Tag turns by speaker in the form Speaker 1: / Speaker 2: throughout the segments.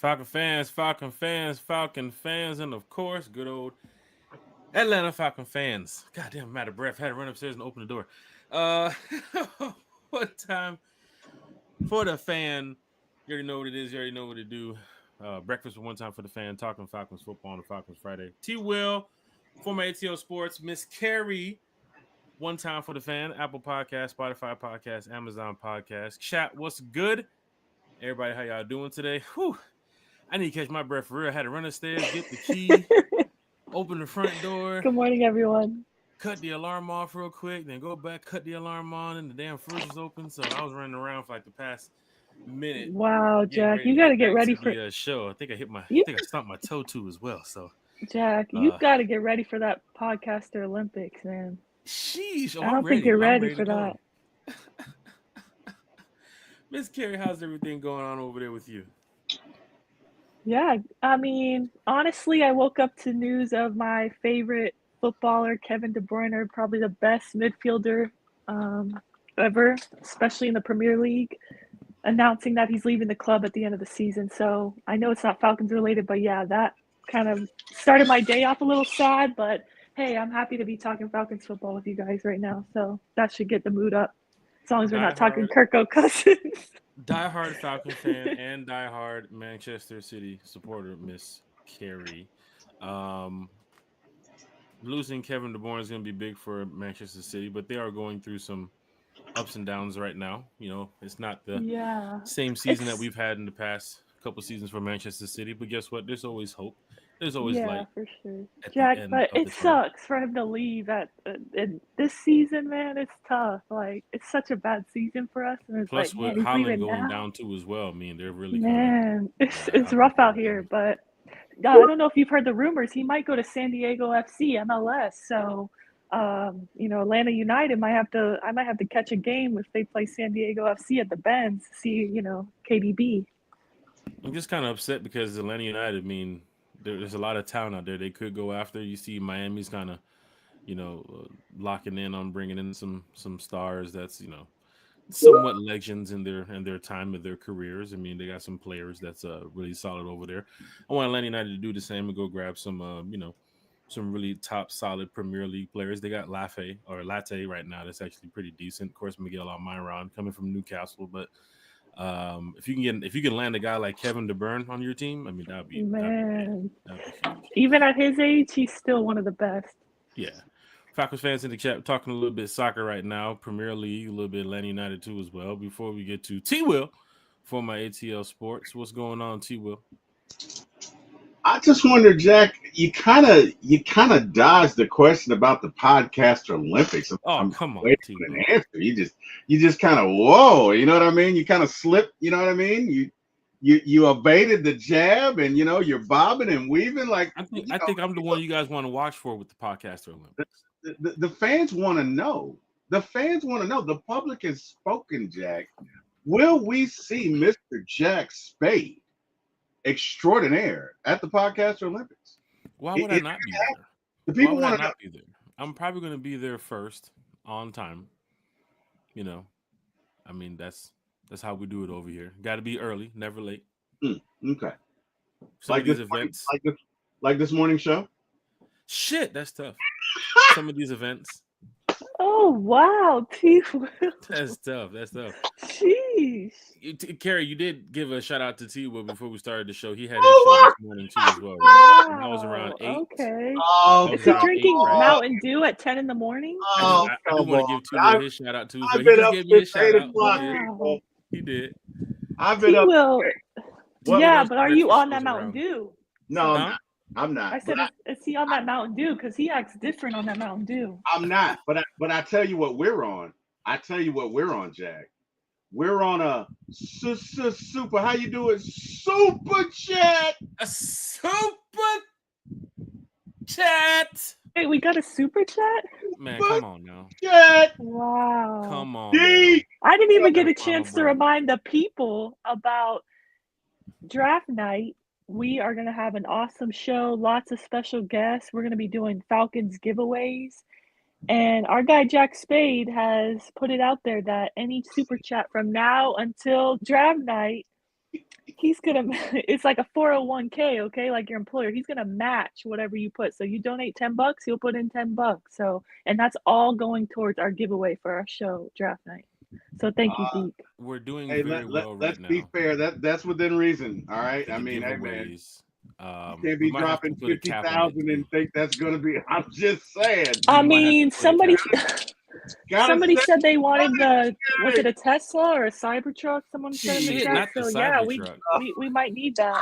Speaker 1: Falcon fans, and of course, good old Atlanta Falcon fans. Goddamn, I'm out of breath. Had to run upstairs and open the door. Uh, what time for the fan? You already know what it is. You already know what to do. Breakfast with one time for the fan. Talking Falcons football on the Falcons Friday. T. Will, former ATO Sports. Miss Carrie, one time for the fan. Apple Podcast, Spotify Podcast, Amazon Podcast. Chat, what's good? Everybody, how y'all doing today? Whew. I need to catch my breath for real. I had to run upstairs, get the key, open the front door.
Speaker 2: Good morning, everyone.
Speaker 1: Cut the alarm off real quick, then go back, cut the alarm on, and the damn fridge was open. So I was running around for like the past minute.
Speaker 2: Wow, Jack, you got to get ready for
Speaker 1: the show. I think I stumped my toe too as well. So
Speaker 2: Jack, you got to get ready for that podcaster Olympics, man.
Speaker 1: Sheesh,
Speaker 2: I don't think you're ready for that.
Speaker 1: Miss Carrie, how's everything going on over there with you?
Speaker 2: Yeah, I mean, honestly, I woke up to news of my favorite footballer, Kevin De Bruyne, probably the best midfielder ever, especially in the Premier League, announcing that he's leaving the club at the end of the season. So I know it's not Falcons related, but yeah, that kind of started my day off a little sad. But hey, I'm happy to be talking Falcons football with you guys right now. So that should get the mood up, as long as we're not talking Kirko Cousins.
Speaker 1: Diehard Falcon fan and diehard Manchester City supporter, Miss Carrie. Losing Kevin De Bruyne is going to be big for Manchester City, but they are going through some ups and downs right now. You know, it's not the same season that we've had in the past couple seasons for Manchester City, but guess what? There's always hope. There's always light.
Speaker 2: Yeah, for sure. Jack, but it sucks for him to leave in this season, man. It's tough. Like, it's such a bad season for us. And it's
Speaker 1: plus,
Speaker 2: like,
Speaker 1: with Holland going down too as well. I mean, they're really
Speaker 2: it's rough out here. But I don't know if you've heard the rumors. He might go to San Diego FC, MLS. So, Atlanta United I might have to catch a game if they play San Diego FC at the Benz. See, KDB.
Speaker 1: I'm just kind of upset because Atlanta United, I mean, there's a lot of talent out there they could go after. You see Miami's kind of, locking in on bringing in some stars that's, somewhat legends in their time of their careers. I mean, they got some players that's really solid over there. I want Atlanta United to do the same and go grab some, some really top solid Premier League players. They got Latte right now. That's actually pretty decent. Of course, Miguel Almiron coming from Newcastle, but if you can land a guy like Kevin De Bruyne on your team, I mean that'd be huge.
Speaker 2: Even at his age, he's still one of the best.
Speaker 1: Yeah. Falcons fans in the chat talking a little bit soccer right now, Premier League, a little bit Atlanta United too as well. Before we get to T Will for my ATL Sports, what's going on, T Will?
Speaker 3: I just wonder, Jack, you kind of dodged the question about the podcaster Olympics.
Speaker 1: Come on, T Will.
Speaker 3: An answer. You just kind of whoa, you know what I mean? You kind of slipped, you know what I mean? You evaded the jab, and you're bobbing and weaving like.
Speaker 1: I think I'm the one you guys want to watch for with the podcaster Olympics.
Speaker 3: The fans want to know. The fans want to know. The public has spoken, Jack. Will we see Mr. Jack Spade extraordinaire at the podcaster Olympics?
Speaker 1: Why would I not be there?
Speaker 3: The people want to not
Speaker 1: be there. I'm probably going to be there first on time. I mean that's how we do it over here. Got to be early, never late.
Speaker 3: Okay.
Speaker 1: Some of these events,
Speaker 3: like this morning show.
Speaker 1: Shit, that's tough. Some of these events.
Speaker 2: Oh wow, T.
Speaker 1: That's tough.
Speaker 2: Jeez.
Speaker 1: Carrie, you did give a shout out to T. Will before we started the show. He had his show this morning too as well. Right?
Speaker 2: Wow.
Speaker 1: That was around 8.
Speaker 2: Okay.
Speaker 3: Is
Speaker 2: he drinking Mountain Dew at 10 in the morning?
Speaker 1: I do want to give T. Will his shout out too. But he just gave me a shout out.
Speaker 2: Wow.
Speaker 1: He did.
Speaker 3: I've been up.
Speaker 2: Yeah, but are you on that Mountain Dew?
Speaker 3: No, I'm not.
Speaker 2: I said, is he on that Mountain Dew? Because he acts different on that Mountain Dew.
Speaker 3: I'm not, but I tell you what we're on. Jack. We're on a super. How you doing? Super chat.
Speaker 1: A super chat.
Speaker 2: Hey, we got a super chat?
Speaker 1: Man, come on now.
Speaker 3: Chat.
Speaker 2: Wow.
Speaker 1: Come on.
Speaker 2: I didn't even get a chance to remind the people about draft night. We are going to have an awesome show, lots of special guests. We're going to be doing Falcons giveaways. And our guy, Jack Spade, has put it out there that any super chat from now until draft night, He's gonna. It's like a 401k, okay? Like your employer, he's gonna match whatever you put. So you donate $10, he'll put in $10. So, and that's all going towards our giveaway for our show draft night. So thank you, Deke.
Speaker 1: We're doing
Speaker 3: Hey,
Speaker 1: very well
Speaker 3: let's
Speaker 1: right
Speaker 3: be
Speaker 1: now
Speaker 3: fair. That's within reason. All right.
Speaker 1: for
Speaker 3: I
Speaker 1: the
Speaker 3: mean, hey man,
Speaker 1: giveaways.
Speaker 3: you can't
Speaker 1: We
Speaker 3: be
Speaker 1: might have to
Speaker 3: dropping
Speaker 1: put a
Speaker 3: fifty
Speaker 1: cap on it
Speaker 3: thousand and
Speaker 1: too.
Speaker 3: think that's gonna be. I'm just saying.
Speaker 2: I
Speaker 1: We might have to
Speaker 2: mean,
Speaker 1: put a cap on it.
Speaker 3: Gotta
Speaker 2: somebody
Speaker 3: say,
Speaker 2: said they wanted was it a Tesla or a Cybertruck? Someone said in the
Speaker 1: Shit,
Speaker 2: chat.
Speaker 1: not the
Speaker 2: So yeah,
Speaker 1: Cybertruck.
Speaker 2: we might need that.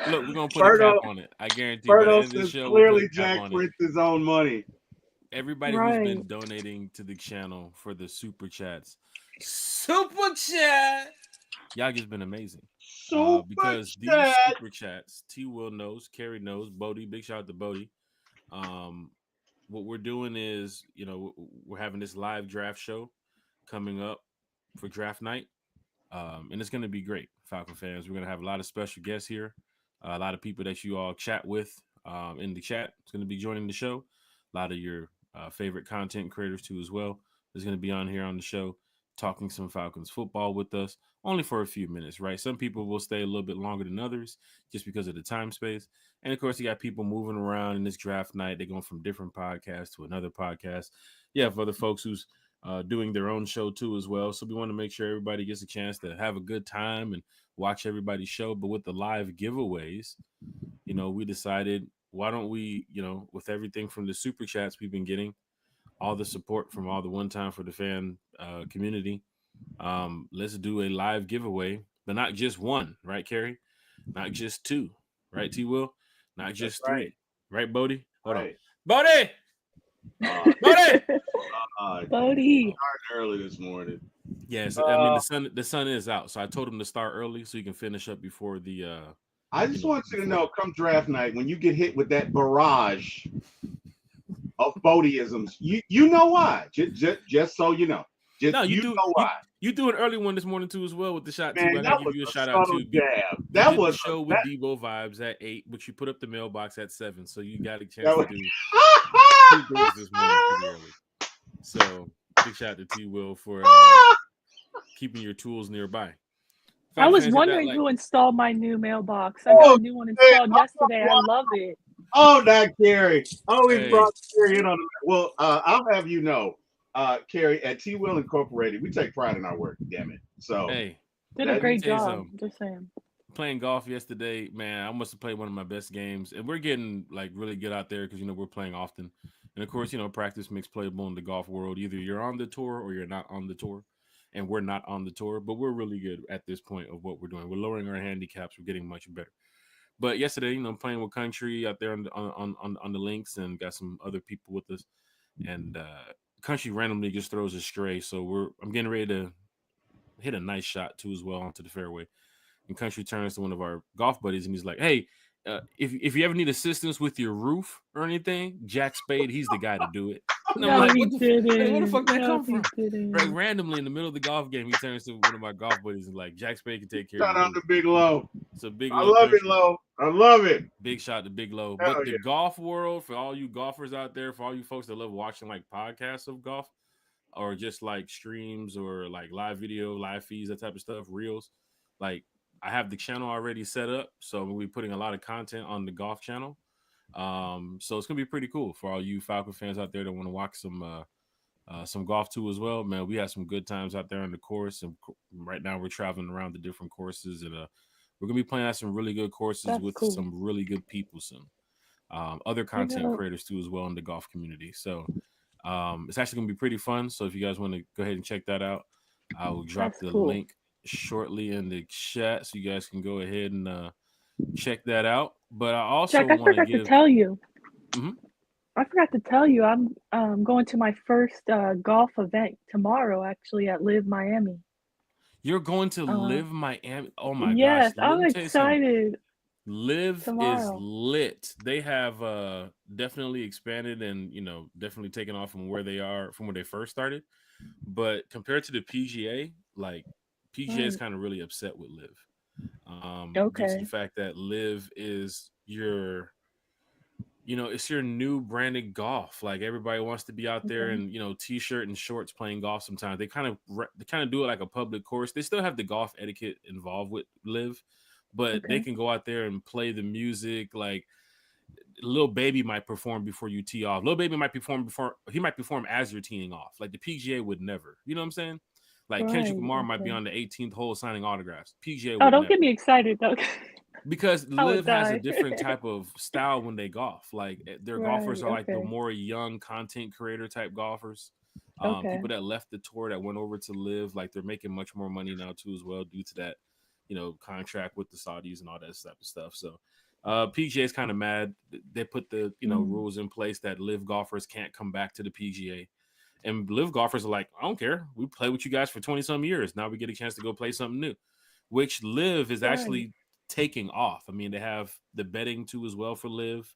Speaker 1: Look, we're gonna put a cap on it. I guarantee you by the
Speaker 3: Ferdo
Speaker 1: end of the
Speaker 3: says
Speaker 1: show, we'll put
Speaker 3: clearly
Speaker 1: a cap
Speaker 3: Jack
Speaker 1: on it.
Speaker 3: prints his own money.
Speaker 1: Everybody who's
Speaker 2: Right.
Speaker 1: been donating to the channel for the super chats, super chat, y'all just been amazing.
Speaker 3: Super
Speaker 1: Because these
Speaker 3: chat.
Speaker 1: super chats, T Will knows, Carrie knows, Bodie, big shout out to Bodie. What we're doing is, we're having this live draft show coming up for draft night. And it's going to be great, Falcon fans. We're going to have a lot of special guests here, a lot of people that you all chat with in the chat. It's going to be joining the show. A lot of your favorite content creators too, as well. Is going to be on here on the show, talking some Falcons football with us, only for a few minutes, right? Some people will stay a little bit longer than others, just because of the time space. And of course, you got people moving around in this draft night. They're going from different podcasts to another podcast. Yeah, for the folks who's doing their own show too as well. So we want to make sure everybody gets a chance to have a good time and watch everybody's show. But with the live giveaways, we decided, why don't we, with everything from the super chats we've been getting, all the support from all the one time for the fan community, let's do a live giveaway, but not just one, right, Carrie? Not just two, right, T Will? Not just
Speaker 3: That's right.
Speaker 1: three, right, Bodie? Hold
Speaker 3: Right.
Speaker 1: on, Bodie.
Speaker 2: Bodie.
Speaker 3: Starting early this morning.
Speaker 1: Yes, I mean the sun is out, so I told him to start early so you can finish up before the.
Speaker 3: I just want you to know, come draft night, when you get hit with that barrage of Bodieisms, you know why. Just so you know. Know why.
Speaker 1: You do an early one this morning too as well with the shot too.
Speaker 3: Man,
Speaker 1: I
Speaker 3: that
Speaker 1: gotta give
Speaker 3: was
Speaker 1: you a
Speaker 3: a
Speaker 1: shout out
Speaker 3: subtle
Speaker 1: too.
Speaker 3: jab.
Speaker 1: You
Speaker 3: That
Speaker 1: did
Speaker 3: was
Speaker 1: the show with Debo Vibes at 8, but you put up the mailbox at 7, so you got a chance to do 2 things this morning pretty early. So big shout out to T Will for keeping your tools nearby.
Speaker 2: I was wondering who installed my new mailbox. I got a new one installed yesterday. I love it.
Speaker 3: Oh, that Carrie. Always brought Carrie in on the. Well, I'll have you know, Carrie, at T Will Incorporated, we take pride in our work, damn it. So
Speaker 2: did a great job. Just saying.
Speaker 1: Playing golf yesterday, man, I must have played one of my best games. And we're getting like really good out there because we're playing often. And of course, practice makes playable in the golf world. Either you're on the tour or you're not on the tour. And we're not on the tour, but we're really good at this point of what we're doing. We're lowering our handicaps. We're getting much better. But yesterday, playing with Country out there on the links, and got some other people with us. And Country randomly just throws a stray, so I'm getting ready to hit a nice shot too as well onto the fairway. And Country turns to one of our golf buddies, and he's like, "Hey, if you ever need assistance with your roof or anything, Jack Spade, he's the guy to do it." And I'm like, "What the fuck that come from?" Right, randomly in the middle of the golf game, he turns to one of my golf buddies and like, "Jack Spade can take care of it."
Speaker 3: Shout out to Big Low.
Speaker 1: So Big
Speaker 3: I
Speaker 1: Low.
Speaker 3: love it, Low. I love it.
Speaker 1: Big shout to Big Low.
Speaker 3: Hell
Speaker 1: But the golf world, for all you golfers out there, for all you folks that love watching like podcasts of golf, or just like streams or like live video, live feeds, that type of stuff, reels, like I have the channel already set up, so we'll be putting a lot of content on the golf channel. So it's gonna be pretty cool for all you Falcon fans out there that want to watch some golf too as well. Man, we had some good times out there on the course, and right now we're traveling around the different courses, and we're gonna be playing at some really good courses with some really good people soon. Other content creators too as well in the golf community. So it's actually gonna be pretty fun. So if you guys want to go ahead and check that out, I will drop the link shortly in the chat so you guys can go ahead and check that out. But I also
Speaker 2: Jack, I forgot to tell you.
Speaker 1: Mm-hmm.
Speaker 2: I forgot to tell you, I'm going to my first golf event tomorrow, actually, at Live Miami.
Speaker 1: You're going to Live Miami? Oh my gosh!
Speaker 2: Yes, I'm excited.
Speaker 1: Live is lit. They have definitely expanded and definitely taken off from where they first started. But compared to the PGA, like PGA is kind of really upset with Live. Due to the fact that Live is it's your new branded golf. Like everybody wants to be out there
Speaker 2: Okay.
Speaker 1: and t-shirt and shorts playing golf. Sometimes they kind of do it like a public course. They still have the golf etiquette involved with Live, but they
Speaker 2: Okay.
Speaker 1: can go out there and play the music. Like Lil Baby might perform before you tee off. Lil Baby might perform as you're teeing off. Like the PGA would never. You know what I'm saying? Like Kendrick
Speaker 2: Right.
Speaker 1: Lamar might be
Speaker 2: Okay.
Speaker 1: on the 18th hole signing autographs. PGA
Speaker 2: Oh,
Speaker 1: would
Speaker 2: don't
Speaker 1: never.
Speaker 2: get me excited though.
Speaker 1: Because
Speaker 2: I would
Speaker 1: Liv has a
Speaker 2: die.
Speaker 1: different type of style when they golf. Like their golfers
Speaker 2: Right.
Speaker 1: are like the
Speaker 2: Okay.
Speaker 1: more young content creator type golfers.
Speaker 2: Okay.
Speaker 1: People that left the tour that went over to Live, like they're making much more money now too as well due to that, contract with the Saudis and all that type of stuff. So PGA is kind of mad. They put the rules in place that Live golfers can't come back to the PGA. And Live golfers are like, I don't care. We play with you guys for 20 some years. Now we get a chance to go play something new, which Live is
Speaker 2: Right.
Speaker 1: actually taking off. I mean, they have the betting too as well for Live.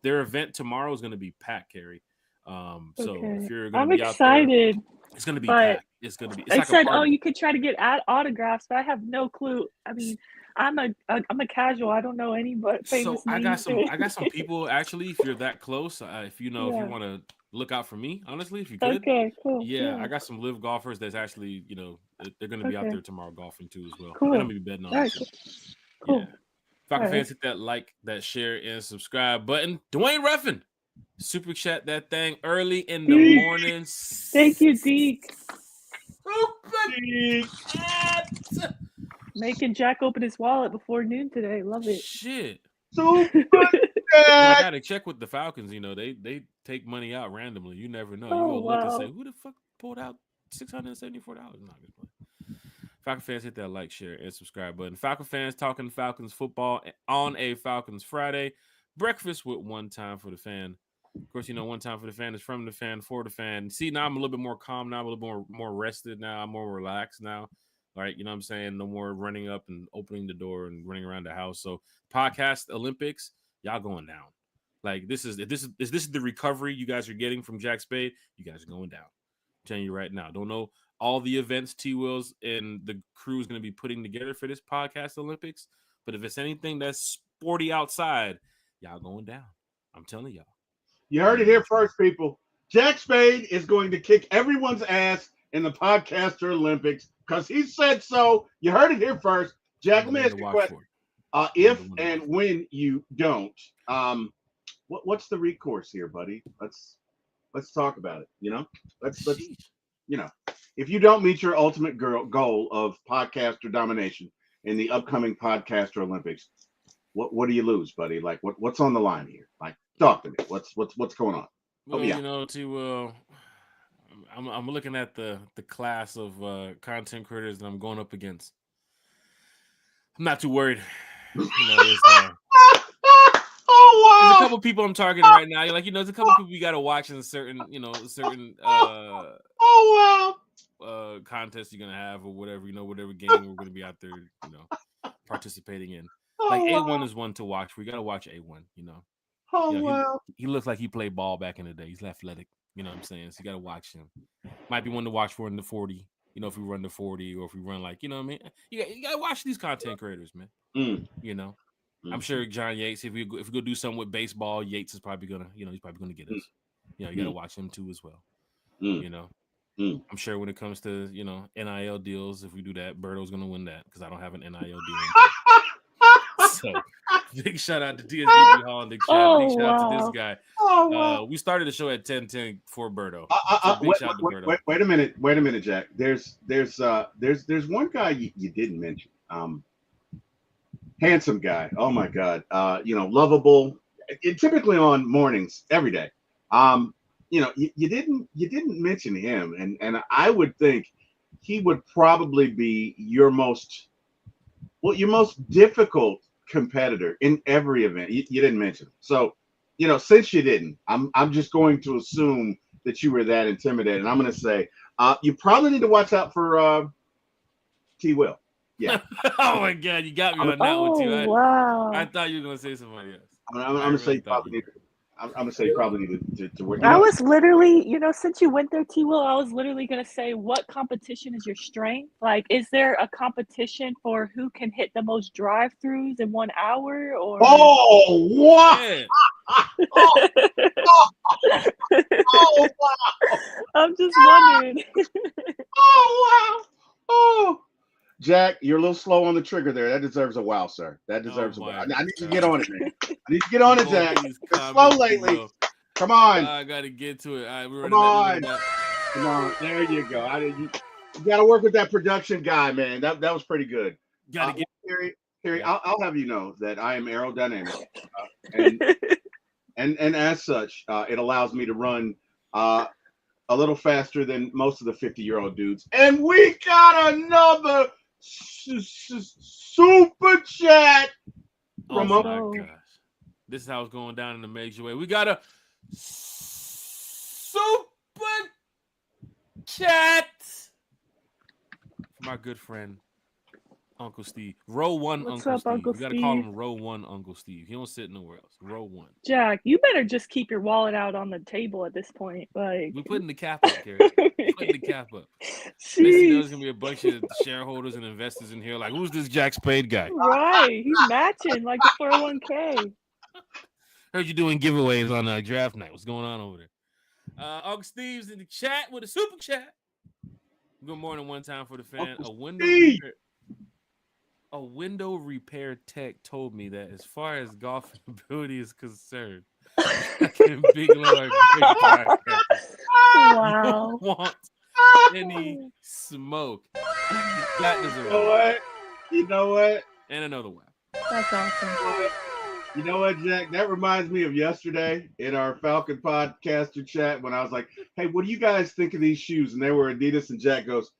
Speaker 1: Their event tomorrow is going to be packed, Carrie. So
Speaker 2: Okay.
Speaker 1: if you're going
Speaker 2: I'm
Speaker 1: to be out there,
Speaker 2: excited,
Speaker 1: it's going to be
Speaker 2: but
Speaker 1: packed. It's
Speaker 2: they
Speaker 1: like a
Speaker 2: said, oh,
Speaker 1: party.
Speaker 2: you could try to get autographs, but I have no clue. I mean, I'm a casual. I don't know any but famous
Speaker 1: So I got
Speaker 2: names.
Speaker 1: some people actually. If you're that close, if you
Speaker 2: Yeah.
Speaker 1: want to look out for me, honestly, if you could.
Speaker 2: Okay. Cool.
Speaker 1: Yeah, I got some Live golfers that's actually, they're going to be out
Speaker 2: Okay.
Speaker 1: there tomorrow golfing too as well.
Speaker 2: Cool.
Speaker 1: And I'm going to be betting on
Speaker 2: All
Speaker 1: it
Speaker 2: right.
Speaker 1: too.
Speaker 2: Cool.
Speaker 1: Yeah. Falcon
Speaker 2: All right.
Speaker 1: fans, hit that like, that share, and subscribe button. Dwayne Ruffin, super chat that thing early in the
Speaker 2: Deke.
Speaker 1: morning.
Speaker 2: Thank you, Deke.
Speaker 1: Super chat.
Speaker 2: Making Jack open his wallet before noon today. Love it.
Speaker 1: Shit.
Speaker 3: Super
Speaker 1: I
Speaker 3: Jack.
Speaker 1: gotta check with the Falcons. They take money out randomly. You never know. You
Speaker 2: Oh,
Speaker 1: go look and
Speaker 2: wow.
Speaker 1: say, who the fuck pulled out $674? Not good play. Falcon fans, hit that like, share, and subscribe button. Falcon fans talking Falcons football on a Falcons Friday. Breakfast with One Time for the Fan. Of course, One Time for the Fan is from the fan for the fan. See, now I'm a little bit more calm now. I'm a little more rested now. I'm more relaxed now. All right, you know what I'm saying? No more running up and opening the door and running around the house. So, podcast Olympics, y'all going down. Like this is the recovery you guys are getting from Jack Spade. You guys are going down. I'm telling you right now. Don't know all the events T Wills and the crew is going to be putting together for this podcast Olympics, but if it's anything that's sporty outside, y'all going down. I'm telling y'all.
Speaker 3: You heard it here first, people. Jack Spade is going to kick everyone's ass in the podcaster Olympics because he said so. You heard it here first. Jack, let me ask you a question. If and when you don't, what's the recourse here, buddy? Let's talk about it. Let's if you don't meet your ultimate goal of podcaster domination in the upcoming podcaster Olympics, what do you lose, buddy? Like what's on the line here? Like, talk to me. What's going on?
Speaker 1: Well, T Will, I'm looking at the class of content creators that I'm going up against. I'm not too worried. There's a couple people I'm targeting right now. There's a couple people you got to watch in certain contest you're gonna have or whatever, whatever game we're gonna be out there, participating in. Like A1 is one to watch. We gotta watch A1. He looks like he played ball back in the day. He's athletic. You know what I'm saying? So you gotta watch him. Might be one to watch for in the 40. If we run the 40 or if we run like, you know what I mean? You gotta watch these content creators, man. I'm sure John Yates, if we go do something with baseball, Yates is probably gonna, he's probably gonna get us. You gotta watch him too as well. I'm sure when it comes to NIL deals, if we do that, Berto's gonna win that because I don't have an NIL deal. So big shout out to TSBB Hall in the chat. Big shout out to this guy. We started the show at 10:10 for Berto. Big shout out to Berto.
Speaker 3: Wait a minute, Jack. There's one guy you didn't mention. Handsome guy. Oh my God. Lovable. Typically on mornings every day. You didn't mention him, and I would think he would probably be your most difficult competitor in every event. You didn't mention him. So, since you didn't, I'm just going to assume that you were that intimidated. And I'm going to say you probably need to watch out for T. Will. Yeah.
Speaker 1: Oh my God, you got me on that one too.
Speaker 2: Wow.
Speaker 1: I thought you were going to say somebody else.
Speaker 3: I'm going to say you probably need to. I'm going to say you probably need to work.
Speaker 2: I was literally, since you went there, T. Will, I was literally going to say, what competition is your strength? Like, is there a competition for who can hit the most drive-throughs in 1 hour? Or
Speaker 3: oh, what?
Speaker 1: Yeah.
Speaker 3: Oh wow!
Speaker 2: I'm just wondering.
Speaker 3: Oh wow! Oh, Jack, you're a little slow on the trigger there. That deserves a wow, sir. That deserves a wow. I need you to get on it, man. I need you to get on it, Jack. It's slow lately. Come on.
Speaker 1: I gotta get to it. All right, we're
Speaker 3: Come on. Come on. There you go. You got to work with that production guy, man. That was pretty good.
Speaker 1: Gotta get
Speaker 3: Terry, I'll have you know that I am aerodynamic, and as such, it allows me to run a little faster than most of the 50-year-old dudes. And we got another super chat from
Speaker 1: my gosh. This is how it's going down in the major way. We got a super chat from our good friend Uncle Steve. Row 1
Speaker 2: What's
Speaker 1: Uncle
Speaker 2: up,
Speaker 1: Steve.
Speaker 2: Uncle
Speaker 1: We gotta
Speaker 2: Steve?
Speaker 1: call him Row 1 Uncle Steve. He don't sit nowhere else. Row 1.
Speaker 2: Jack, you better just keep your wallet out on the table at this point. Like,
Speaker 1: We're putting the cap up, Gary. We're putting the cap up. Next thing you know, there's gonna be a bunch of shareholders and investors in here. Like, who's this Jack Spade guy?
Speaker 2: Right, he's matching like the 401k.
Speaker 1: Heard you doing giveaways on draft night. What's going on over there? Uncle Steve's in the chat with a super chat. Good morning, one time for the fan. A window repair tech told me that as far as golf ability is concerned, big Lord,
Speaker 2: Wow.
Speaker 1: don't want any smoke. That deserves
Speaker 3: it. You know what?
Speaker 1: And another one.
Speaker 2: That's awesome.
Speaker 3: You know what, Jack? That reminds me of yesterday in our Falcon podcaster chat when I was like, hey, what do you guys think of these shoes? And they were Adidas, and Jack goes,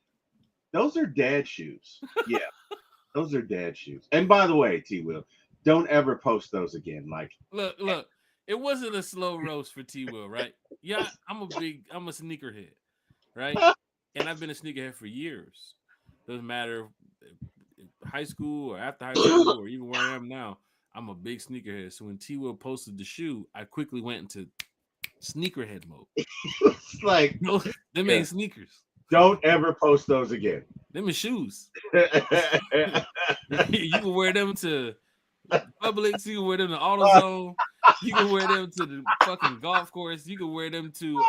Speaker 3: those are dad shoes. Yeah, those are dad shoes. And by the way, T-Will, don't ever post those again. Like,
Speaker 1: look, it wasn't a slow roast for T-Will, right? Yeah, I'm a sneakerhead, right? And I've been a sneakerhead for years. Doesn't matter if high school or after high school or even where I am now. I'm a big sneakerhead. So when T-Will posted the shoe, I quickly went into sneakerhead mode.
Speaker 3: It's like,
Speaker 1: them ain't sneakers.
Speaker 3: Don't ever post those again.
Speaker 1: Them are shoes. You can wear them to Publix. You can wear them to AutoZone. You can wear them to the fucking golf course. You can wear them to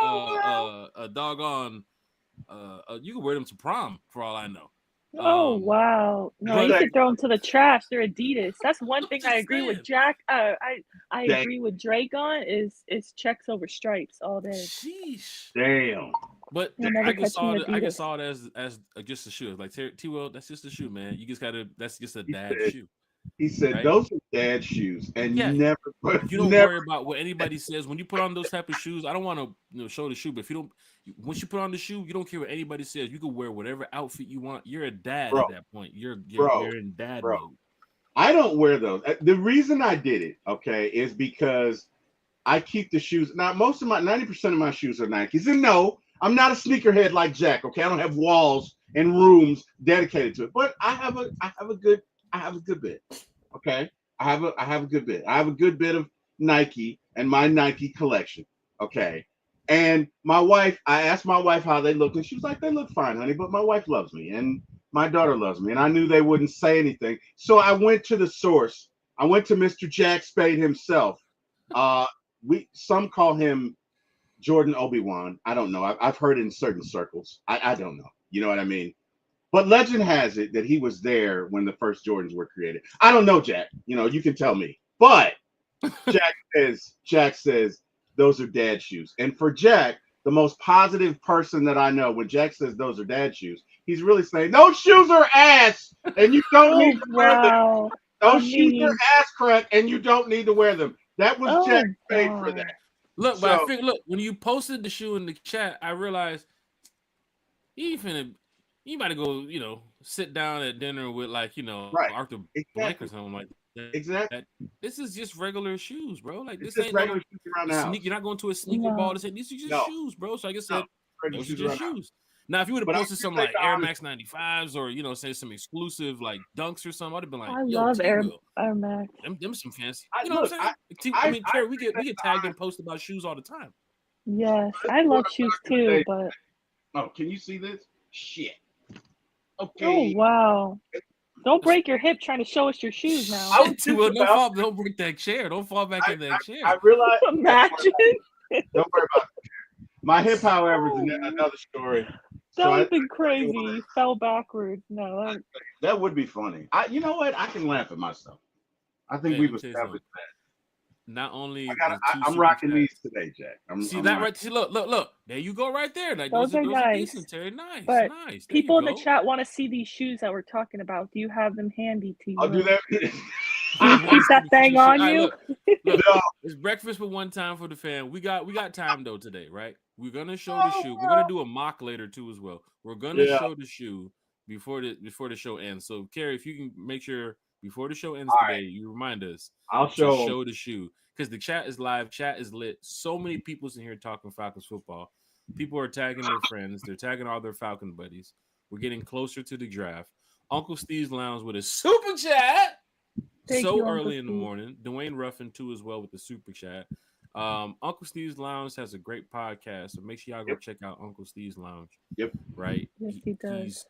Speaker 1: a doggone. You can wear them to prom for all I know.
Speaker 2: Oh wow! No, you could throw them to the trash. They're Adidas. That's one thing I agree with Jack. I agree with Drake on is checks over stripes all day.
Speaker 1: Sheesh.
Speaker 3: Damn.
Speaker 1: But I just saw it as just a shoe. Like T-Will, that's just a shoe, man. You just gotta. That's just a dad shoe.
Speaker 3: He said right? Those are dad shoes, and you
Speaker 1: don't worry about what anybody says when you put on those type of shoes. I don't want to show the shoe, but if you don't, once you put on the shoe, you don't care what anybody says. You can wear whatever outfit you want. You're a dad at that point. You're in dad mode.
Speaker 3: I don't wear those. The reason I did it, okay, is because I keep the shoes. Now, 90% of my shoes are Nikes, and no, I'm not a sneakerhead like Jack. Okay, I don't have walls and rooms dedicated to it, but I have a good bit. Okay, I have a good bit. I have a good bit of Nike and my Nike collection. Okay, and my wife, I asked my wife how they look, and she was like, "They look fine, honey." But my wife loves me, and my daughter loves me, and I knew they wouldn't say anything. So I went to the source. I went to Mr. Jack Spade himself. Some call him Jordan Obi-Wan. I don't know. I've heard it in certain circles. I don't know. You know what I mean? But legend has it that he was there when the first Jordans were created. I don't know, Jack. You can tell me. But Jack says those are dad shoes. And for Jack, the most positive person that I know, when Jack says those are dad shoes, he's really saying those shoes are ass, and you don't need to wear them. Those shoes are ass crack, and you don't need to wear them. That was Jack Spade for that.
Speaker 1: Look, but I think, when you posted the shoe in the chat, I realized you might go, sit down at dinner with Arthur Blank or something like that.
Speaker 3: Exactly.
Speaker 1: This is just regular shoes, bro. Like this ain't
Speaker 3: regular shoes around now.
Speaker 1: You're not going to a sneaker ball to say these are just shoes, bro. So I guess those are just shoes. Now, if you would have posted some like Air Max 95s or say some exclusive like Dunks or something, I'd have been like,
Speaker 2: I love Air Max.
Speaker 1: Them some fancy. You know what I'm saying? Terry, we get tagged and posted about shoes all the time.
Speaker 2: Yes, I love shoes too, but
Speaker 3: can you see this? Shit. Okay.
Speaker 2: Oh wow. Don't break your hip trying to show us your shoes now.
Speaker 3: I was just
Speaker 1: Well,
Speaker 3: about-
Speaker 1: don't break that chair. Don't fall back in that chair.
Speaker 3: I realize.
Speaker 2: Imagine.
Speaker 3: Don't worry about it. My hip, however, is another story.
Speaker 2: That would have been crazy. You fell backwards. No,
Speaker 3: that would be funny. You know what? I can laugh at myself. I think we've established that.
Speaker 1: Not only
Speaker 3: I'm rocking these today, Jack.
Speaker 1: Right? See, look. There you go, right there. Like, those are
Speaker 2: nice.
Speaker 1: Decent, Terry. Nice,
Speaker 2: but
Speaker 1: nice. There
Speaker 2: people in the chat want to see these shoes that we're talking about. Do you have them handy to you?
Speaker 3: I'll do that.
Speaker 2: Do you keep that thing on you?
Speaker 1: Look, it's breakfast with one time for the fan. We got time though today, right? We're gonna show the shoe. We're gonna do a mock later too as well. We're gonna show the shoe before the show ends. So, Kerry, if you can make sure before the show ends today, you remind us.
Speaker 3: I'll show
Speaker 1: the shoe because the chat is live. Chat is lit. So many people's in here talking Falcons football. People are tagging their friends. They're tagging all their Falcon buddies. We're getting closer to the draft. Uncle Steve's Lounge with a super chat.
Speaker 2: Thank
Speaker 1: so
Speaker 2: you,
Speaker 1: early in the
Speaker 2: Steve.
Speaker 1: morning. Dwayne Ruffin too as well with the super chat. Uncle Steve's Lounge has a great podcast, so make sure y'all go check out Uncle Steve's Lounge.
Speaker 3: Yep.
Speaker 1: Right.
Speaker 2: Yes, he does.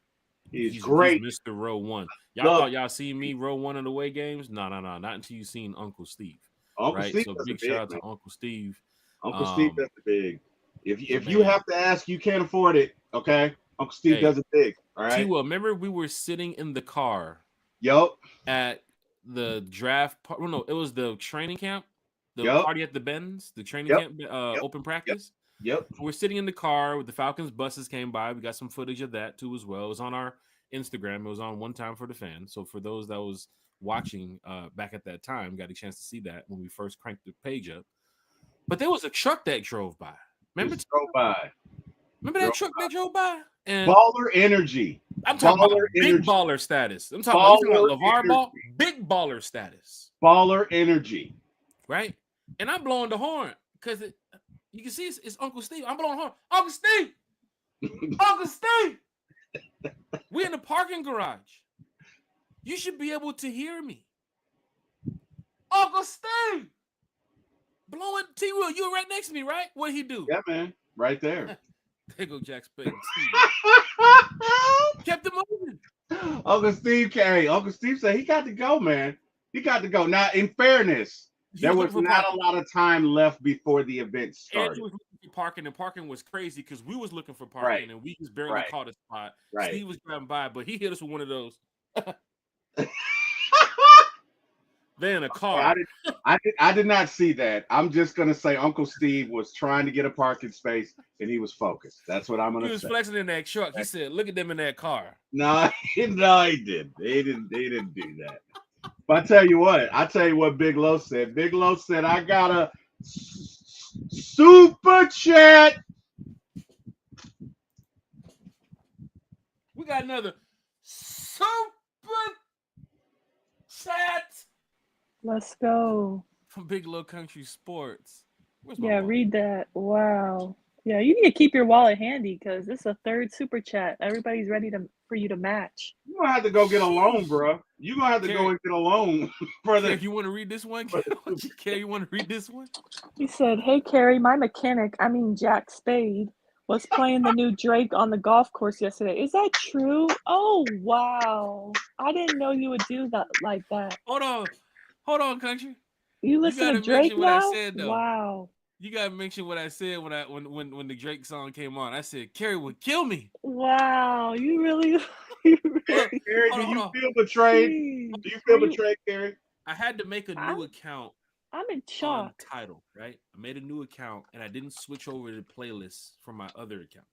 Speaker 3: He's great.
Speaker 1: He's Mr. Row One. Y'all thought y'all seen me row one of the away games? No, not until you seen Uncle Steve.
Speaker 3: Uncle
Speaker 1: right.
Speaker 3: Steve
Speaker 1: So big shout out to Uncle Steve.
Speaker 3: Uncle Steve does it big. If you have to ask, you can't afford it. Okay, Uncle Steve does it big. All right.
Speaker 1: T-Will, remember we were sitting in the car.
Speaker 3: Yup.
Speaker 1: At the draft. Well, no, it was the training camp. The party at the Benz, the training camp, open practice.
Speaker 3: Yep.
Speaker 1: We're sitting in the car with the Falcons buses came by. We got some footage of that too as well. It was on our Instagram. It was on One Time for the Fan. So for those that was watching back at that time, got a chance to see that when we first cranked the page up. But there was a truck that drove by. Remember that truck that drove by? And
Speaker 3: baller energy.
Speaker 1: I'm talking about big baller status. I'm talking about LeVar Ball, big baller status.
Speaker 3: Baller energy.
Speaker 1: Right? And I'm blowing the horn because you can see it's Uncle Steve. I'm blowing the horn. Uncle Steve! Uncle Steve! We're in the parking garage. You should be able to hear me. Uncle Steve! Blowing T-Will. You were right next to me, right? What'd he do?
Speaker 3: Yeah, man. Right there.
Speaker 1: There go Jack Spade. Kept him moving.
Speaker 3: Uncle Steve Uncle Steve said he got to go, man. He got to go. Now, in fairness, there was not a lot of time left before the event started.
Speaker 1: Andrew was looking for parking, and parking was crazy because we was looking for parking, and we just barely caught a spot.
Speaker 3: Right.
Speaker 1: Steve was driving by, but he hit us with one of those. Then a car.
Speaker 3: I did not see that. I'm just gonna say Uncle Steve was trying to get a parking space, and he was focused. That's what I'm gonna say.
Speaker 1: He was flexing in that truck. He said, "Look at them in that car."
Speaker 3: No, he didn't. They didn't do that. But I tell you what Big Lo said. Big Lo said, I got a super chat.
Speaker 1: We got another super chat.
Speaker 2: Let's go.
Speaker 1: From Big Low Country Sports.
Speaker 2: Read that. Wow. Yeah, you need to keep your wallet handy because this is a third super chat. Everybody's ready for you to match.
Speaker 3: You're going to have to go get a loan, bro. You're going to have to go and get a loan.
Speaker 1: If you want to read this one, Kerry, you want to read this one?
Speaker 2: He said, hey, Kerry, my mechanic, Jack Spade, was playing the new Drake on the golf course yesterday. Is that true? Oh, wow. I didn't know you would do that like that.
Speaker 1: Hold on, country.
Speaker 2: You listen to Drake now?
Speaker 1: I said, though.
Speaker 2: Wow.
Speaker 1: You gotta mention what I said when the Drake song came on. I said, Kerry would kill me.
Speaker 2: Wow, you really
Speaker 3: Kerry, do you feel betrayed? Do you feel betrayed, Kerry?
Speaker 1: I had to make a new account.
Speaker 2: I'm in shock.
Speaker 1: On Tidal, right? I made a new account and I didn't switch over to playlists from my other account.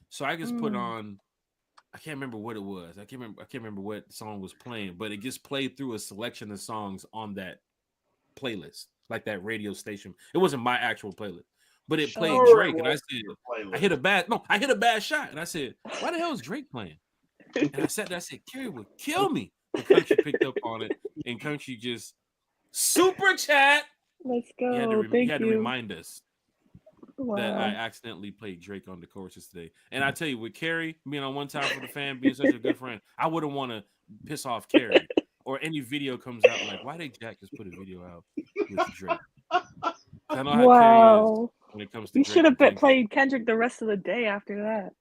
Speaker 1: So I just put on, I can't remember what it was. I can't remember what song was playing, but it just played through a selection of songs on that playlist, like that radio station. It wasn't my actual playlist, but it played Drake, and I said, I hit a bad shot, and I said, why the hell is Drake playing? And I said, Kerry would kill me. The country picked up on it, and country just super chat.
Speaker 2: Let's go.
Speaker 1: He had to remind us
Speaker 2: wow.
Speaker 1: that I accidentally played Drake on the courses today. And I tell you, with Kerry being on One Time for the Fan, being such a good friend, I wouldn't want to piss off Kerry. Or any video comes out like, why did Jack just put a video out with Drake? I know how Kerry is when it comes to
Speaker 2: you should have played Kendrick the rest of the day after that.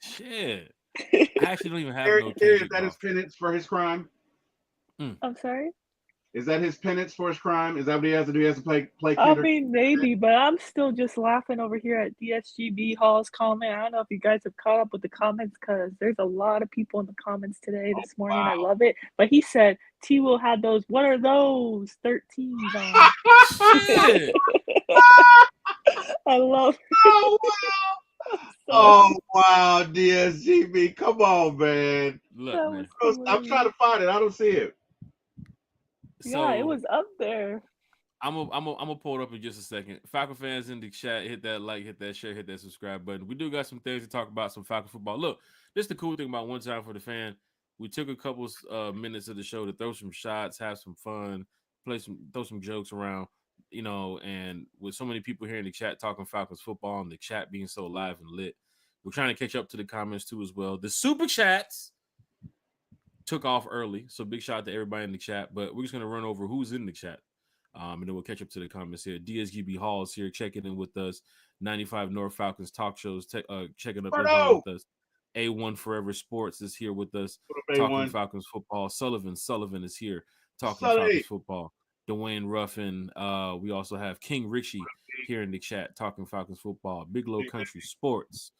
Speaker 1: Shit. I actually don't even have no
Speaker 3: Kerry, is that his penance for his crime?
Speaker 2: I'm sorry.
Speaker 3: Is that his penance for his crime? Is that what he has to do? He has to play
Speaker 2: I
Speaker 3: Kendrick?
Speaker 2: mean, maybe, but I'm still just laughing over here at DSGB Hall's comment. I don't know if you guys have caught up with the comments because there's a lot of people in the comments today, this morning.
Speaker 3: wow.
Speaker 2: I love it. But he said T Will had those, what are those 13s on?
Speaker 1: Shit.
Speaker 2: I love it.
Speaker 3: Oh, wow. Oh, wow, DSGB. Come on, man.
Speaker 1: Look,
Speaker 2: That
Speaker 1: man.
Speaker 2: was
Speaker 3: I'm trying to find it. I don't see it.
Speaker 2: Yeah, it
Speaker 1: So
Speaker 2: was up there.
Speaker 1: I'm gonna pull it up in just a second. Falcon fans in the chat, hit that like, hit that share, hit that subscribe button. We do got some things to talk about, some Falcon football. Look, this is the cool thing about One Time for the Fan. We took a couple minutes of the show to throw some shots, have some fun, throw some jokes around, you know. And with so many people here in the chat talking Falcons football and the chat being so live and lit, we're trying to catch up to the comments too as well. The super chats took off early, so big shout out to everybody in the chat. But we're just gonna run over who's in the chat. And then we'll catch up to the comments here. DSGB Hall is here checking in with us. 95 North Falcons talk shows checking up with us. A1 Forever Sports is here with us talking Falcons football. Sullivan is here talking Falcons football. Dwayne Ruffin. We also have King Richie here in the chat talking Falcons football. Big Low Country Sports.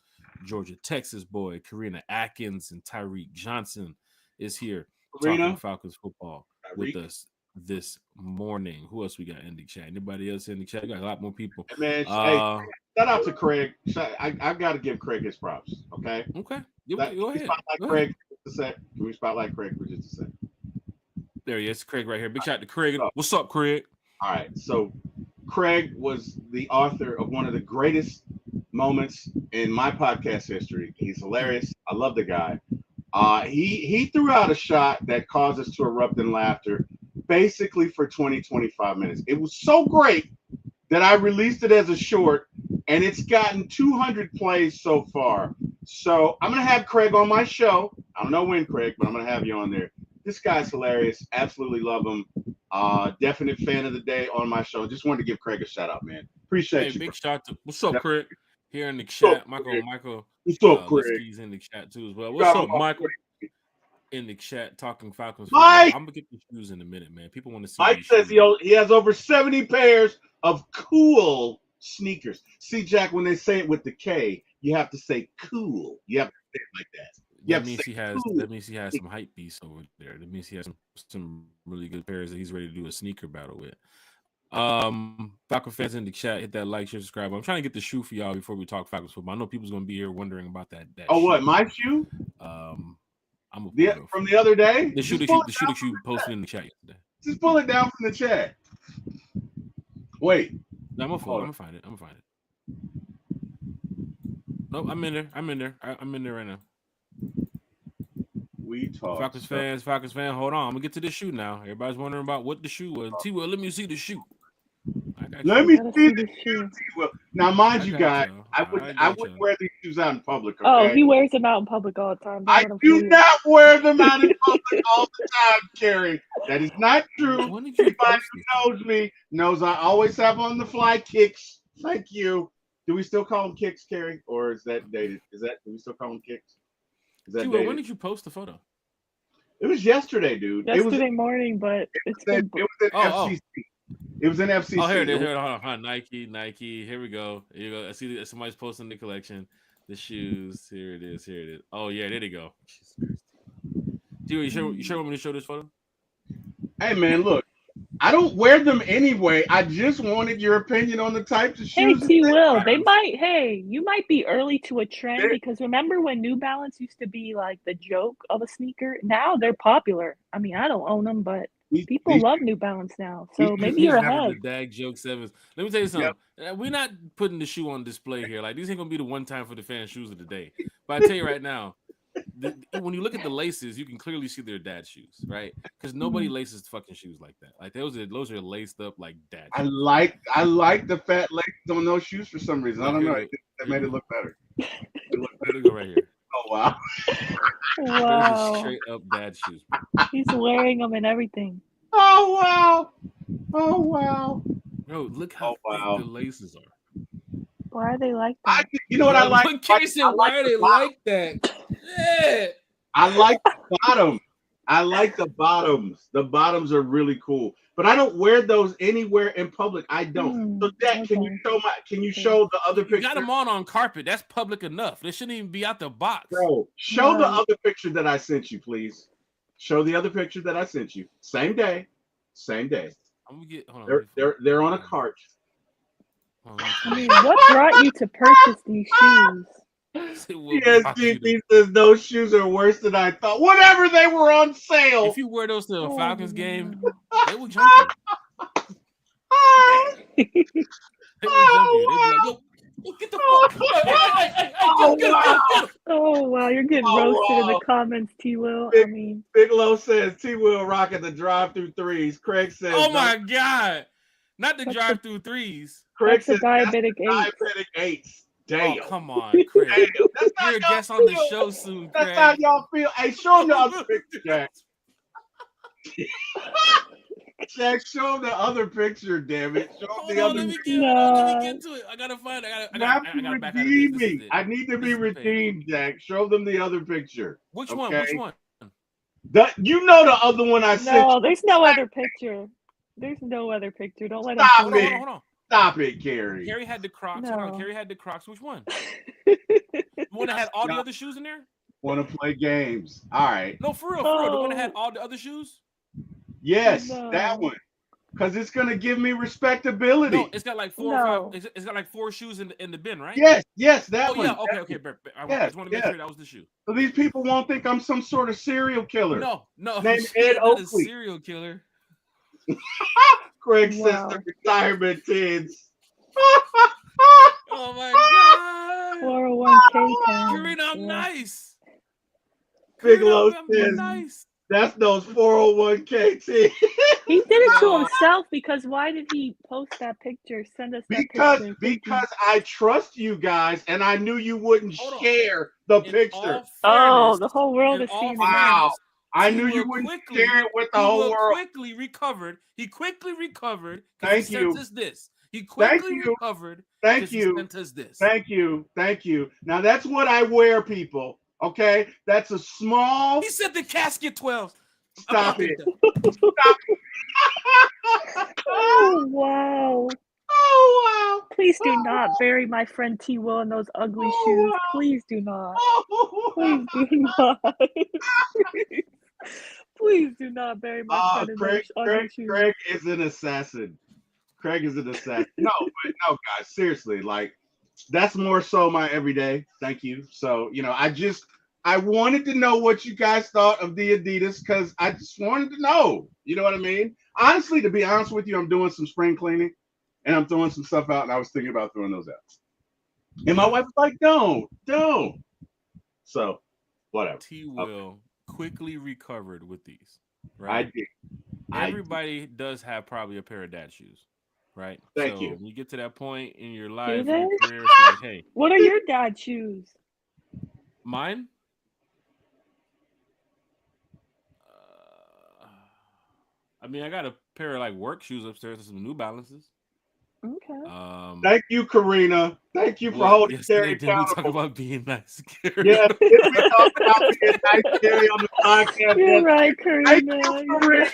Speaker 1: Georgia Texas boy Karina Atkins and Tyreek Johnson is here talking Falcons football with us this morning. Who else we got in the chat? Anybody else in the chat? We got a lot more people.
Speaker 3: Man, hey, shout out to Craig. I've got to give Craig his props. Okay.
Speaker 1: Okay. Go ahead.
Speaker 3: Craig for just a sec. Can we spotlight Craig for just a sec?
Speaker 1: There he is, Craig right here. Big shout out to Craig. What's up, Craig?
Speaker 3: All right. So Craig was the author of one of the greatest moments in my podcast history. He's hilarious. I love the guy. He threw out a shot that caused us to erupt in laughter basically for 20-25 minutes. It was so great that I released it as a short, and it's gotten 200 plays so far. So I'm going to have Craig on my show. I don't know when, Craig, but I'm going to have you on there. This guy's hilarious. Absolutely love him. Definite fan of the day on my show. Just wanted to give Craig a shout out, man. Appreciate you.
Speaker 1: Big shout out. What's up, Craig? Here in the chat. Michael.
Speaker 3: What's up, Craig?
Speaker 1: He's in the chat too as well. What's up, Michael? In the chat talking Falcons.
Speaker 3: Mike!
Speaker 1: I'm gonna get the shoes in a minute, man. People want to see.
Speaker 3: Mike says he has over 70 pairs of cool sneakers. See, Jack, when they say it with the K, you have to say cool. You have to say it like that.
Speaker 1: That means he has some hype beasts over there. That means he has some really good pairs that he's ready to do a sneaker battle with. Falcon fans in the chat, hit that like, share, subscribe. I'm trying to get the shoe for y'all before we talk Falcons football. I know people's gonna be here wondering about that.
Speaker 3: Oh,
Speaker 1: shoe.
Speaker 3: What, my shoe?
Speaker 1: I'm
Speaker 3: from the other day.
Speaker 1: The shoe that you posted in the chat yesterday.
Speaker 3: Just pull it down from the chat. Wait.
Speaker 1: No, I'm gonna find it. Nope, I'm in there. I'm in there right now.
Speaker 3: We talk.
Speaker 1: Falcons fan. Hold on, I'm gonna get to the shoe now. Everybody's wondering about what the shoe was. T-Will, let me see the shoe.
Speaker 3: Let me see the shoe. Now, mind you, guys, I wouldn't wear these shoes out in public. Okay?
Speaker 2: Oh, he wears them out in public all the time.
Speaker 3: I do not wear them out in public all the time, Carrie. That is not true. Anybody who knows me knows I always have on the fly kicks. Thank you. Do we still call them kicks, Carrie, or is that dated? Do we still call them kicks? Is that dated?
Speaker 1: When did you post the photo?
Speaker 3: It was yesterday, dude.
Speaker 2: Yesterday morning, but it was in
Speaker 3: FCC. It was in FCC.
Speaker 1: Oh, here it is. Hold on. Nike. Here we go. Here you go. I see somebody's posting the collection. The shoes. Here it is. Oh, yeah. There they go. You sure want me to show this photo?
Speaker 3: Hey, man, look. I don't wear them anyway. I just wanted your opinion on the types of shoes.
Speaker 2: Hey, T-Will, you might be early to a trend because remember when New Balance used to be like the joke of a sneaker? Now they're popular. I mean, I don't own them, but people love New Balance now. So maybe you're ahead.
Speaker 1: The Dag Joke 7s. Let me tell you something. Yep. We're not putting the shoe on display here. Like, these ain't going to be the one time for the fan shoes of the day. But I tell you right now, when you look at the laces, you can clearly see they're dad shoes, right? Because nobody laces fucking shoes like that. Like those are laced up like dad shoes.
Speaker 3: I like the fat laces on those shoes for some reason. I don't know. That made it look better.
Speaker 1: Let me go right here.
Speaker 3: Oh wow!
Speaker 2: Wow!
Speaker 1: Straight up dad shoes.
Speaker 2: He's wearing them and everything.
Speaker 3: Oh wow! Oh wow!
Speaker 1: Bro, look how thick the laces are.
Speaker 2: Why are they like that?
Speaker 3: You know what I like?
Speaker 1: Why are they like that? Yeah.
Speaker 3: I like the bottom. I like the bottoms. The bottoms are really cool, but I don't wear those anywhere in public. I don't. So, Jack, can you
Speaker 2: Okay.
Speaker 3: show the other
Speaker 1: You got
Speaker 3: picture?
Speaker 1: them on carpet. That's public enough. They shouldn't even be out the box.
Speaker 3: Bro, show the
Speaker 2: Right.
Speaker 3: other picture that I sent you, please. Show the other picture that I sent you. Same day. Same day.
Speaker 1: I'm gonna get. Hold on.
Speaker 3: They're on a cart.
Speaker 1: Hold on,
Speaker 2: I mean, what brought you to purchase these shoes?
Speaker 3: Yes, those shoes are worse than I thought. Whatever, they were on sale.
Speaker 1: If you wear those to a Falcons game, they will jump you. They will jump you. They be like, yo, get the fuck. Hey,
Speaker 2: Oh wow, you're getting roasted in the comments, T. Will. I mean,
Speaker 3: Big Low says T. Will rocking the drive-through threes. Craig says,
Speaker 1: oh my god, not the drive-through threes.
Speaker 3: Craig
Speaker 2: says
Speaker 3: diabetic
Speaker 2: diabetic
Speaker 3: eights. Damn.
Speaker 1: Oh, come on, Craig. You're a guest on the show soon, Craig.
Speaker 3: That's how y'all feel. Hey, show them the other picture, Jack. Jack, show them the other picture, damn it. Show them the other picture.
Speaker 1: Let me get to it. I gotta find it. I gotta back out of this.
Speaker 3: I need to be redeemed, Jack. Show them the other picture.
Speaker 1: Which one? Which one?
Speaker 3: You know the other one I sent.
Speaker 2: No, there's no other picture. There's no other picture. Don't let him.
Speaker 3: Stop it.
Speaker 1: Hold on.
Speaker 3: Stop it, Carrie.
Speaker 1: Carrie had the Crocs.
Speaker 2: No.
Speaker 1: Hold on. Carrie had the Crocs. Which one? The one that had all the other shoes in there?
Speaker 3: Want to play games. All right.
Speaker 1: No, for real. The one that had all the other shoes?
Speaker 3: Yes, that one. Because it's going to give me respectability.
Speaker 1: No, it's got like four or five. It's got like 4 shoes in the bin, right?
Speaker 3: Yes, that one.
Speaker 1: Yeah, okay. I just want to make sure that was the shoe.
Speaker 3: So these people won't think I'm some sort of serial killer.
Speaker 1: No.
Speaker 3: Named Ed Oakley.
Speaker 1: A serial killer.
Speaker 3: Craig says the retirement kids.
Speaker 1: Oh my god.
Speaker 2: 401k.
Speaker 1: Karina, I'm nice.
Speaker 3: Big Low says
Speaker 1: nice.
Speaker 3: That's those 401k kids.
Speaker 2: He did it to himself because why did he post that picture? Send us that picture.
Speaker 3: Because I trust you guys and I knew you wouldn't share the picture.
Speaker 2: Oh, the whole world is seeing it.
Speaker 3: Wow. I knew you wouldn't share it with the whole world.
Speaker 1: He quickly recovered.
Speaker 3: Thank you.
Speaker 1: Sent us this. He quickly recovered.
Speaker 3: Thank you.
Speaker 1: Sent us this.
Speaker 3: Thank you. Now that's what I wear, people. Okay, that's a small.
Speaker 1: He said the casket 12.
Speaker 3: Stop it.
Speaker 2: Stop it. Oh wow.
Speaker 3: Oh wow.
Speaker 2: Please do not bury my friend T. Will in those ugly shoes. Please do not. Please do not. Please do not bury my friend in those ugly shoes.
Speaker 3: Craig is an assassin. No, guys, seriously, like that's more so my everyday. Thank you. So, I wanted to know what you guys thought of the Adidas because I just wanted to know. You know what I mean? Honestly, to be honest with you, I'm doing some spring cleaning and I'm throwing some stuff out and I was thinking about throwing those out. And my wife was like, don't. So, whatever.
Speaker 1: T. Will quickly recovered with these,
Speaker 3: I
Speaker 1: right?
Speaker 3: did.
Speaker 1: Everybody does have probably a pair of dad shoes, right?
Speaker 3: Thank you.
Speaker 1: When you get to that point in your life,
Speaker 2: Do they?
Speaker 1: your career, it's like, hey.
Speaker 2: What are your dad shoes?
Speaker 1: Mine? I mean, I got a pair of like work shoes upstairs and some New Balances.
Speaker 2: Okay.
Speaker 3: Thank you, Karina. Thank you for holding Carrie accountable.
Speaker 1: We talk about being nice, Carrie.
Speaker 3: Yes, we talk about being nice, Carrie, on the podcast.
Speaker 2: You're right, Karina.
Speaker 3: Thank you, Karina.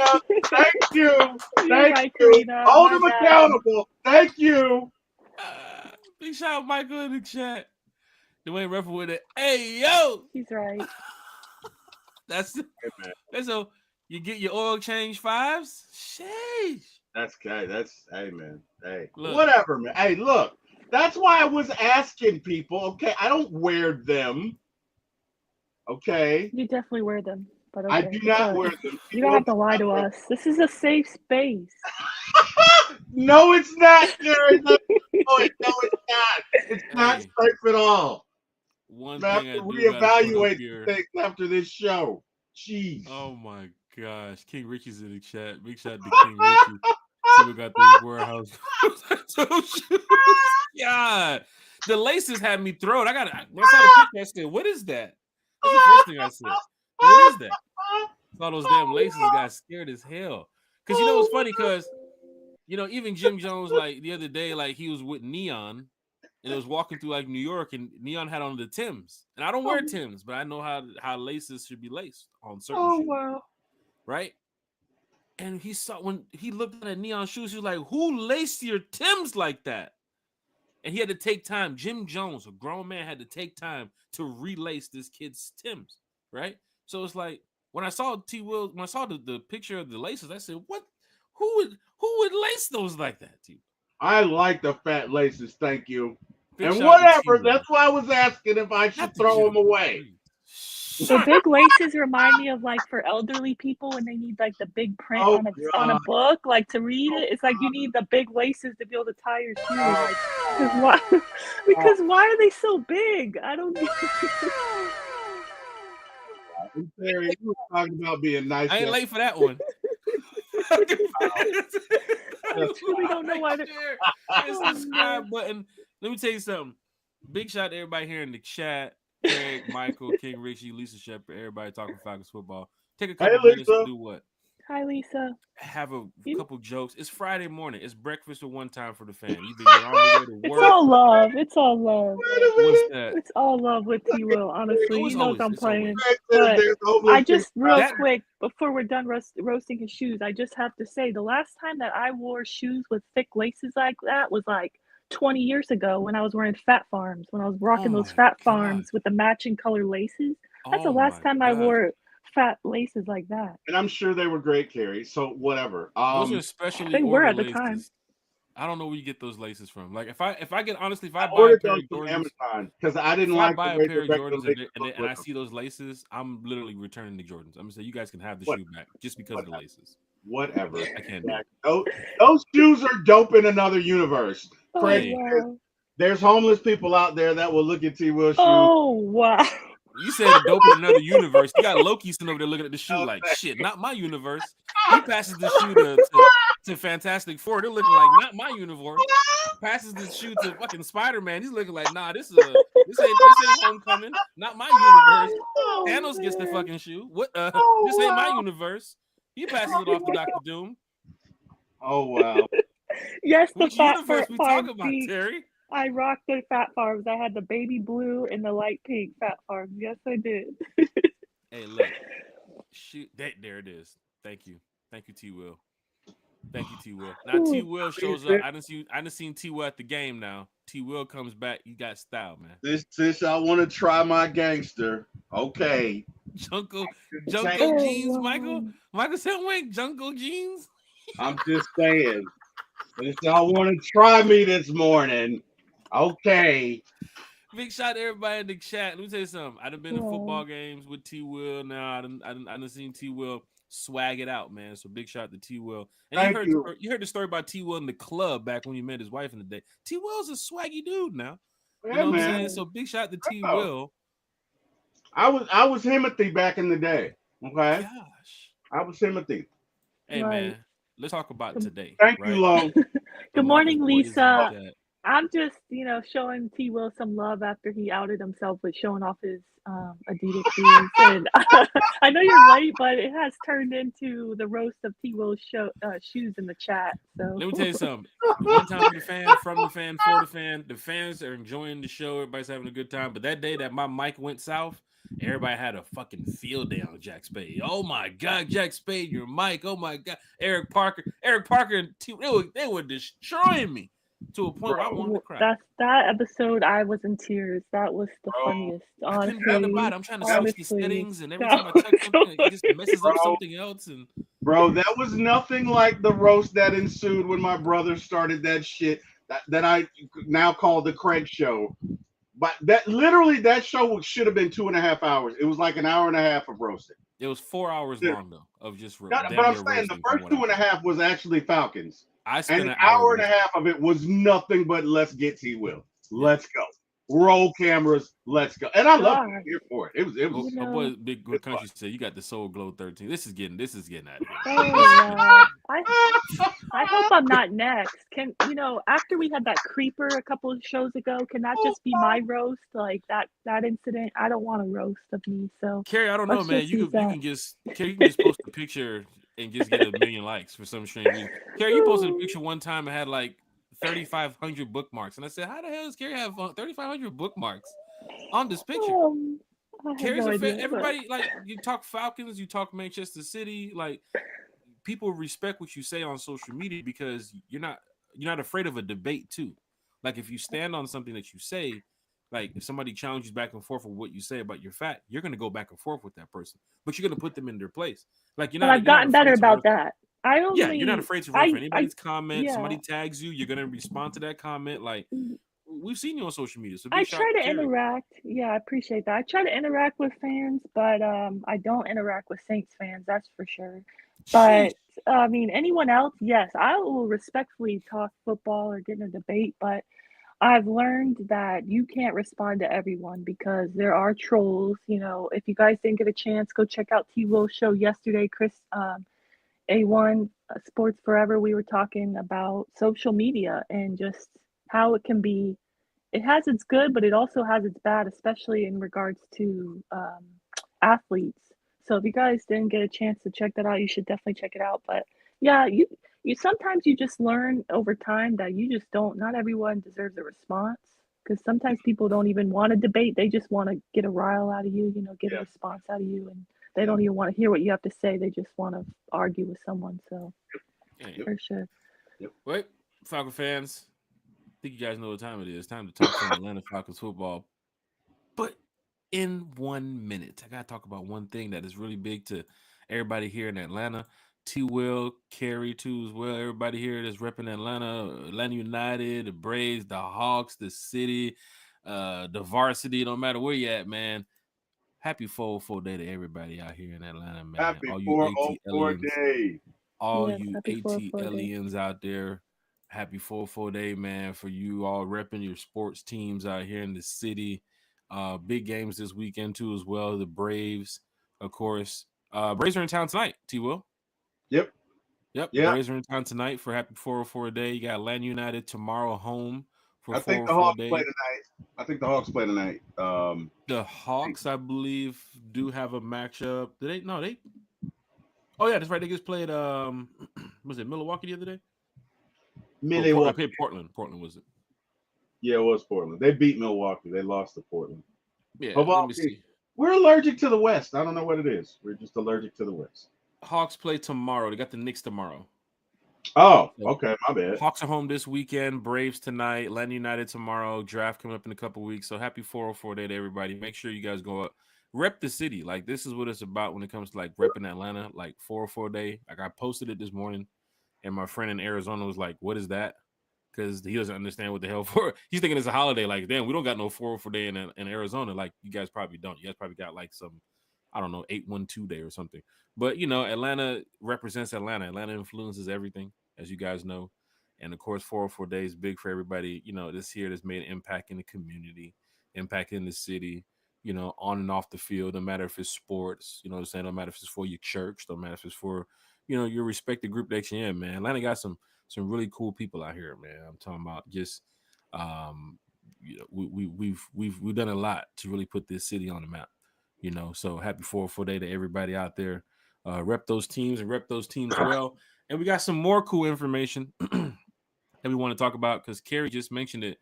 Speaker 3: Thank you.
Speaker 2: Thank you. Karina.
Speaker 3: Hold them accountable. Thank you.
Speaker 1: Big shout out Michael in the chat. Dwayne Ruffin with it. Hey, yo.
Speaker 2: He's right.
Speaker 1: That's so you get your oil change 5s? Sheesh.
Speaker 3: That's okay. Hey, man. Hey,
Speaker 1: look.
Speaker 3: Whatever, man. Hey, look. That's why I was asking people. Okay, I don't wear them. Okay.
Speaker 2: You definitely wear them, but okay.
Speaker 3: I do not wear them.
Speaker 2: You don't have to lie to us. This is a safe space.
Speaker 3: No, it's not, Gary. No, it's not. It's not safe at all.
Speaker 1: One
Speaker 3: I have
Speaker 1: thing
Speaker 3: to
Speaker 1: I do
Speaker 3: reevaluate things after this show. Jeez.
Speaker 1: Oh my gosh, King Richie's in the chat. Big shout out to King Richie. See, we got those warehouse. God, the laces had me thrown. When I saw the picture, I said, "What is that?" That's the first thing I said. What is that? Saw those damn laces, got scared as hell. Because it's funny because even Jim Jones, like the other day, like he was with Neon and it was walking through like New York, and Neon had on the Timbs. And I don't wear Timbs, but I know how laces should be laced on certain shoes.
Speaker 3: Wow.
Speaker 1: right? And he saw when he looked at neon shoes, he was like, "Who laced your Timbs like that?" And he had to take time. Jim Jones, a grown man, had to take time to relace this kid's Timbs, right? So it's like when I saw T. Will, when I saw the picture of the laces, I said, "What? Who would lace those like that?" T.
Speaker 3: I like the fat laces, thank you.
Speaker 1: Big
Speaker 3: And
Speaker 1: shout out to T.
Speaker 3: whatever,
Speaker 1: Will.
Speaker 3: that's why I was asking if I should
Speaker 1: Not the
Speaker 3: throw
Speaker 1: Jim
Speaker 3: them away.
Speaker 2: The big laces remind me of like for elderly people when they need like the big print
Speaker 3: Oh,
Speaker 2: on a
Speaker 3: God.
Speaker 2: book, like to read it. It's like you need the big laces to be able to tie your shoe. Like, because why? Because why are they so big? I don't get
Speaker 3: And Terry, you were talking about being nice.
Speaker 1: I ain't late for that one.
Speaker 2: I truly don't know why they're.
Speaker 1: Hit the subscribe button. Let me tell you something. Big shout out to everybody here in the chat. Craig, Michael, King Richie, Lisa Shepard, everybody talking Falcons football. Take a couple minutes to do what?
Speaker 2: Hi, Lisa.
Speaker 1: Have a couple jokes. It's Friday morning. It's breakfast at one time for the fan. You're on the way to work.
Speaker 2: It's all love. It's all love.
Speaker 1: What's that?
Speaker 2: It's all love with T. Will. Honestly, he knows I'm playing. But I just real quick before we're done roasting his shoes, I just have to say the last time that I wore shoes with thick laces like that was like 20 years ago when I was wearing Fat Farms. When I was rocking those Fat Farms with the matching color laces. That's the last time I wore fat laces like that.
Speaker 3: And I'm sure they were great, Carrie. So whatever.
Speaker 1: Those are especially
Speaker 2: they were at the time.
Speaker 1: I don't know where you get those laces from. Like if I get honestly, if I buy
Speaker 3: ordered
Speaker 1: a pair
Speaker 3: those
Speaker 1: of
Speaker 3: from
Speaker 1: Jordans,
Speaker 3: Amazon because I didn't
Speaker 1: if
Speaker 3: like
Speaker 1: I buy
Speaker 3: the
Speaker 1: a pair of Jordans and I
Speaker 3: them.
Speaker 1: see those laces, I'm literally returning the Jordans. I'm gonna say you guys can have the shoe back just because of the laces.
Speaker 3: Whatever.
Speaker 1: I can't do it.
Speaker 3: Those shoes are dope in another universe. Craig,
Speaker 2: wow.
Speaker 3: there's homeless people out there that will look at T. Will's shoes.
Speaker 2: Oh wow.
Speaker 1: You said dope in another universe. You got Loki sitting over there looking at the shoe like shit, not my universe. He passes the shoe to Fantastic Four. They're looking like not my universe. Passes the shoe to fucking Spider-Man. He's looking like, nah, this ain't Homecoming. Not my universe. Thanos gets the fucking shoe. What this ain't my universe. He passes it off to Dr. Doom.
Speaker 3: Oh wow.
Speaker 2: Yes, the
Speaker 1: Which
Speaker 2: Fat
Speaker 1: universe we talk about,
Speaker 2: Farms.
Speaker 1: Terry?
Speaker 2: I rocked the Fat Farms. I had the baby blue and the light pink Fat Farms. Yes, I did.
Speaker 1: Hey, look. Shoot, there it is. Thank you, T. Will. Thank you, T. Will. Now T. Will shows up. I didn't seen T. Will at the game. Now T. Will comes back. You got style, man.
Speaker 3: Since I want to try my gangster, okay.
Speaker 1: Jungle jeans, Michael said, "Wait, Jungle jeans."
Speaker 3: I'm just saying. Since y'all want to try me this morning, okay.
Speaker 1: Big shout to everybody in the chat. Let me tell you something. I done been to football games with T. Will. Now I done seen T. Will swag it out, man. So big shout to T. Will. And you heard the story about T. Will in the club back when he met his wife in the day. T. Will's a swaggy dude now. You know what I'm saying? So big shout to T. Will.
Speaker 3: I was Timothy back in the day. Okay.
Speaker 1: Gosh.
Speaker 3: I was Timothy.
Speaker 1: Hey man, let's talk about today.
Speaker 3: Thank you, Lo.
Speaker 2: Good morning, Lisa. I'm just, showing T. Will some love after he outed himself with showing off his Adidas shoes. And I know you're late, but it has turned into the roast of T. Will's shoes in the chat. So
Speaker 1: let me tell you something. One time for the fan, from the fan, for the fan. The fans are enjoying the show. Everybody's having a good time. But that day that my mic went south, everybody had a fucking field day on Jack Spade. Oh my God, Jack Spade, your mic. Oh my God, Eric Parker, and T. They were destroying me. To a point where I wanted to cry.
Speaker 2: That episode, I was in tears. That was the funniest. Honestly,
Speaker 1: I'm trying to switch the settings, and every time I touch something, it just messes up something else. And
Speaker 3: bro, that was nothing like the roast that ensued when my brother started that shit that I now call the Craig Show. But that show should have been 2.5 hours. It was like an hour and a half of roasting.
Speaker 1: It was 4 hours long though of just roasting.
Speaker 3: But I'm saying the first 2.5 was actually Falcons.
Speaker 1: I spent
Speaker 3: an hour and a half of it was nothing but let's get T. Will. Let's go. Roll cameras. Let's go. And I love it here for it. It was.
Speaker 1: My boy, Big Good Country said, "You got the Soul Glow 13." This is getting out of here.
Speaker 2: Oh, I hope I'm not next. After we had that creeper a couple of shows ago, can that just be my roast? Like that incident? I don't want a roast of me. So
Speaker 1: Carrie, I don't know, man. You can just post a picture and just get 1 million likes for some strange reason. Carrie, you posted a picture one time and had like 3,500 bookmarks, and I said, "How the hell does Carrie have 3,500 bookmarks on this picture?"
Speaker 2: I have
Speaker 1: Carrie's
Speaker 2: no
Speaker 1: a
Speaker 2: idea.
Speaker 1: fan. Everybody, like, you talk Falcons, you talk Manchester City, like, people respect what you say on social media because you're not afraid of a debate too. Like, if you stand on something that you say, like if somebody challenges back and forth with what you say about your fact, you're gonna go back and forth with that person, but you're gonna put them in their place. Like,
Speaker 2: But I've
Speaker 1: you're not
Speaker 2: gotten better
Speaker 1: afraid to
Speaker 2: about that. I
Speaker 1: yeah, you're not
Speaker 2: only,
Speaker 1: afraid to reference
Speaker 2: I,
Speaker 1: anybody's comment.
Speaker 2: yeah.
Speaker 1: Somebody tags you, you're gonna respond to that comment. Like, we've seen you on social media, so
Speaker 2: I
Speaker 1: big shout out
Speaker 2: try
Speaker 1: to
Speaker 2: to
Speaker 1: Carrie.
Speaker 2: interact. Yeah, I appreciate that. I try to interact with fans, but I don't interact with Saints fans, that's for sure.
Speaker 1: Sheesh.
Speaker 2: But I mean, anyone else, yes, I will respectfully talk football or get in a debate, but I've learned that you can't respond to everyone because there are trolls. You know, if you guys didn't get a chance, go check out T Will's show yesterday, Chris A1 Sports Forever. We were talking about social media and just how it can be. It has its good, but it also has its bad, especially in regards to athletes. So if you guys didn't get a chance to check that out, you should definitely check it out. But yeah, you sometimes you just learn over time that you just don't. Not everyone deserves a response because sometimes people don't even want to debate. They just want to get a rile out of you, you know, get a
Speaker 3: Yeah.
Speaker 2: response out of you, and they don't even want to hear what you have to say. They just want to argue with someone. So
Speaker 1: Hey,
Speaker 2: for sure.
Speaker 1: wait, Falcon fans. I think you guys know what time it is. Time to talk some Atlanta Falcons football. But in 1 minute, I gotta talk about one thing that is really big to everybody here in Atlanta. T. Will, Carrie too as well. Everybody here that's repping Atlanta, Atlanta United, the Braves, the Hawks, the city, the varsity. Don't matter where you at, man. Happy 404 day to everybody out here in Atlanta, man.
Speaker 3: Happy
Speaker 1: All you
Speaker 3: 404
Speaker 1: ATLians,
Speaker 3: day.
Speaker 1: all
Speaker 2: Yes,
Speaker 1: you
Speaker 2: happy 4-4 day.
Speaker 1: ATLians out there. Happy 404 day, man, for you all repping your sports teams out here in the city. Big games this weekend too, as well. The Braves, of course. Braves are in town tonight, T Will.
Speaker 3: Yep.
Speaker 1: Yep,
Speaker 3: Yeah.
Speaker 1: Braves are in town tonight for Happy 404 day. You got Atlanta United tomorrow home for
Speaker 3: I think the
Speaker 1: 404
Speaker 3: Hawks play
Speaker 1: day.
Speaker 3: tonight. I think the Hawks play tonight.
Speaker 1: The Hawks, I believe, do have a matchup. Did they? No, they. Oh yeah, that's right. They just played. Was it Milwaukee the other day? I
Speaker 3: Milwaukee.
Speaker 1: played Portland. Portland was it?
Speaker 3: Yeah, it was Portland. They beat Milwaukee. They lost to Portland.
Speaker 1: Yeah.
Speaker 3: Of
Speaker 1: Let
Speaker 3: all
Speaker 1: me
Speaker 3: teams,
Speaker 1: see.
Speaker 3: we're allergic to the West. I don't know what it is. We're just allergic to the West.
Speaker 1: Hawks play tomorrow. They got the Knicks tomorrow.
Speaker 3: Oh,
Speaker 1: So,
Speaker 3: okay. My bad.
Speaker 1: Hawks are home this weekend. Braves tonight. Atlanta United tomorrow. Draft coming up in a couple weeks. So happy 404 day to everybody. Make sure you guys go up. Rep the city. Like, this is what it's about when it comes to like repping Atlanta. Like 404 day. Like, I posted it this morning, and my friend in Arizona was like, "What is that?" Because he doesn't understand what the hell for. He's thinking it's a holiday. Like, damn, we don't got no 404 day in Arizona. Like, you guys probably don't. You guys probably got like some, I don't know, 812 day or something. But you know, Atlanta represents Atlanta. Atlanta influences everything, as you guys know. And of course, 404 day is big for everybody. You know, this year that's made an impact in the community, impact in the city. You know, on and off the field. No matter if it's sports. You know what I'm saying. No matter if it's for your church. No matter if it's for, you know, your respected group that you're in. Man, Atlanta got some really cool people out here, man. I'm talking about just, you know, we've done a lot to really put this city on the map. You know, so happy 404 day to everybody out there. Rep those teams and rep those teams well. And we got some more cool information that we want to talk about because Carrie just mentioned it.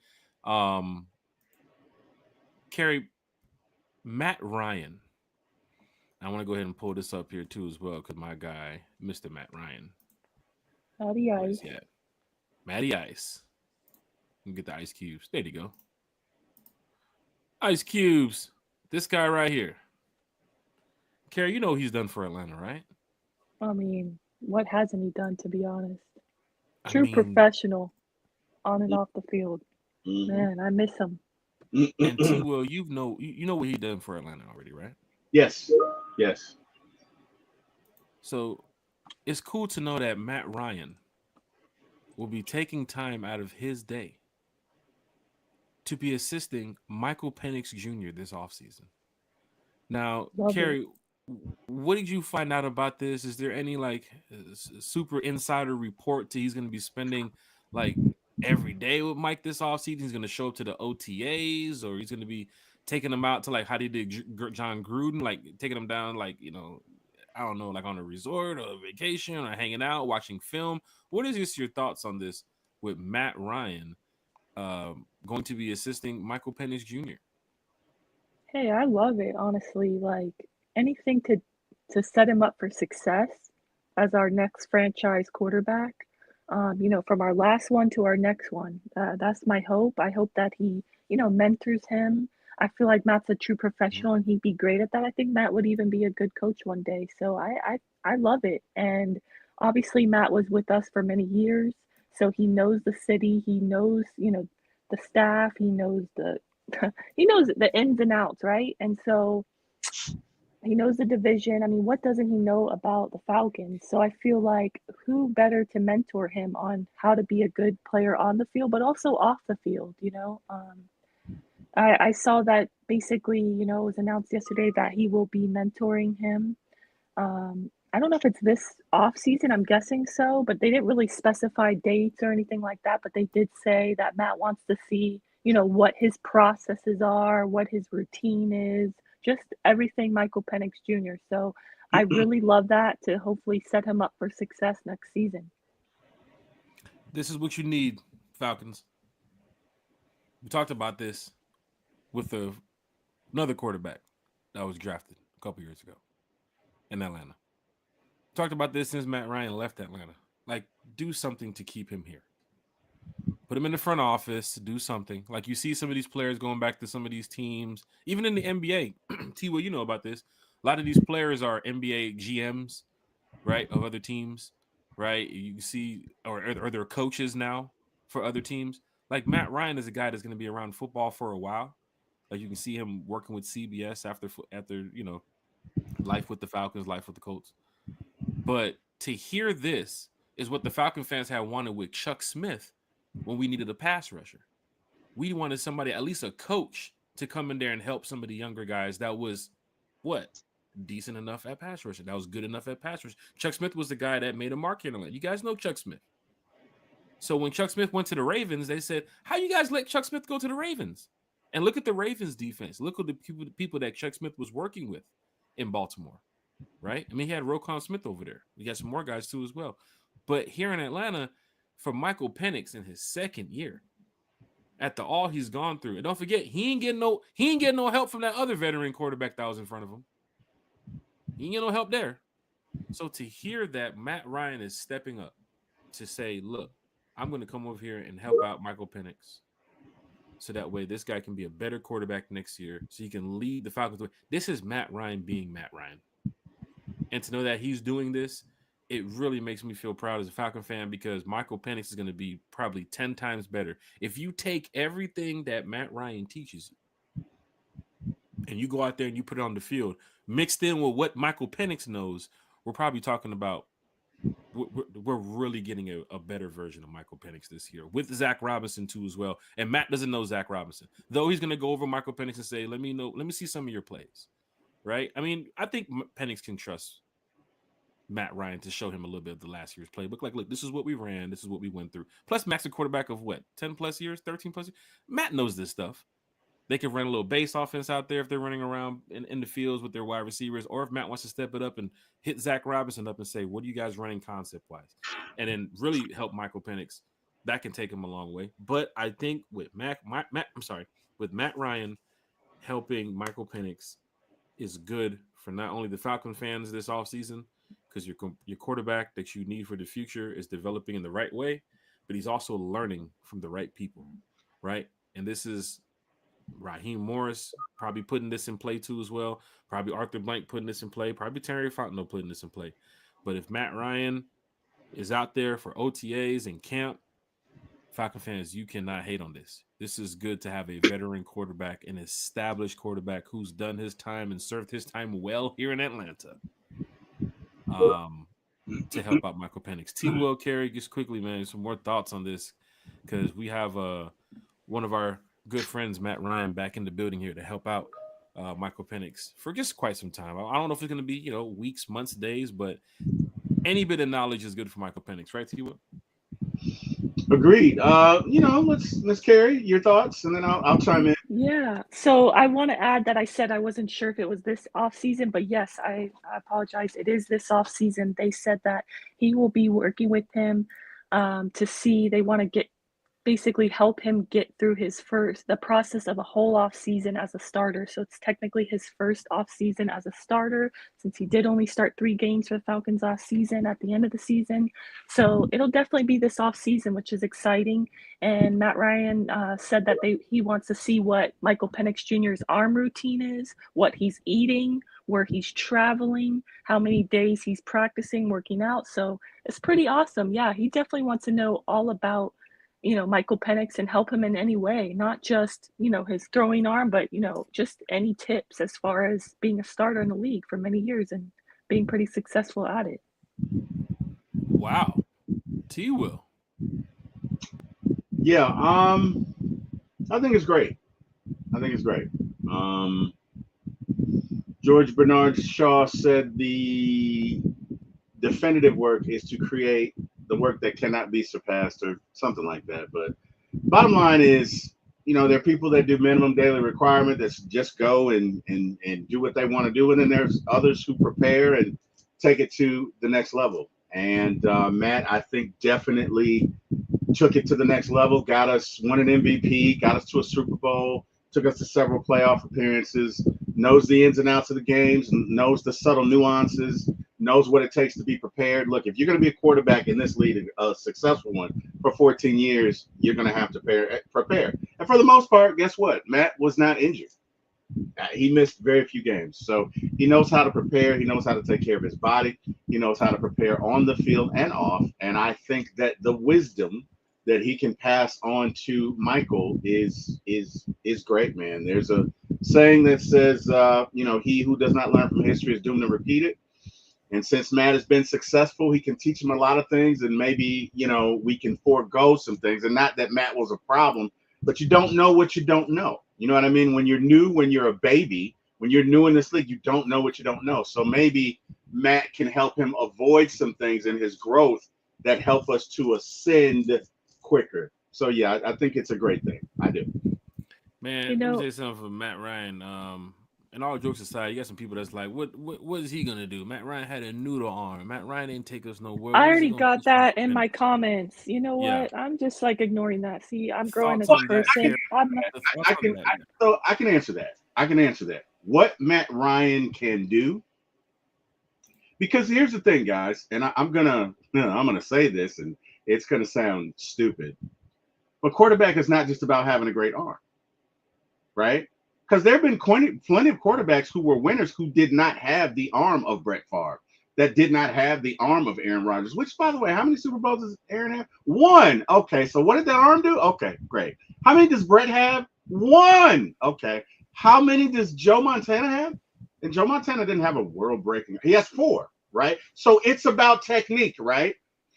Speaker 1: Carrie, Matt Ryan. I want to go ahead and pull this up here too as well because my guy, Mr. Matt Ryan,
Speaker 2: Howdy,
Speaker 1: where
Speaker 2: ice.
Speaker 1: is he at? Matty Ice. You get the ice cubes. There you go. Ice cubes. This guy right here. Carrie, you know what he's done for Atlanta, right?
Speaker 2: I mean, what hasn't he done, to be honest?
Speaker 1: I
Speaker 2: True
Speaker 1: mean,
Speaker 2: professional on and off the field. Man, I miss him.
Speaker 1: and T Will, you know what he done for Atlanta already, right?
Speaker 3: Yes. Yes.
Speaker 1: So it's cool to know that Matt Ryan will be taking time out of his day to be assisting Michael Penix Jr. this offseason. Now,
Speaker 2: Love it.
Speaker 1: Carrie, what did you find out about this? Is there any like super insider report to he's going to be spending like every day with Mike this offseason? He's going to show up to the OTAs, or he's going to be taking them out to like how they did John Gruden, like taking them down, like, you know, I don't know, like on a resort or a vacation or hanging out, watching film. What is just your thoughts on this with Matt Ryan going to be assisting Michael Penix Jr.?
Speaker 2: Hey, I love it, honestly. Like anything to set him up for success as our next franchise quarterback. From our last one to our next one. That's my hope. I hope that he, mentors him. I feel like Matt's a true
Speaker 1: Mhm.
Speaker 2: professional and he'd be great at that. I think Matt would even be a good coach one day. So I love it. And obviously Matt was with us for many years, so he knows the city. He knows, the staff. He knows the he knows the ins and outs, right? And so he knows the division. I mean, what doesn't he know about the Falcons? So I feel like who better to mentor him on how to be a good player on the field, but also off the field, I saw that basically, it was announced yesterday that he will be mentoring him. I don't know if it's this off season, I'm guessing so, but they didn't really specify dates or anything like that. But they did say that Matt wants to see, what his processes are, what his routine is, just everything Michael Penix Jr. So I really love that to hopefully set him up for success next season.
Speaker 1: This is what you need, Falcons. We talked about this with another quarterback that was drafted a couple years ago in Atlanta. Talked about this since Matt Ryan left Atlanta. Like, do something to keep him here. Put him in the front office, do something. Like you see some of these players going back to some of these teams, even in the NBA. T, well, you know about this. A lot of these players are NBA GMs, right, of other teams, right? You see, or they're coaches now for other teams. Like Matt Ryan is a guy that's going to be around football for a while. Like you can see him working with CBS after life with the Falcons, life with the Colts. But to hear this is what the Falcon fans had wanted with Chuck Smith when we needed a pass rusher. We wanted somebody, at least a coach, to come in there and help some of the younger guys that was what? Decent enough at pass rushing. That was good enough at pass rushing. Chuck Smith was the guy that made a mark here in Atlanta. You guys know Chuck Smith. So when Chuck Smith went to the Ravens, they said, how you guys let Chuck Smith go to the Ravens? And look at the Ravens defense. Look at the people that Chuck Smith was working with in Baltimore, right? I mean, he had Roquan Smith over there. He got some more guys too as well. But here in Atlanta, for Michael Penix in his second year, after all he's gone through, and don't forget, he ain't getting no help from that other veteran quarterback that was in front of him. He ain't getting no help there. So to hear that Matt Ryan is stepping up to say, look, I'm going to come over here and help out Michael Penix. So that way this guy can be a better quarterback next year. So he can lead the Falcons. This is Matt Ryan being Matt Ryan. And to know that he's doing this, it really makes me feel proud as a Falcon fan because Michael Penix is going to be probably 10 times better. If you take everything that Matt Ryan teaches you and you go out there and you put it on the field, mixed in with what Michael Penix knows, we're probably talking about we're really getting a better version of Michael Penix this year with Zach Robinson too as well. And Matt doesn't know Zach Robinson, though he's going to go over Michael Penix and say, let me see some of your plays, right? I mean, I think Penix can trust Matt Ryan to show him a little bit of the last year's playbook. Like, look, this is what we ran. This is what we went through. Plus, Matt's a quarterback of what, 10 plus years, 13 plus years? Matt knows this stuff. They can run a little base offense out there if they're running around in the fields with their wide receivers, or if Matt wants to step it up and hit Zach Robinson up and say, what are you guys running concept-wise? And then really help Michael Penix. That can take him a long way. But I think with with Matt Ryan helping Michael Penix is good for not only the Falcon fans this offseason, because your quarterback that you need for the future is developing in the right way, but he's also learning from the right people, right? And this is Raheem Morris probably putting this in play too as well. Probably Arthur Blank putting this in play. Probably Terry Fontenot putting this in play. But if Matt Ryan is out there for OTAs and camp, Falcon fans, you cannot hate on this. This is good to have a veteran quarterback, an established quarterback who's done his time and served his time well here in Atlanta. To help out Michael Penix. T. Will Carey, just quickly, man, some more thoughts on this because we have one of our good friends, Matt Ryan, back in the building here to help out Michael Penix for just quite some time. I don't know if it's going to be, weeks, months, days, but any bit of knowledge is good for Michael Penix, right, T. Will?
Speaker 3: Agreed. Let's Carey, your thoughts, and then I'll chime in.
Speaker 2: Yeah. So I want to add that I said I wasn't sure if it was this off season, but yes, I apologize. It is this off season. They said that he will be working with him to see. They want to get basically help him get through the process of a whole off season as a starter. So it's technically his first off season as a starter, since he did only start 3 games for the Falcons last season at the end of the season. So it'll definitely be this off season, which is exciting. And Matt Ryan said that he wants to see what Michael Penix Jr.'s arm routine is, what he's eating, where he's traveling, how many days he's practicing, working out. So it's pretty awesome. Yeah, he definitely wants to know all about Michael Penix and help him in any way, not just, his throwing arm, but, just any tips as far as being a starter in the league for many years and being pretty successful at it.
Speaker 1: Wow. T-Will.
Speaker 3: Yeah, I think it's great. George Bernard Shaw said the definitive work is to create the work that cannot be surpassed or something like that. But bottom line is, there are people that do minimum daily requirement that just go and do what they want to do. And then there's others who prepare and take it to the next level. And Matt, I think definitely took it to the next level, got us won an MVP, got us to a Super Bowl, took us to several playoff appearances, knows the ins and outs of the games, knows the subtle nuances, knows what it takes to be prepared. Look, if you're going to be a quarterback in this league, a successful one for 14 years, you're going to have to prepare. And for the most part, guess what? Matt was not injured. He missed very few games. So he knows how to prepare. He knows how to take care of his body. He knows how to prepare on the field and off. And I think that the wisdom that he can pass on to Michael is great, man. There's a saying that says, he who does not learn from history is doomed to repeat it. And since Matt has been successful, he can teach him a lot of things, and maybe, we can forego some things. And not that Matt was a problem, but you don't know what you don't know. You know what I mean? When you're new, when you're a baby, when you're new in this league, you don't know what you don't know. So maybe Matt can help him avoid some things in his growth that help us to ascend quicker. So yeah, I think it's a great thing. I do.
Speaker 1: Man, let me say something for Matt Ryan. And all jokes aside, you got some people that's like, what is he gonna do? Matt Ryan had a noodle arm. Matt Ryan didn't take us nowhere.
Speaker 2: I already got that in my comments. You know what? Yeah. I'm just ignoring that. See, I'm growing as a person.
Speaker 3: I can answer that. What Matt Ryan can do, because here's the thing, guys, and I'm gonna say this, and it's gonna sound stupid, but quarterback is not just about having a great arm, right? Because there have been plenty of quarterbacks who were winners who did not have the arm of Brett Favre, that did not have the arm of Aaron Rodgers, which, by the way, how many Super Bowls does Aaron have? 1. Okay, so what did that arm do? Okay, great. How many does Brett have? 1. Okay. How many does Joe Montana have? And Joe Montana didn't have a world-breaking. He has 4, right? So it's about technique, right?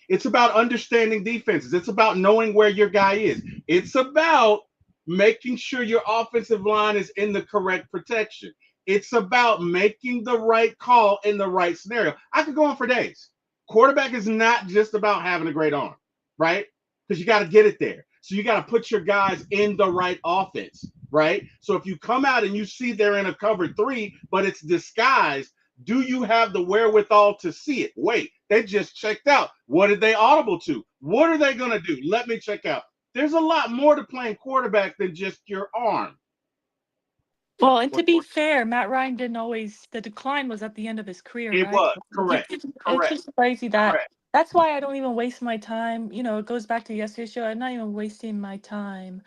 Speaker 3: It's about understanding defenses. It's about knowing where your guy is. It's about making sure your offensive line is in the correct protection. It's about making the right call in the right scenario. I could go on for days. Quarterback is not just about having a great arm, right? Because you got to get it there. So you got to put your guys in the right offense, right? So if you come out and you see they're in a cover 3, but it's disguised, do you have the wherewithal to see it? Wait, they just checked out. What did they audible to? What are they going to do? Let me check out. There's a lot more to playing quarterback than just your arm.
Speaker 2: Well, and to be fair, Matt Ryan didn't always. The decline was at the end of his career.
Speaker 3: It
Speaker 2: right?
Speaker 3: was correct.
Speaker 2: It's just crazy that. That's why I don't even waste my time. It goes back to yesterday's show. I'm not even wasting my time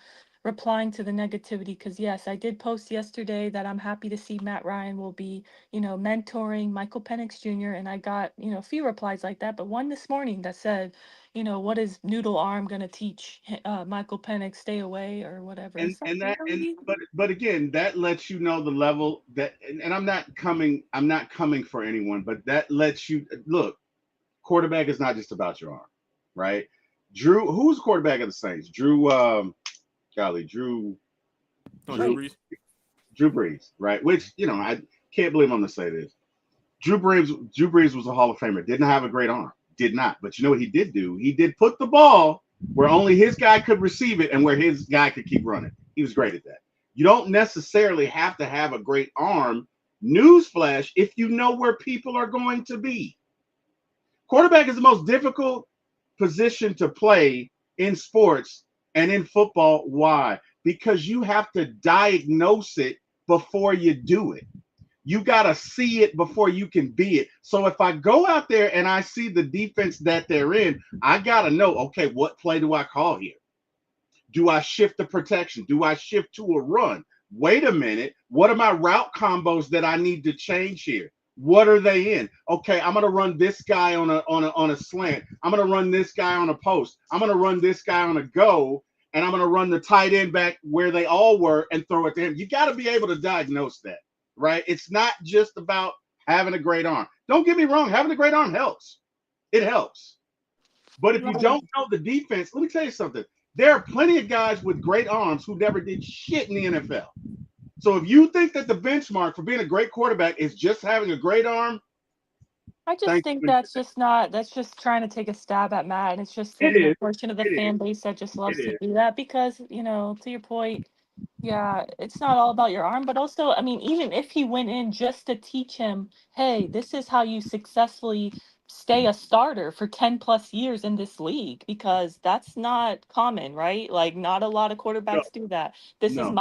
Speaker 2: replying to the negativity, because yes, I did post yesterday that I'm happy to see Matt Ryan will be, mentoring Michael Penix Jr. And I got, a few replies like that, but one this morning that said, what is Noodle Arm going to teach Michael Penix? Stay away or whatever.
Speaker 3: But again, that lets you know the level that, and I'm not coming for anyone, but that lets you look. Quarterback is not just about your arm, right? Drew, who's the quarterback of the Saints? Drew Brees, right? Which, I can't believe I'm going to say this. Drew Brees was a Hall of Famer. Didn't have a great arm. Did not. But you know what he did do? He did put the ball where only his guy could receive it and where his guy could keep running. He was great at that. You don't necessarily have to have a great arm. Newsflash, if you know where people are going to be. Quarterback is the most difficult position to play in sports And in football, why? Because you have to diagnose it before you do it. You got to see it before you can be it. So if I go out there and I see the defense that they're in, I got to know, okay, what play do I call here? Do I shift the protection? Do I shift to a run? Wait a minute. What are my route combos that I need to change here? What are they in? Okay, I'm gonna run this guy on a slant. I'm gonna run this guy on a post. I'm gonna run this guy on a go, and I'm gonna run the tight end back where they all were and throw it to him. You got to be able to diagnose that, right? It's not just about having a great arm. Don't get me wrong, having a great arm helps. It helps. But if you don't know the defense, let me tell you something. There are plenty of guys with great arms who never did shit in the NFL. So if you think that the benchmark for being a great quarterback is just having a great arm,
Speaker 2: I just think that's just trying to take a stab at Matt, and it's just
Speaker 3: It
Speaker 2: even a
Speaker 3: is.
Speaker 2: portion of the
Speaker 3: It
Speaker 2: fan
Speaker 3: is.
Speaker 2: base that just
Speaker 3: It
Speaker 2: loves to
Speaker 3: is.
Speaker 2: do that because, to your point, yeah, it's not all about your arm, but also, I mean, even if he went in just to teach him, hey, this is how you successfully stay a starter for 10 plus years in this league, because that's not common, right? Like, not a lot of
Speaker 3: No,
Speaker 2: quarterbacks do that. This
Speaker 3: no.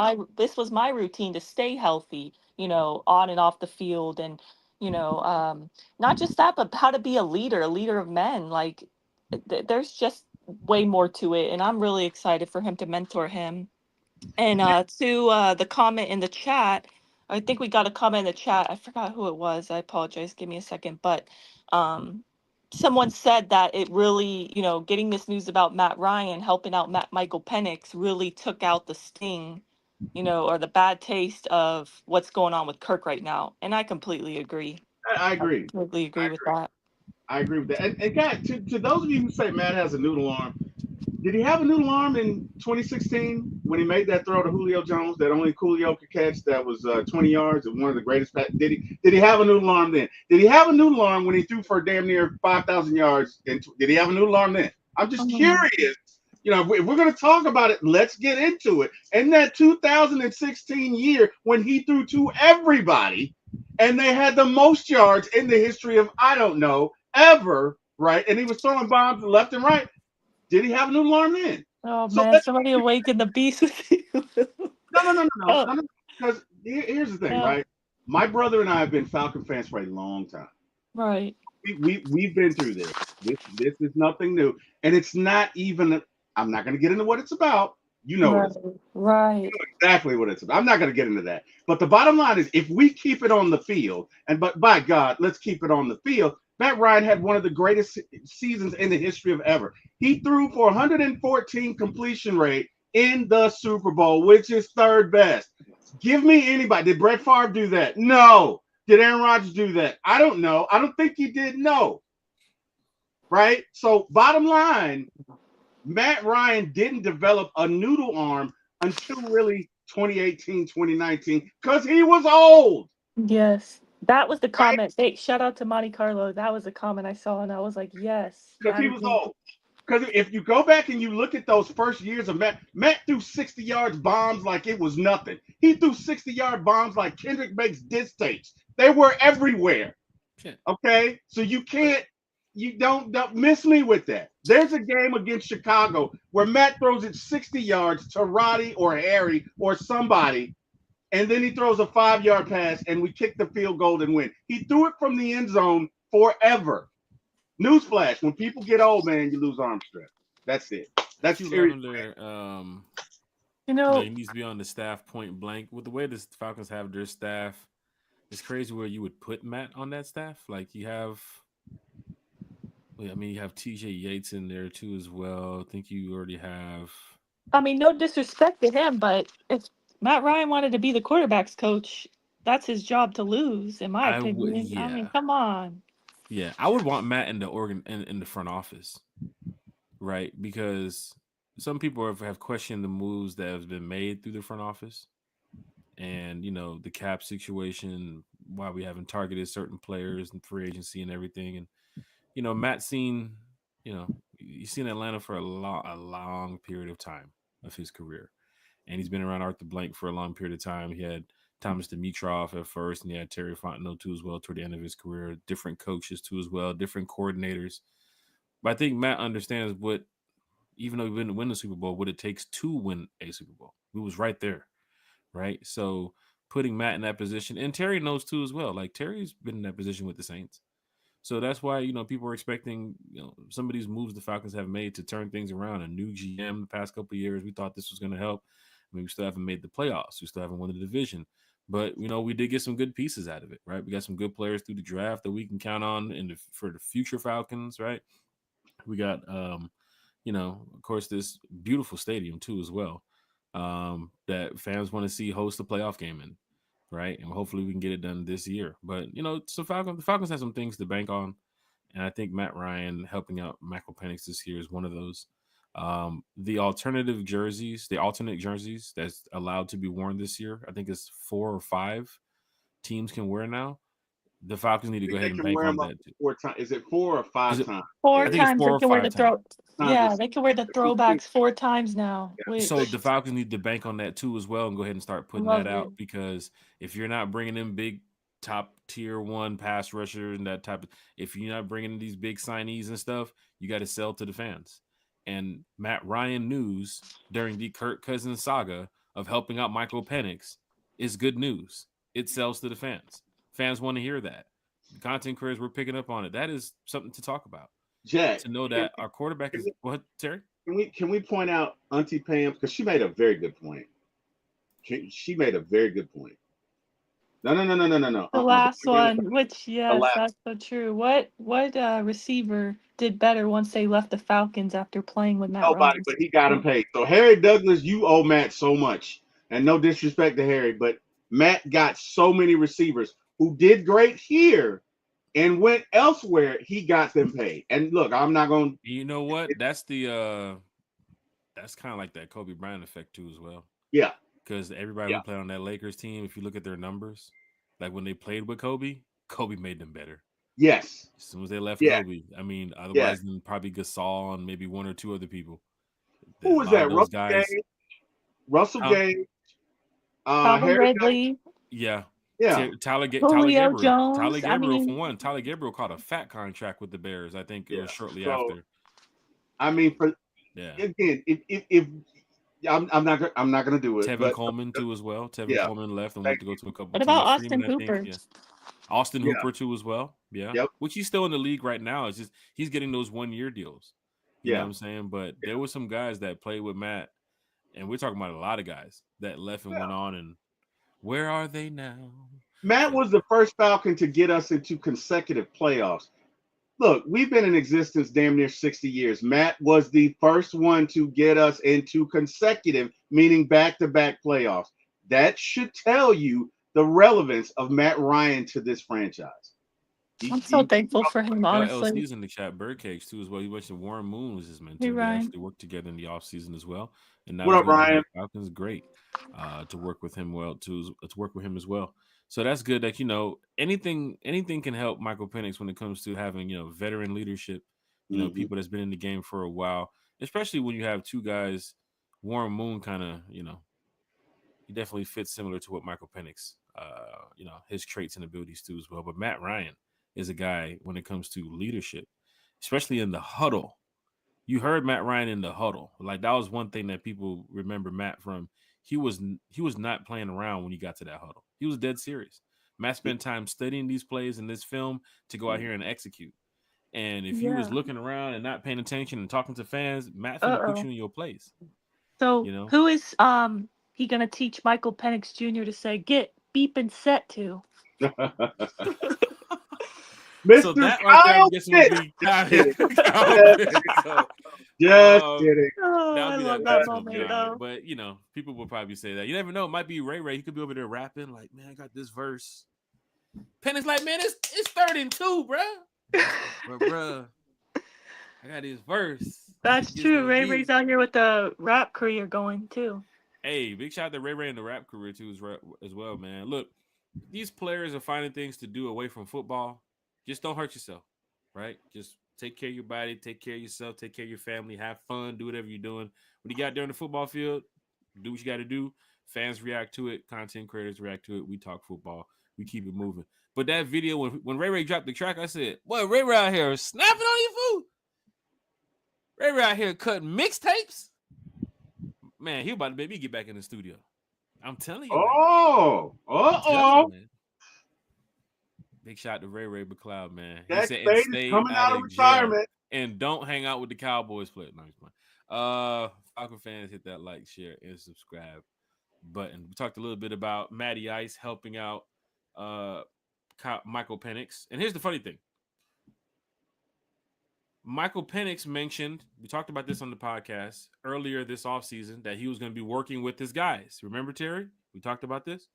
Speaker 2: was my routine to stay healthy, on and off the field, and not just that, but how to be a leader of men. Like, there's just way more to it, and I'm really excited for him to mentor him. And to the comment in the chat, I think we got a comment in the chat. I forgot who it was. I apologize. Give me a second. But um, someone said that it really, getting this news about Matt Ryan helping out Michael Penix really took out the sting, or the bad taste of what's going on with Kirk right now. And I completely agree.
Speaker 3: I
Speaker 2: I
Speaker 3: agree.
Speaker 2: completely
Speaker 3: I
Speaker 2: agree with
Speaker 3: agree.
Speaker 2: that.
Speaker 3: I agree with that. And guys, to those of you who say Matt has a noodle arm, did he have a noodle arm in 2016 when he made that throw to Julio Jones that only Julio could catch? That was 20 yards and one of the greatest. Did he have a noodle arm then? Did he have a noodle arm when he threw for damn near 5,000 yards? Did he have a noodle arm then? I'm just curious. If we're going to talk about it, let's get into it. In that 2016 year when he threw to everybody, and they had the most yards in the history of I don't know ever, right? And he was throwing bombs left and right. Did he have a noodle arm then?
Speaker 2: Oh
Speaker 3: So
Speaker 2: man, somebody awaken the beast with you. Oh,
Speaker 3: no. Because here's the thing,
Speaker 2: oh,
Speaker 3: right? My brother and I have been Falcon fans for a long time.
Speaker 2: right.
Speaker 3: We've been through this. This is nothing new, and it's not even. I'm not going to get into what it's about. You know what
Speaker 2: Right.
Speaker 3: it's
Speaker 2: Right.
Speaker 3: exactly what it's about. I'm not going to get into that. But the bottom line is, if we keep it on the field, but by God, let's keep it on the field. Matt Ryan had one of the greatest seasons in the history of ever. He threw for 114 completion rate in the Super Bowl, which is third best. Give me anybody. Did Brett Favre do that? No. Did Aaron Rodgers do that? I don't know. I don't think he did. No. Right? So, bottom line, Matt Ryan didn't develop a noodle arm until really 2018, 2019, because he was old.
Speaker 2: Yes. That was the
Speaker 3: Right?
Speaker 2: comment. Hey, shout out to Monte Carlo. That was the comment I saw, and I was like, yes,
Speaker 3: Because
Speaker 2: that
Speaker 3: he
Speaker 2: is
Speaker 3: was
Speaker 2: it.
Speaker 3: old. Because if you go back and you look at those first years of Matt threw 60 yards bombs like it was nothing. He threw 60-yard bombs like Kendrick makes diss tapes. They were everywhere. Okay? So don't miss me with that. There's a game against Chicago where Matt throws it 60 yards to Roddy or Harry or somebody, and then he throws a 5-yard pass and we kick the field goal and win. He threw it from the end zone forever. Newsflash: when people get old, man, you lose arm strength. That's it. That's
Speaker 1: Q
Speaker 3: serious.
Speaker 1: Lavender, he needs to be on the staff point blank. With the way the Falcons have their staff, it's crazy where you would put Matt on that staff. Like you have TJ Yates in there too as well. I think you already have.
Speaker 2: I mean, no disrespect to him, but if Matt Ryan wanted to be the quarterback's coach, that's his job to lose, in my
Speaker 1: I would,
Speaker 2: opinion. I mean, come on.
Speaker 1: yeah. I would want Matt in the in the front office, right? Because some people have questioned the moves that have been made through the front office, and the cap situation, why we haven't targeted certain players and free agency and everything, and Matt's seen, he's seen Atlanta for a long period of time of his career. And he's been around Arthur Blank for a long period of time. He had Thomas Dimitroff at first, and he had Terry Fontenot too as well toward the end of his career. Different coaches too as well, different coordinators. But I think Matt understands what even though we didn't win the Super Bowl, what it takes to win a Super Bowl. We was right there, right? So putting Matt in that position, and Terry knows too as well. Like Terry's been in that position with the Saints. So that's why, people are expecting, some of these moves the Falcons have made to turn things around. A new GM the past couple of years. We thought this was going to help. I mean, we still haven't made the playoffs. We still haven't won the division. But, we did get some good pieces out of it, right? We got some good players through the draft that we can count on for the future Falcons, right? We got, of course, this beautiful stadium too as well, that fans want to see host a playoff game in, right? And hopefully we can get it done this year. But the Falcons have some things to bank on, and I think Matt Ryan helping out Michael Penix this year is one of those. The alternate jerseys that's allowed to be worn this year, I think it's 4 or 5 teams can wear now. The Falcons need to go ahead and bank on that too.
Speaker 3: 4 times. Is it 4 or 5 times?
Speaker 2: Four
Speaker 1: I think it's
Speaker 2: times
Speaker 1: 4
Speaker 2: they
Speaker 1: or
Speaker 2: can wear
Speaker 1: 5
Speaker 2: the
Speaker 1: times.
Speaker 2: Yeah, they can wear the throwbacks 4 times now.
Speaker 1: So the Falcons need to bank on that too as well and go ahead and start putting that out, because if you're not bringing in big top tier 1 pass rushers and that type of, if you're not bringing in these big signees and stuff, you got to sell to the fans. And Matt Ryan news during the Kirk Cousins saga of helping out Michael Penix is good news. It sells to the fans. Fans want to hear that. The content creators, we're picking up on it. That is something to talk about.
Speaker 3: Jack,
Speaker 1: to know that our quarterback is what, Terry?
Speaker 3: Can we point out Auntie Pam, because she made a very good point. She made a very good point. No.
Speaker 2: The last one, which that's so true. What receiver did better once they left the Falcons after playing with Matt Ryan?
Speaker 3: Nobody, but he got him paid. So Harry Douglas, you owe Matt so much, and no disrespect to Harry, but Matt got so many receivers who did great here and went elsewhere. He got them paid. And look, I'm not going to.
Speaker 1: You know what? That's the that's kind of like that Kobe Bryant effect too as well.
Speaker 3: Yeah.
Speaker 1: Because everybody who played on that Lakers team, if you look at their numbers, like when they played with Kobe made them better.
Speaker 3: Yes.
Speaker 1: As soon as they left Kobe, I mean, otherwise than probably Gasol and maybe 1 or 2 other people.
Speaker 3: Who was that? Russell Gage.
Speaker 2: Calvin Ridley.
Speaker 1: Yeah.
Speaker 2: Tyler Gabriel.
Speaker 1: Tyler Gabriel, for one. Tyler Gabriel caught a fat contract with the Bears. I think it was shortly after.
Speaker 3: I mean, again, if I'm not going to do it.
Speaker 1: Tevin Coleman too as well. Tevin Coleman left and went to go to a couple.
Speaker 2: What about Austin Hooper?
Speaker 1: Austin Hooper too as well. Yeah. Which he's still in the league right now. It's just he's getting those 1-year deals. You know what I'm saying? But there were some guys that played with Matt, and we're talking about a lot of guys that left and went on, and where are they now?
Speaker 3: Matt was the first Falcon to get us into consecutive playoffs. Look, we've been in existence damn near 60 years. Matt was the first one to get us into consecutive, meaning back-to-back playoffs. That should tell you the relevance of Matt Ryan to this franchise.
Speaker 2: I'm so thankful for him, honestly.
Speaker 1: LC's in the chat, Birdcage too as well. He mentioned Warren Moon was his mentor. They actually worked together in the offseason as well. And now
Speaker 3: what up, Ryan?
Speaker 1: Falcons, great to work with him to work with him as well. So that's good that, anything can help Michael Penix when it comes to having, veteran leadership, people that's been in the game for a while, especially when you have 2 guys. Warren Moon kind of, he definitely fits similar to what Michael Penix, his traits and abilities too as well. But Matt Ryan is a guy when it comes to leadership, especially in the huddle. You heard Matt Ryan in the huddle. Like that was one thing that people remember Matt from. He was not playing around when he got to that huddle. He was dead serious. Matt spent time studying these plays in this film to go out here and execute. And if he was looking around and not paying attention and talking to fans, Matt's gonna put you in your place.
Speaker 2: So who is he gonna teach Michael Penix Jr. to say get beep and set to?
Speaker 3: Mr.
Speaker 1: So that right there, I guess would be
Speaker 3: just kidding.
Speaker 2: I love that moment, though.
Speaker 1: But people will probably say that. You never know. It might be Ray Ray. He could be over there rapping like, "Man, I got this verse." Penix like, "Man, it's 3rd and 2, bro." But bro, I got his verse.
Speaker 2: That's true. Ray Ray's out here with the rap career going too.
Speaker 1: Hey, big shout out to Ray Ray and the rap career too as well, man. Look, these players are finding things to do away from football. Just don't hurt yourself, right? Just take care of your body, take care of yourself, take care of your family, have fun, do whatever you're doing. When you got there on the football field, do what you got to do. Fans react to it. Content creators react to it. We talk football. We keep it moving. But that video, when Ray Ray dropped the track, I said, "Boy, Ray Ray out here snapping on your food." Ray Ray out here cutting mixtapes. Man, he about to make me get back in the studio. I'm telling you, man.
Speaker 3: Oh,
Speaker 1: I'm telling you,
Speaker 3: uh-oh.
Speaker 1: man. Big shout to Ray Ray McLeod, man. He
Speaker 3: Jack
Speaker 1: said, and
Speaker 3: Spade is
Speaker 1: stay
Speaker 3: coming
Speaker 1: out
Speaker 3: out of
Speaker 1: of jail.
Speaker 3: retirement.
Speaker 1: And don't hang out with the Cowboys player. No, he's playing. Falcon fans, hit that like, share, and subscribe button. We talked a little bit about Matty Ice helping out Michael Penix. And here's the funny thing. Michael Penix mentioned, we talked about this on the podcast earlier this offseason, that he was going to be working with his guys. Remember, Terry? We talked about this.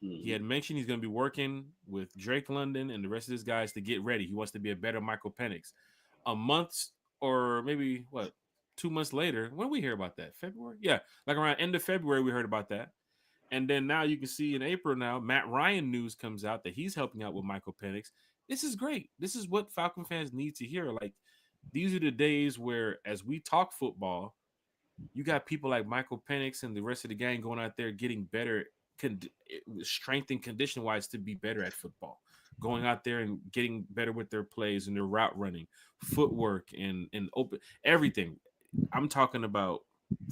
Speaker 1: He had mentioned he's going to be working with Drake London and the rest of his guys to get ready. He wants to be a better Michael Penix. A month or maybe, 2 months later, when we hear about that? February? Yeah, like around end of February, we heard about that. And then now you can see in April now, Matt Ryan news comes out that he's helping out with Michael Penix. This is great. This is what Falcon fans need to hear. Like, these are the days where, as we talk football, you got people like Michael Penix and the rest of the gang going out there getting better, strength and condition wise, to be better at football. Going out there and getting better with their plays and their route running, footwork, and open everything. I'm talking about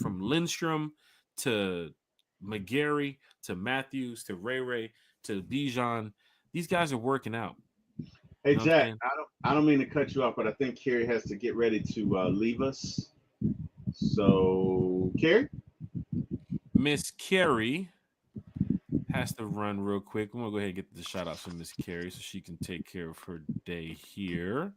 Speaker 1: from Lindstrom to McGarry to Matthews to Ray Ray to Bijan. These guys are working out.
Speaker 3: Hey,
Speaker 1: You know
Speaker 3: Jack, I don't mean to cut you off, but I think Carrie has to get ready to leave us. So, Carrie?
Speaker 1: Miss Carrie has to run real quick. I'm gonna go ahead and get the shout outs from Miss Carrie so she can take care of her day here.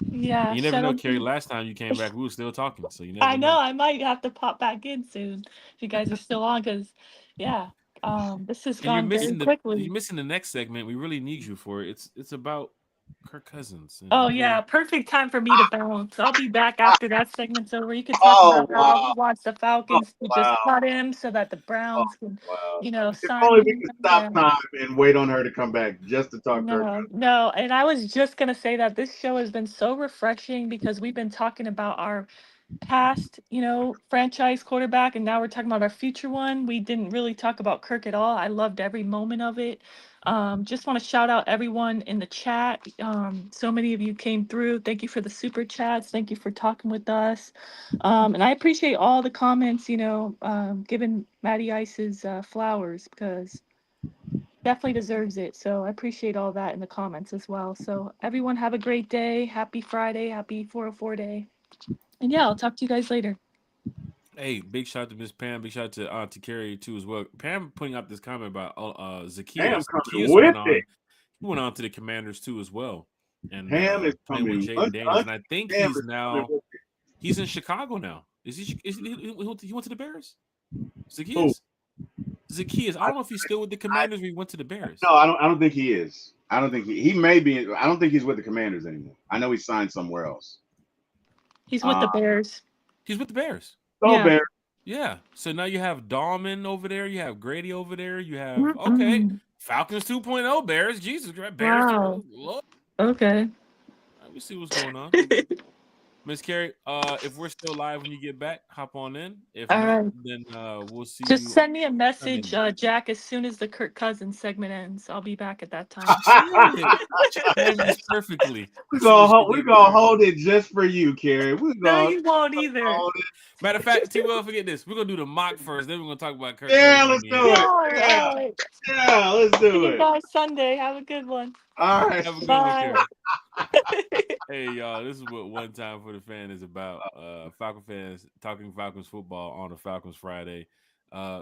Speaker 2: Yeah,
Speaker 1: And you never know, Carrie. Last time you came back, we were still talking, so you never
Speaker 2: I know
Speaker 1: know.
Speaker 2: I might have to pop back in soon if you guys are still on, because yeah, this has
Speaker 1: And you're
Speaker 2: gone very
Speaker 1: missing
Speaker 2: quickly.
Speaker 1: the next segment. We really need you for it. It's about Kirk Cousins. And
Speaker 2: Oh yeah, perfect time for me to bounce. I'll be back after that segment's over. You could talk
Speaker 3: Oh,
Speaker 2: about how
Speaker 3: wow.
Speaker 2: he wants the
Speaker 3: Oh,
Speaker 2: Falcons to just
Speaker 3: wow.
Speaker 2: cut him so that the
Speaker 3: Oh,
Speaker 2: Browns can,
Speaker 3: wow. If
Speaker 2: sign
Speaker 3: only we
Speaker 2: him.
Speaker 3: could stop
Speaker 2: Yeah.
Speaker 3: time and wait on her to come back just to talk to her.
Speaker 2: No, no, and I was just gonna say that this show has been so refreshing because we've been talking about our past, franchise quarterback, and now we're talking about our future one. We didn't really talk about Kirk at all. I loved every moment of it. Just want to shout out everyone in the chat. So many of you came through. Thank you for the super chats. Thank you for talking with us. And I appreciate all the comments, giving Matty Ice's flowers, because definitely deserves it. So I appreciate all that in the comments as well. So everyone have a great day. Happy Friday. Happy 404 day. And yeah, I'll talk to you guys later.
Speaker 1: hey, big shout out to Miss Pam. Big shout out to Carrie too as well. Pam putting out this comment about
Speaker 3: Pam
Speaker 1: Zacchaeus.
Speaker 3: coming
Speaker 1: Zacchaeus
Speaker 3: with it.
Speaker 1: he went on to the Commanders too as well, and
Speaker 3: Pam is
Speaker 1: playing with
Speaker 3: coming.
Speaker 1: Jaden Daniels. And I think
Speaker 3: Pam is coming with it.
Speaker 1: he's in Chicago now. Is he went to the Bears?
Speaker 3: Who?
Speaker 1: Zacchaeus. I don't know if he's still with the Commanders or he went to the Bears.
Speaker 3: No, I don't think he is. I don't think he may be. I don't think he's with the Commanders anymore. I know he signed somewhere else.
Speaker 2: He's with the Bears.
Speaker 1: He's with the Bears.
Speaker 3: Go
Speaker 2: Yeah.
Speaker 3: Bears.
Speaker 1: Yeah. So now you have Dahlman over there. You have Grady over there. You have
Speaker 2: Mm-mm.
Speaker 1: Falcons 2.0 Bears. Jesus Christ, Bears.
Speaker 2: Wow.
Speaker 1: Lord.
Speaker 2: Okay.
Speaker 1: Let me see what's going on. Miss Carrie, if we're still live when you get back, hop on in. If
Speaker 2: All
Speaker 1: not,
Speaker 2: right.
Speaker 1: then we'll see
Speaker 2: Just
Speaker 1: you.
Speaker 2: send me a message, Jack, as soon as the Kirk Cousins segment ends. I'll be back at that time.
Speaker 1: Timed this perfectly.
Speaker 3: We're gonna hold it just for you, Carrie.
Speaker 2: No, you won't either.
Speaker 1: Matter of fact, T-Will, forget this. We're gonna do the mock first, then we're gonna talk about Kirk.
Speaker 3: Yeah, let's do it.
Speaker 2: Yeah.
Speaker 3: Yeah, let's do
Speaker 2: See
Speaker 3: it.
Speaker 2: you guys Sunday. Have a good one.
Speaker 3: All right.
Speaker 1: Have a good
Speaker 2: Bye.
Speaker 1: one, Carrie. Hey, y'all, this is what One Time for the Fan is about. Falcon fans talking Falcons football on a Falcons Friday.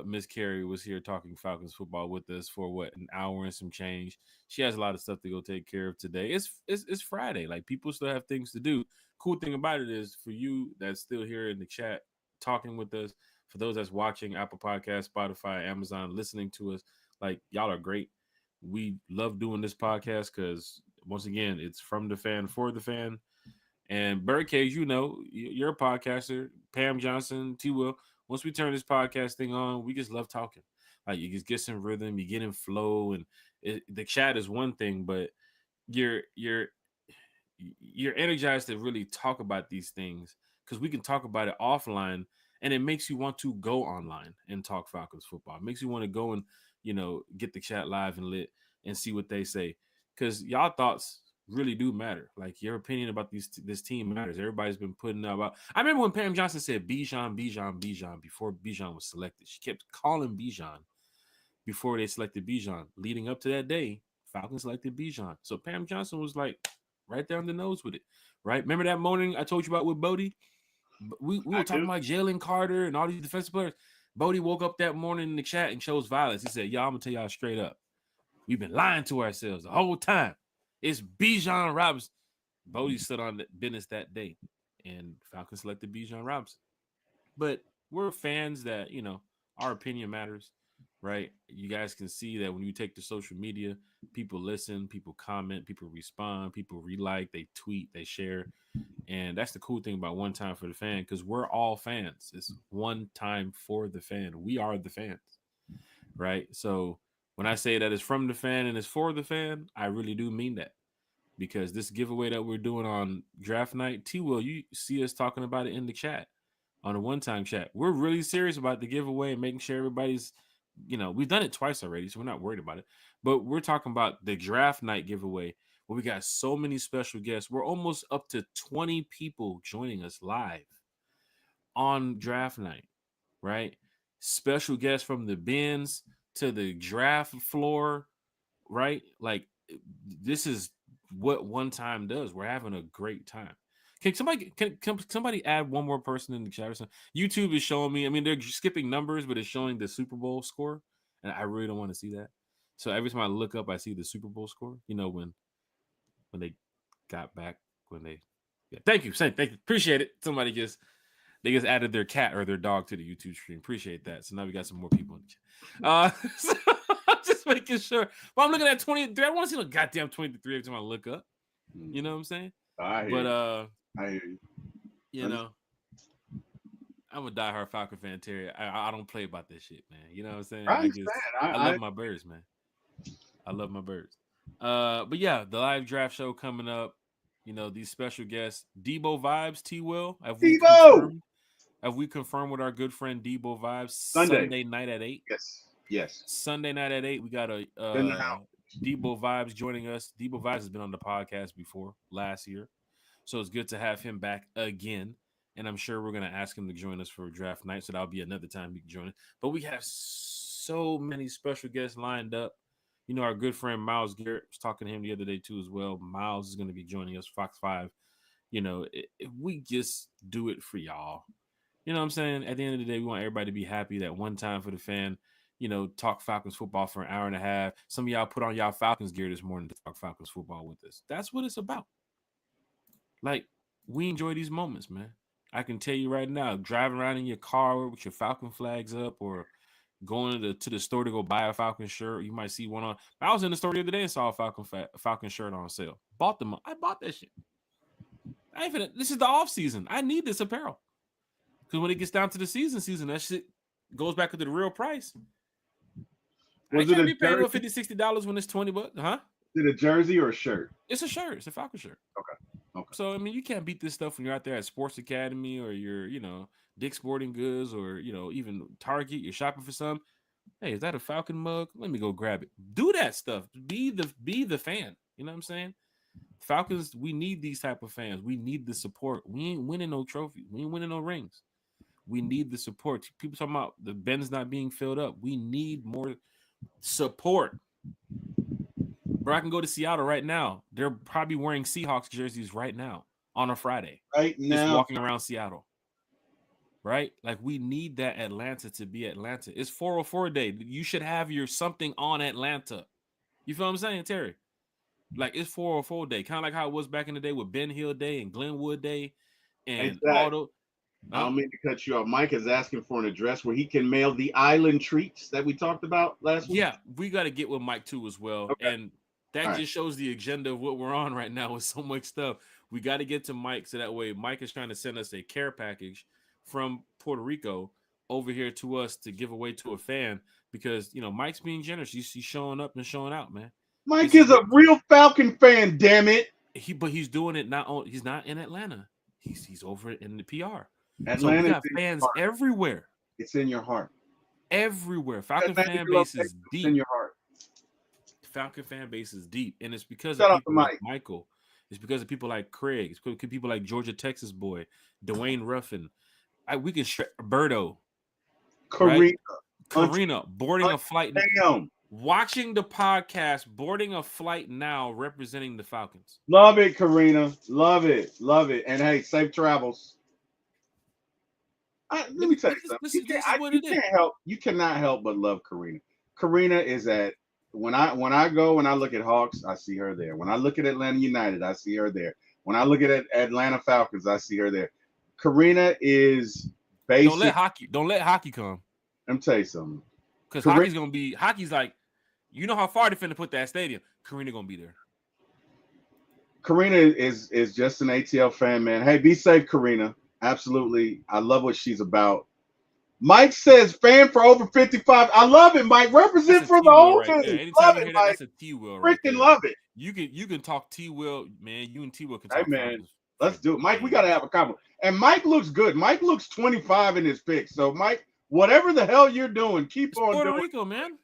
Speaker 1: Miss Carrie was here talking Falcons football with us for an hour and some change. She has a lot of stuff to go take care of today. It's Friday. Like, people still have things to do. Cool thing about it is, for you that's still here in the chat talking with us, for those that's watching Apple Podcasts, Spotify, Amazon, listening to us, like, y'all are great. We love doing this podcast because, once again, it's from the fan for the fan. And Birdcage, you're a podcaster. Pam Johnson, T. Will. Once we turn this podcast thing on, we just love talking. Like, you just get some rhythm, you get in flow, and the chat is one thing, but you're energized to really talk about these things because we can talk about it offline, and it makes you want to go online and talk Falcons football. It makes you want to go and get the chat live and lit and see what they say, because y'all thoughts really do matter. Like your opinion about this team matters. Everybody's been putting out. I remember when Pam Johnson said Bijan before Bijan was selected. She kept calling Bijan before they selected Bijan. Leading up to that day, Falcons selected Bijan. So Pam Johnson was like right down the nose with it. Right? Remember that morning I told you about with Bodie? We were talking about Jalen Carter and all these defensive players. Bodie woke up that morning in the chat and chose violence. He said, "Y'all, I'm gonna tell y'all straight up. We've been lying to ourselves the whole time. It's Bijan Robinson." Bodie stood on the business that day, and Falcons selected Bijan Robinson. But we're fans that, our opinion matters, right? You guys can see that when you take to social media, people listen, people comment, people respond, people relike, they tweet, they share. And that's the cool thing about One Time for the Fan, because we're all fans. It's one time for the fan. We are the fans, right? So when I say that it's from the fan and it's for the fan, I really do mean that. Because this giveaway that we're doing on draft night, T-Will, you see us talking about it in the chat, on a one-time chat. We're really serious about the giveaway and making sure everybody's, we've done it twice already, so we're not worried about it. But we're talking about the draft night giveaway, where we got so many special guests. We're almost up to 20 people joining us live on draft night, right? Special guests from the bins to the draft floor, right? Like, this is what One Time does. We're having a great time. Can somebody add one more person in the chat or something? YouTube is showing me. I mean, they're skipping numbers, but it's showing the Super Bowl score, and I really don't want to see that. So every time I look up, I see the Super Bowl score. When they got back, thank you, appreciate it. Somebody just added their cat or their dog to the YouTube stream. Appreciate that. So now we got some more people in the chat. So I'm just making sure. But I'm looking at 23. I want to see the goddamn 23 every time I look up. You know what I'm saying? I hear you. I'm a diehard Falcon fan, Terry. I don't play about this shit, man. You know what I'm saying? I love my birds, man. I love my birds. But yeah, the live draft show coming up. These special guests, Debo Vibes, T-Will. Have we confirmed with our good friend Debo Vibes Sunday night at 8?
Speaker 3: Yes.
Speaker 1: Sunday night at 8, we got a Debo Vibes joining us. Debo Vibes has been on the podcast before last year, so it's good to have him back again. And I'm sure we're going to ask him to join us for draft night, so that'll be another time he can join us. But we have so many special guests lined up. Our good friend Miles Garrett, was talking to him the other day too as well. Miles is going to be joining us, Fox 5. If we just do it for y'all. You know what I'm saying? At the end of the day, we want everybody to be happy. That One Time for the Fan, talk Falcons football for an hour and a half. Some of y'all put on y'all Falcons gear this morning to talk Falcons football with us. That's what it's about. Like, we enjoy these moments, man. I can tell you right now, driving around in your car with your Falcon flags up, or going to the store to go buy a Falcon shirt. You might see one on. I was in the store the other day and saw a Falcon shirt on sale. Bought them. I bought that shit. This is the off season. I need this apparel. Because when it gets down to the season, that shit goes back to the real price. I can't be paying $50, $60 when it's $20, huh?
Speaker 3: Is it a jersey or a shirt?
Speaker 1: It's a shirt. It's a Falcon shirt.
Speaker 3: Okay.
Speaker 1: So, I mean, you can't beat this stuff when you're out there at Sports Academy or you're, Dick's Sporting Goods or, even Target. You're shopping for some. Hey, is that a Falcon mug? Let me go grab it. Do that stuff. Be the fan. You know what I'm saying? Falcons, we need these type of fans. We need the support. We ain't winning no trophies. We ain't winning no rings. We need the support. People talking about the Ben's not being filled up. We need more support. Bro, I can go to Seattle right now. They're probably wearing Seahawks jerseys right now on a Friday.
Speaker 3: Right now.
Speaker 1: Just walking around Seattle. Right? Like, we need that Atlanta to be Atlanta. It's 404 day. You should have your something on Atlanta. You feel what I'm saying, Terry? Like, it's 404 day. Kind of like how it was back in the day with Ben Hill Day and Glenwood Day and all those.
Speaker 3: I don't mean to cut you off. Mike is asking for an address where he can mail the island treats that we talked about last week.
Speaker 1: Yeah, we got to get with Mike too as well. Okay. And that just shows the agenda of what we're on right now with so much stuff. We got to get to Mike so that way Mike is trying to send us a care package from Puerto Rico over here to us to give away to a fan because, Mike's being generous. He's showing up and showing out, man.
Speaker 3: Mike is a real Falcon fan, damn it.
Speaker 1: But he's doing it he's not in Atlanta. He's over in the PR.
Speaker 3: Atlanta,
Speaker 1: so we got fans everywhere.
Speaker 3: It's in your heart.
Speaker 1: Everywhere. Falcon fan base is deep.
Speaker 3: In your heart.
Speaker 1: Falcon fan base is deep. And it's because of people like Michael It's because of people like Craig. It's because of people like Georgia, Texas boy, Dwayne Ruffin. We can Berto, right? Karina boarding a flight.
Speaker 3: Damn.
Speaker 1: Watching the podcast, boarding a flight now, representing the Falcons.
Speaker 3: Love it, Karina. Love it. Love it. And hey, safe travels. Let me tell you something.
Speaker 1: This is what it is.
Speaker 3: You cannot help but love Karina. Karina is at when I go and I look at Hawks, I see her there. When I look at Atlanta United, I see her there. When I look at Atlanta Falcons, I see her there. Karina is basic.
Speaker 1: Don't let hockey come.
Speaker 3: Let me tell you something.
Speaker 1: Because hockey's like, you know how far they're finna put that stadium. Karina gonna be there.
Speaker 3: Karina is just an ATL fan, man. Hey, be safe, Karina. Absolutely. I love what she's about. Mike says fan for over 55. I love it, Mike. Represent for the old
Speaker 1: right there. Anytime you hear that, that's a T-Will right there.
Speaker 3: Freaking love it.
Speaker 1: You can talk T-Will, man. You and T-Will can
Speaker 3: talk. Hey, man.
Speaker 1: Falcons.
Speaker 3: Let's do it. Mike, we got to have a convo. And Mike looks good. Mike looks 25 in his pick. So, Mike, whatever the hell you're doing, keep on
Speaker 1: Puerto
Speaker 3: doing it.
Speaker 1: Rico, man.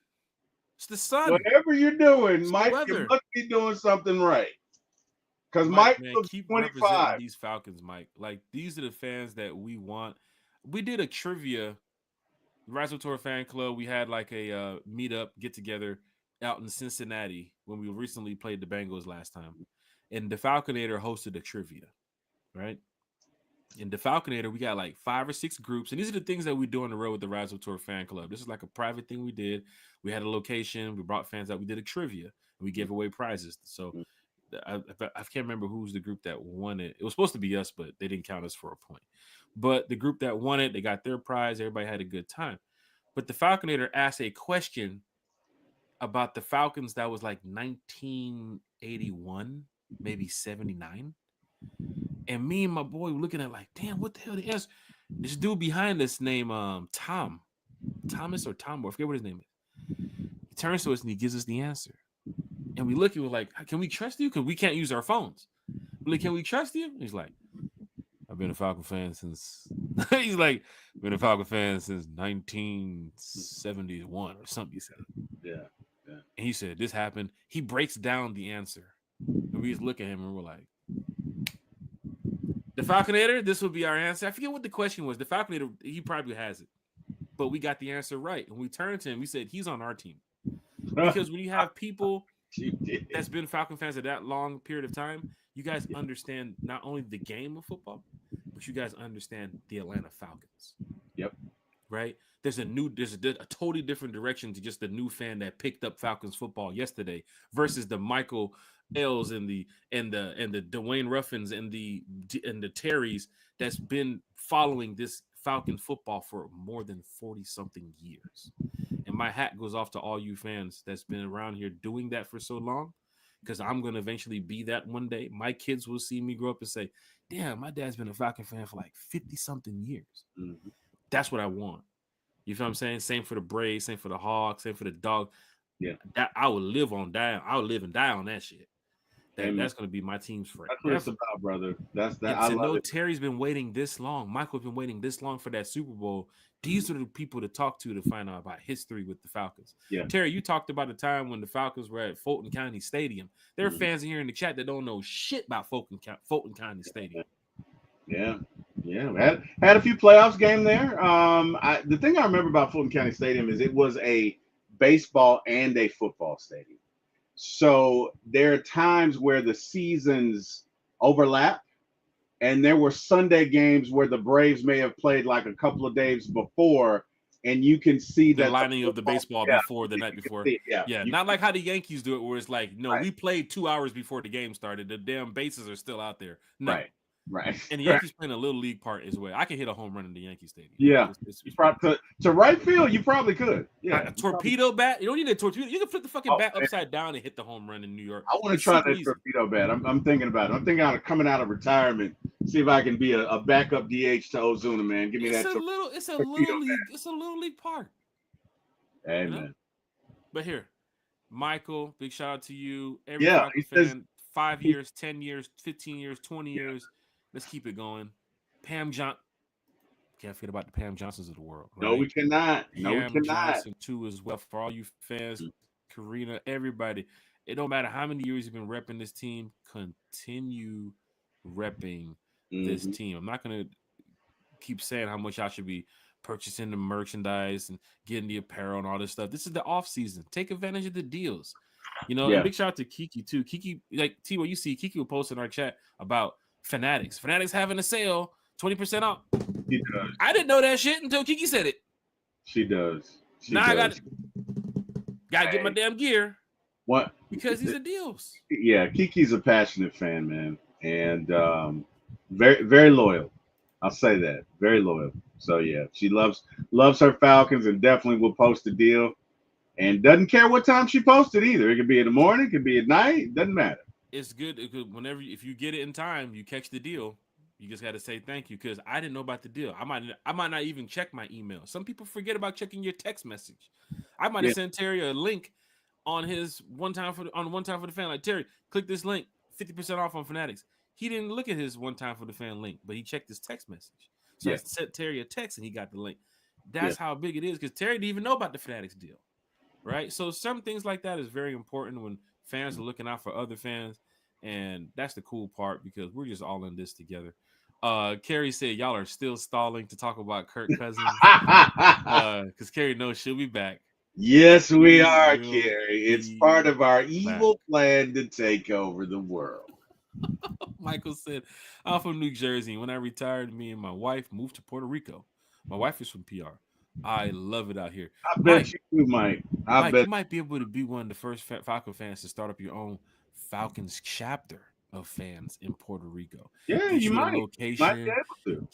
Speaker 1: It's the sun.
Speaker 3: Whatever you're doing, Mike, you must be doing something right. Because Mike
Speaker 1: man,
Speaker 3: looks
Speaker 1: keep
Speaker 3: 25.
Speaker 1: representing these Falcons, Mike. Like, these are the fans that we want. We did a trivia, Rise of Tour fan club. We had like a meetup, get together out in Cincinnati when we recently played the Bengals last time. And the Falconator hosted a trivia, right? In the Falconator, we got like 5 or 6 groups. And these are the things that we do on the road with the Rise of Tour fan club. This is like a private thing we did. We had a location. We brought fans out. We did a trivia. And we gave away prizes. So I can't remember who's the group that won it. It was supposed to be us, but they didn't count us for a point. But the group that won it, they got their prize. Everybody had a good time. But the Falconator asked a question about the Falcons that was like 1981, maybe 79. And me and my boy were looking at like, damn, what the hell they asked? This dude behind us named Thomas or Tom, I forget what his name is. He turns to us and he gives us the answer. And we look at him like, can we trust you? Because we can't use our phones. We're like, can we trust you? He's like, I've been a Falcon fan since 1971 or something, he said.
Speaker 3: Yeah.
Speaker 1: And he said, this happened. He breaks down the answer. And we just look at him and we're like, the Falconator, this will be our answer. I forget what the question was. The Falconator, he probably has it. But we got the answer right. And we turned to him. We said, he's on our team. Because when you have people that's been Falcon fans for that long period of time, you guys understand not only the game of football, but you guys understand the Atlanta Falcons.
Speaker 3: Yep.
Speaker 1: Right? There's a totally different direction to just the new fan that picked up Falcons football yesterday versus the Michael L's and the Dwayne Ruffins and the Terrys that's been following this Falcon football for more than 40 something years. And my hat goes off to all you fans that's been around here doing that for so long, because I'm going to eventually be that one day. My kids will see me grow up and say, damn, my dad's been a Falcon fan for like 50 something years.
Speaker 3: Mm-hmm.
Speaker 1: That's what I want. You feel what I'm saying? Same for the Braves, same for the Hawks, same for the Dog.
Speaker 3: Yeah.
Speaker 1: That I will live and die on that shit. That's going to be my team's forever.
Speaker 3: That's what it's about, brother. That's that.
Speaker 1: I know Terry's been waiting this long. Michael's been waiting this long for that Super Bowl. These are the people to talk to find out about history with the Falcons.
Speaker 3: Yeah.
Speaker 1: Terry, you talked about the time when the Falcons were at Fulton County Stadium. There are fans in here in the chat that don't know shit about Fulton County Stadium.
Speaker 3: Yeah. Had a few playoffs game there. The thing I remember about Fulton County Stadium is it was a baseball and a football stadium. So there are times where the seasons overlap, and there were Sunday games where the Braves may have played like a couple of days before, and you can see
Speaker 1: the
Speaker 3: that
Speaker 1: lining of the baseball before the night before.
Speaker 3: Yeah.
Speaker 1: Not like how the Yankees do it, where it's like, no, we played 2 hours before the game started. The damn bases are still out there. No.
Speaker 3: Right.
Speaker 1: And the Yankees playing a little league part as well. I can hit a home run in the Yankee Stadium.
Speaker 3: Yeah. To right field, you probably could. Yeah.
Speaker 1: A torpedo bat. You don't need a torpedo. You can flip the fucking bat upside down and hit the home run in New York.
Speaker 3: I want to try that torpedo bat. I'm thinking about it. I'm thinking of coming out of retirement, see if I can be a backup DH to Ozuna, man. Give me that.
Speaker 1: It's a little league park.
Speaker 3: Hey, man.
Speaker 1: But here, Michael, big shout out to you. Every Falcon fan, 5 years, 10 years, 15 years, 20 years. Let's keep it going. Can't forget about the Pam Johnsons of the world. Right?
Speaker 3: No, we cannot.
Speaker 1: Pam Johnson too as well. For all you fans, Karina, everybody. It don't matter how many years you've been repping this team. Continue repping this team. I'm not gonna keep saying how much y'all should be purchasing the merchandise and getting the apparel and all this stuff. This is the off season. Take advantage of the deals. You know, and big shout out to Kiki too. Kiki, like T, what you see, Kiki will post in our chat about Fanatics. Fanatics having a sale, 20% off.
Speaker 3: She does.
Speaker 1: I didn't know that shit until Kiki said it.
Speaker 3: She does.
Speaker 1: Now I gotta get my damn gear.
Speaker 3: What?
Speaker 1: Because these are deals.
Speaker 3: Yeah, Kiki's a passionate fan, man, and very, very loyal. I'll say that. Very loyal. So yeah, she loves her Falcons and definitely will post a deal. And doesn't care what time she posted either. It could be in the morning, it could be at night. Doesn't matter.
Speaker 1: It's good whenever if you get it in time, you catch the deal. You just got to say thank you because I didn't know about the deal. I might not even check my email. Some people forget about checking your text message. I might have sent Terry a link on his one time for the fan. Like, Terry, click this link, 50% off on Fanatics. He didn't look at his one time for the fan link, but he checked his text message. So I sent Terry a text and he got the link. That's how big it is because Terry didn't even know about the Fanatics deal. Right? So some things like that is very important when fans are looking out for other fans. And that's the cool part because we're just all in this together. Carrie said y'all are still stalling to talk about Kirk Cousins. Because Carrie knows she'll be back.
Speaker 3: Yes, we are, Carrie. It's part of our evil plan to take over the world.
Speaker 1: Michael said, I'm from New Jersey. When I retired, me and my wife moved to Puerto Rico. My wife is from PR. I love it out here.
Speaker 3: I bet you do, Mike.
Speaker 1: You might be able to be one of the first Falcon fans to start up your own Falcons chapter of fans in Puerto Rico.
Speaker 3: Yeah, you might.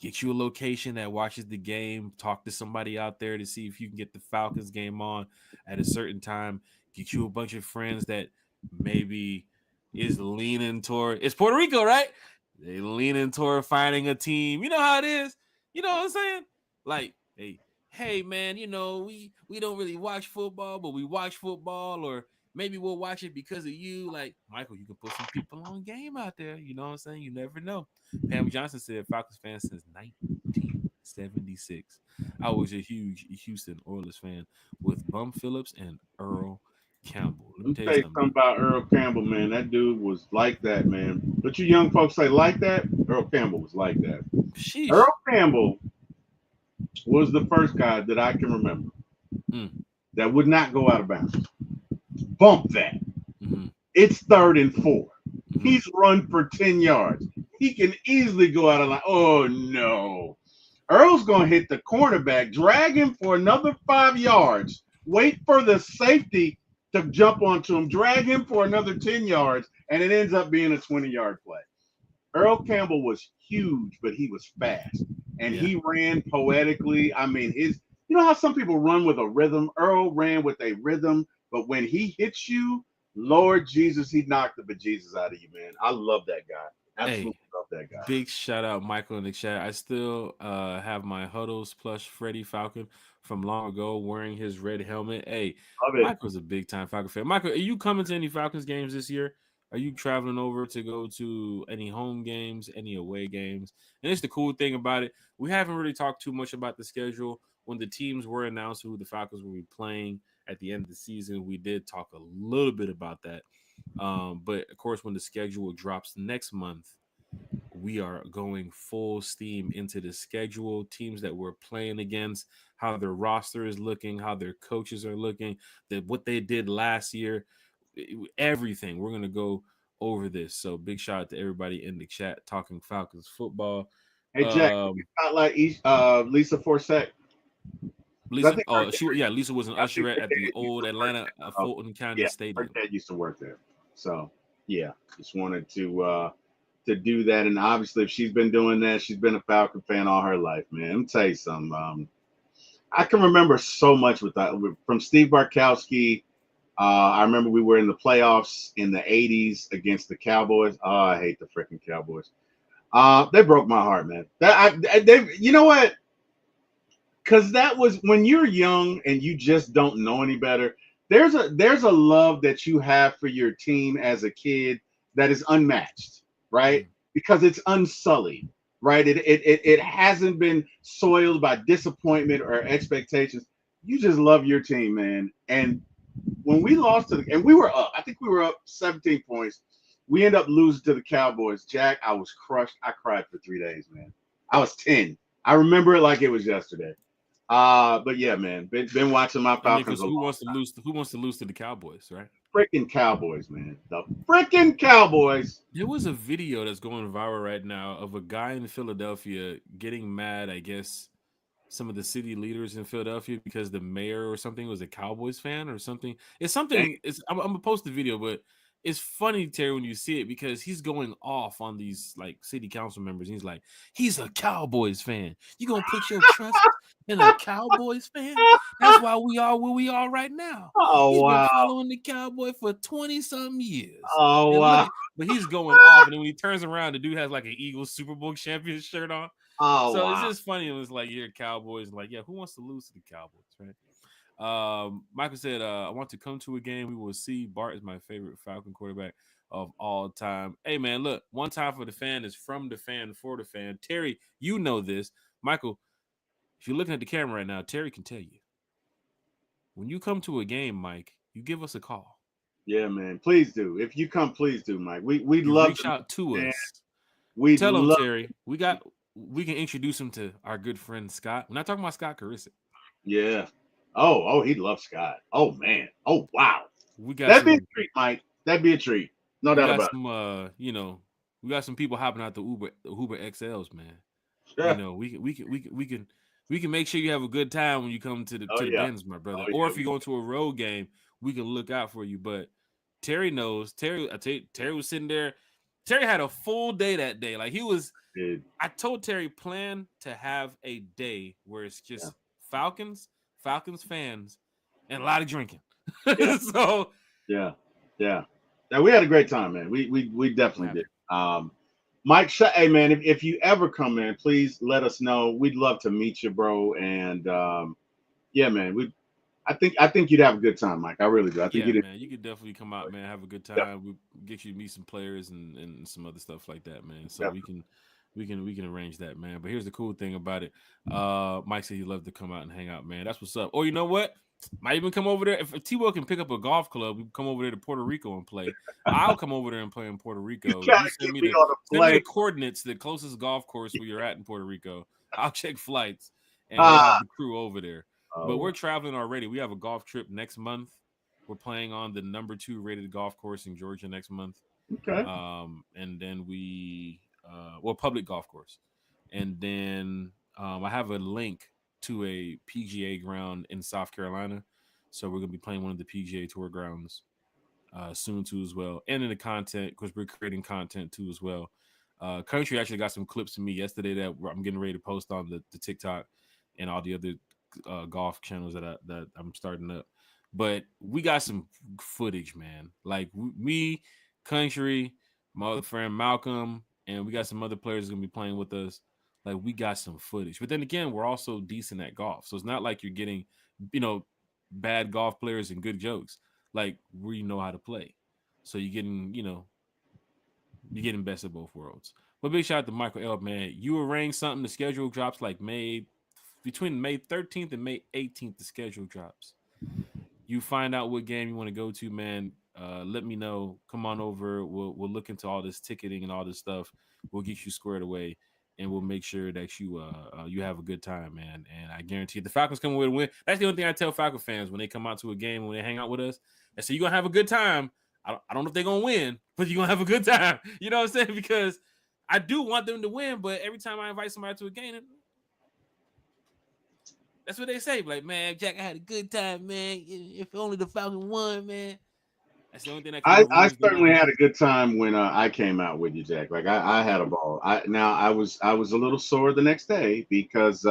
Speaker 1: Get you a location that watches the game. Talk to somebody out there to see if you can get the Falcons game on at a certain time. Get you a bunch of friends that maybe is leaning toward. It's Puerto Rico, right? They leaning toward finding a team. You know how it is. You know what I'm saying? Like, hey, man, you know, we don't really watch football, but we watch football, or maybe we'll watch it because of you. Like, Michael, you can put some people on game out there. You know what I'm saying? You never know. Pam Johnson said Falcons fan since 1976. I was a huge Houston Oilers fan with Bum Phillips and Earl Campbell.
Speaker 3: Let me tell you something about Earl Campbell, man. That dude was like that, man. But you young folks say like that? Earl Campbell was like that.
Speaker 1: Sheesh.
Speaker 3: Earl Campbell was the first guy that I can remember that would not go out of bounds. Bump that. It's 3rd and 4. He's run for 10 yards. He can easily go out of line. Oh, no. Earl's going to hit the cornerback, drag him for another 5 yards, wait for the safety to jump onto him, drag him for another 10 yards, and it ends up being a 20-yard play. Earl Campbell was huge, but he was fast. And he ran poetically. I mean, you know how some people run with a rhythm? Earl ran with a rhythm, but when he hits you, Lord Jesus, he knocked the bejesus out of you, man. I love that guy. Absolutely love that guy.
Speaker 1: Big shout out, Michael, in the chat. I still have my Huddles plush Freddie Falcon from long ago wearing his red helmet. Hey, Michael's a big time Falcon fan. Michael, are you coming to any Falcons games this year? Are you traveling over to go to any home games, any away games? And it's the cool thing about it. We haven't really talked too much about the schedule. When the teams were announced who the Falcons will be playing at the end of the season, we did talk a little bit about that. But, of course, when the schedule drops next month, we are going full steam into the schedule, teams that we're playing against, how their roster is looking, how their coaches are looking, what they did last year. Everything. We're going to go over this. So big shout out to everybody in the chat talking Falcons football.
Speaker 3: Hey, Jack, spotlight Lisa Forsett.
Speaker 1: Lisa, Lisa was an usher at the old Atlanta Fulton County Stadium.
Speaker 3: Her dad used to work there. So, yeah, just wanted to do that. And obviously, if she's been doing that, she's been a Falcon fan all her life, man. Let me tell you something. I can remember so much with that. From Steve Bartkowski. I remember we were in the playoffs in the 80s against the Cowboys. Oh, I hate the freaking Cowboys. They broke my heart, man. You know what? Because that was when you're young and you just don't know any better. There's a love that you have for your team as a kid that is unmatched, right? Because it's unsullied, right? It hasn't been soiled by disappointment or expectations. You just love your team, man. And when we lost and we were up. I think we were up 17 points. We end up losing to the Cowboys. Jack, I was crushed. I cried for 3 days, man. I was 10. I remember it like it was yesterday. But yeah, man, been watching my Falcons.
Speaker 1: Who wants to lose? Who wants to lose to the Cowboys, right?
Speaker 3: Freaking Cowboys, man. The freaking Cowboys.
Speaker 1: There was a video that's going viral right now of a guy in Philadelphia getting mad, I guess, some of the city leaders in Philadelphia because the mayor or something was a Cowboys fan or something. It's something. I'm gonna post the video, but it's funny, Terry, when you see it because he's going off on these like city council members. He's like, he's a Cowboys fan. You gonna put your trust in a Cowboys fan? That's why we are where we are right now.
Speaker 3: Oh,
Speaker 1: He's
Speaker 3: wow.
Speaker 1: been following the Cowboy for 20-something years.
Speaker 3: Oh,
Speaker 1: And
Speaker 3: wow.
Speaker 1: look, but he's going off, and then when he turns around, the dude has like an Eagles Super Bowl champion shirt on.
Speaker 3: Oh,
Speaker 1: So
Speaker 3: wow.
Speaker 1: it's just funny. It was like, you're Cowboys. Like, yeah, who wants to lose to the Cowboys, right? Michael said, I want to come to a game. We will see. Bart is my favorite Falcon quarterback of all time. Hey, man, look, one time for the fan is from the fan for the fan. Terry, you know this. Michael, if you're looking at the camera right now, Terry can tell you. When you come to a game, Mike, you give us a call.
Speaker 3: Yeah, man. Please do. If you come, please do, Mike. We'd
Speaker 1: You
Speaker 3: love
Speaker 1: reach
Speaker 3: to
Speaker 1: out to
Speaker 3: man.
Speaker 1: us.
Speaker 3: We
Speaker 1: Tell him,
Speaker 3: love
Speaker 1: Terry, we can introduce him to our good friend Scott. We're not talking about Scott Carissa.
Speaker 3: Yeah. Oh, he'd love Scott. Oh man. Oh wow.
Speaker 1: We got
Speaker 3: That'd be
Speaker 1: some,
Speaker 3: a treat, Mike. That'd be a treat. No
Speaker 1: we
Speaker 3: doubt
Speaker 1: got
Speaker 3: about
Speaker 1: some we got some people hopping out the Uber XLs, man.
Speaker 3: it.
Speaker 1: You know, we can make sure you have a good time when you come to the
Speaker 3: Oh,
Speaker 1: to the
Speaker 3: yeah.
Speaker 1: Benz, my brother.
Speaker 3: Oh,
Speaker 1: Or
Speaker 3: yeah.
Speaker 1: if you go to a road game, we can look out for you. But Terry knows. Terry was sitting there. Terry had a full day that day. Like he was.
Speaker 3: Dude.
Speaker 1: I told Terry plan to have a day where it's just Falcons fans, and a lot of drinking.
Speaker 3: Yeah.
Speaker 1: So
Speaker 3: Yeah. Now we had a great time, man. We definitely did. Mike, hey man, if you ever come in, please let us know. We'd love to meet you, bro. And yeah, man, I think you'd have a good time, Mike. I really do. I think you'd.
Speaker 1: Man, you could definitely come out, man, have a good time. We get you to meet some players and some other stuff like that, man. So we can arrange that, man. But here's the cool thing about it. Mike said he'd love to come out and hang out, man. That's what's up. Or you know what? Might even come over there. If T-Will can pick up a golf club, we can come over there to Puerto Rico and play. I'll come over there and play in Puerto Rico.
Speaker 3: You
Speaker 1: send me the coordinates, the closest golf course where you're at in Puerto Rico. I'll check flights and we'll have the crew over there. But we're traveling already. We have a golf trip next month. We're playing on the number 2 rated golf course in Georgia next month.
Speaker 3: Okay.
Speaker 1: And then public golf course. And then I have a link to a PGA ground in South Carolina. So we're going to be playing one of the PGA Tour grounds soon too as well. And in the content, because we're creating content too as well. Country actually got some clips to me yesterday that I'm getting ready to post on the TikTok and all the other golf channels that I'm starting up. But we got some footage, man. Like me, Country, my other friend Malcolm, and we got some other players going to be playing with us. Like we got some footage. But then again, we're also decent at golf. So it's not like you're getting, bad golf players and good jokes. Like we know how to play. So you're getting best of both worlds. But big shout out to Michael L, man. You arranged something. The schedule drops like between May 13th and May 18th, the schedule drops. You find out what game you want to go to, man. Let me know. Come on over. We'll look into all this ticketing and all this stuff. We'll get you squared away, and we'll make sure that you have a good time, man. And I guarantee the Falcons come away to win. That's the only thing I tell Falcon fans when they come out to a game, when they hang out with us. I say, you're going to have a good time. I don't know if they're going to win, but you're going to have a good time. You know what I'm saying? Because I do want them to win, but every time I invite somebody to a game, that's what they say. Like, man, Jack, I had a good time, man. If only the Falcon won, man. That's the only thing that
Speaker 3: I certainly had a good time when I came out with you, Jack. Like I had a ball. I was a little sore the next day because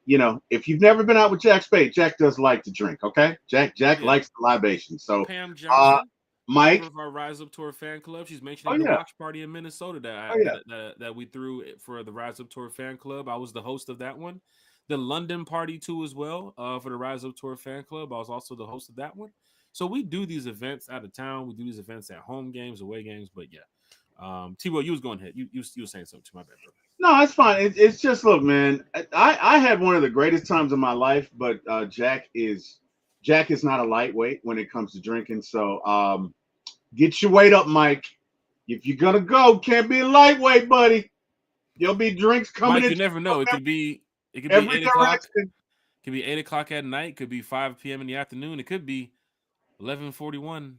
Speaker 3: if you've never been out with Jack Spade, Jack does like to drink. Okay, Jack likes the libation. So
Speaker 1: Pam Johnson,
Speaker 3: Mike,
Speaker 1: of our Rise Up Tour fan club, she's mentioning the watch party in Minnesota that we threw for the Rise Up Tour fan club. I was the host of that one. The London party too as well for the Rise Up Tour fan club. I was also the host of that one. So we do these events out of town. We do these events at home games, away games. But yeah, T-Will, you was going ahead. You were saying something to my bad, brother.
Speaker 3: No, it's fine. It's just, look, man. I had one of the greatest times of my life, but Jack is Jack is not a lightweight when it comes to drinking. So get your weight up, Mike. If you're gonna go, can't be a lightweight, buddy. There'll be drinks coming
Speaker 1: Mike,
Speaker 3: in.
Speaker 1: you never know. It could be
Speaker 3: every
Speaker 1: 8 o'clock.
Speaker 3: direction.
Speaker 1: Could be 8 o'clock at night. Could be 5 p.m. in the afternoon. It could be 11:41 in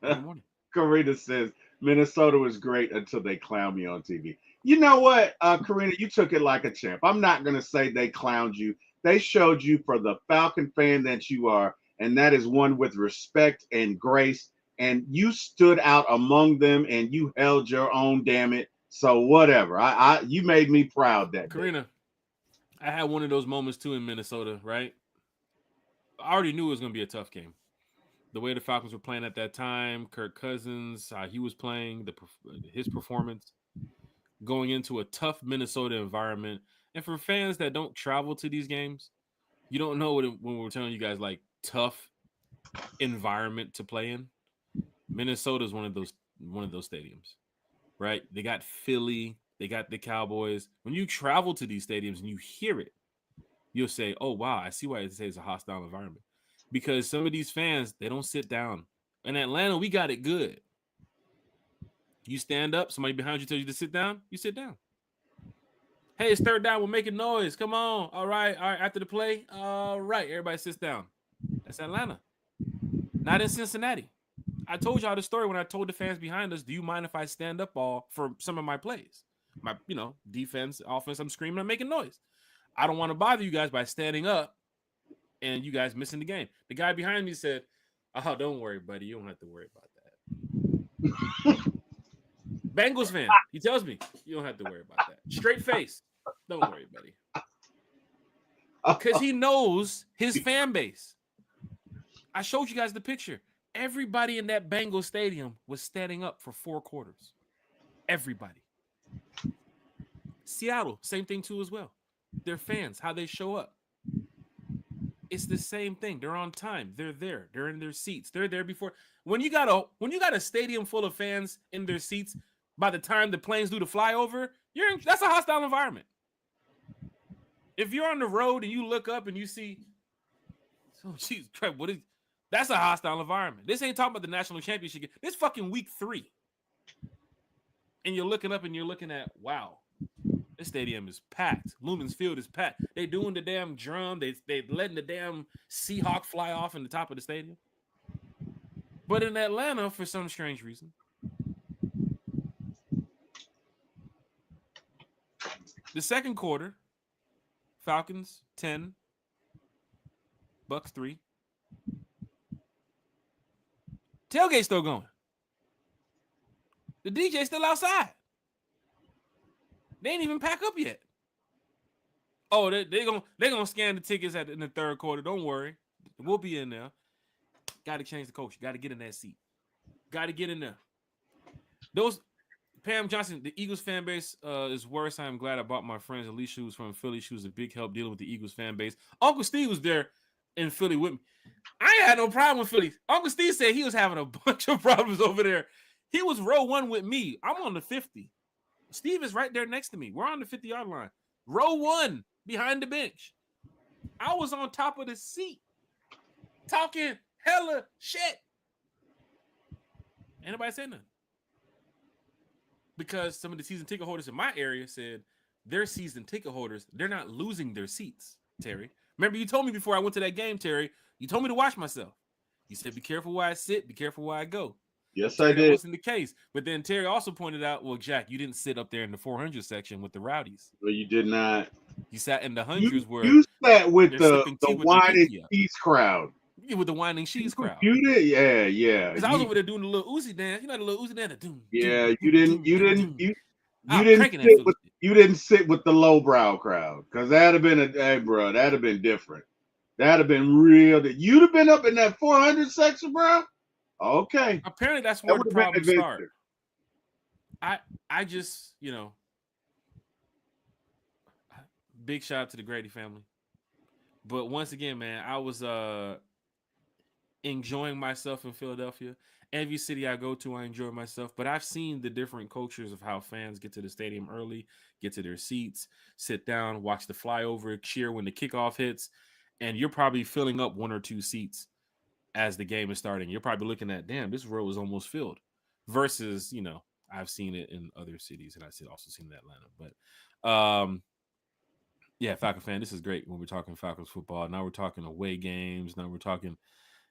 Speaker 1: the morning.
Speaker 3: Karina says Minnesota was great until they clown me on TV. You know what, Karina, you took it like a champ. I'm not gonna say they clowned you. They showed you for the Falcon fan that you are, and that is one with respect and grace. And you stood out among them, and you held your own. Damn it. So whatever. You made me proud that
Speaker 1: Karina,
Speaker 3: day.
Speaker 1: I had one of those moments too in Minnesota, right? I already knew it was going to be a tough game. The way the Falcons were playing at that time, Kirk Cousins, how he was playing, his performance, going into a tough Minnesota environment. And for fans that don't travel to these games, you don't know when we're telling you guys like tough environment to play in. Minnesota is one of those stadiums, right? They got Philly, they got the Cowboys. When you travel to these stadiums and you hear it, you'll say, "Oh wow, I see why it says a hostile environment." Because some of these fans, they don't sit down. In Atlanta, we got it good. You stand up, somebody behind you tells you to sit down, you sit down. Hey, it's third down, we're making noise. Come on. All right. After the play, all right, everybody sits down. That's Atlanta. Not in Cincinnati. I told y'all the story when I told the fans behind us, do you mind if I stand up all for some of my plays? My, defense, offense, I'm screaming, I'm making noise. I don't want to bother you guys by standing up and you guys missing the game. The guy behind me said, "Oh, don't worry, buddy. You don't have to worry about that." Bengals fan, he tells me, "You don't have to worry about that." Straight face. Don't worry, buddy. Because he knows his fan base. I showed you guys the picture. Everybody in that Bengals stadium was standing up for 4 quarters. Everybody. Seattle, same thing too as well. Their fans, how they show up. It's the same thing. They're on time. They're there. They're in their seats. They're there before. When you got a stadium full of fans in their seats, by the time the planes do the flyover, that's a hostile environment. If you're on the road and you look up and you see, oh jeez, crap, that's a hostile environment. This ain't talking about the national championship. This fucking week 3. And you're looking up and you're looking at, wow, this stadium is packed. Lumen's Field is packed. They doing the damn drum. They letting the damn Seahawk fly off in the top of the stadium. But in Atlanta, for some strange reason, the second quarter, Falcons 10, Bucks 3. Tailgate still going. The DJ's still outside. They ain't even pack up yet. Oh, they're gonna scan the tickets in the third quarter. Don't worry, we'll be in there. Got to change the coach. Got to get in that seat. Got to get in there. Pam Johnson, the Eagles fan base is worse. I am glad I bought my friends Alicia, who's from Philly. She was a big help dealing with the Eagles fan base. Uncle Steve was there in Philly with me. I ain't had no problem with Philly. Uncle Steve said he was having a bunch of problems over there. He was row 1 with me. I'm on the 50. Steve is right there next to me. We're on the 50-yard line. Row 1 behind the bench. I was on top of the seat talking hella shit. Ain't nobody said nothing. Because some of the season ticket holders in my area said their season ticket holders, they're not losing their seats, Terry. Remember, you told me before I went to that game, Terry, you told me to watch myself. You said, be careful where I sit, be careful where I go.
Speaker 3: Yes,
Speaker 1: Terry,
Speaker 3: I did.
Speaker 1: That wasn't the case. But then Terry also pointed out, well, Jack, you didn't sit up there in the 400 section with the rowdies.
Speaker 3: Well, you did not.
Speaker 1: You sat in the hundreds where
Speaker 3: you sat with the
Speaker 1: with
Speaker 3: wine and cheese crowd.
Speaker 1: Yeah, with the wine and cheese crowd.
Speaker 3: You did, yeah.
Speaker 1: Because I was over there doing the little Uzi dance. You know the little Uzi dance.
Speaker 3: You didn't sit with the lowbrow crowd because that'd have been that'd have been different. That'd have been real. You'd have been up in that 400 section, bro. Okay.
Speaker 1: Apparently, that's where the problem started. I just, big shout out to the Grady family. But once again, man, I was enjoying myself in Philadelphia. Every city I go to, I enjoy myself. But I've seen the different cultures of how fans get to the stadium early, get to their seats, sit down, watch the flyover, cheer when the kickoff hits. and you're probably filling up 1 or 2 seats as the game is starting. You're probably looking at, damn, this row is almost filled. Versus, I've seen it in other cities, and I've also seen it in Atlanta. But yeah, Falcon fan, this is great when we're talking Falcons football. Now we're talking away games. Now we're talking,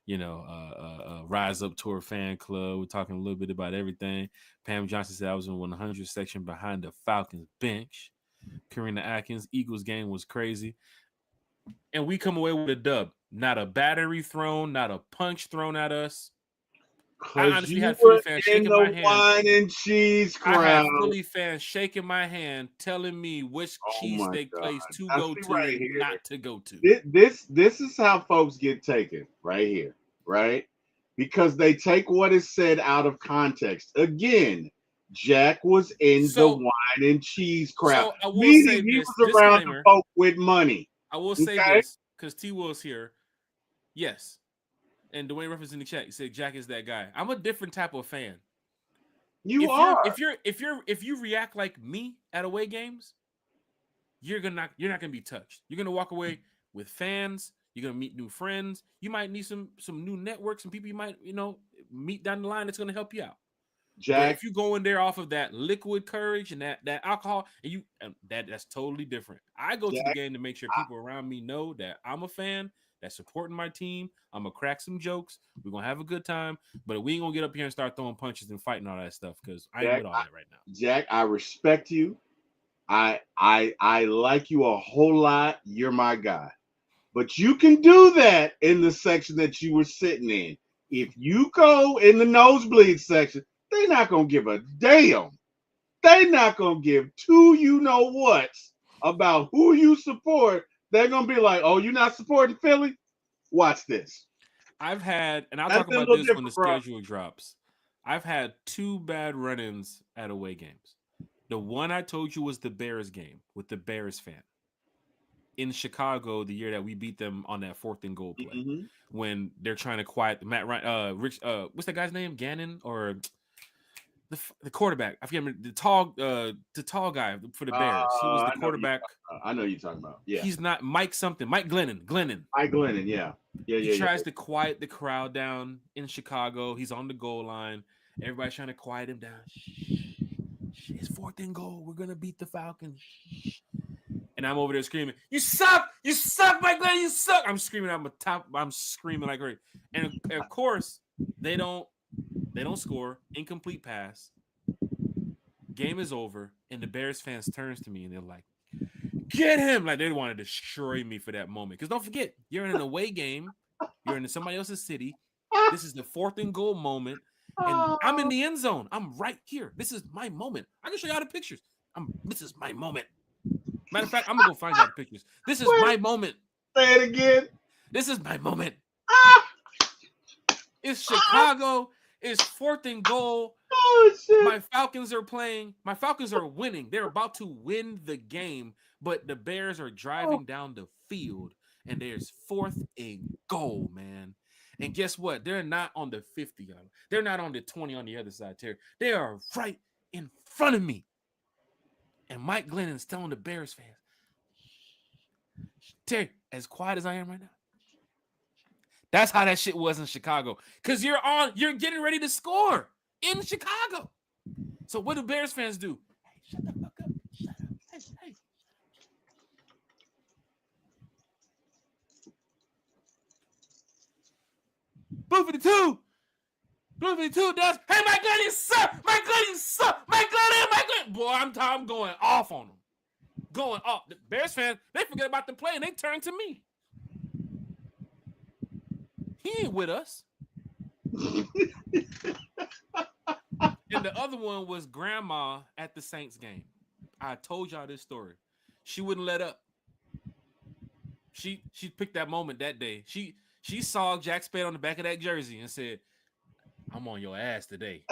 Speaker 1: Rise Up Tour fan club. We're talking a little bit about everything. Pam Johnson said I was in 100 section behind the Falcons bench. Karina Atkins, Eagles game was crazy. And we come away with a dub. Not a battery thrown, not a punch thrown at us. I honestly had Philly fans shaking my hand.
Speaker 3: Wine and cheese crowd.
Speaker 1: I had Philly fans shaking my hand, telling me which cheesesteak place to go to and not to go to.
Speaker 3: This is how folks get taken right here, right? Because they take what is said out of context. Again, Jack was in the wine and cheese crowd.
Speaker 1: So I will say
Speaker 3: he
Speaker 1: this,
Speaker 3: was around the folk with money.
Speaker 1: I will say this because T Will's here. Yes. And Dwayne referenced in the chat, he said Jack is that guy. I'm a different type of fan. If you react like me at away games, you're not gonna be touched. You're gonna walk away with fans. You're gonna meet new friends. You might need some new networks, some people you might meet down the line that's gonna help you out. Jack, but if you go in there off of that liquid courage and that alcohol, and that's totally different. I go to the game to make sure people around me know that I'm a fan that's supporting my team. I'm gonna crack some jokes. We're gonna have a good time, but we ain't gonna get up here and start throwing punches and fighting all that stuff because I ain't with all that right now.
Speaker 3: Jack, I respect you. I like you a whole lot. You're my guy. But you can do that in the section that you were sitting in. If you go in the nosebleed section, they're not gonna give a damn. They're not gonna give two you-know-whats about who you support. They're gonna be like, "Oh, you're not supporting Philly? Watch this."
Speaker 1: I've had, and I'll talk about this when the schedule drops. I've had 2 bad run-ins at away games. The one I told you was the Bears game with the Bears fan in Chicago, the year that we beat them on that 4th and goal play, when they're trying to quiet Matt Ryan, Rich. What's that guy's name? Gannon or the quarterback? I forget the tall guy for the Bears. He was the quarterback.
Speaker 3: I know you're talking about. Yeah,
Speaker 1: he's not Mike something. Mike Glennon.
Speaker 3: Mike Glennon. Yeah.
Speaker 1: He tries to quiet the crowd down in Chicago. He's on the goal line. Everybody's trying to quiet him down. Shh. It's 4th and goal. We're gonna beat the Falcons. And I'm over there screaming, "You suck! You suck, Mike Glennon! You suck!" I'm screaming at my top. I'm screaming like crazy. And of course, they don't score. Incomplete pass. Game is over, and the Bears fans turns to me and they're like, "Get him!" Like they want to destroy me for that moment. Because don't forget, you're in an away game. You're in somebody else's city. This is the 4th and goal moment, and I'm in the end zone. I'm right here. This is my moment. I can show you all the pictures. This is my moment. Matter of fact, I'm gonna go find you the pictures. This is my moment.
Speaker 3: Say it again.
Speaker 1: This is my moment. It's Chicago. It's 4th and goal.
Speaker 3: Oh shit!
Speaker 1: My Falcons are playing. My Falcons are winning. They're about to win the game, but the Bears are driving down the field, and there's 4th and goal, man. And guess what? They're not on the 50. They're not on the 20 on the other side, Terry. They are right in front of me. And Mike Glennon's telling the Bears fans, Terry, as quiet as I am right now. That's how that shit was in Chicago. Because you're getting ready to score in Chicago. So what do Bears fans do? Hey, shut the fuck up. Shut up. Hey. Blue 52 does. Hey, Mike Glennon suck. Mike Glennon suck. Mike Glennon. Boy, I'm going off on them. Going off. The Bears fans, they forget about the play and they turn to me. He ain't with us. And the other one was Grandma at the Saints game. I told y'all this story. She wouldn't let up. She picked that moment that day. She saw Jack Spade on the back of that jersey and said, "I'm on your ass today.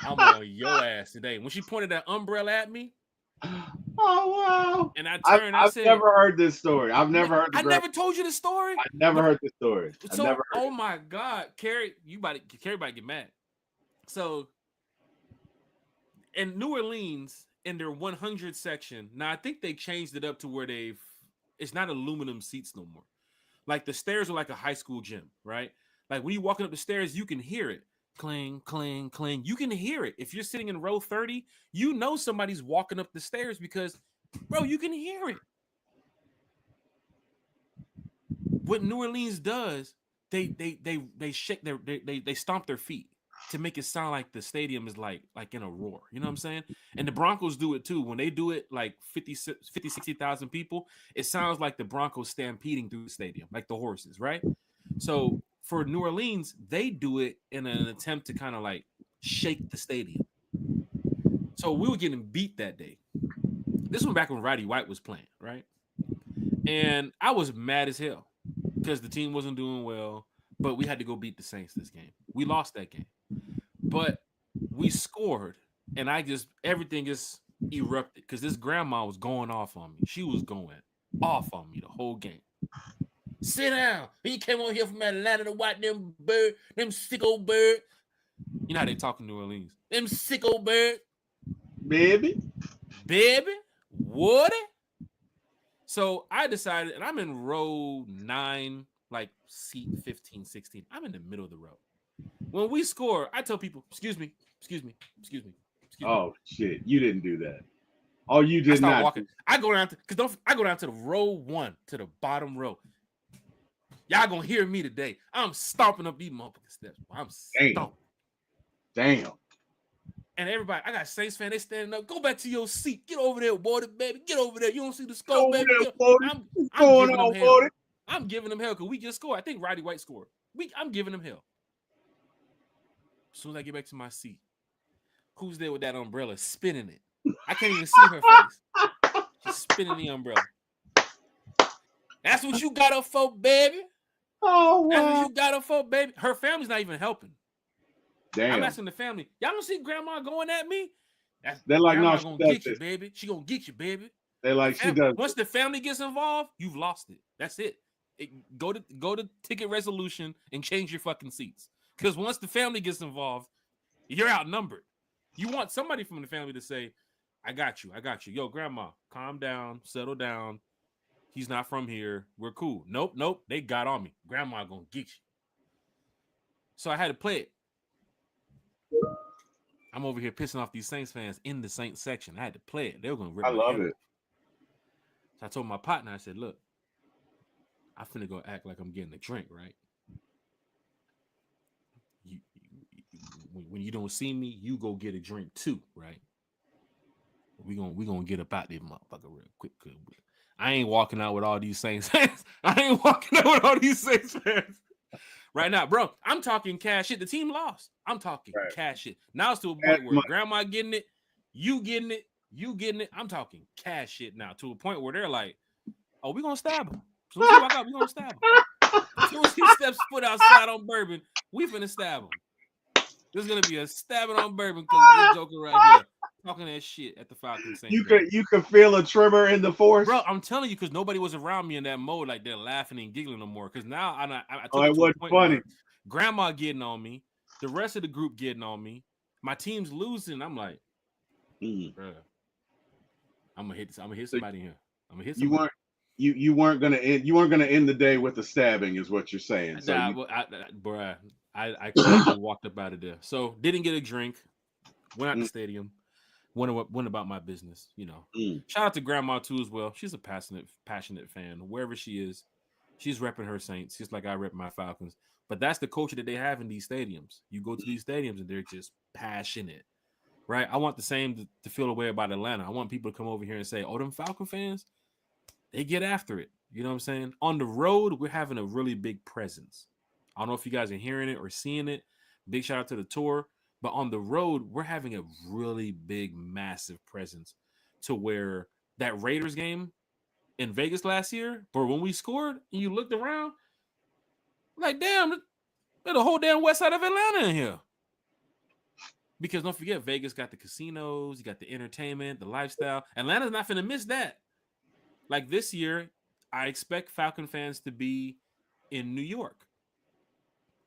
Speaker 1: I'm on your ass today." When she pointed that umbrella at me.
Speaker 3: Oh wow!
Speaker 1: And I turned.
Speaker 3: I've never heard this story. I've never heard.
Speaker 1: I never told you the story.
Speaker 3: I never heard this story.
Speaker 1: So, oh my God, Carrie, Carrie about to get mad. So, in New Orleans, in their 100 section, now I think they changed it up to where they've it's not aluminum seats no more. Like the stairs are like a high school gym, right? Like when you're walking up the stairs, you can hear it. Cling, cling, cling. You can hear it. If you're sitting in row 30, you know somebody's walking up the stairs because, bro, you can hear it. What New Orleans does, they shake they stomp their feet to make it sound like the stadium is like in a roar. You know what I'm saying? And the Broncos do it too. When they do it like 50 60,000 people, it sounds like the Broncos stampeding through the stadium, like the horses, right? So for New Orleans, they do it in an attempt to kind of like shake the stadium. So we were getting beat that day. This was back when Roddy White was playing, right? And I was mad as hell because the team wasn't doing well, but we had to go beat the Saints this game. We lost that game, but we scored, and everything just erupted because this grandma was going off on me. She was going off on me the whole game. Sit down. He came on here from Atlanta to watch them sicko bird. You know how they talk in New Orleans. Them sicko bird.
Speaker 3: Baby,
Speaker 1: what? So I decided, and I'm in row 9, like seat 15, 16. I'm in the middle of the row. When we score, I tell people, excuse me.
Speaker 3: Oh shit, you didn't do that. Oh, you did not.
Speaker 1: Walking. I go down to the row 1, to the bottom row. Y'all gonna hear me today. I'm stomping up these motherfucking steps. I'm stomping.
Speaker 3: Damn.
Speaker 1: And everybody, I got Saints fans, they standing up. Go back to your seat. Get over there, Water, baby. Get over there. You don't see the score, baby. I'm giving them hell because we just scored. I think Roddy White scored. I'm giving them hell. As soon as I get back to my seat, who's there with that umbrella spinning it? I can't even see her face. She's spinning the umbrella. That's what you got up for, baby.
Speaker 3: Oh, wow.
Speaker 1: That's what you got up for, baby. Her family's not even helping.
Speaker 3: Damn.
Speaker 1: I'm asking the family, y'all don't see grandma going at me?
Speaker 3: They're like, no,
Speaker 1: gonna get you, baby. She gonna get you, baby.
Speaker 3: They're like, she does.
Speaker 1: Once the family gets involved, you've lost it. That's it. Go to ticket resolution and change your fucking seats. Because once the family gets involved, you're outnumbered. You want somebody from the family to say, I got you. Yo, grandma, calm down, settle down. He's not from here. We're cool. Nope. They got on me. Grandma gonna get you. So I had to play it. I'm over here pissing off these Saints fans in the Saints section. I had to play it. They were gonna rip. I love it. So I told my partner, I said, look, I finna go act like I'm getting a drink, right? When you don't see me, you go get a drink too, right? We gonna get up out there, motherfucker, real quick. I ain't walking out with all these Saints fans. Right now, bro, I'm talking cash shit. The team lost. I'm talking cash shit. Now it's to a point where grandma getting it, you getting it. I'm talking cash shit now to a point where they're like, oh, we gonna stab him. So we gonna stab him. As soon as he steps foot outside on Bourbon, we finna stab him. There's gonna be a stabbing on Bourbon because this joker right here talking that shit at the Falcons.
Speaker 3: You could feel a tremor in the force,
Speaker 1: bro. I'm telling you, because nobody was around me in that mode, like they're laughing and giggling no more. Because now I
Speaker 3: took it wasn't funny.
Speaker 1: Grandma getting on me, the rest of the group getting on me. My team's losing. I'm like, bro, I'm gonna hit somebody here. I'm gonna hit somebody.
Speaker 3: You weren't gonna end the day with the stabbing, is what you're saying. So
Speaker 1: I walked up out of there. So didn't get a drink. Went out the stadium. Went about my business. You know. Shout out to grandma too as well. She's a passionate fan. Wherever she is, she's repping her Saints, just like I rep my Falcons. But that's the culture that they have in these stadiums. You go to these stadiums and they're just passionate, right? I want the same to feel the way about Atlanta. I want people to come over here and say, "Oh, them Falcon fans, they get after it." You know what I'm saying? On the road, we're having a really big presence. I don't know if you guys are hearing it or seeing it. Big shout out to the tour. But on the road, we're having a really big, massive presence to where that Raiders game in Vegas last year, but when we scored and you looked around, like, damn, there's the whole damn west side of Atlanta in here. Because don't forget, Vegas got the casinos, you got the entertainment, the lifestyle. Atlanta's not finna miss that. Like this year, I expect Falcon fans to be in New York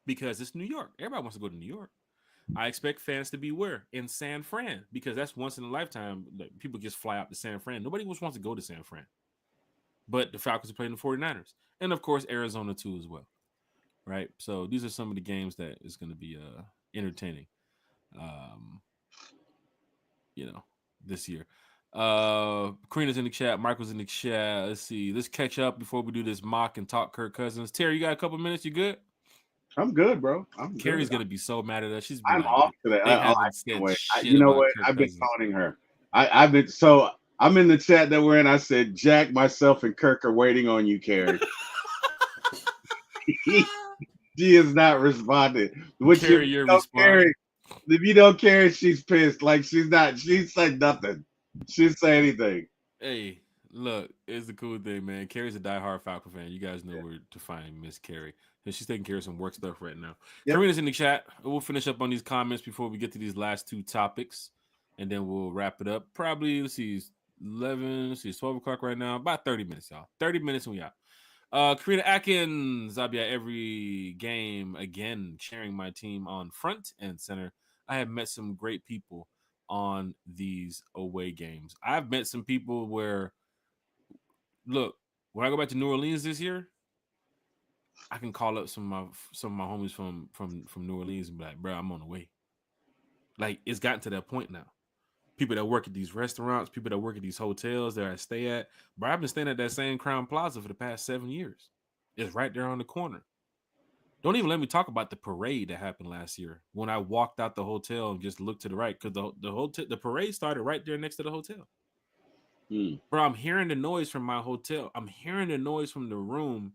Speaker 1: because it's New York. Everybody wants to go to New York. I expect fans to be where? In San Fran, because that's once in a lifetime. Like, people just fly out to San Fran. Nobody wants to go to San Fran. But the Falcons are playing the 49ers. And, of course, Arizona, too, as well. Right? So these are some of the games that is going to be entertaining, this year. Karina's in the chat. Michael's in the chat. Let's see. Let's catch up before we do this mock and talk Kirk Cousins. Terry, you got a couple minutes? You good?
Speaker 3: I'm good, bro.
Speaker 1: Carrie's going to be so mad at us. She's
Speaker 3: I'm
Speaker 1: like,
Speaker 3: off today.
Speaker 1: they
Speaker 3: I
Speaker 1: haven't
Speaker 3: can't
Speaker 1: said
Speaker 3: wait.
Speaker 1: shit
Speaker 3: You know
Speaker 1: about
Speaker 3: what?
Speaker 1: Kirk
Speaker 3: I've been
Speaker 1: Cousins.
Speaker 3: phoning her. I've been so I'm in the chat that we're in. I said, Jack, myself, and Kirk are waiting on you, Carrie. She has not responded. Which
Speaker 1: Carrie, your response.
Speaker 3: If you don't care, she's pissed. Like she said nothing. She didn't say anything.
Speaker 1: Hey, look, it's the cool thing, man. Carrie's a diehard Falcon fan. You guys know where to find Miss Carrie. And she's taking care of some work stuff right now.
Speaker 3: Yep.
Speaker 1: Karina's in the chat. We'll finish up on these comments before we get to these last two topics. And then we'll wrap it up. Probably, let's see, 12 o'clock right now. About 30 minutes, y'all. 30 minutes and we out. Karina Atkins, I'll be at every game again, cheering my team on front and center. I have met some great people on these away games. I've met some people where, look, when I go back to New Orleans this year, I can call up some of my homies from New Orleans and be like, bro, I'm on the way. Like, it's gotten to that point now. People that work at these restaurants, people that work at these hotels that I stay at. But I've been staying at that same Crown Plaza for the past 7 years. It's right there on the corner. Don't even let me talk about the parade that happened last year when I walked out the hotel and just looked to the right because the parade started right there next to the hotel. Bro, I'm hearing the noise from my hotel. I'm hearing the noise from the room.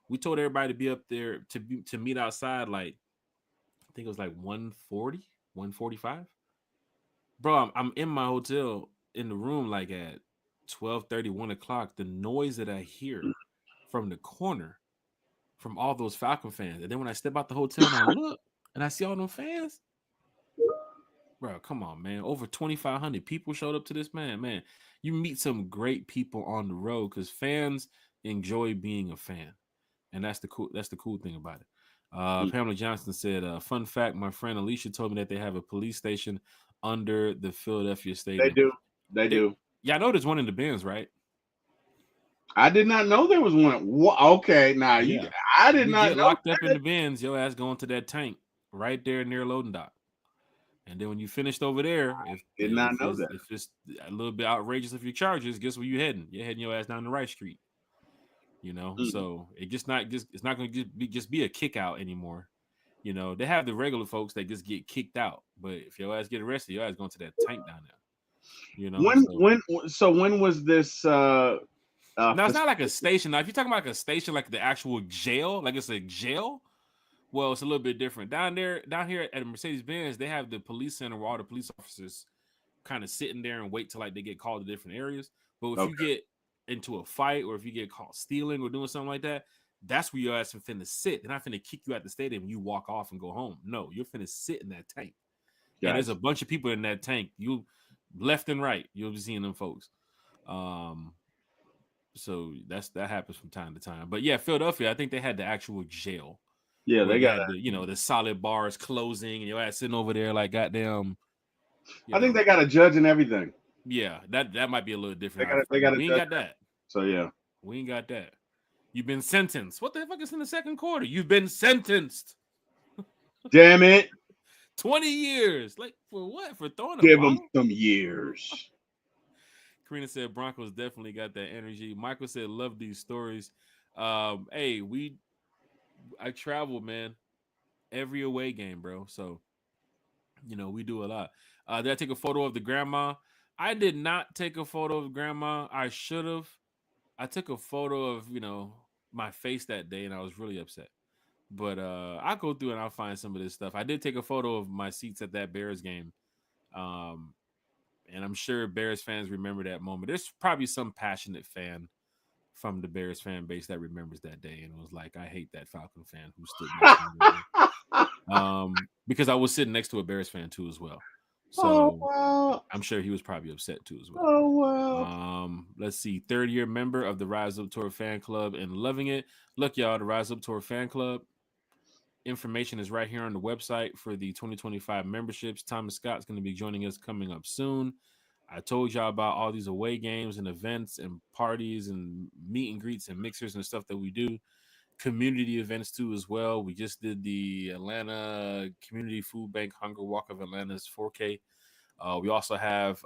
Speaker 1: We told everybody to be up there to meet outside. Like, I think it was like 1:40, 1:45. Bro, I'm in my hotel in the room like at 12:30, 1 o'clock. The noise that I hear from the corner from all those Falcon fans. And then when I step out the hotel and I look and I see all them fans, bro, come on, man. Over 2,500 people showed up to this, man. Man, you meet some great people on the road because fans enjoy being a fan. And that's the cool thing about it. Pamela Johnson said, fun fact, my friend Alicia told me that they have a police station under the Philadelphia Stadium.
Speaker 3: They do.
Speaker 1: Yeah, I know there's one in the Benz, right?
Speaker 3: I did not know there was one. Okay, now I did not
Speaker 1: get
Speaker 3: know
Speaker 1: locked up in the Benz. Your ass going to that tank right there near loading dock. And then when you finished over there, if it's a little bit outrageous of your charges, guess where you heading? You're heading your ass down the right street. You know, so it's not going to just be a kick out anymore. You know, they have the regular folks that just get kicked out, but if your ass get arrested, your ass going to that tank down there. You know,
Speaker 3: when was this?
Speaker 1: Now it's not like a station. Now, if you're talking about like a station, like the actual jail, like it's a jail, well, it's a little bit different. Down here at Mercedes-Benz, they have the police center where all the police officers kind of sitting there and wait till like they get called to different areas. But if you get into a fight or if you get caught stealing or doing something like that, that's where your ass finna sit. They're not finna kick you out the stadium and you walk off and go home. No, you're finna sit in that tank. Yes. And there's a bunch of people in that tank. You left and right, you'll be seeing them folks. So that happens from time to time. But yeah, Philadelphia, I think they had the actual jail.
Speaker 3: Yeah, they got
Speaker 1: the solid bars closing and your ass sitting over there like goddamn.
Speaker 3: I think they got a judge and everything.
Speaker 1: Yeah, that might be a little different.
Speaker 3: We ain't
Speaker 1: got that.
Speaker 3: So yeah,
Speaker 1: we ain't got that. You've been sentenced. What the fuck is in the second quarter? You've been sentenced.
Speaker 3: Damn it.
Speaker 1: 20 years. Like, for what? For throwing a
Speaker 3: Give
Speaker 1: bottle?
Speaker 3: them some years.
Speaker 1: Karina said Broncos definitely got that energy. Michael said, love these stories. Hey, I travel, man. Every away game, bro. So, you know, we do a lot. Did I take a photo of the grandma? I did not take a photo of grandma. I should have. I took a photo of, you know, my face that day, and I was really upset. But I'll go through and I'll find some of this stuff. I did take a photo of my seats at that Bears game. And I'm sure Bears fans remember that moment. There's probably some passionate fan from the Bears fan base that remembers that day and was like, I hate that Falcon fan who stood next to me. Because I was sitting next to a Bears fan too as well. So I'm sure he was probably upset too as well.
Speaker 3: Oh, wow.
Speaker 1: Let's see. Third-year member of the Rise Up Tour fan club and loving it. Look, y'all, the Rise Up Tour fan club. Information is right here on the website for the 2025 memberships. Thomas Scott's going to be joining us coming up soon. I told y'all about all these away games and events and parties and meet and greets and mixers and stuff that we do. Community events too as well. We just did the Atlanta Community Food Bank Hunger Walk of Atlanta's 4K. We also have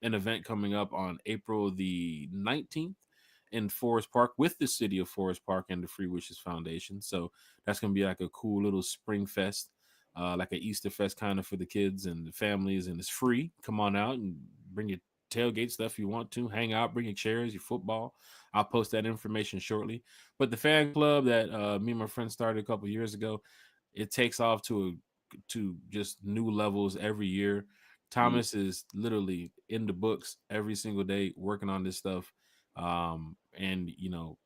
Speaker 1: an event coming up on April the 19th in Forest Park with the city of Forest Park and the Free Wishes Foundation. So that's going to be like a cool little spring fest, like an Easter fest kind of for the kids and the families. And it's free. Come on out and bring your tailgate stuff you want to. Hang out, bring your chairs, your football. I'll post that information shortly. But the fan club that me and my friends started a couple years ago, it takes off to just new levels every year. Thomas is literally in the books every single day working on this stuff. And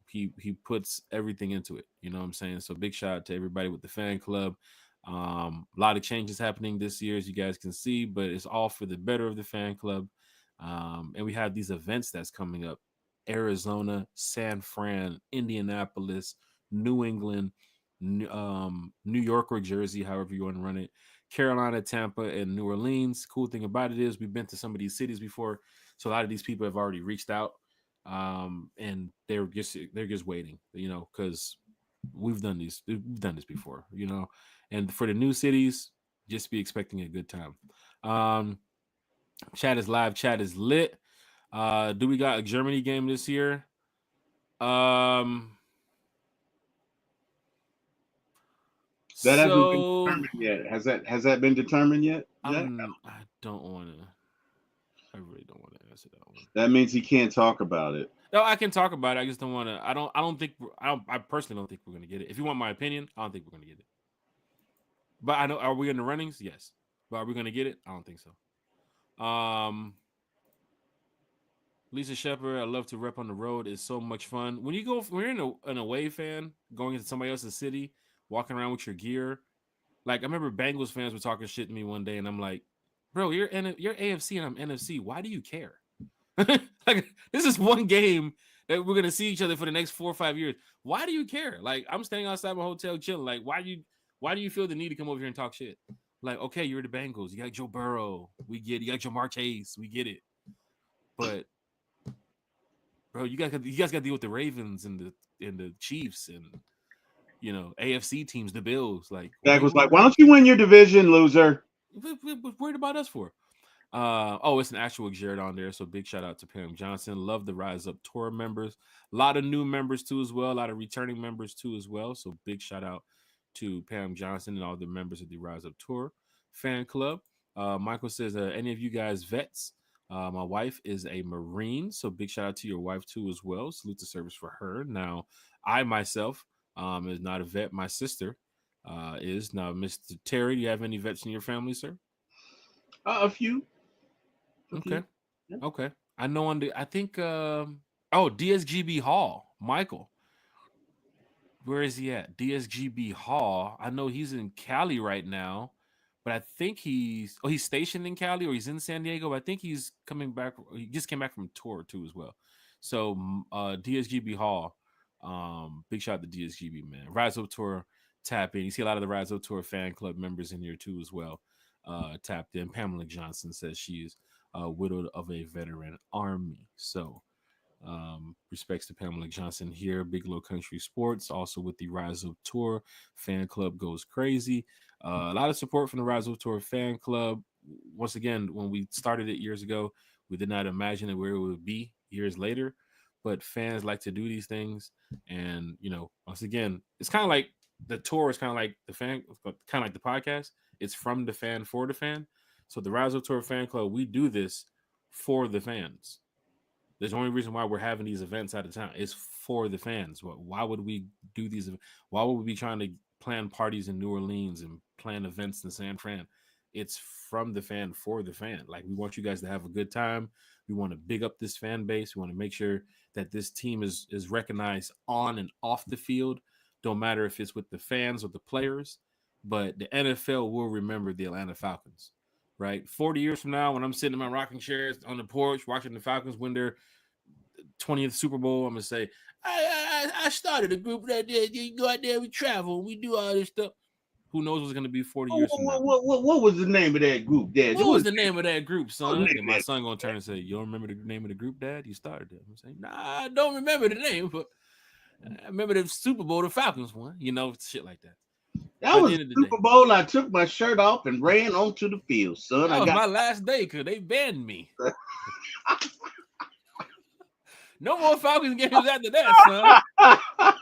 Speaker 1: he puts everything into it. You know what I'm saying? So big shout out to everybody with the fan club. A lot of changes happening this year, as you guys can see, but it's all for the better of the fan club. And we have these events that's coming up: Arizona, San Fran, Indianapolis, New England, New York or Jersey, however you want to run it, Carolina, Tampa, and New Orleans. Cool thing about it is we've been to some of these cities before, so a lot of these people have already reached out, and they're just waiting, because we've done this before, and for the new cities, just be expecting a good time. Chat is live, chat is lit. Do we got a Germany game this year?
Speaker 3: That hasn't been
Speaker 1: So
Speaker 3: determined yet. Has that been determined yet, Jack?
Speaker 1: I don't want to. I really don't want to answer that one.
Speaker 3: That means he can't talk about it.
Speaker 1: No, I can talk about it. I just don't want to. I personally don't think we're gonna get it. If you want my opinion, I don't think we're gonna get it. But I know. Are we in the runnings? Yes. But are we gonna get it? I don't think so. Lisa Shepard, I love to rep on the road. It's so much fun. When you're an away fan, going into somebody else's city, walking around with your gear. Like I remember Bengals fans were talking shit to me one day, and I'm like, bro, you're AFC and I'm NFC. Why do you care? Like this is one game that we're gonna see each other for the next 4 or 5 years. Why do you care? Like I'm staying outside my hotel chilling. Like why do you feel the need to come over here and talk shit? Like okay, you're the Bengals. You got Joe Burrow. We get it. You got Jamar Chase. We get it. But bro, you guys got to deal with the Ravens and the Chiefs and AFC teams, the Bills. Like
Speaker 3: Jack was like, "Why don't you win your division, loser?"
Speaker 1: What worried about us for? It's an actual Jared on there. So big shout out to Pam Johnson. Love the Rise Up Tour members. A lot of new members too as well. A lot of returning members too as well. So big shout out to Pam Johnson and all the members of the Rise Up Tour fan club. Michael says, any of you guys vets? My wife is a Marine, so big shout out to your wife too as well. Salute the service for her. Now, I myself is not a vet. My sister is. Now, Mr. Terry, do you have any vets in your family, sir?
Speaker 3: A few.
Speaker 1: Okay. Yeah. Okay. I know I think DSGB Hall, Michael. Where is he at? DSGB Hall. I know he's in Cali right now, but I think he's stationed in Cali or he's in San Diego. But I think he's coming back. He just came back from tour too as well. So DSGB Hall. Big shout out to DSGB, man. Rise Up Tour tap in. You see a lot of the Rise Up Tour fan club members in here too as well. Tapped in. Pamela Johnson says she is widowed of a veteran army. So respects to Pamela Johnson here. Big Low Country Sports, also with the Rise Up Tour fan club goes crazy. A lot of support from the Rise Up Tour fan club. Once again, when we started it years ago, we did not imagine where it would be years later. But fans like to do these things, and once again, it's kind of like the tour is kind of like the fan, kind of like the podcast. It's from the fan for the fan. So the Rise Up Tour fan club, we do this for the fans. There's the only reason why we're having these events out of town is for the fans. Why would we do these? Why would we be trying to plan parties in New Orleans and plan events in San Fran? It's from the fan for the fan. Like we want you guys to have a good time. We want to big up this fan base. We want to make sure that this team is recognized on and off the field. Don't matter if it's with the fans or the players, but the NFL will remember the Atlanta Falcons. Right, 40 years from now, when I'm sitting in my rocking chairs on the porch watching the Falcons win their 20th Super Bowl, I'm gonna say, I started a group that did. You go out there, we travel, we do all this stuff. Who knows what's going to be 40 years from now?
Speaker 3: What was the name of that group, Dad?
Speaker 1: What was the name of that group, son?
Speaker 3: name
Speaker 1: And my
Speaker 3: that-
Speaker 1: son going to turn and say, you don't remember the name of the group, Dad? You started it. I'm saying, nah, I don't remember the name, but I remember the Super Bowl the Falcons won. You know, shit like that.
Speaker 3: That was Super Bowl. I took my shirt off and ran onto the field, son.
Speaker 1: That was my last day because they banned me. No more Falcons games after that, son.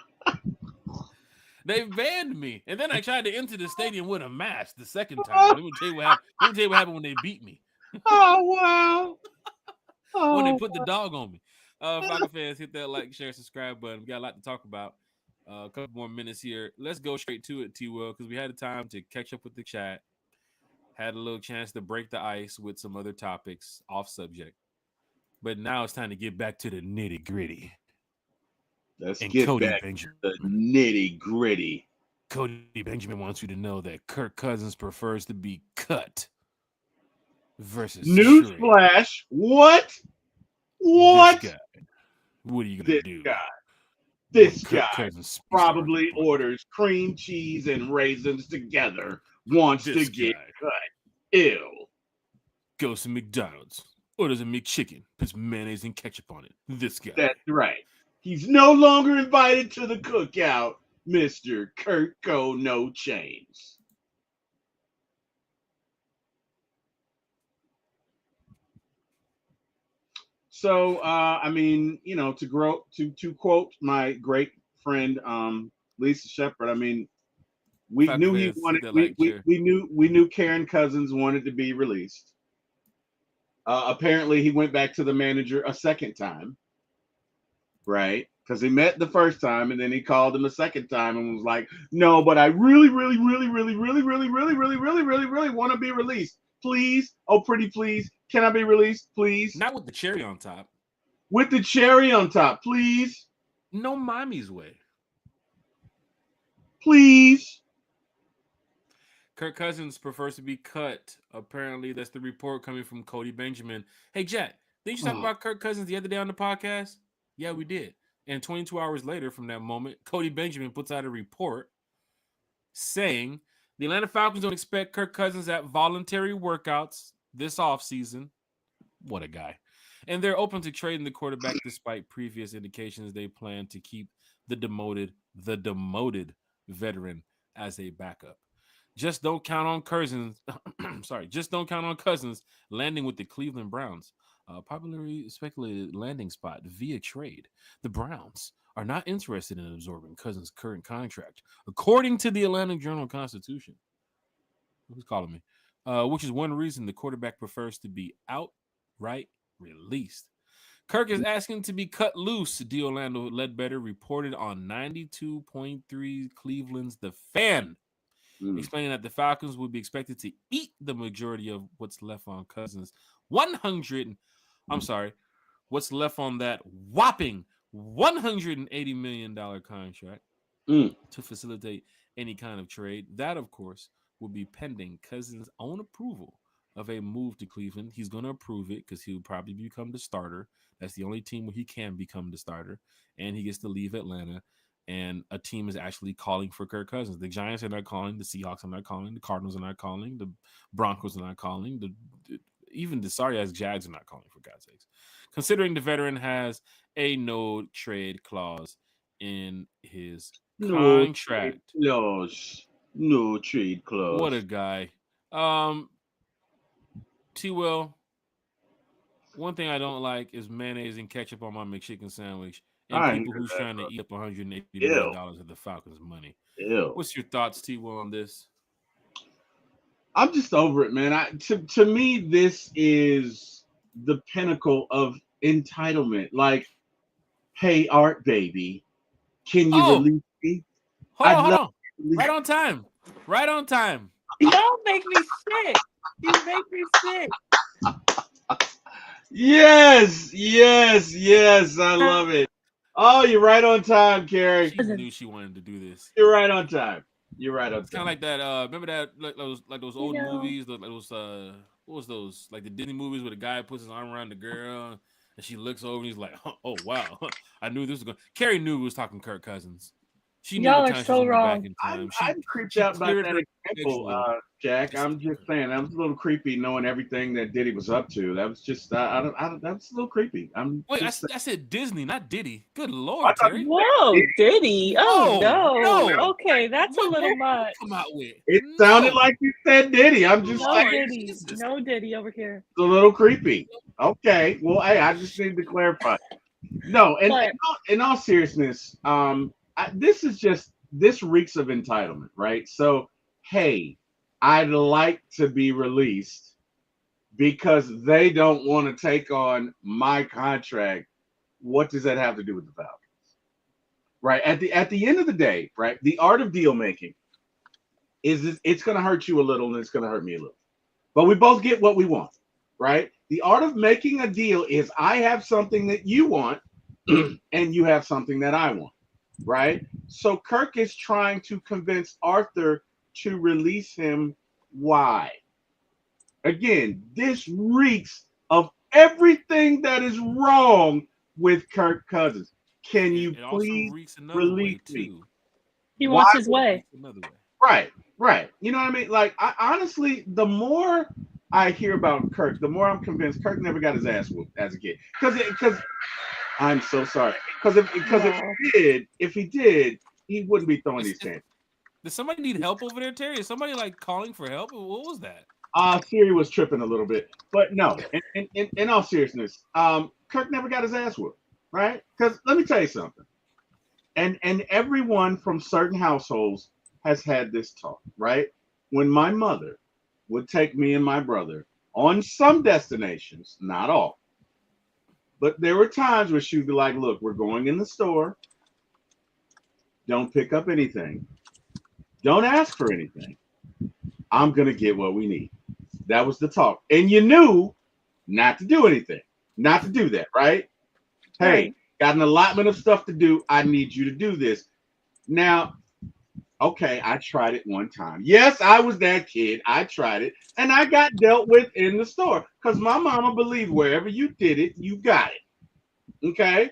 Speaker 1: They banned me. And then I tried to enter the stadium with a mask the second time. Let me tell you what happened. Let me tell you what happened when they beat me.
Speaker 3: Oh, wow.
Speaker 1: When they put the dog on me. Falcon fans, hit that like, share, subscribe button. We got a lot to talk about. A couple more minutes here. Let's go straight to it, T-Will, because we had the time to catch up with the chat. Had a little chance to break the ice with some other topics off subject. But now it's time to get back to the nitty gritty.
Speaker 3: Let's
Speaker 1: and
Speaker 3: get
Speaker 1: Cody
Speaker 3: back
Speaker 1: Benjamin.
Speaker 3: to the nitty gritty.
Speaker 1: Cody Benjamin wants you to know that Kirk Cousins prefers to be cut versus
Speaker 3: Newsflash. What? What?
Speaker 1: This guy. What are you gonna do?
Speaker 3: This guy probably orders cream cheese and raisins together. Wants to get cut. Ew.
Speaker 1: Goes to McDonald's. Orders a McChicken. Puts mayonnaise and ketchup on it. This guy.
Speaker 3: That's right. He's no longer invited to the cookout, Mr. Kurt Go No Chains. So, I mean, you know, to quote my great friend Lisa Shepard, I mean, we knew he wanted. We knew Karen Cousins wanted to be released. Apparently, he went back to the manager a second time, right? Because he met the first time, and then he called him a second time and was like, "No, but I really want to be released. Please, oh pretty please, can I be released, please?
Speaker 1: Not with the cherry on top.
Speaker 3: With the cherry on top, please.
Speaker 1: No mommy's way.
Speaker 3: Please."
Speaker 1: Kirk Cousins prefers to be cut. Apparently, that's the report coming from Cody Benjamin. Hey, Jack, didn't you talk about Kirk Cousins the other day on the podcast? Yeah, we did. And 22 hours later from that moment, Cody Benjamin puts out a report saying the Atlanta Falcons don't expect Kirk Cousins at voluntary workouts this offseason. What a guy. And they're open to trading the quarterback despite previous indications they plan to keep the demoted veteran as a backup. Just don't count on Cousins. Just don't count on Cousins landing with the Cleveland Browns. Popularly speculated landing spot via trade. The Browns are not interested in absorbing Cousins' current contract, according to the Atlanta Journal-Constitution. Who's calling me? Which is one reason the quarterback prefers to be outright released. Kirk is asking to be cut loose. D. Orlando Ledbetter reported on 92.3 Cleveland's The Fan, explaining that the Falcons would be expected to eat the majority of what's left on Cousins' what's left on that whopping $180 million contract to facilitate any kind of trade. That, of course, will be pending Cousins' own approval of a move to Cleveland. He's going to approve it because he'll probably become the starter. That's the only team where he can become the starter, and he gets to leave Atlanta. And a team is actually calling for Kirk Cousins. The Giants are not calling. The Seahawks are not calling. The Cardinals are not calling. The Broncos are not calling. Even the sorry-ass Jags are not calling, for God's sakes. Considering the veteran has a no-trade clause in his contract.
Speaker 3: No trade clause.
Speaker 1: What a guy. T-Will, one thing I don't like is mayonnaise and ketchup on my McChicken sandwich. And people who's trying to eat up $180 million of the Falcons' money.
Speaker 3: Ew.
Speaker 1: What's your thoughts, T-Will, on this?
Speaker 3: I'm just over it, man. To me, this is the pinnacle of entitlement. Like, hey, Art Baby, can you release me?
Speaker 1: Hold on. Right on time.
Speaker 2: You don't make me sick. You make me sick.
Speaker 3: Yes. I love it. Oh, you're right on time, Carrie.
Speaker 1: She knew she wanted to do this.
Speaker 3: You're right on time.
Speaker 1: It's kind of like that. Remember that, like those old movies, what was those? Like the Disney movies where the guy puts his arm around the girl and she looks over and he's like, "Oh wow, I knew this was going." Carrie knew he was talking Kirk Cousins. She knew
Speaker 2: Y'all
Speaker 1: what
Speaker 2: are
Speaker 1: time she was
Speaker 2: so
Speaker 1: gonna get back
Speaker 2: wrong.
Speaker 1: in
Speaker 3: I'm
Speaker 1: time.
Speaker 3: I'm creeped
Speaker 1: She
Speaker 3: out about
Speaker 1: cleared
Speaker 3: that
Speaker 1: her
Speaker 3: example,
Speaker 1: schedule.
Speaker 3: Jack.
Speaker 1: Just
Speaker 3: I'm just saying that was a little creepy, knowing everything that Diddy was up to. That was just I don't, that was a little creepy. I'm
Speaker 1: wait.
Speaker 3: just
Speaker 1: I said Disney, not Diddy. Good
Speaker 3: I
Speaker 1: Lord,
Speaker 3: thought you
Speaker 1: Terry.
Speaker 3: said
Speaker 2: Whoa,
Speaker 3: Diddy.
Speaker 2: Diddy. Oh
Speaker 1: No,
Speaker 2: no.
Speaker 1: no.
Speaker 2: Okay, that's a
Speaker 1: What
Speaker 2: little
Speaker 1: did you
Speaker 2: much.
Speaker 1: come out with?
Speaker 3: It sounded
Speaker 1: No,
Speaker 3: like you said Diddy. I'm just
Speaker 2: No
Speaker 3: saying
Speaker 1: Lord
Speaker 2: Diddy.
Speaker 1: Jesus.
Speaker 2: No Diddy over here.
Speaker 3: it's a little creepy. Okay, well, hey, I just need to clarify. No, and
Speaker 2: But
Speaker 3: in all seriousness, this is just this reeks of entitlement, right? So, hey, I'd like to be released because they don't want to take on my contract. What does that have to do with the Falcons? Right? At the end of the day, right? The art of deal making is it's going to hurt you a little and it's going to hurt me a little. But we both get what we want, right? The art of making a deal is I have something that you want and you have something that I want, right? So Kirk is trying to convince Arthur to release him. Why? Again, this reeks of everything that is wrong with Kirk Cousins. Can you
Speaker 1: It also
Speaker 3: please
Speaker 1: reeks another
Speaker 3: release
Speaker 1: way
Speaker 3: me?
Speaker 1: too.
Speaker 2: he
Speaker 3: Why?
Speaker 2: wants his way.
Speaker 1: Reeks another way.
Speaker 3: Right, right. You know what I mean? Like, I honestly, the more I hear about Kirk, the more I'm convinced Kirk never got his ass whooped as a kid. Because I'm so sorry. Because
Speaker 2: No.
Speaker 3: if he did, he wouldn't be throwing
Speaker 1: Is,
Speaker 3: these
Speaker 1: is,
Speaker 3: tantrums.
Speaker 1: does somebody need help over there, Terry? Is somebody like calling for help? What was that?
Speaker 3: Siri was tripping a little bit, but no. In all seriousness, Kirk never got his ass whooped, right? Because let me tell you something. And everyone from certain households has had this talk, right? When my mother would take me and my brother on some destinations, not all, but there were times where she'd be like, "Look, we're going in the store. Don't pick up anything. Don't ask for anything. I'm gonna get what we need." That was the talk, and you knew not to do anything, not to do that, right? Hey,
Speaker 2: Right.
Speaker 3: got an allotment of stuff to do. I need you to do this. Now, okay, I tried it one time. Yes, I was that kid. I tried it, and I got dealt with in the store because my mama believed wherever you did it, you got it. Okay,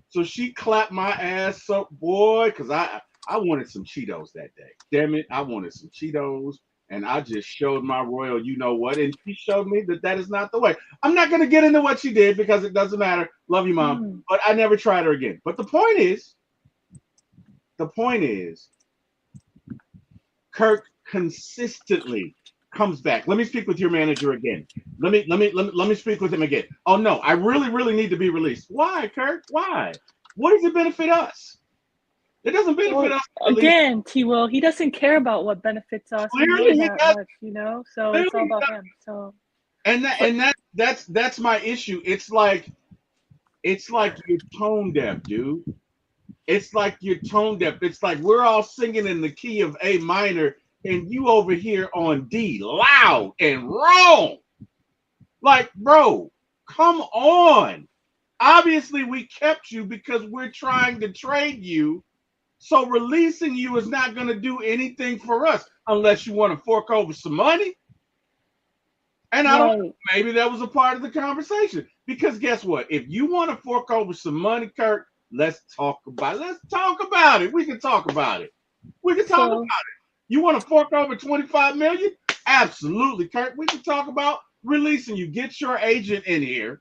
Speaker 3: so she clapped my ass up, boy, because I wanted some Cheetos that day. Damn it, I wanted some Cheetos, and I just showed my royal, you know what, and she showed me that that is not the way. I'm not gonna get into what she did because it doesn't matter. Love you, mom,
Speaker 2: Mm.
Speaker 3: but I never tried her again. But the point is, Kirk consistently comes back. Let me speak with your manager again. Let me speak with him again. Oh no, I really need to be released. Why, Kirk? Why? What does it benefit us? It doesn't benefit
Speaker 2: Well,
Speaker 3: us to release.
Speaker 2: again, T Will, he doesn't care about what benefits us. We know
Speaker 3: Clearly he
Speaker 2: that
Speaker 3: does.
Speaker 2: much, you know? So
Speaker 3: Clearly
Speaker 2: it's all
Speaker 3: he
Speaker 2: about
Speaker 3: does.
Speaker 2: him. So
Speaker 3: And that
Speaker 2: but
Speaker 3: and that's my issue. It's like you're tone deaf, dude. It's like you're tone deaf. It's like we're all singing in the key of A minor, and you over here on D, loud and wrong. Like, bro, come on. Obviously, we kept you because we're trying to trade you. So releasing you is not going to do anything for us unless you want to fork over some money. And I don't know,
Speaker 2: right.
Speaker 3: maybe that was a part of the conversation. Because guess what? If you want to fork over some money, Kirk, let's talk about it. Let's talk about it. We can talk about it. We can talk about
Speaker 2: So
Speaker 3: it. You want to fork over 25 million? Absolutely, Kirk. We can talk about releasing you. Get your agent in here,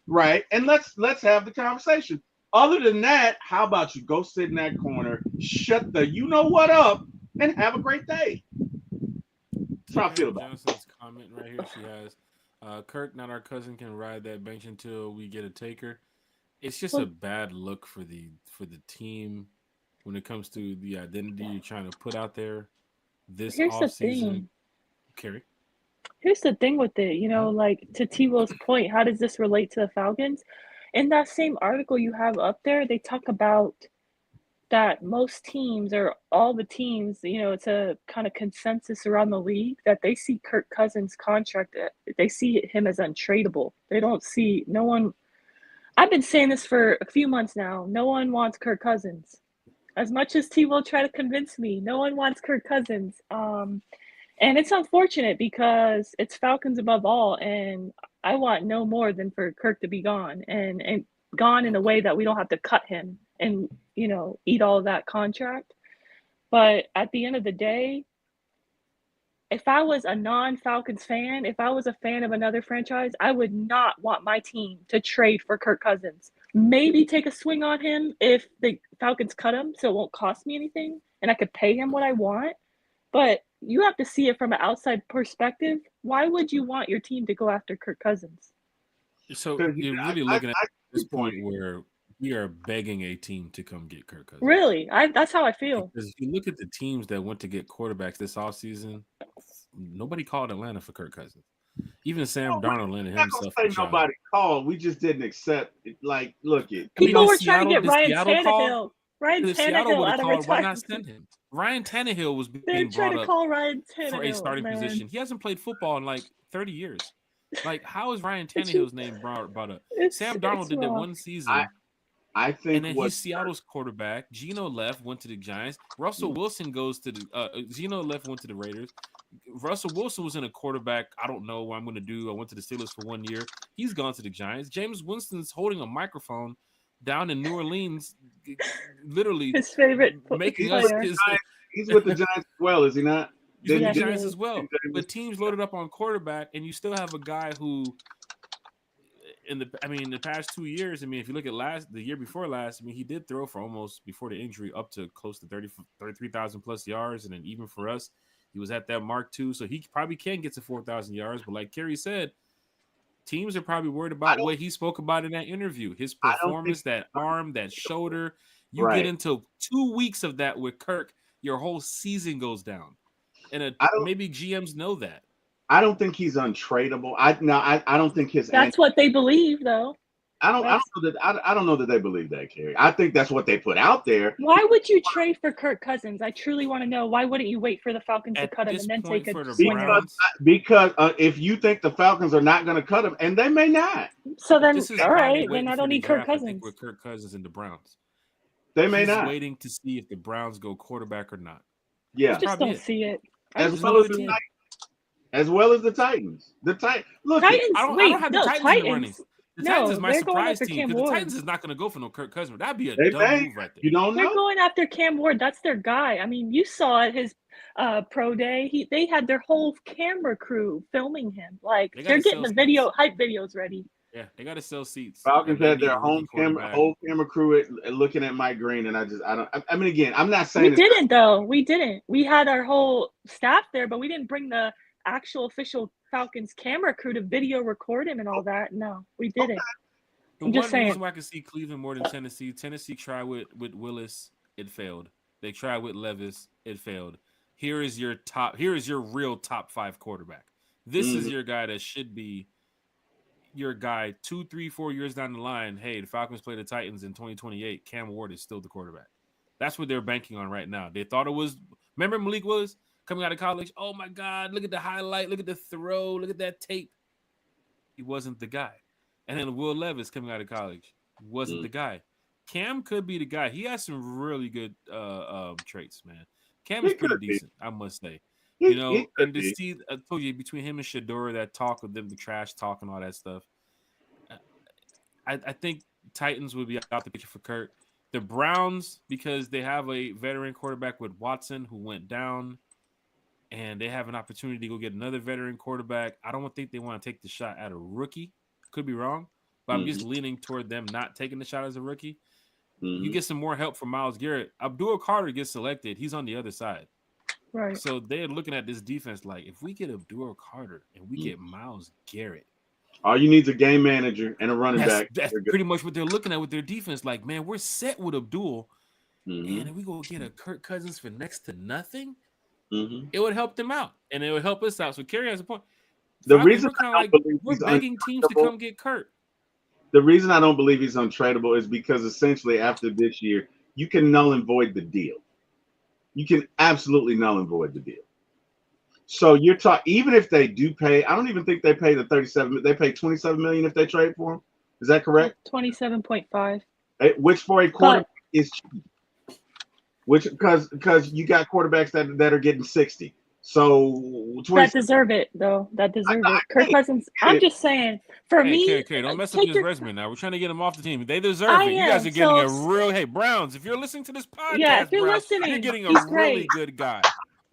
Speaker 3: right? And let's have the conversation. Other than that, how about you go sit in that corner, shut the you know what up, and have a great day. That's how I feel
Speaker 1: Terry
Speaker 3: about
Speaker 1: Johnson's comment right here. She has, Kirk, not our cousin, can ride that bench until we get a taker. It's just a
Speaker 2: well,
Speaker 1: bad look for the team when it comes to the identity you're trying to put out there this
Speaker 2: here's
Speaker 1: off
Speaker 2: the
Speaker 1: season.
Speaker 2: thing.
Speaker 1: Kerry,
Speaker 2: Here's the thing with it, you know, like to T Will's point, how does this relate to the Falcons? In that same article you have up there, they talk about that most teams or all the teams, you know, it's a kind of consensus around the league that they see Kirk Cousins' contract, they see him as untradeable. They don't see, no one, I've been saying this for a few months now. No one wants Kirk Cousins. As much as T will try to convince me, no one wants Kirk Cousins. And it's unfortunate because it's Falcons above all, and I want no more than for Kirk to be gone. And gone in a way that we don't have to cut him and, eat all of that contract. But at the end of the day, if I was a non-Falcons fan, if I was a fan of another franchise, I would not want my team to trade for Kirk Cousins. Maybe take a swing on him if the Falcons cut him so it won't cost me anything and I could pay him what I want. But you have to see it from an outside perspective. Why would you want your team to go after Kirk Cousins?
Speaker 1: So you're really looking at this point where we are begging a team to come get Kirk Cousins.
Speaker 2: Really? That's how I feel.
Speaker 1: Because if you look at the teams that went to get quarterbacks this offseason, nobody called Atlanta for Kirk Cousins. Even Sam Darnold landed himself.
Speaker 3: Nobody called. We just didn't accept it. Like, look it.
Speaker 2: People were trying to get Ryan Tannehill. Ryan Tannehill out of retirement.
Speaker 1: Why not send him? Ryan Tannehill was being brought up for a starting position. He hasn't played football in like 30 years. Like, how is Ryan Tannehill's name brought up? Sam Darnold did that one season.
Speaker 3: I think,
Speaker 1: and then he's Seattle's quarterback. Geno left, went to the Giants. Russell Wilson goes to the Geno left, went to the Raiders. Russell Wilson was in a quarterback. I don't know what I'm going to do. I went to the Steelers for 1 year. He's gone to the Giants. James Winston's holding a microphone down in New Orleans, literally
Speaker 2: his favorite
Speaker 3: making us. He's with the Giants as well, is he not?
Speaker 1: He's with the Giants as well. But teams loaded up on quarterback, and you still have a guy who, in the past 2 years, if you look at the year before last, he did throw for almost, before the injury, up to close to 33,000 plus yards, and then even for us, he was at that mark too, so he probably can get to 4,000 yards. But like Kerry said, teams are probably worried about what he spoke about in that interview. His performance, that arm, that shoulder. You get into 2 weeks of that with Kirk, your whole season goes down. And maybe GMs know that. I
Speaker 3: don't think he's untradeable. I don't think his.
Speaker 2: That's what they believe, though.
Speaker 3: I don't know that they believe that, Kerry. I think that's what they put out there.
Speaker 2: Why would you trade for Kirk Cousins? I truly want to know. Why wouldn't you wait for the Falcons to cut him and then take a swing?
Speaker 3: Because if you think the Falcons are not going to cut him, and they may not.
Speaker 2: So then, all right, then I don't need Kirk Cousins.
Speaker 1: With Kirk Cousins and the Browns,
Speaker 3: they may not.
Speaker 1: Waiting to see if the Browns go quarterback or not.
Speaker 3: Yeah,
Speaker 2: I just don't see it.
Speaker 3: As well as the Titans. The Titans. Look,
Speaker 2: Titans.
Speaker 1: I don't have the Titans in the running. The Titans is my surprise team because the Titans is not going to go for no Kirk Cousins. That'd be a dumb move right there.
Speaker 3: You don't know.
Speaker 2: They're going after Cam Ward. That's their guy. You saw at his pro day. They had their whole camera crew filming him. Like they're getting the hype videos ready.
Speaker 1: Yeah, they got to sell seats.
Speaker 3: Falcons had their whole camera crew looking at Mike Green, and again, I'm not saying
Speaker 2: we didn't though. We didn't. We had our whole staff there, but we didn't bring the actual official Falcons camera crew to video record him and all that. No, we didn't.
Speaker 1: The one reason why I can see Cleveland more than Tennessee. Tennessee tried with Willis, it failed. They tried with Levis, it failed. Here is your real top 5 quarterback. This is your guy that should be your guy 2, 3, 4 years down the line. Hey, the Falcons play the Titans in 2028. Cam Ward is still the quarterback. That's what they're banking on right now. They thought it was. Remember Malik Willis coming out of college? Oh my God! Look at the highlight. Look at the throw. Look at that tape. He wasn't the guy. And then Will Levis coming out of college wasn't the guy. Cam could be the guy. He has some really good traits, man. Cam is pretty decent, I must say. And to see, I told you, between him and Shador, that talk with them, the trash talk and all that stuff, I think Titans would be out the picture for Kirk. The Browns, because they have a veteran quarterback with Watson who went down, and they have an opportunity to go get another veteran quarterback. I don't think they want to take the shot at a rookie. Could be wrong, but I'm just leaning toward them not taking the shot as a rookie. You get some more help from Myles Garrett. Abdul Carter gets selected. He's on the other side.
Speaker 2: Right.
Speaker 1: So they're looking at this defense like, if we get Abdul Carter and we get Myles Garrett,
Speaker 3: all you need is a game manager and a running back.
Speaker 1: That's pretty much what they're looking at with their defense. Like, man, we're set with Abdul, and if we go get a Kirk Cousins for next to nothing, it would help them out, and it would help us out. So Kerry has a point.
Speaker 3: The reason
Speaker 1: we're begging teams to come get Kirk.
Speaker 3: The reason I don't believe he's untradeable is because essentially after this year, you can null and void the deal. You can absolutely null and void the deal. So you're talking, even if they do pay, I don't even think they pay the 37. They pay $27 million if they trade for him. Is that correct?
Speaker 2: 27.5.
Speaker 3: Which for a quarterback is cheap. Which because you got quarterbacks that are getting 60. So
Speaker 2: That deserve it though. That deserve it. Kirk Cousins. I'm just saying. For me,
Speaker 1: Kerry, don't mess up his resume now. We're trying to get him off the team. They deserve
Speaker 2: I
Speaker 1: it. You guys
Speaker 2: am,
Speaker 1: are getting
Speaker 2: so-
Speaker 1: a real. Hey, Browns, if you're listening to this podcast,
Speaker 2: Yeah, if you're
Speaker 1: Browns,
Speaker 2: listening,
Speaker 1: you're getting a
Speaker 2: he's
Speaker 1: really
Speaker 2: great.
Speaker 1: good guy.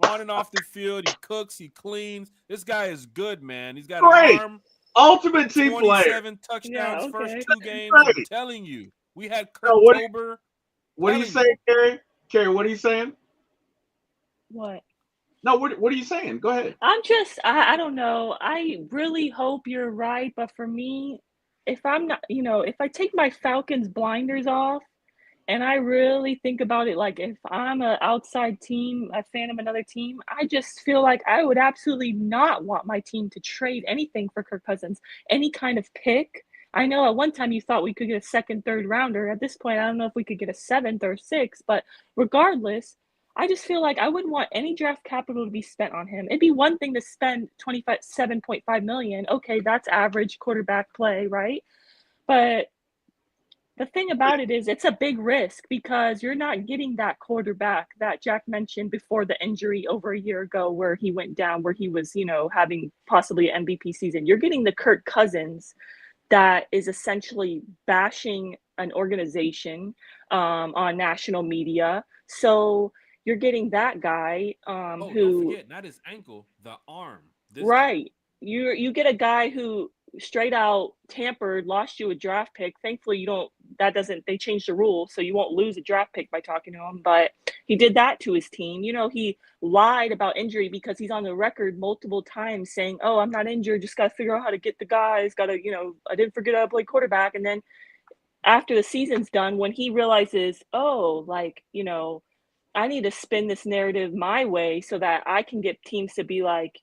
Speaker 1: On and off the field, he cooks, he cleans. This guy is good, man. He's got
Speaker 3: Great.
Speaker 1: an arm.
Speaker 3: Ultimate team player.
Speaker 1: 27 touchdowns
Speaker 2: Yeah, okay.
Speaker 1: first 2 games.
Speaker 3: Right.
Speaker 1: I'm telling you. We had
Speaker 3: No,
Speaker 1: Kirktober.
Speaker 3: What are you saying, Kerry? Kerry, what are you saying?
Speaker 2: What?
Speaker 3: No, what are you saying? Go ahead.
Speaker 2: I'm just, I don't know. I really hope you're right, but for me, if I'm not, if I take my Falcons blinders off and I really think about it, like if I'm an outside team, a fan of another team, I just feel like I would absolutely not want my team to trade anything for Kirk Cousins, any kind of pick. I know at one time you thought we could get a second, third rounder. At this point, I don't know if we could get a seventh or sixth, but regardless, I just feel like I wouldn't want any draft capital to be spent on him. It'd be one thing to spend $27.5 million. Okay, that's average quarterback play, right? But the thing about it is it's a big risk because you're not getting that quarterback that Jack mentioned before the injury over a year ago where he went down, where he was, having possibly an MVP season. You're getting the Kirk Cousins that is essentially bashing an organization on national media. So you're getting that guy
Speaker 1: Don't
Speaker 2: who,
Speaker 1: forget, not his ankle, the arm.
Speaker 2: right? You get a guy who straight out tampered, lost you a draft pick. Thankfully, they changed the rule, so you won't lose a draft pick by talking to him. But he did that to his team. He lied about injury because he's on the record multiple times saying, "Oh, I'm not injured. Just got to figure out how to get the guys. Got to, I didn't forget how to play quarterback." And then after the season's done, when he realizes, oh, I need to spin this narrative my way so that I can get teams to be like,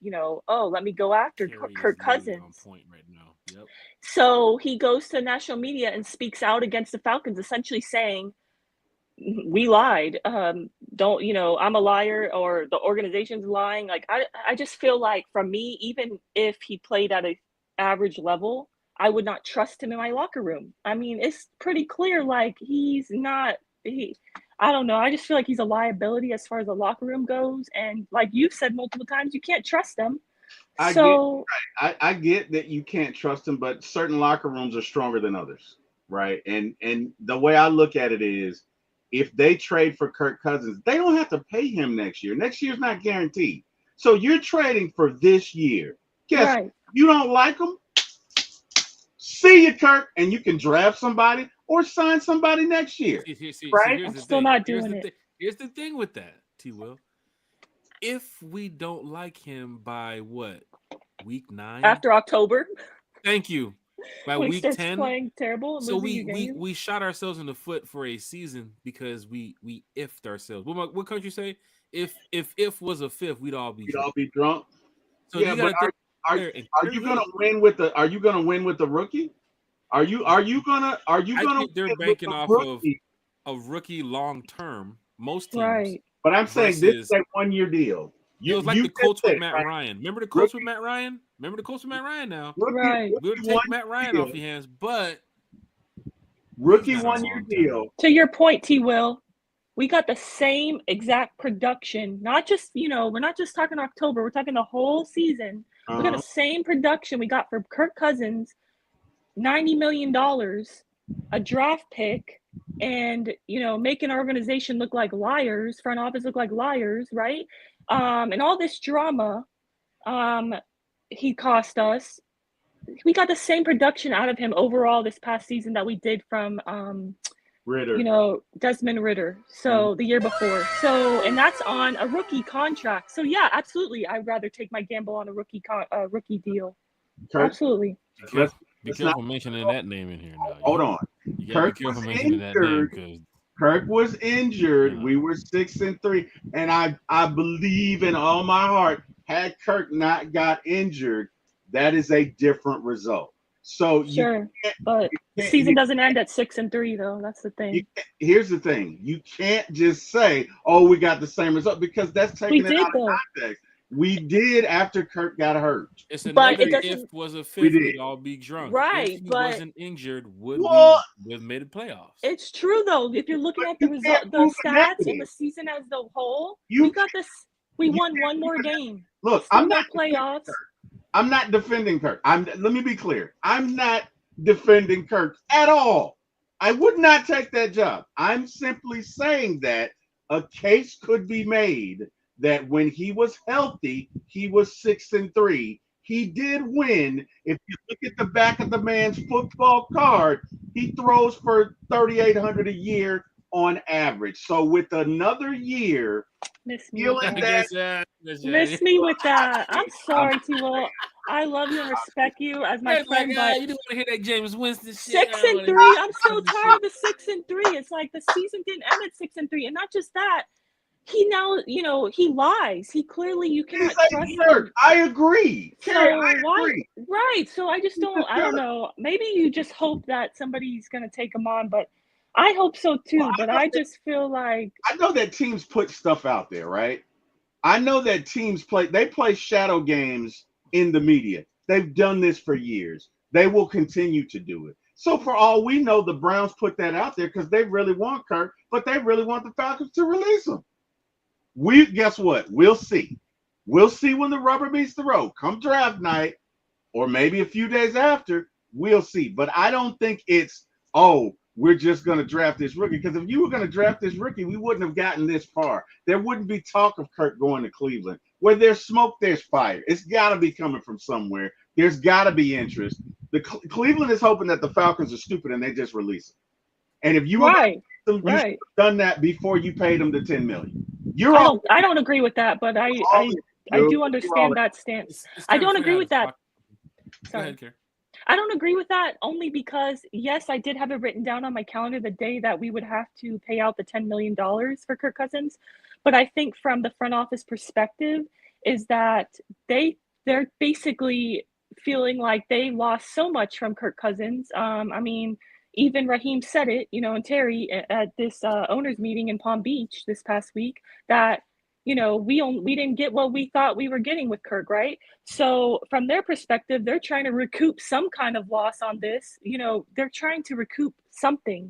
Speaker 2: oh, let me go after Kirk Cousins.
Speaker 1: On point right now. Yep.
Speaker 2: So he goes to national media and speaks out against the Falcons, essentially saying, we lied. I'm a liar, or the organization's lying. Like, I just feel like, from me, even if he played at an average level, I would not trust him in my locker room. I mean, it's pretty clear, like, I don't know. I just feel like he's a liability as far as the locker room goes. And like you've said multiple times, you can't trust him.
Speaker 3: I get that you can't trust him, but certain locker rooms are stronger than others, right? And the way I look at it is, if they trade for Kirk Cousins, they don't have to pay him next year. Next year's not guaranteed. So you're trading for this year. Guess you don't like him? See you, Kirk, and you can draft somebody or sign somebody next year.
Speaker 2: Right? I'm still not doing it.
Speaker 1: Here's the thing with that, T-Will. If we don't like him by what, week 9?
Speaker 2: After October.
Speaker 1: Thank you. By
Speaker 2: when
Speaker 1: week 10,
Speaker 2: playing terrible.
Speaker 1: So we shot ourselves in the foot for a season because we ifed ourselves. What country say? If was a fifth, we'd all be
Speaker 3: drunk.
Speaker 1: So
Speaker 3: yeah, but are you gonna win with the rookie? Are you gonna
Speaker 1: they're banking off of a rookie long term, most teams.
Speaker 2: Right.
Speaker 3: But I'm saying this is a 1-year deal.
Speaker 1: It was like the Colts with Matt Ryan. Remember the Colts with Matt Ryan? now.
Speaker 2: Right.
Speaker 1: We'll take Matt Ryan off your hands, but
Speaker 3: rookie 1-year deal.
Speaker 2: To your point, T-Will, we got the same exact production. Not just, we're not just talking October. We're talking the whole season. We got the same production we got for Kirk Cousins, $90 million, a draft pick, and, making our organization look like liars, front office look like liars, right? And all this drama he cost us. We got the same production out of him overall this past season that we did from
Speaker 3: Ritter.
Speaker 2: Desmond Ritter. So the year before. So, and that's on a rookie contract. So yeah, absolutely. I'd rather take my gamble on a rookie deal. Kirk, absolutely.
Speaker 1: Be careful mentioning that name in here now.
Speaker 3: Hold on.
Speaker 1: Kirk was injured.
Speaker 3: Kirk was injured. We were 6-3, and I believe in all my heart, had Kirk not got injured, that is a different result. So
Speaker 2: sure, but the season doesn't end at 6-3 though. That's the thing.
Speaker 3: Here's the thing: you can't just say, "Oh, we got the same result," because that's taking it out of context. We did after Kirk got hurt.
Speaker 1: It's another if was a fifth, we'd all be drunk.
Speaker 2: Right,
Speaker 1: if he
Speaker 2: but
Speaker 1: wasn't injured, would we have made the playoffs?
Speaker 2: It's true though. If you're looking at the result, the stats and the season as the whole, you got this. We won one more game.
Speaker 3: Look,
Speaker 2: Still
Speaker 3: I'm
Speaker 2: no
Speaker 3: not
Speaker 2: playoffs.
Speaker 3: I'm not defending Kirk. Let me be clear. I'm not defending Kirk at all. I would not take that job. I'm simply saying that a case could be made that when he was healthy, he was 6-3. He did win. If you look at the back of the man's football card, he throws for 3,800 a year on average. So with another year,
Speaker 2: Miss me with
Speaker 3: feeling
Speaker 2: that.
Speaker 3: that
Speaker 2: Miss me with that. I'm sorry, T-Will. I love you and respect you as my friend, but
Speaker 1: you didn't want to hear that James Winston shit.
Speaker 2: 6-3. I'm so tired of the 6-3. It's like the season didn't end at 6-3, and not just that. He now, he lies. He clearly, you cannot trust him.
Speaker 3: I agree. Carrie,
Speaker 2: So
Speaker 3: I
Speaker 2: why?
Speaker 3: agree.
Speaker 2: Right. So I just don't. I don't know. Maybe you just hope that somebody's gonna take him on, but I hope so too.
Speaker 3: Well,
Speaker 2: but I just feel like
Speaker 3: I know that teams put stuff out there, right? I know that teams play shadow games in the media. They've done this for years. They will continue to do it. So for all we know, the Browns put that out there because they really want Kirk, but they really want the Falcons to release him. Guess what? We'll see. We'll see when the rubber meets the road. Come draft night, or maybe a few days after, we'll see. But I don't think it's, we're just going to draft this rookie. Because if you were going to draft this rookie, we wouldn't have gotten this far. There wouldn't be talk of Kirk going to Cleveland. Where there's smoke, there's fire. It's got to be coming from somewhere. There's got to be interest. Cleveland is hoping that the Falcons are stupid and they just release it. And if you were
Speaker 2: right,
Speaker 3: you should have done that before you paid them the $10 million.
Speaker 2: I don't agree with that, but I do understand that stance. I don't agree with that. Sorry. I don't agree with that only because, yes, I did have it written down on my calendar the day that we would have to pay out the $10 million for Kirk Cousins. But I think from the front office perspective is that they're basically feeling like they lost so much from Kirk Cousins. I mean, even Raheem said it, and Terry at this owners meeting in Palm Beach this past week that, we didn't get what we thought we were getting with Kirk, right? So from their perspective, they're trying to recoup some kind of loss on this. They're trying to recoup something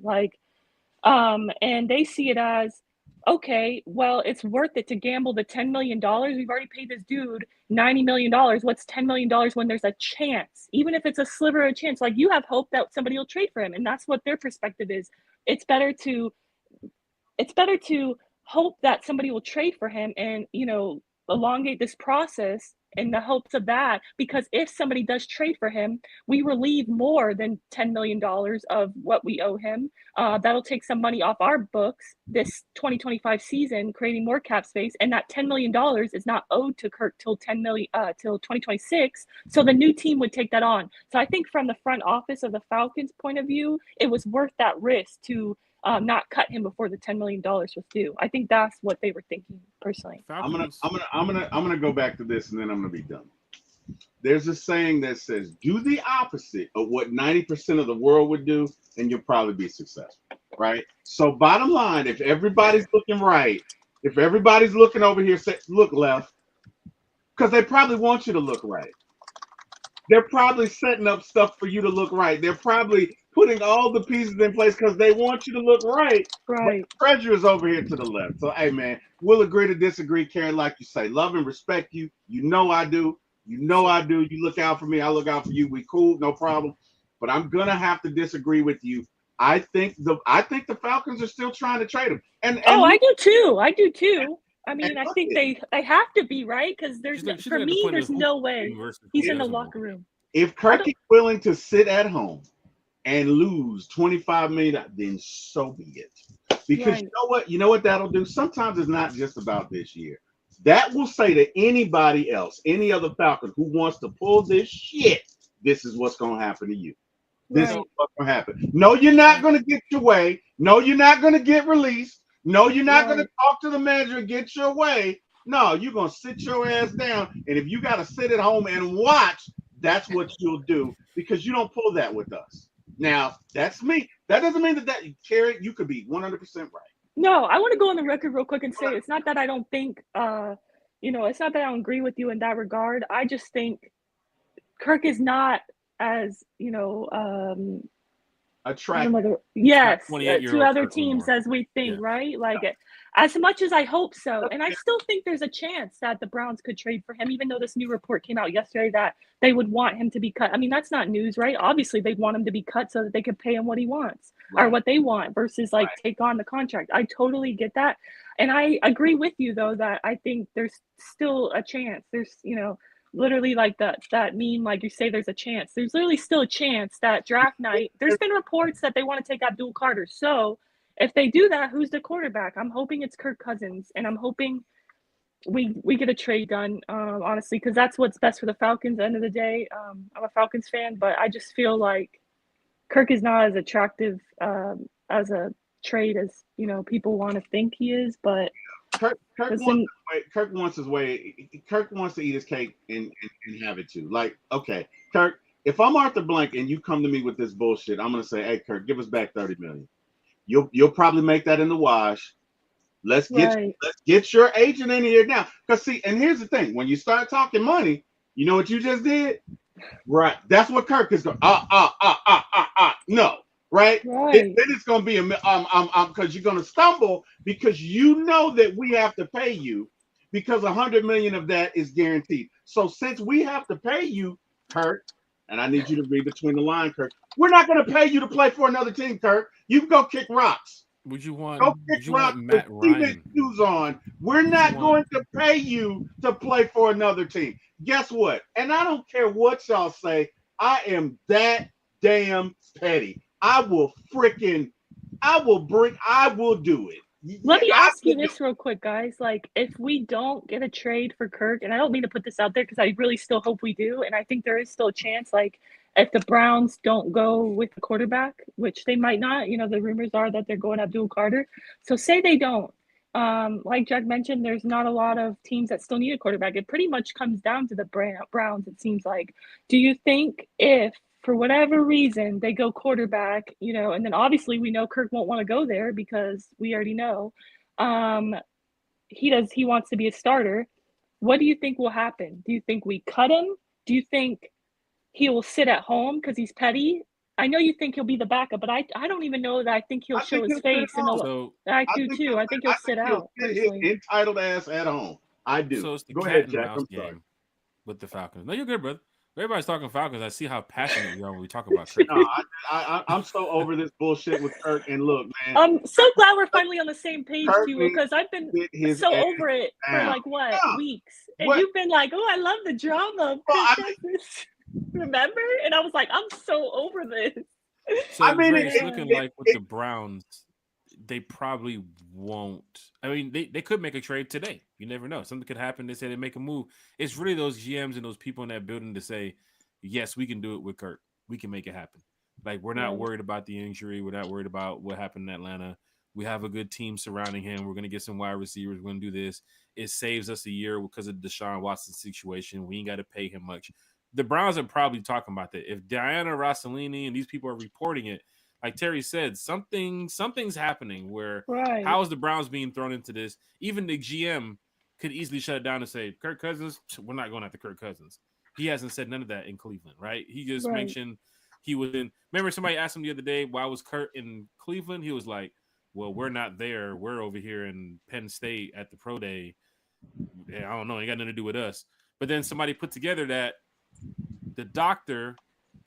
Speaker 2: and they see it as, okay, well, it's worth it to gamble the $10 million. We've already paid this dude $90 million. What's $10 million when there's a chance? Even if it's a sliver of a chance, like you have hope that somebody will trade for him. And that's what their perspective is. It's better to hope that somebody will trade for him and, elongate this process in the hopes of that, because if somebody does trade for him, we relieve more than $10 million of what we owe him. That'll take some money off our books this 2025 season, creating more cap space. And that $10 million is not owed to Kirk till 2026. So the new team would take that on. So I think from the front office of the Falcons point of view, it was worth that risk to not cut him before the $10 million was due. I think that's what they were thinking personally.
Speaker 3: I'm gonna go back to this and then I'm gonna be done. There's a saying that says, do the opposite of what 90% of the world would do, and you'll probably be successful. Right? So bottom line, if everybody's looking right, if everybody's looking over here, look left, because they probably want you to look right. They're probably setting up stuff for you to look right. They're probably putting all the pieces in place because they want you to look right.
Speaker 2: Right.
Speaker 3: But treasure is over here to the left. So, hey, man, we'll agree to disagree, Karen, like you say. Love and respect you. You know I do. You know I do. You look out for me. I look out for you. We cool, no problem. But I'm going to have to disagree with you. I think the Falcons are still trying to trade him. And
Speaker 2: I do too. I mean, I think they have to be, right? Because there's no way he's in the locker room.
Speaker 3: If Kirk is willing to sit at home and lose $25 million, then so be it. Because you know what that'll do? Sometimes it's not just about this year. That will say to anybody else, any other Falcon who wants to pull this shit, this is what's going to happen to you. This is what's going to happen. No, you're not going to get your way. No, you're not going to get released. No, you're not going to talk to the manager and get your way. No, you're going to sit your ass down. And if you got to sit at home and watch, that's what you'll do, because you don't pull that with us. Now, that's me. That doesn't mean that Carrie, you could be 100% right.
Speaker 2: No, I want to go on the record real quick and say it's not that I don't think, it's not that I don't agree with you in that regard. I just think Kirk is not as, attractive. Yes, to other teams as we think, right? Like, As much as I hope so, and I still think there's a chance that the Browns could trade for him, even though this new report came out yesterday that they would want him to be cut. I mean, that's not news, right? Obviously, they'd want him to be cut so that they could pay him what he wants or what they want versus like take on the contract. I totally get that. And I agree with you, though, that I think there's still a chance. There's, literally like that meme, like you say, there's a chance. There's literally still a chance that draft night, there's been reports that they want to take Abdul Carter. So if they do that, who's the quarterback? I'm hoping it's Kirk Cousins, and I'm hoping we get a trade done, honestly, because that's what's best for the Falcons at the end of the day. I'm a Falcons fan, but I just feel like Kirk is not as attractive as a trade as, people want to think he is. But
Speaker 3: Kirk wants his way. Kirk wants to eat his cake and have it too. Like, okay, Kirk, if I'm Arthur Blank and you come to me with this bullshit, I'm going to say, hey, Kirk, give us back $30 million. You'll probably make that in the wash. Let's get your agent in here now. Because see, and here's the thing: when you start talking money, you know what you just did? Right. That's what Kirk is going. No. Right. Then it's going to be because you're going to stumble because you know that we have to pay you because $100 million of that is guaranteed. So since we have to pay you, Kirk, and I need you to read between the lines, Kirk. We're not going to pay you to play for another team, Kirk. You can go kick rocks.
Speaker 1: Would you want
Speaker 3: Matt Ryan? Shoes on. We're not going to pay you to play for another team. Guess what? And I don't care what y'all say. I am that damn petty. I will do it.
Speaker 2: Let me ask you this real quick, guys. Like, if we don't get a trade for Kirk, and I don't mean to put this out there because I really still hope we do, and I think there is still a chance, like, if the Browns don't go with the quarterback, which they might not, the rumors are that they're going Abdul Carter. So say they don't. Like Jack mentioned, there's not a lot of teams that still need a quarterback. It pretty much comes down to the Browns, it seems like. Do you think if, for whatever reason, they go quarterback, and then obviously we know Kirk won't want to go there because we already know he wants to be a starter. What do you think will happen? Do you think we cut him? Do you think he will sit at home because he's petty? I know you think he'll be the backup, but I don't even know that I think he'll show his face. I do too. I think he'll sit out.
Speaker 3: His entitled ass at home. I do.
Speaker 1: So it's the cat and mouse game with the Falcons. No, you're good, brother. Everybody's talking Falcons. I see how passionate you are when we talk about Kirk.
Speaker 3: No, I'm so over this bullshit with Kirk. And look, man,
Speaker 2: I'm so glad we're finally on the same page, too, because I've been so over it for weeks. And you've been like, oh, I love the drama. Remember? And I was like, I'm so over this.
Speaker 1: So it's looking like with the Browns, they probably won't. I mean, they could make a trade today. You never know. Something could happen. They say they make a move. It's really those GMs and those people in that building to say, yes, we can do it with Kirk. We can make it happen. Like, we're not worried about the injury. We're not worried about what happened in Atlanta. We have a good team surrounding him. We're going to get some wide receivers. We're going to do this. It saves us a year because of Deshaun Watson's situation. We ain't got to pay him much. The Browns are probably talking about that. If Diana Rossellini and these people are reporting it, like Terry said, something's happening where how is the Browns being thrown into this? Even the GM could easily shut it down and say, Kirk Cousins, we're not going after Kirk Cousins. He hasn't said none of that in Cleveland, right? He just mentioned he was in. Remember somebody asked him the other day, why was Kurt in Cleveland? He was like, well, we're not there. We're over here in Penn State at the pro day. Yeah, I don't know. It got nothing to do with us. But then somebody put together that the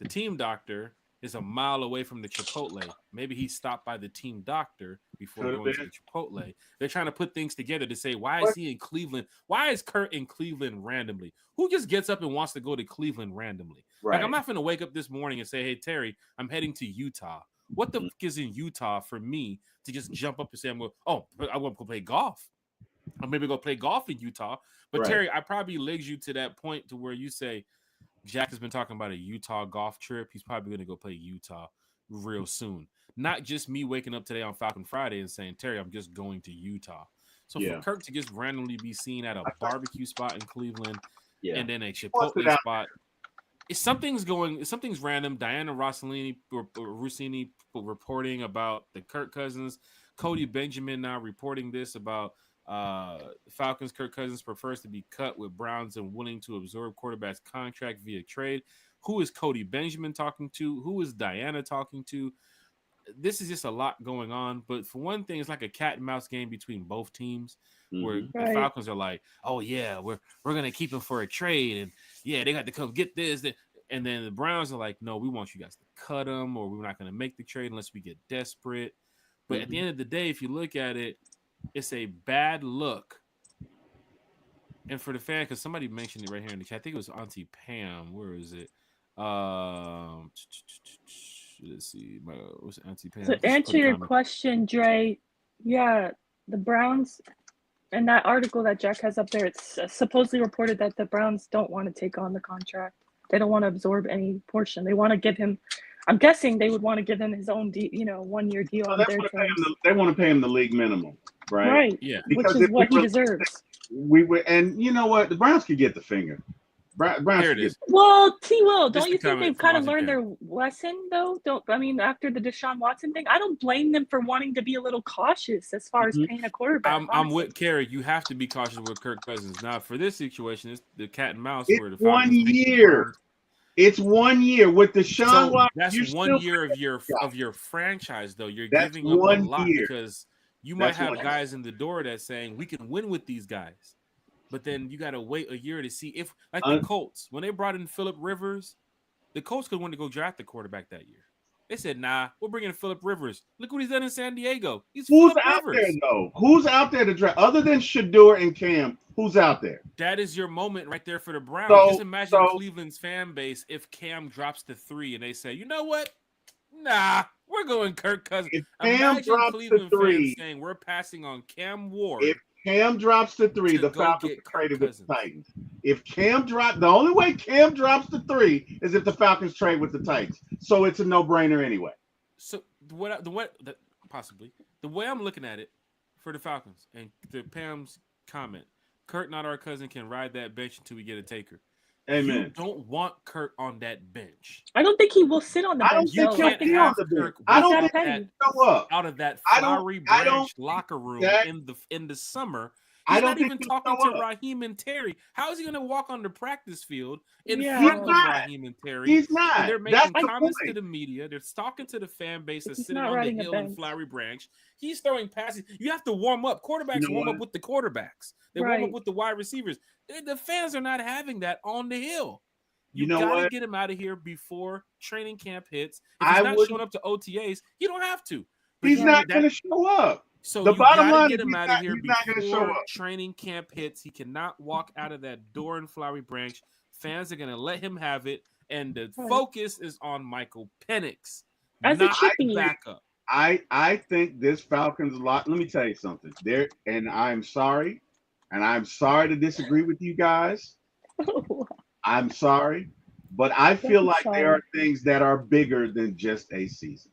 Speaker 1: team doctor, is a mile away from the Chipotle. Maybe he stopped by the team doctor before going to the Chipotle. They're trying to put things together to say, why is he in Cleveland? Why is Kurt in Cleveland randomly? Who just gets up and wants to go to Cleveland randomly? Right. Like, I'm not going to wake up this morning and say, hey, Terry, I'm heading to Utah. What the fuck is in Utah for me to just jump up and say, I want to go play golf. I'm maybe go play golf in Utah. But Terry, I probably legs you to that point to where you say, Jack has been talking about a Utah golf trip. He's probably going to go play Utah real soon. Not just me waking up today on Falcon Friday and saying, Terry, I'm just going to Utah. So for Kirk to just randomly be seen at a barbecue spot in Cleveland and then a Chipotle spot, something's random. Diana Rossellini reporting about the Kirk Cousins. Cody Benjamin now reporting this about Falcons. Kirk Cousins prefers to be cut with Browns and willing to absorb quarterback's contract via trade. Who is Cody Benjamin talking to? Who is Diana talking to? this is just a lot going on. But for one thing, it's like a cat and mouse game between both teams, where
Speaker 3: Mhm.
Speaker 1: the
Speaker 2: Right.
Speaker 1: Falcons are like, "Oh yeah, we're gonna keep him for a trade, and yeah, they got to come get this." And then the Browns are like, "No, we want you guys to cut him, or we're not gonna make the trade unless we get desperate." But at the end of the day, if you look at it, it's a bad look. And for the fan, because somebody mentioned it right here in the chat, I think it was Auntie Pam. Where is it? Let's see. What's Auntie Pam?
Speaker 2: To
Speaker 1: Just put
Speaker 2: answer
Speaker 1: a
Speaker 2: your
Speaker 1: comment.
Speaker 2: question, Dre, yeah, the Browns, in that article that Jack has up there, it's supposedly reported that the Browns don't want to take on the contract. They don't want to absorb any portion. They want to give him, I'm guessing they would want to give him his own, 1-year deal
Speaker 3: So
Speaker 2: on
Speaker 3: they
Speaker 2: their
Speaker 3: want to pay
Speaker 2: terms.
Speaker 3: him. They want to pay him the league minimum, right?
Speaker 2: Right.
Speaker 1: Yeah.
Speaker 2: Which
Speaker 3: Because
Speaker 2: is
Speaker 3: if
Speaker 2: what
Speaker 3: we
Speaker 2: he
Speaker 3: were-
Speaker 2: deserves.
Speaker 3: We were, and you know what? The Browns could get the finger. Browns
Speaker 1: Here
Speaker 3: could
Speaker 1: it
Speaker 3: get.
Speaker 1: is.
Speaker 2: Well, T-Will,
Speaker 1: Just
Speaker 2: don't
Speaker 1: a
Speaker 2: you think
Speaker 1: comment
Speaker 2: they've
Speaker 1: from
Speaker 2: kind of
Speaker 1: Auntie
Speaker 2: learned
Speaker 1: Pam.
Speaker 2: their lesson, though? After the Deshaun Watson thing, I don't blame them for wanting to be a little cautious as far as
Speaker 3: Mhm.
Speaker 2: paying a quarterback.
Speaker 1: I'm
Speaker 2: honestly.
Speaker 1: with Kerry. You have to be cautious with Kirk Cousins. Now, for this situation, it's the cat and mouse
Speaker 3: It's
Speaker 1: where the
Speaker 3: 1
Speaker 1: Falcons think the
Speaker 3: year.
Speaker 1: Browns.
Speaker 3: It's 1 year with Deshaun
Speaker 1: So
Speaker 3: Watson.
Speaker 1: that's
Speaker 3: You're
Speaker 1: 1
Speaker 3: still
Speaker 1: year of your franchise, though. You're
Speaker 3: That's
Speaker 1: giving up a
Speaker 3: 1
Speaker 1: lot
Speaker 3: year.
Speaker 1: because you might
Speaker 3: That's
Speaker 1: have
Speaker 3: 1 year.
Speaker 1: guys in the door that's saying we can win with these guys, but then you got to wait a year to see if, like the Colts, when they brought in Phillip Rivers, the Colts could want to go draft the quarterback that year. They said, "Nah, we're bringing Phillip Rivers. Look what he's done in San Diego. He's
Speaker 3: Who's
Speaker 1: Phillip
Speaker 3: out
Speaker 1: Rivers."
Speaker 3: there though? Who's out there to draft other than Shador and Cam? Who's out there?
Speaker 1: That is your moment right there for the Browns. Just imagine
Speaker 3: So
Speaker 1: Cleveland's fan base if Cam drops to 3 and they say, "You know what? Nah, we're going Kirk Cousins."
Speaker 3: if Cam
Speaker 1: Imagine
Speaker 3: drops to
Speaker 1: Cleveland fans
Speaker 3: 3,
Speaker 1: saying we're passing on Cam Ward
Speaker 3: if Cam drops to 3,
Speaker 1: to
Speaker 3: the
Speaker 1: go
Speaker 3: Falcons
Speaker 1: get
Speaker 3: are
Speaker 1: Kirk
Speaker 3: traded with
Speaker 1: Cousins.
Speaker 3: the Titans. If Cam the only way Cam drops to 3 is if the Falcons trade with the Titans. So it's a no-brainer anyway.
Speaker 1: So possibly the way I'm looking at it for the Falcons and to Pam's comment, Kirk, not our cousin, can ride that bench until we get a taker.
Speaker 3: Amen.
Speaker 1: You don't want Kirk on that bench.
Speaker 2: I don't think he will sit on the
Speaker 3: I don't
Speaker 2: bench.
Speaker 3: think
Speaker 2: though.
Speaker 3: he'll
Speaker 2: I
Speaker 1: can't
Speaker 2: think
Speaker 3: be on
Speaker 1: have
Speaker 3: the bench.
Speaker 1: Kirk
Speaker 3: I don't
Speaker 2: He's
Speaker 3: think
Speaker 2: that
Speaker 3: he'll
Speaker 2: petty.
Speaker 3: show up.
Speaker 1: out of that
Speaker 3: I don't-
Speaker 1: flowery
Speaker 3: I don't
Speaker 1: branch locker room
Speaker 3: that-
Speaker 1: in the summer.
Speaker 3: I
Speaker 1: He's
Speaker 3: don't
Speaker 1: not
Speaker 3: think
Speaker 1: even
Speaker 3: he'll
Speaker 1: talking
Speaker 3: show
Speaker 1: to
Speaker 3: up.
Speaker 1: Raheem and Terry. How is he going to walk on the practice field in
Speaker 2: Yeah.
Speaker 1: front
Speaker 3: He's
Speaker 1: of
Speaker 3: not.
Speaker 1: Raheem and Terry?
Speaker 3: He's
Speaker 1: And
Speaker 3: not.
Speaker 1: they're
Speaker 3: That's
Speaker 1: making
Speaker 3: the
Speaker 1: comments to
Speaker 3: point.
Speaker 1: the media. They're talking to the fan base that's
Speaker 2: He's
Speaker 1: sitting
Speaker 2: not
Speaker 1: on the
Speaker 2: riding a
Speaker 1: hill in
Speaker 2: bench.
Speaker 1: Flowery Branch. He's throwing passes. You have to warm up. Quarterbacks
Speaker 3: You know
Speaker 1: warm up
Speaker 3: what?
Speaker 1: with the quarterbacks. They warm up
Speaker 2: Right.
Speaker 1: with the wide receivers. The fans are not having that on the hill. You
Speaker 3: know
Speaker 1: got to
Speaker 3: what?
Speaker 1: get him out of here before training camp hits. If
Speaker 3: I
Speaker 1: he's not
Speaker 3: wouldn't-
Speaker 1: showing up to OTAs, you don't have to. But
Speaker 3: He's not
Speaker 1: that-
Speaker 3: going to show up.
Speaker 1: So
Speaker 3: The
Speaker 1: you
Speaker 3: bottom
Speaker 1: gotta
Speaker 3: line
Speaker 1: get
Speaker 3: is
Speaker 1: him
Speaker 3: he's
Speaker 1: out
Speaker 3: not-
Speaker 1: of here
Speaker 3: he's not gonna show
Speaker 1: before
Speaker 3: up.
Speaker 1: training camp hits. He cannot walk out of that door in Flowery Branch. Fans are gonna let him have it, and the
Speaker 2: Right.
Speaker 1: focus is on Michael Penix,
Speaker 2: As it
Speaker 1: not
Speaker 2: should
Speaker 1: the
Speaker 2: be.
Speaker 1: backup.
Speaker 3: I think this Falcons lot. Let me tell you something. And I'm sorry to disagree with you guys. I'm sorry, but I feel like there are things that are bigger than just a season,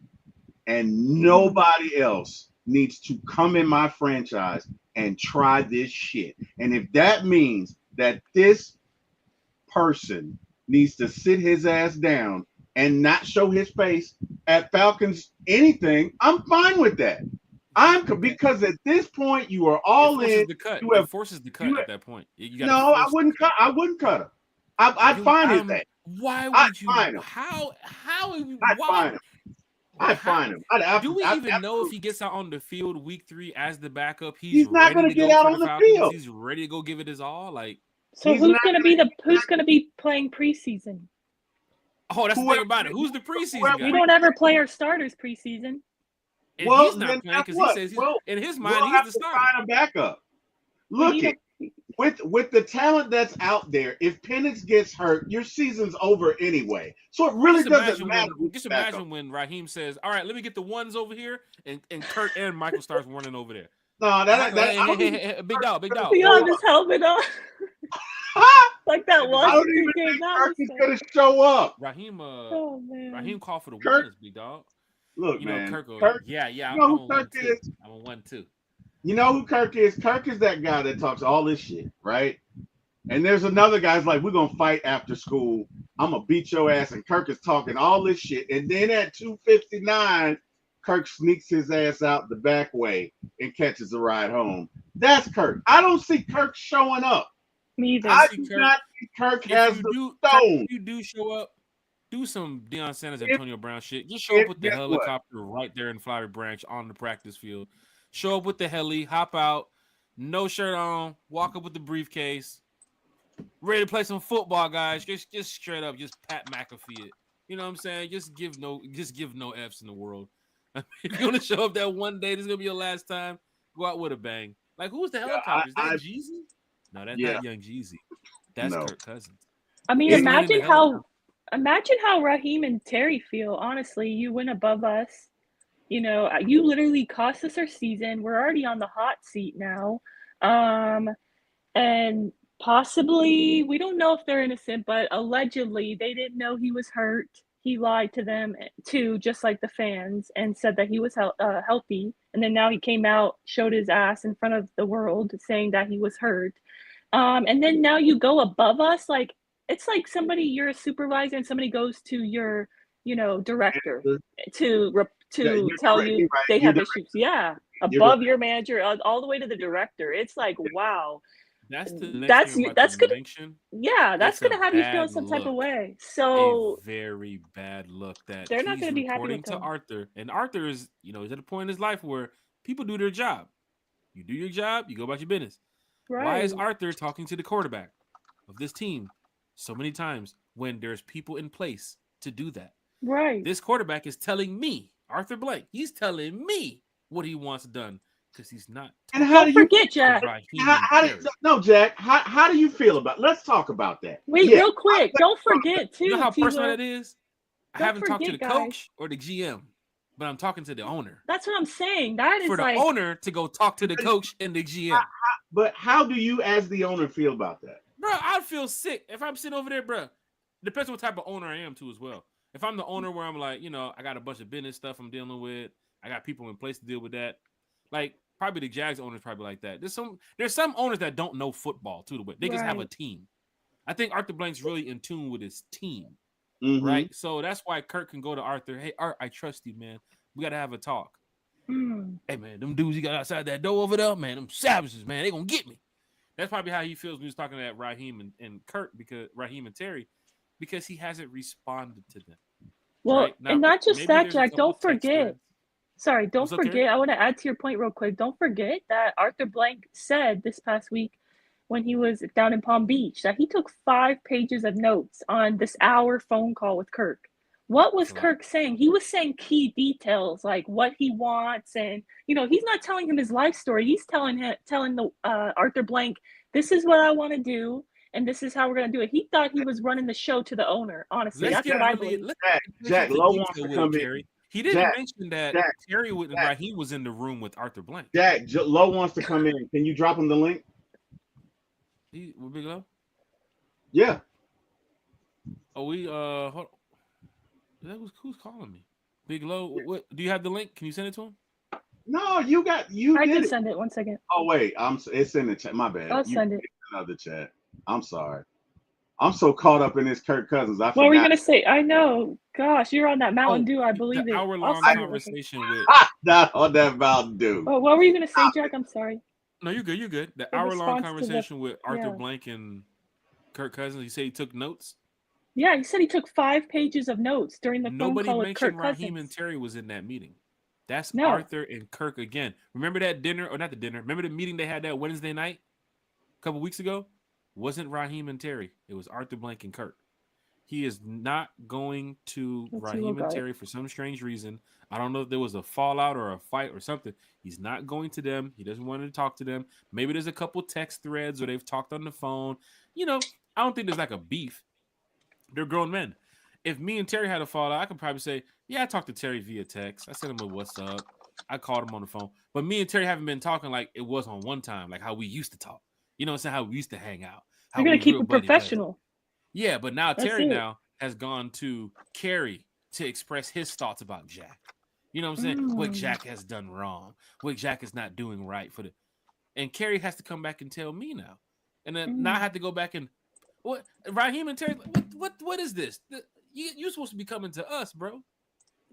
Speaker 3: and nobody else needs to come in my franchise and try this shit. And if that means that this person needs to sit his ass down and not show his face at Falcons anything, I'm fine with that. Because at this point you are all
Speaker 1: It forces
Speaker 3: in.
Speaker 1: the cut.
Speaker 3: You have-
Speaker 1: It forces the cut
Speaker 3: you
Speaker 1: at that point. You gotta
Speaker 3: No, I
Speaker 1: force the
Speaker 3: wouldn't cut. I wouldn't cut him. I'd fine his ass.
Speaker 1: Why
Speaker 3: I'd
Speaker 1: would you?
Speaker 3: fine him.
Speaker 1: How?
Speaker 3: I'd
Speaker 1: Why?
Speaker 3: fine him. I'd fine him.
Speaker 1: Do we even know if he gets out on the field week 3 as the backup?
Speaker 3: He's not
Speaker 1: ready
Speaker 3: gonna
Speaker 1: to
Speaker 3: get
Speaker 1: go
Speaker 3: out
Speaker 1: for
Speaker 3: on the
Speaker 1: Falcons?
Speaker 3: field.
Speaker 1: He's ready to go give it his all. Like,
Speaker 2: So
Speaker 3: He's
Speaker 2: who's
Speaker 3: not
Speaker 2: gonna be playing preseason?
Speaker 1: oh, that's the
Speaker 3: Whoever-
Speaker 1: thing about it. Who's the preseason
Speaker 3: whoever-
Speaker 1: guy?
Speaker 2: We don't ever play our starters preseason.
Speaker 1: And
Speaker 3: Well,
Speaker 1: he's not
Speaker 3: then
Speaker 1: playing
Speaker 3: guess
Speaker 1: because
Speaker 3: what?
Speaker 1: he says
Speaker 3: Well,
Speaker 1: in his
Speaker 3: We'll
Speaker 1: mind
Speaker 3: have
Speaker 1: he's the
Speaker 3: to
Speaker 1: starter.
Speaker 3: find a backup.
Speaker 2: We
Speaker 3: Look
Speaker 2: need
Speaker 3: it with the talent that's out there. If Penix gets hurt, your season's over anyway. So it really doesn't matter.
Speaker 1: Just imagine when Raheem says, "All right, let me get the ones over here," and Kurt and Michael starts running over there.
Speaker 3: No, I don't even-
Speaker 1: Hey, big dog.
Speaker 2: He have his helmet on. Like that
Speaker 3: I
Speaker 2: Washington
Speaker 3: don't even
Speaker 2: game.
Speaker 3: think
Speaker 2: That
Speaker 3: Kirk
Speaker 2: was
Speaker 3: is gonna show up.
Speaker 1: Raheem
Speaker 2: oh man.
Speaker 1: Raheem called for the
Speaker 3: Kirk-
Speaker 1: ones, big dog.
Speaker 3: Look,
Speaker 1: You know,
Speaker 3: man,
Speaker 1: Kirk.
Speaker 3: Kirk.
Speaker 1: Yeah,
Speaker 3: you
Speaker 1: I'm
Speaker 3: know
Speaker 1: on
Speaker 3: who
Speaker 1: 1
Speaker 3: Kirk
Speaker 1: 2.
Speaker 3: is?
Speaker 1: I'm on 1 2.
Speaker 3: You know who Kirk is? Kirk is that guy that talks all this shit, right? And there's another guy's like, we're gonna fight after school. I'm gonna beat your ass, and Kirk is talking all this shit. And then at 2:59, Kirk sneaks his ass out the back way and catches a ride home. That's Kirk. I don't see Kirk showing up.
Speaker 2: Me either.
Speaker 3: I
Speaker 1: see
Speaker 3: do
Speaker 1: Kirk-
Speaker 3: not think Kirk
Speaker 1: If
Speaker 3: has
Speaker 1: you
Speaker 3: the
Speaker 1: do,
Speaker 3: stone.
Speaker 1: if you do show up, Do some Deion Sanders,
Speaker 3: If,
Speaker 1: Antonio Brown shit. Just show up with the
Speaker 3: guess what?
Speaker 1: helicopter right there in Flowery Branch on the practice field. Show up with the heli, hop out, no shirt on, walk up with the briefcase, ready to play some football, guys. Just straight up, just Pat McAfee it. You know what I'm saying? Just give no F's in the world. If you want to show up that one day, this is gonna be your last time. Go out with a bang. Like, who's the helicopter? Is that Jeezy? No, that's not Young Jeezy. That's Kirk Cousins.
Speaker 2: I mean,
Speaker 1: He's not in the helicopter.
Speaker 2: imagine how Raheem and Terry feel. Honestly, you went above us. You know, you literally cost us our season. We're already on the hot seat now. And possibly, we don't know if they're innocent, but allegedly they didn't know he was hurt. He lied to them too, just like the fans, and said that he was healthy. And then now he came out, showed his ass in front of the world, saying that he was hurt. And then now you go above us. Like, it's like you're a supervisor and somebody goes to your, director to tell you they have issues. Yeah. Above your manager, all the way to the director. It's like, wow.
Speaker 1: That's gonna
Speaker 2: have you feel some type of way. So
Speaker 1: a very bad look that
Speaker 2: they're not going to be happy with
Speaker 1: to Arthur. And Arthur is, he's at a point in his life where people do their job. You do your job, you go about your business. Right. Why is Arthur talking to the quarterback of this team so many times when there's people in place to do that?
Speaker 2: Right.
Speaker 1: This quarterback is telling me, Arthur Blank, he's telling me what he wants done. Because he's not.
Speaker 3: And how do you
Speaker 2: forget, Jack?
Speaker 3: Jack? How do you feel about? Let's talk about that.
Speaker 2: Wait, real quick. Don't forget too.
Speaker 1: You know how personal that is. I haven't talked to the
Speaker 2: guys.
Speaker 1: coach or the GM, but I'm talking to the owner.
Speaker 2: That's what I'm saying. That is
Speaker 1: for the owner to go talk to the coach and the GM.
Speaker 3: But how do you, as the owner, feel about that,
Speaker 1: bro? I'd feel sick if I'm sitting over there, bro. Depends what type of owner I am too, as well. If I'm the owner where I'm like, I got a bunch of business stuff I'm dealing with. I got people in place to deal with that. Like. Probably the Jags owners probably like that. There's some owners that don't know football too. They just have a team. I think Arthur Blank's really in tune with his team, right? So that's why Kirk can go to Arthur. Hey, Art, I trust you, man. We gotta have a talk. Hey, man, them dudes you got outside that door over there, man, them savages, man, they gonna get me. That's probably how he feels when he's talking to Raheem and Kirk, because Raheem and Terry, because he hasn't responded to them.
Speaker 2: Well, right? Now, and not just that, Jack. Don't forget. Sorry, don't forget. I want to add to your point real quick. Don't forget that Arthur Blank said this past week when he was down in Palm Beach that he took 5 pages of notes on this hour phone call with Kirk. What was Kirk saying? He was saying key details like what he wants, and he's not telling him his life story. He's telling the Arthur Blank, this is what I want to do, and this is how we're gonna do it. He thought he was running the show to the owner. Honestly, that's what I believe.
Speaker 3: Jack Lowe wants to come in.
Speaker 1: He didn't mention that Terry Raheem was in the room with Arthur Blank.
Speaker 3: Jack Lowe wants to come in. Can you drop him the link?
Speaker 1: With Big Lowe?
Speaker 3: Yeah.
Speaker 1: Oh, hold on. Who's calling me? Big Lowe. What? Do you have the link? Can you send it to him?
Speaker 3: No, I
Speaker 2: can send it. 1 second.
Speaker 3: Oh wait, it's in the chat. My bad.
Speaker 2: I'll send it.
Speaker 3: Another chat. I'm sorry. I'm so caught up in this Kirk Cousins. I forgot.
Speaker 2: What were you gonna say? I know. Gosh, you're on that Mountain Dew. I believe it.
Speaker 1: Hour-long conversation with.
Speaker 3: Not on that Mountain Dew.
Speaker 2: Oh, what were you gonna say, Jack? I'm sorry.
Speaker 1: No, you're good. You're good. The hour-long conversation with Arthur Blank and Kirk Cousins. You say he took notes.
Speaker 2: Yeah, he said he took 5 pages of notes during the phone call with Kirk Cousins.
Speaker 1: Nobody mentioned Raheem and Terry was in that meeting. That's Arthur and Kirk again. Remember that dinner, or not the dinner? Remember the meeting they had that Wednesday night, a couple weeks ago? Wasn't Raheem and Terry. It was Arthur Blank and Kirk. He is not going to Raheem and Terry for some strange reason. I don't know if there was a fallout or a fight or something. He's not going to them. He doesn't want to talk to them. Maybe there's a couple text threads or they've talked on the phone. I don't think there's like a beef. They're grown men. If me and Terry had a fallout, I could probably say, yeah, I talked to Terry via text. I sent him a what's up. I called him on the phone. But me and Terry haven't been talking like it was on one time, like how we used to talk. You know what I'm saying? How we used to hang out.
Speaker 2: You're going to keep it professional.
Speaker 1: Yeah, but now Terry now has gone to Kerry to express his thoughts about Jack. You know what I'm saying? What Jack has done wrong. What Jack is not doing right for the. And Kerry has to come back and tell me now. And then now I have to go back and what Raheem and Terry, what is this? You're supposed to be coming to us, bro.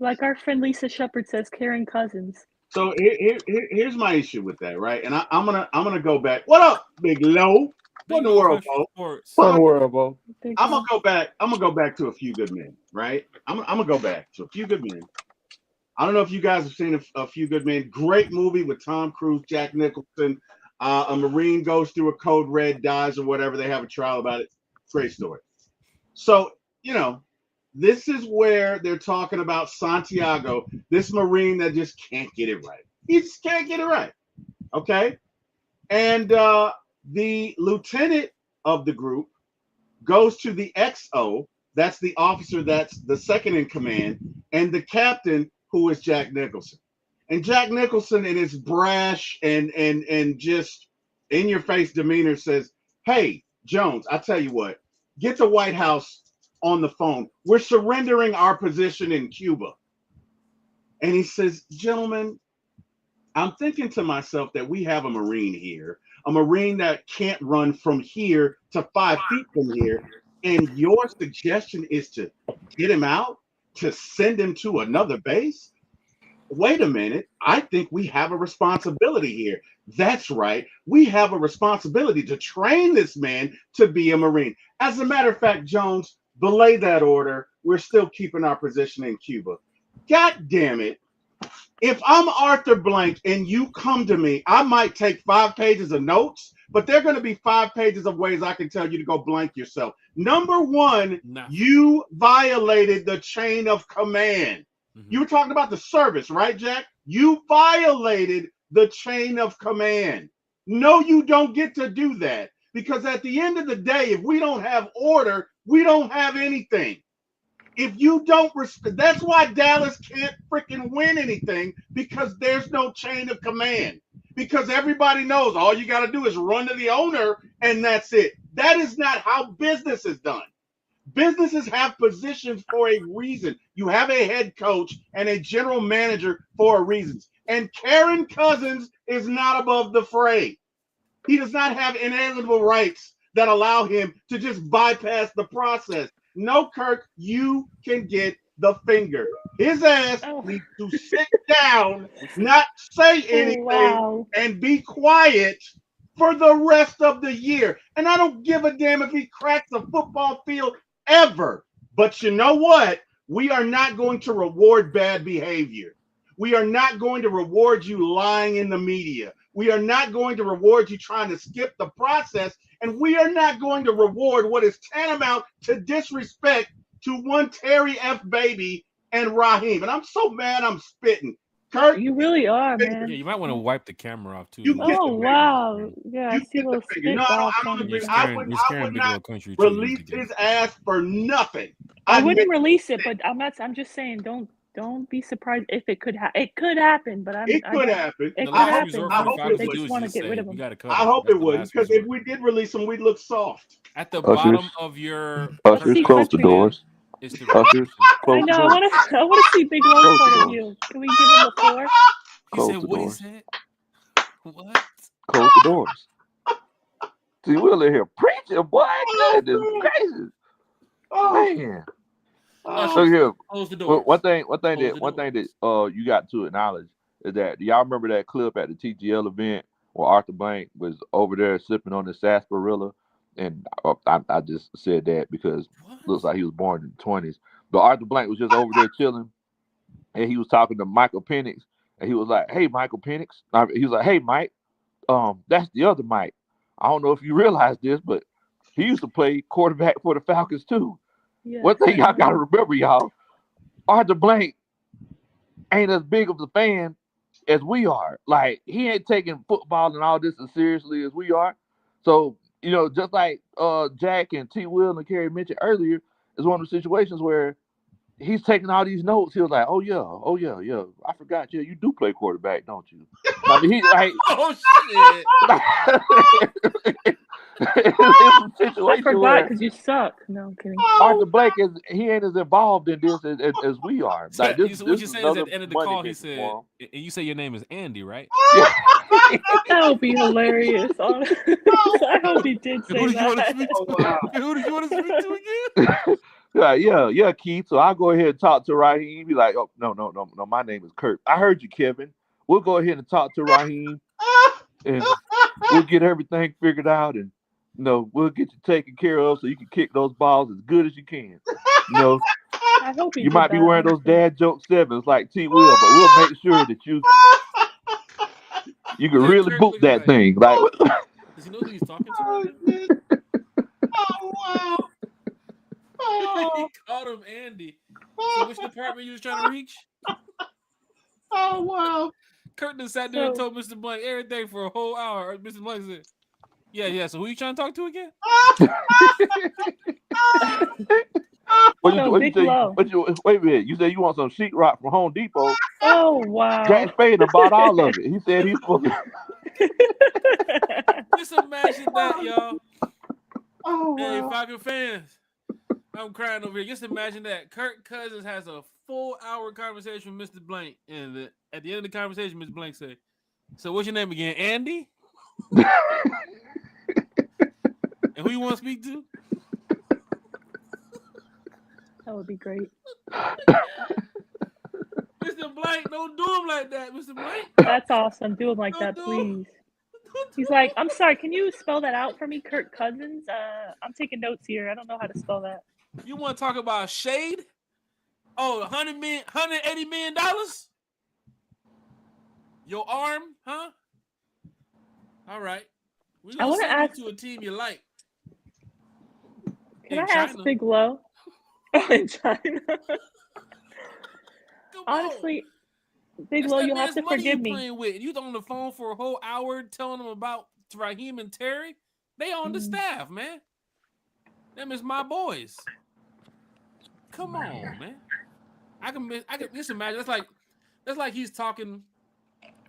Speaker 2: Like our friend Lisa Shepard says, Karen Cousins.
Speaker 3: So here's my issue with that, right? And I'm gonna go back. What up, Big Low? What in the world, Bo?
Speaker 1: Sports.
Speaker 4: What in the world, Bo?
Speaker 3: I'm gonna go back. I'm gonna go back to A Few Good Men, right? I'm gonna go back to A Few Good Men. I don't know if you guys have seen a Few Good Men. Great movie with Tom Cruise, Jack Nicholson. A Marine goes through a code red, dies or whatever. They have a trial about it. Great story. So, this is where they're talking about Santiago, this Marine that just can't get it right. He just can't get it right. Okay. And the lieutenant of the group goes to the XO. That's the officer that's the second in command, and the captain, who is Jack Nicholson. And Jack Nicholson, in his brash and just in your face demeanor, says, "Hey, Jones, I tell you what, get to White House on the phone. We're surrendering our position in Cuba." And he says, "Gentlemen, I'm thinking to myself that we have a Marine here, a Marine that can't run from here to 5 feet from here. And your suggestion is to get him out, to send him to another base? Wait a minute. I think we have a responsibility here. That's right. We have a responsibility to train this man to be a Marine. As a matter of fact, Jones, belay that order. We're still keeping our position in Cuba." God damn it. If I'm Arthur Blank and you come to me, I might take 5 pages of notes, but they're going to be 5 pages of ways I can tell you to go blank yourself. Number one, you violated the chain of command. You were talking about the service, right, Jack? You violated the chain of command. No, you don't get to do that, because at the end of the day, if we don't have order, we don't have anything. If you don't respect, that's why Dallas can't freaking win anything, because there's no chain of command. Because everybody knows all you got to do is run to the owner and that's it. That is not how business is done. Businesses have positions for a reason. You have a head coach and a general manager for a reason. And Karen Cousins is not above the fray. He does not have inalienable rights that allow him to just bypass the process. No, Kirk, you can get the finger. His ass needs to sit down, not say anything, and be quiet for the rest of the year. And I don't give a damn if he cracks a football field ever. But you know what? We are not going to reward bad behavior. We are not going to reward you lying in the media. We are not going to reward you trying to skip the process. And we are not going to reward what is tantamount to disrespect to one Terry F. Baby and Raheem. And I'm so mad I'm spitting. Kurt,
Speaker 2: you really are, man.
Speaker 1: Yeah, you might want to wipe the camera off too.
Speaker 2: Wow. Yeah,
Speaker 3: you
Speaker 2: I see a little spit.
Speaker 3: No, I don't agree. I would not release his ass for nothing.
Speaker 2: I wouldn't release it, but I'm just saying, don't be surprised if it could happen. It could happen, but
Speaker 3: it could happen.
Speaker 2: It could happen.
Speaker 3: I hope
Speaker 2: they just want to get rid of him.
Speaker 3: I hope it would, because if we did release him, we'd look soft.
Speaker 1: At the bottom of your
Speaker 4: Ushers, close the doors. Ushers, close the doors.
Speaker 2: I want to see Big Long's point of view. Can we give him the floor?
Speaker 1: He said, what he said? What?
Speaker 4: Close the doors. See, we're in here preaching, boy. Goodness gracious. Man. So here, one thing that you got to acknowledge is that, do y'all remember that clip at the TGL event where Arthur Blank was over there sipping on the sarsaparilla? And I just said that because it looks like he was born in the 20s. But Arthur Blank was just over there chilling, and he was talking to Michael Penix, and he was like, "Hey, Michael Penix." He was like, "Hey, Mike, that's the other Mike. I don't know if you realize this, but he used to play quarterback for the Falcons too." Yeah. One thing y'all gotta remember, y'all, Arthur Blank ain't as big of a fan as we are. Like, he ain't taking football and all this as seriously as we are. So, just like Jack and T. Will and Kerry mentioned earlier, it's one of the situations where he's taking all these notes. He was like, oh yeah. I forgot, you do play quarterback, don't you? I mean, he's like, oh shit. It's a
Speaker 2: I forgot because you suck. No, I'm kidding.
Speaker 4: Arthur Blank he ain't as involved in this as we are. Like,
Speaker 1: what you're saying is at the end of the call, he said, and you say your name is Andy, right?
Speaker 4: Yeah.
Speaker 2: That would be hilarious. I hope he did say that.
Speaker 1: Who did you want to speak to again?
Speaker 4: Yeah, Keith. So I'll go ahead and talk to Raheem. Be like, oh, no, my name is Kurt. I heard you, Kevin. We'll go ahead and talk to Raheem, and we'll get everything figured out. And we'll get you taken care of so you can kick those balls as good as you can.
Speaker 2: I hope he
Speaker 4: You
Speaker 2: did
Speaker 4: might be
Speaker 2: that,
Speaker 4: wearing those
Speaker 2: honestly.
Speaker 4: dad joke 7s like T Will, but we'll make sure that you can really
Speaker 1: Kirk
Speaker 4: boot
Speaker 1: looking
Speaker 4: that
Speaker 1: like,
Speaker 4: thing. Like,
Speaker 1: does he know who he's talking to right
Speaker 3: Oh,
Speaker 1: now?
Speaker 3: shit. Oh, wow.
Speaker 1: He
Speaker 3: Oh,
Speaker 1: called him Andy. So which department you was trying to reach?
Speaker 3: oh, wow.
Speaker 1: Kurt just sat there and
Speaker 2: So
Speaker 1: told Mr. Blank everything for a whole hour. Mr. Blank said, yeah. So who you trying to talk to again?
Speaker 4: what
Speaker 2: So
Speaker 4: you
Speaker 2: Big
Speaker 4: say?
Speaker 2: Low.
Speaker 4: Wait a minute. You say you want some sheetrock from Home Depot?
Speaker 2: Oh wow.
Speaker 4: Jack Spade bought all of it. He said he's supposed to.
Speaker 1: Just imagine that, y'all.
Speaker 3: Oh,
Speaker 1: Hey,
Speaker 3: wow.
Speaker 1: Falcon fans. I'm crying over here. Just imagine that. Kirk Cousins has a full hour conversation with Mr. Blank. And at the end of the conversation, Mr. Blank said, so what's your name again? Andy? And who you want to speak to?
Speaker 2: That would be great.
Speaker 1: Mr. Blank, don't do him like that, Mr. Blank.
Speaker 2: That's awesome. Do him like
Speaker 1: Don't
Speaker 2: that,
Speaker 1: do
Speaker 2: please.
Speaker 1: Don't
Speaker 2: He's
Speaker 1: do
Speaker 2: like,
Speaker 1: him.
Speaker 2: I'm sorry, can you spell that out for me, Kirk Cousins? I'm taking notes here. I don't know how to spell that.
Speaker 1: You want to talk about shade? Oh, $180 million? Your arm, huh? All right. We're
Speaker 2: I
Speaker 1: going to
Speaker 2: want to
Speaker 1: send
Speaker 2: ask,
Speaker 1: you to a team you like.
Speaker 2: can
Speaker 1: In
Speaker 2: I ask
Speaker 1: China.
Speaker 2: Big Low? Oh, in China.
Speaker 1: Come on.
Speaker 2: Honestly, Big
Speaker 1: That's
Speaker 2: Low,
Speaker 1: that
Speaker 2: you'll have
Speaker 1: man's
Speaker 2: to
Speaker 1: money you
Speaker 2: forgive me.
Speaker 1: playing with. You on the phone for a whole hour telling them about Raheem and Terry. They on the staff, man. Them is my boys. Come on, man. I can just imagine. That's like he's talking.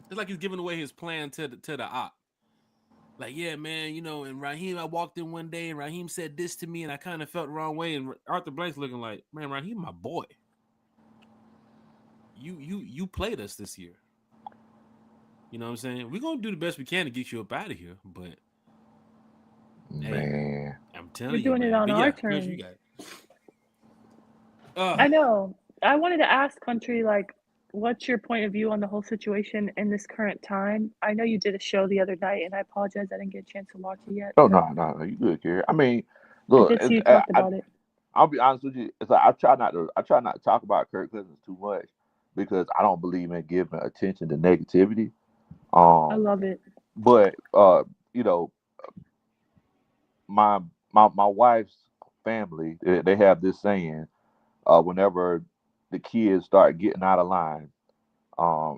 Speaker 1: It's like he's giving away his plan to the op. Like, yeah, man, and Raheem, I walked in one day and Raheem said this to me and I kind of felt the wrong way. And Arthur Blank's looking like, man, Raheem, my boy. You played us this year. You know what I'm saying? We're gonna do the best we can to get you up out of here, but
Speaker 4: Man,
Speaker 1: hey, I'm telling
Speaker 2: You're
Speaker 1: you,
Speaker 2: doing
Speaker 1: man.
Speaker 2: it on
Speaker 1: But
Speaker 2: our
Speaker 1: yeah,
Speaker 2: terms.
Speaker 1: you got it.
Speaker 2: I know. I wanted to ask Country, like, what's your point of view on the whole situation in this current time? I know you did a show the other night, and I apologize I didn't get a chance to watch it yet.
Speaker 4: oh
Speaker 2: but
Speaker 4: no, you good, Gary. I mean,
Speaker 2: I
Speaker 4: look,
Speaker 2: did see you talked about it.
Speaker 4: I'll be honest with you. It's like I try not to talk about Kirk Cousins too much because I don't believe in giving attention to negativity.
Speaker 2: I love it.
Speaker 4: But my wife's family, they have this saying, whenever the kids start getting out of line,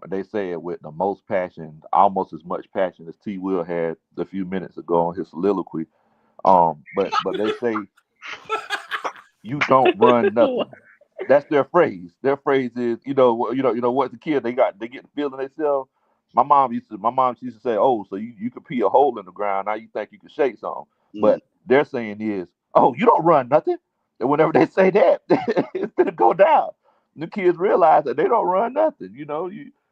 Speaker 4: they say it with the most passion, almost as much passion as T. Will had a few minutes ago on his soliloquy. But they say you don't run nothing. That's their phrase. Their phrase is, what the kid they get the feeling themselves. My mom used to say, oh, so you could pee a hole in the ground. Now you think you can shake something. But their saying is, oh, you don't run nothing. And whenever they say that, it's gonna go down. The kids realize that they don't run nothing,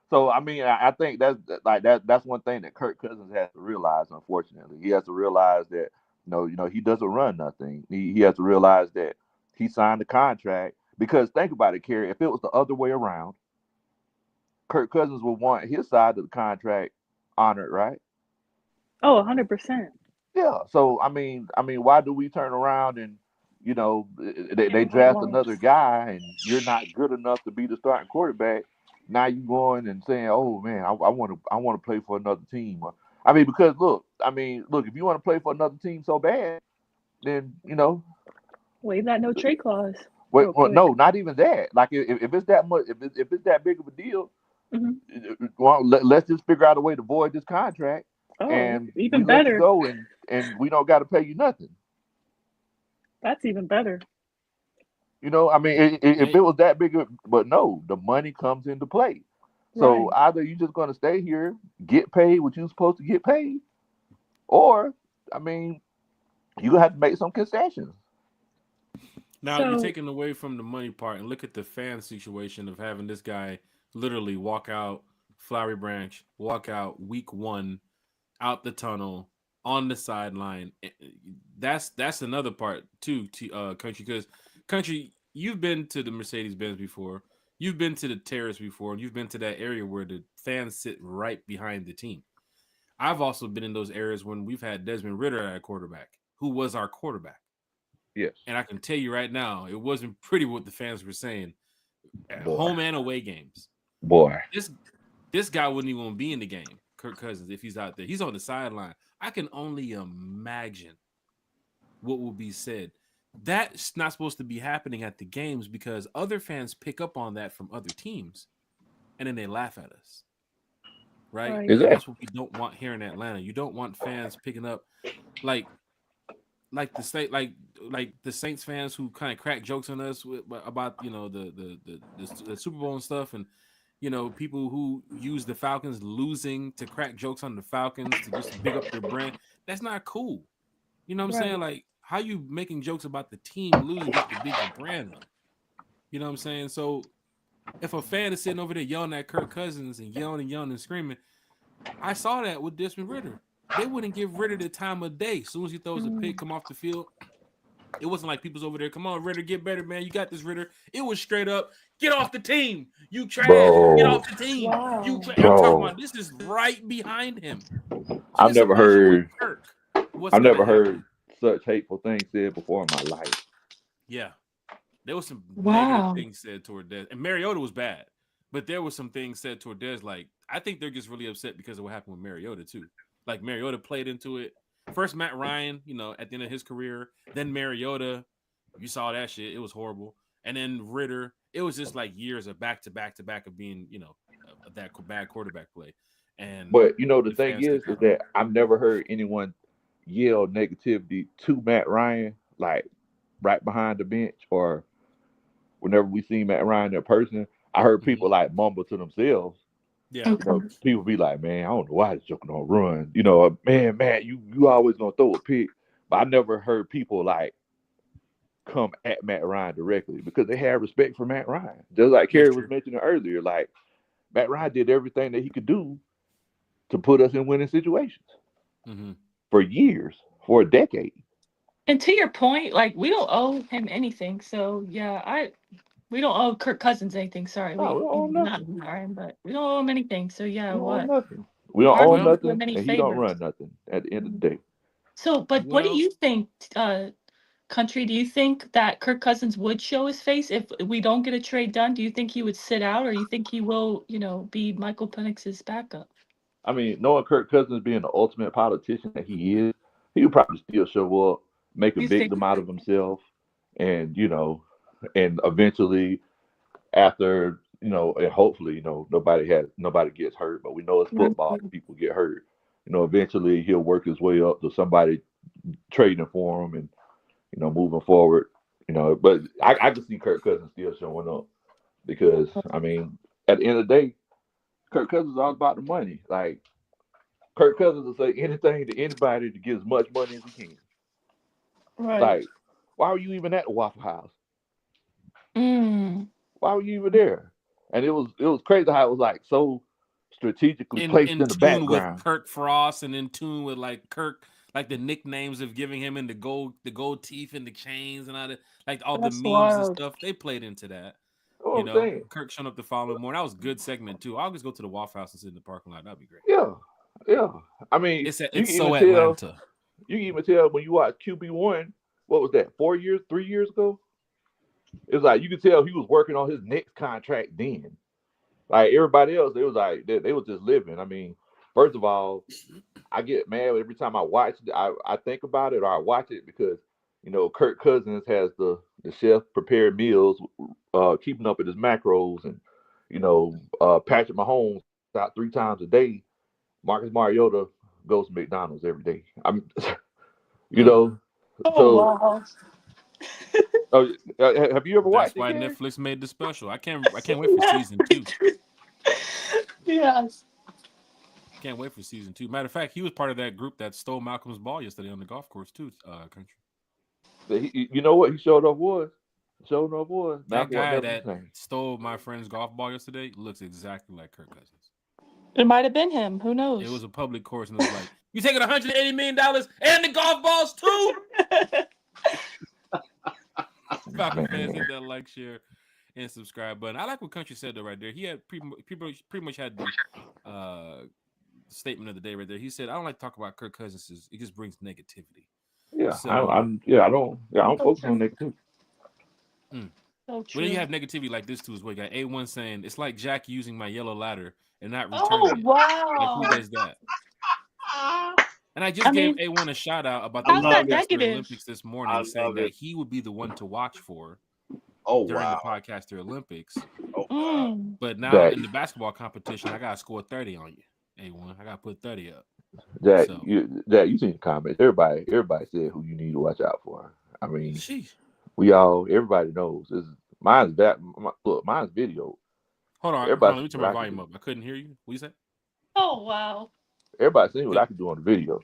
Speaker 4: So I mean, I think that's one thing that Kirk Cousins has to realize, unfortunately. He has to realize that he doesn't run nothing. He has to realize that he signed a contract. Because think about it, Kerry, if it was the other way around, Kirk Cousins would want his side of the contract honored, right?
Speaker 2: Oh, 100%.
Speaker 4: Yeah. So I mean, why do we turn around and they
Speaker 2: Give him what he
Speaker 4: draft
Speaker 2: wants.
Speaker 4: another guy and you're not good enough to be the starting quarterback? Now you going and saying, "Oh man, I want to play for another team." I mean, because look, if you want to play for another team so bad, then
Speaker 2: Waive that no trade clause.
Speaker 4: Wait, well, no, not even that. Like if it's that much, if it's that big of a deal, well, let's just figure out a way to void this contract, and
Speaker 2: even
Speaker 4: we let you
Speaker 2: better.
Speaker 4: go, and we don't got to pay you nothing.
Speaker 2: That's even better.
Speaker 4: I mean, if it was that big, but no, the money comes into play. So either you just gonna stay here, get paid what you're supposed to get paid, or I mean, you gonna have to make some concessions.
Speaker 1: Now you're taking away from the money part and look at the fan situation of having this guy literally walk out Flowery Branch, walk out week 1, out the tunnel, on the sideline. That's another part too, Country, because Country, you've been to the Mercedes-Benz before, you've been to the terrace before, and you've been to that area where the fans sit right behind the team. I've also been in those areas when we've had Desmond Ridder at quarterback. who was our quarterback.
Speaker 4: Yes.
Speaker 1: And I can tell you right now, it wasn't pretty what the fans were saying at home and away games.
Speaker 4: Boy.
Speaker 1: This guy wouldn't even want to be in the game, Kirk Cousins, if he's out there. He's on the sideline. I can only imagine what will be said. That's not supposed to be happening at the games because other fans pick up on that from other teams, and then they laugh at us. Right?
Speaker 4: Exactly.
Speaker 1: That's what we don't want here in Atlanta. You don't want fans picking up like the state, like the Saints fans who kind of crack jokes on us about the Super Bowl and stuff, and people who use the Falcons losing to crack jokes on the Falcons to just big up their brand. That's not cool. You know what I'm saying? Like, how you making jokes about the team losing just to big your brand up? You know what I'm saying? So if a fan is sitting over there yelling at Kirk Cousins and yelling and screaming, I saw that with Desmond Ridder. They wouldn't give Ridder the time of day. As soon as he throws a pick, come off the field. It wasn't like people's over there. Come on, Ridder, get better, man. You got this, Ridder. It was straight up, get off the team. You trash.
Speaker 4: Bro.
Speaker 1: Get off the team.
Speaker 2: Wow.
Speaker 1: I'm talking about this is right behind him.
Speaker 4: I've never heard such hateful things said before in my life.
Speaker 1: Yeah. There was some negative things said toward Dez. And Mariota was bad. But there was some things said toward Dez. Like, I think they're just really upset because of what happened with Mariota, too. Like, Mariota played into it. First, Matt Ryan, at the end of his career. Then Mariota. You saw that shit. It was horrible. And then Ridder. It was just like years of back-to-back of being, that bad quarterback play.
Speaker 4: But, the thing is that I've never heard anyone yell negativity to Matt Ryan, like, right behind the bench or whenever we see Matt Ryan in person. I heard people like mumble to themselves.
Speaker 1: Yeah.
Speaker 4: People be like, man, I don't know why he's joking on run. Man, you always gonna throw a pick. But I never heard people like come at Matt Ryan directly because they have respect for Matt Ryan. Just like Kerry was mentioning earlier, like Matt Ryan did everything that he could do to put us in winning situations for years, for a decade.
Speaker 5: And to your point, like we don't owe him anything. So yeah, we don't owe Kirk Cousins anything. Sorry,
Speaker 4: we don't owe nothing.
Speaker 5: Not Ryan, but we don't owe him anything. So yeah, what?
Speaker 4: Nothing. We don't owe nothing, and he don't run nothing at the end of the day.
Speaker 5: So, but what do you think, Country? Do you think that Kirk Cousins would show his face if we don't get a trade done? Do you think he would sit out, or you think he will, be Michael Penix's backup?
Speaker 4: I mean, knowing Kirk Cousins being the ultimate politician that he is, he would probably still show up, make a victim out of himself, and and eventually, after and hopefully, nobody gets hurt. But we know it's football; people get hurt. Eventually he'll work his way up to somebody trading for him, and moving forward. But I just see Kirk Cousins still showing up because I mean, at the end of the day, Kirk Cousins is all about the money. Like Kirk Cousins will say anything to anybody to get as much money as he can.
Speaker 5: Right.
Speaker 4: Like, why were you even at the Waffle House?
Speaker 5: Why
Speaker 4: were you even there? And it was crazy how it was like so strategically placed in the background.
Speaker 1: With Kirk Frost and in tune with like Kirk, like the nicknames of giving him and the gold teeth and the chains and all that, like all the memes and stuff. They played into that. Kirk showing up the following morning. That was a good segment too. I'll just go to the Waffle House and sit in the parking lot. That'd be great.
Speaker 4: Yeah. I mean,
Speaker 1: it's so Atlanta.
Speaker 4: You can even tell when you watch QB1. What was that? 3 years ago? It was like you could tell he was working on his next contract then. Like everybody else, they was like they was just living. I mean, first of all, I get mad every time I watch it. I think about it or I watch it because Kirk Cousins has the chef prepared meals, keeping up with his macros, and Patrick Mahomes out 3 times a day. Marcus Mariota goes to McDonald's every day.
Speaker 5: Wow.
Speaker 4: Have you ever watched?
Speaker 1: That's why Netflix made the special. I can't wait for season 2.
Speaker 5: Yes.
Speaker 1: Can't wait for season 2. Matter of fact, he was part of that group that stole Malcolm's ball yesterday on the golf course too. Country.
Speaker 4: You know what he showed up was?
Speaker 1: That guy that stole my friend's golf ball yesterday looks exactly like Kirk Cousins.
Speaker 5: It might have been him. Who knows?
Speaker 1: It was a public course, and it was like, you taking $180 million and the golf balls too? Falcon fans, hit that like, share, and subscribe button. I like what Country said though right there. He had pretty much had the statement of the day right there. He said, "I don't like to talk about Kirk Cousins. It just brings negativity."
Speaker 4: Yeah,
Speaker 1: So,
Speaker 4: I don't focus on negativity.
Speaker 5: So true.
Speaker 1: When you have negativity like this too, is what got A1 saying it's like Jack using my yellow ladder and not
Speaker 5: Oh
Speaker 1: returning it.
Speaker 5: wow!
Speaker 1: Like who does that? And I just gave A1 a shout out about the
Speaker 5: how's that
Speaker 1: Podcaster
Speaker 5: negative?
Speaker 1: Olympics this morning, saying that he would be the one to watch for during the Podcaster Olympics. But now in the basketball competition, I gotta score 30 on you, A1. I gotta put 30 up.
Speaker 4: Jack,
Speaker 1: So.
Speaker 4: you seen the comments. Everybody said who you need to watch out for. I mean,
Speaker 1: Sheesh.
Speaker 4: everybody knows. Mine's video.
Speaker 1: Hold on, let me turn my volume up. I couldn't hear you. What you say?
Speaker 5: Oh wow.
Speaker 4: Everybody seen what I can do on the video.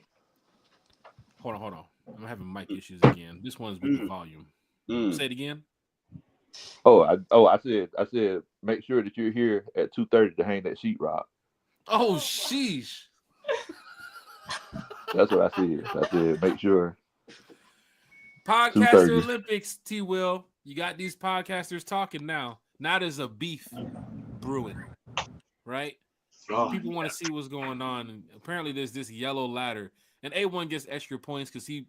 Speaker 1: Hold on. I'm having mic issues again. This one's with the volume. Say it again.
Speaker 4: I said make sure that you're here at 2:30 to hang that sheetrock.
Speaker 1: Oh sheesh.
Speaker 4: That's what I said. I said make sure.
Speaker 1: Podcaster Olympics, T. Will. You got these podcasters talking now. Now there's a beef brewing, right? People want to see what's going on. And apparently there's this yellow ladder. And A1 gets extra points because he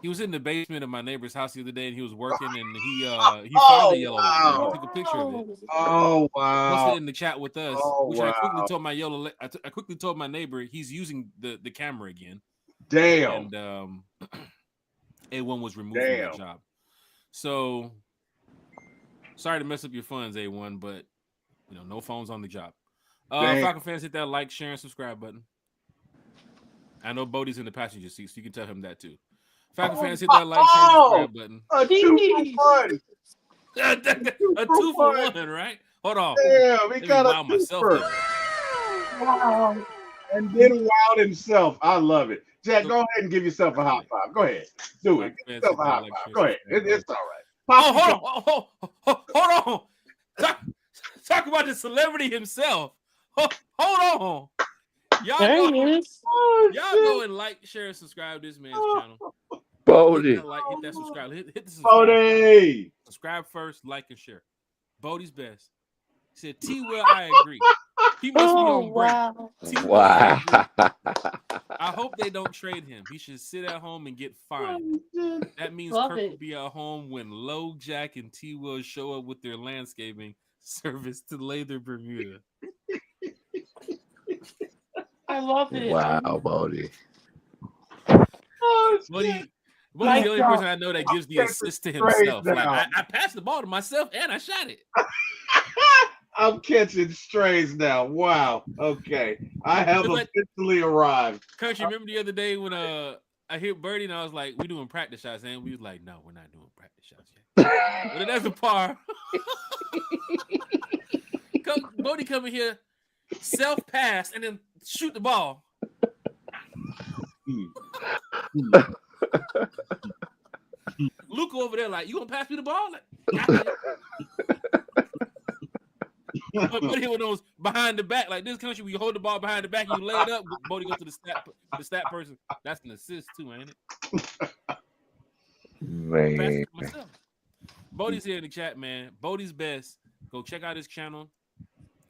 Speaker 1: was in the basement of my neighbor's house the other day and he was working and he found the yellow ladder. He took a picture of it.
Speaker 3: Oh wow!
Speaker 1: Posted it in the chat with us, which
Speaker 3: wow.
Speaker 1: I quickly told my I quickly told my neighbor he's using the camera again.
Speaker 3: Damn.
Speaker 1: And A1 was removed from that job. So sorry to mess up your funds, A1, but no phones on the job. Falcon fans, hit that like, share, and subscribe button. I know Bodie's in the passenger seat, so you can tell him that too. Falcon fans, hit that like, share, and subscribe button.
Speaker 3: A 2-for-1.
Speaker 1: A 2-for-1, right? Hold on.
Speaker 3: Damn, he got a
Speaker 1: myself.
Speaker 5: Wow.
Speaker 3: And then wowed himself. I love it. Jack, go ahead and give yourself a high five. Go ahead. Do it. Give yourself a high five. Go ahead. It's all right.
Speaker 1: Hold on. Talk about the celebrity himself. Hold on. Y'all go and like, share, and subscribe to this man's channel.
Speaker 4: Bodie.
Speaker 1: Hit that subscribe. Hit the subscribe.
Speaker 3: Bodie.
Speaker 1: Subscribe first, like, and share. Bodie's best. He said, T. Will, I agree. He must be on break.
Speaker 5: Wow.
Speaker 4: Wow.
Speaker 1: I hope they don't trade him. He should sit at home and get fined. That means Kirk will be at home when Low, Jack, and T. Will show up with their landscaping service to lay their Bermuda.
Speaker 5: I love it.
Speaker 4: Wow, Bodie.
Speaker 1: Bodie's the only person I know that gives the assist to himself. Like I passed the ball to myself and I shot it.
Speaker 3: I'm catching strays now. Wow. Okay. I have officially arrived.
Speaker 1: Country, remember the other day when I hit Birdie and I was like, we doing practice shots, and we was like, no, we're not doing practice shots yet. But that's a par. Bodie come in here, self-pass, and then shoot the ball. Luca over there like, you gonna pass me the ball? Like, But he with those behind the back, like this country, we hold the ball behind the back and you lay it up. Bodie goes to the stat person. That's an assist too, ain't it?
Speaker 4: Man.
Speaker 1: Bodie's here in the chat, man. Bodie's best. Go check out his channel.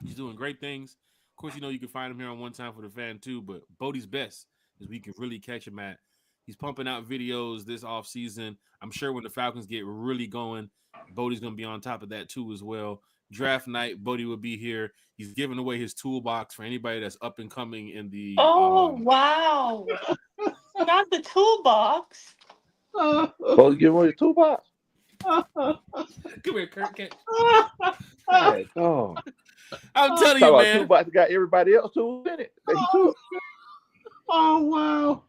Speaker 1: He's doing great things. Of course, you can find him here on One Time for the Fan too. But Bodie's best is we can really catch him at. He's pumping out videos this off season. I'm sure when the Falcons get really going, Bodie's gonna be on top of that too as well. Draft night, Bodie will be here. He's giving away his toolbox for anybody that's up and coming in the.
Speaker 5: Oh wow! Not the toolbox.
Speaker 4: Bodie give away the toolbox.
Speaker 1: Come here, Kirk.
Speaker 4: Hey, oh.
Speaker 1: I'm telling you, man.
Speaker 4: Toolbox got everybody else tools in it.
Speaker 3: Oh wow!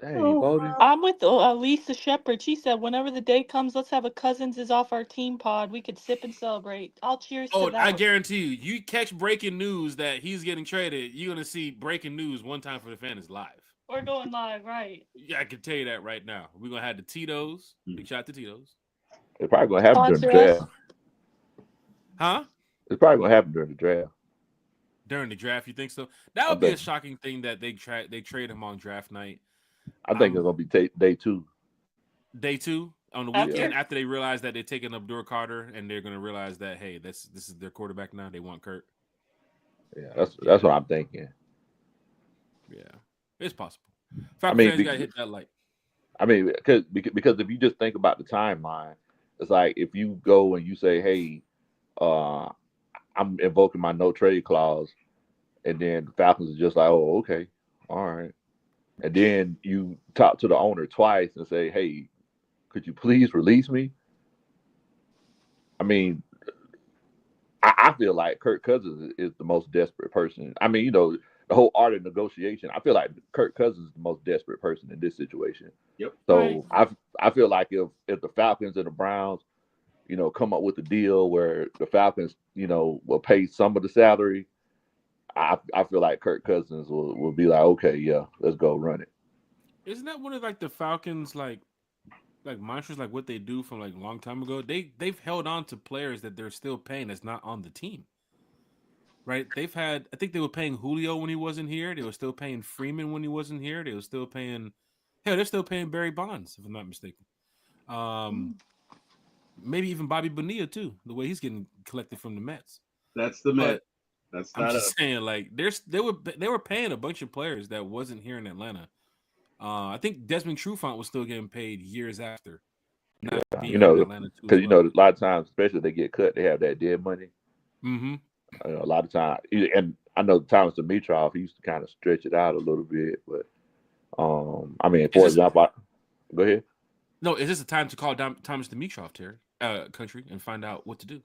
Speaker 4: Dang, Bodie.
Speaker 5: I'm with Lisa Shepard. She said, whenever the day comes, let's have a Cousins is off our team pod. We could sip and celebrate. I'll cheers to that.
Speaker 1: I guarantee you catch breaking news that he's getting traded, you're going to see breaking news One Time for the Fan is live.
Speaker 5: We're going live, right?
Speaker 1: Yeah, I can tell you that right now. We're going to have the Tito's. Big shout out to Tito's.
Speaker 4: They're probably going to happen during the draft.
Speaker 1: Huh?
Speaker 4: It's probably going to happen during the draft.
Speaker 1: During the draft, you think so? That would be a shocking thing that they trade him on draft night.
Speaker 4: I think it's gonna be day 2.
Speaker 1: Day 2 on the weekend after they realize that they're taking Abdul Carter and they're gonna realize that hey, this is their quarterback now. They want Kurt.
Speaker 4: Yeah, that's what I'm thinking.
Speaker 1: Yeah, it's possible. Falcons fans gotta hit that like.
Speaker 4: I mean, because if you just think about the timeline, it's like if you go and you say, "Hey, uh, I'm invoking my no trade clause," and then the Falcons are just like, "Oh, okay, all right," and then you talk to the owner twice and say, "Hey, could you please release me?" I mean, I feel like Kirk Cousins is the most desperate person. I mean, the whole art of negotiation. I feel like Kirk Cousins is the most desperate person in this situation.
Speaker 3: Yep.
Speaker 4: So I feel like if the Falcons and the Browns, come up with a deal where the Falcons, will pay some of the salary, I feel like Kirk Cousins will be like, okay, yeah, let's go run it.
Speaker 1: Isn't that one of like the Falcons like mantras, like what they do from like a long time ago? They've held on to players that they're still paying that's not on the team. Right? I think they were paying Julio when he wasn't here. They were still paying Freeman when he wasn't here. They were still paying they're still paying Barry Bonds, if I'm not mistaken. Maybe even Bobby Bonilla too, the way he's getting collected from the Mets.
Speaker 3: That's the Mets. That's
Speaker 1: I'm just saying, like they were paying a bunch of players that wasn't here in Atlanta. I think Desmond Trufant was still getting paid years after.
Speaker 4: Not being in Atlanta too, because a lot of times, especially if they get cut, they have that dead money.
Speaker 1: Mm-hmm.
Speaker 4: A lot of times, and I know Thomas Dimitroff, he used to kind of stretch it out a little bit, but I mean, for example, go ahead.
Speaker 1: No, is this a time to call Thomas Dimitroff, Terry, country, and find out what to do?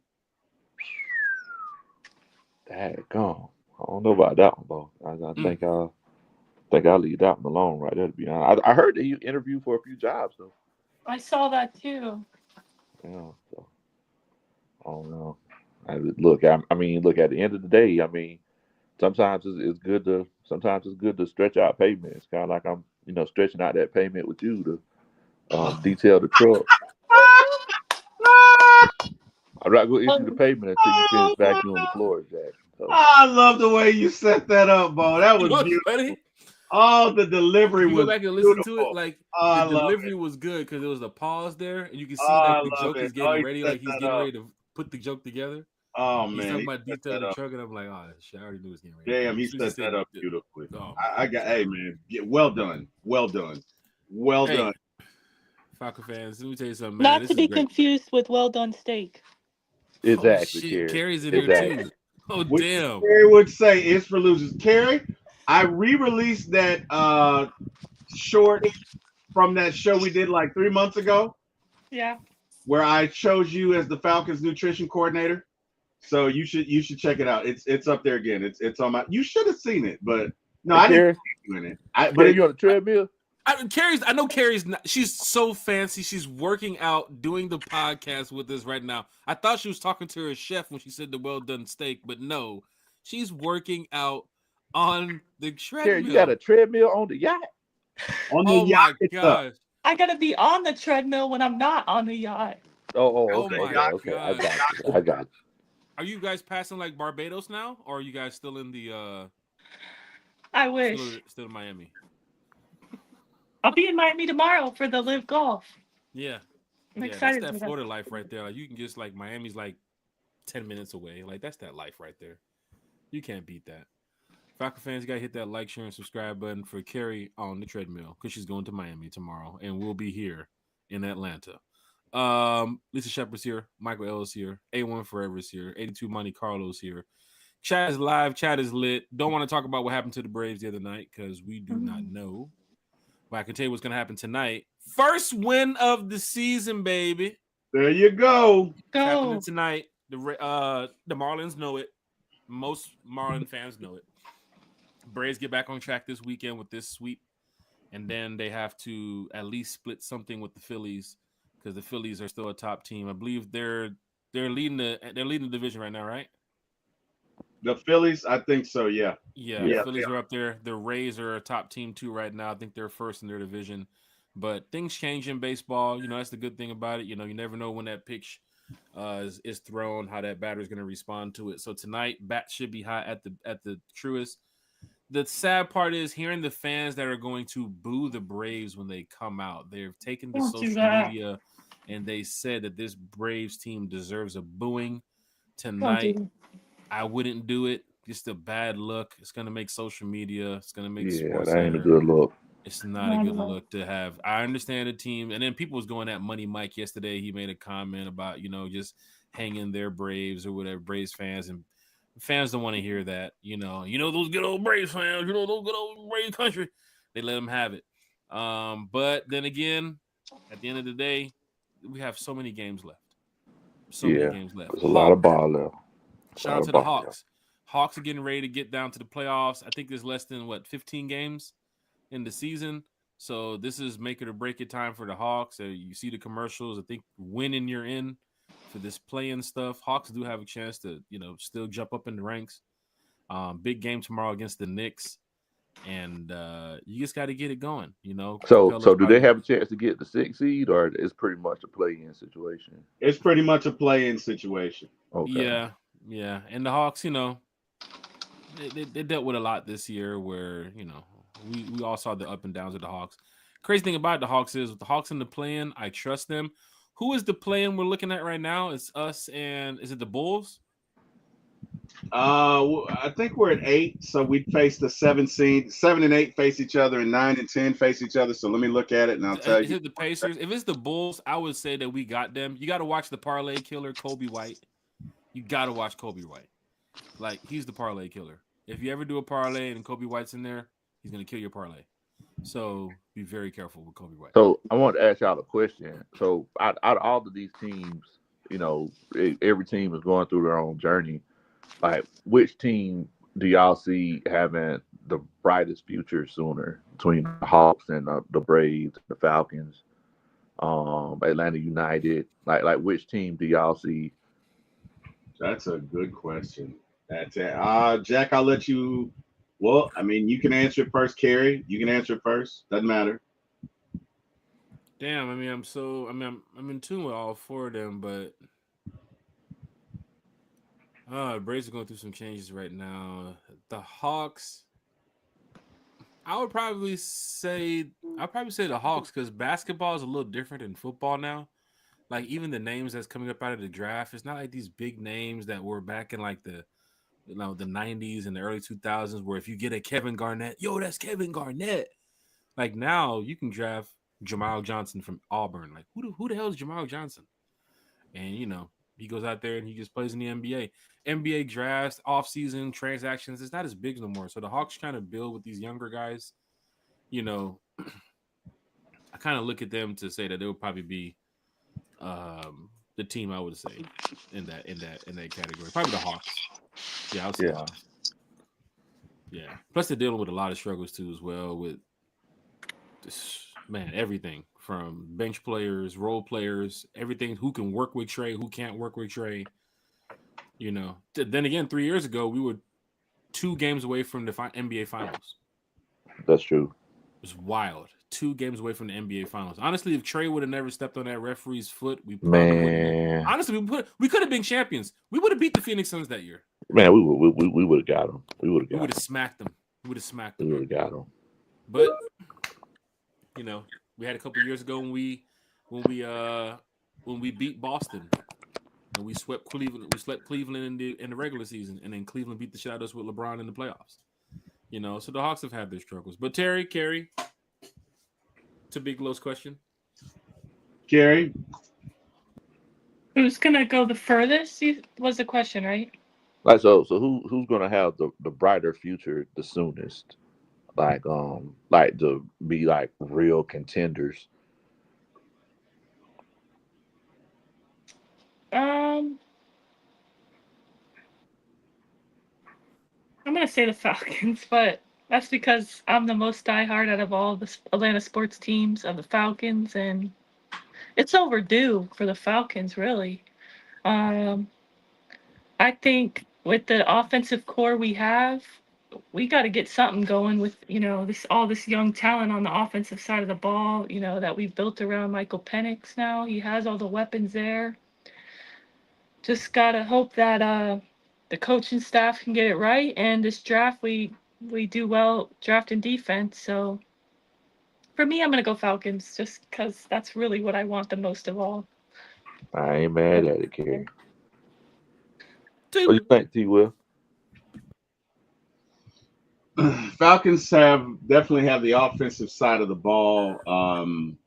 Speaker 4: Daggone. I don't know about that one, bro. I think I'll leave that one alone right there, to be honest. I heard that you interviewed for a few jobs, though.
Speaker 5: I saw that too.
Speaker 4: Yeah, so I don't know. Look, at the end of the day, I mean, sometimes it's good to stretch out payment. It's kind of like I'm, stretching out that payment with you to detail the truck. I'm not going to issue the payment until you finish vacuuming the floors, Jack. So.
Speaker 3: I love the way you set that up, Bo. That was beautiful. Funny? Oh, the delivery was.
Speaker 1: Go back and listen to it. Like the delivery was good because there was a pause there, and you can see like the joke is getting ready, like he's getting ready to put the joke together.
Speaker 3: Oh
Speaker 1: he's
Speaker 3: man,
Speaker 1: talking about detail the truck, and I'm like, oh shit, I already knew it was getting ready.
Speaker 3: Damn, he set that up beautifully. Hey man, well done.
Speaker 1: Falcon fans, let me tell you something, man.
Speaker 5: Not to be confused with well done steak.
Speaker 4: Exactly.
Speaker 1: Oh, Carrie's in here too. Oh damn.
Speaker 3: Carrie would say it's for losers. Carrie, I re-released that short from that show we did like 3 months ago.
Speaker 5: Yeah.
Speaker 3: Where I chose you as the Falcons nutrition coordinator. So you should check it out. It's up there again. It's on my. You should have seen it, but no, I didn't see you in it.
Speaker 4: But you on the treadmill?
Speaker 1: I know Carrie's not, she's so fancy. She's working out, doing the podcast with us right now. I thought she was talking to her chef when she said the well done steak, but no, she's working out on the treadmill.
Speaker 4: Carrie, you got a treadmill on the yacht?
Speaker 3: On the yacht.
Speaker 1: My gosh.
Speaker 5: I gotta be on the treadmill when I'm not on the yacht.
Speaker 4: Okay. I got you.
Speaker 1: Are you guys passing like Barbados now, or are you guys still in the?
Speaker 5: I wish.
Speaker 1: Still in Miami.
Speaker 5: I'll be in Miami tomorrow for the Live Golf.
Speaker 1: Yeah,
Speaker 5: I'm excited.
Speaker 1: That's that Florida life right there. Like you can just like Miami's like 10 minutes away. Like that's that life right there. You can't beat that. Falcon fans, you gotta hit that like, share, and subscribe button for Carrie on the treadmill because she's going to Miami tomorrow, and we'll be here in Atlanta. Lisa Shepard's here, Michael Ellis here, A1 Forever's here, 82 Monte Carlo's here. Chat is live, chat is lit. Don't want to talk about what happened to the Braves the other night because we do not know. But I can tell you what's going to happen tonight. First win of the season, baby.
Speaker 3: There you go.
Speaker 1: Happening tonight. The Marlins know it. Most Marlin fans know it. Braves get back on track this weekend with this sweep, and then they have to at least split something with the Phillies because the Phillies are still a top team. I believe they're leading the division right now, right?
Speaker 3: The Phillies, I think so. Yeah.
Speaker 1: The Phillies are up there. The Rays are a top team too right now. I think they're first in their division. But things change in baseball. That's the good thing about it. You never know when that pitch is thrown, how that batter is going to respond to it. So tonight, bats should be high at the Truist. The sad part is hearing the fans that are going to boo the Braves when they come out. They've taken to social media and they said that this Braves team deserves a booing tonight. I wouldn't do it. Just a bad look. It's going to make social media. It's going to make sports.
Speaker 4: That ain't a good look.
Speaker 1: It's not a good look to have. I understand the team, and then people was going at Money Mike yesterday. He made a comment about just hanging their Braves or whatever, Braves fans, and fans don't want to hear that. Those good old Braves fans, those good old Braves country. They let them have it. But then again, at the end of the day, we have so many games left.
Speaker 4: Many games left. There's a lot of ball left.
Speaker 1: Shout out to the Hawks. Hawks are getting ready to get down to the playoffs. I think there's less than 15 games in the season. So this is make it or break it time for the Hawks. You see the commercials. I think winning you're in for this play-in stuff. Hawks do have a chance to, still jump up in the ranks. Big game tomorrow against the Knicks. And you just got to get it going,
Speaker 4: So do they have a chance to get the 6th seed, or it's pretty much a play-in situation?
Speaker 3: It's pretty much a play-in situation.
Speaker 1: Okay. Yeah. And the Hawks, they dealt with a lot this year where, we all saw the up and downs of the Hawks. Crazy thing about the Hawks is with the Hawks in the play-in, I trust them. Who is the play-in we're looking at right now? It's us and is it the Bulls?
Speaker 3: I think we're at 8, so we'd face the 7 seed. 7 and 8 face each other, and 9 and 10 face each other. So let me look at it, and I'll tell you.
Speaker 1: Is it the Pacers? If it's the Bulls, I would say that we got them. You got to watch the parlay killer, Kobe White. You got to watch Kobe White. Like, he's the parlay killer. If you ever do a parlay and Kobe White's in there, he's going to kill your parlay. So be very careful with Kobe White.
Speaker 4: So I want to ask y'all a question. So out of all of these teams, every team is going through their own journey. Like, which team do y'all see having the brightest future sooner between the Hawks and the Braves, the Falcons, Atlanta United? Like which team do y'all see?
Speaker 3: That's a good question. That's it. Jack, I'll let you. Well, I mean, you can answer it first, Kerry. You can answer it first. Doesn't matter.
Speaker 1: Damn, I mean, I'm in tune with all 4 of them, but Braves are going through some changes right now. The Hawks, I would probably say the Hawks because basketball is a little different than football now. Like, even the names that's coming up out of the draft, it's not like these big names that were back in like the 90s and the early 2000s, where if you get a Kevin Garnett, that's Kevin Garnett. Like, now you can draft Jamal Johnson from Auburn. Like, who the hell is Jamal Johnson? And he goes out there and he just plays in the NBA. NBA drafts, offseason transactions, it's not as big no more. So the Hawks kind of build with these younger guys. I kind of look at them to say that they would probably be the team I would say in that category. Probably the Hawks. Yeah, I would say the Hawks. Yeah. Plus they're dealing with a lot of struggles too as well with this, everything from bench players, role players, everything. Who can work with Trey, who can't work with Trey. Then again, 3 years ago, we were 2 games away from the NBA Finals.
Speaker 4: That's true.
Speaker 1: It was wild. 2 games away from the NBA Finals. Honestly, if Trey would have never stepped on that referee's foot, we probably wouldn't. Honestly, we could have been champions. We would have beat the Phoenix Suns that year.
Speaker 4: Man, we would have got them. We would have
Speaker 1: smacked them. We would have
Speaker 4: got them.
Speaker 1: But we had a couple years ago when we beat Boston and we swept Cleveland. We swept Cleveland in the regular season, and then Cleveland beat the shit out of us with LeBron in the playoffs. So the Hawks have had their struggles. But Kerry, to Big Low's question,
Speaker 3: Kerry,
Speaker 5: who's gonna go the furthest? Was the question, right?
Speaker 4: Like, so who's gonna have the brighter future the soonest? Like to be like real contenders.
Speaker 5: I'm gonna say the Falcons, but that's because I'm the most diehard out of all the Atlanta sports teams of the Falcons, and it's overdue for the Falcons, really. I think with the offensive core we have, we got to get something going with all this young talent on the offensive side of the ball. That we've built around Michael Penix. Now he has all the weapons there. Just gotta hope that the coaching staff can get it right, and this draft we do well drafting defense. So for me, I'm gonna go Falcons just because that's really what I want the most of all.
Speaker 4: I ain't mad at it, Kerry. What do you think, T. Will?
Speaker 3: Falcons definitely have the offensive side of the ball, and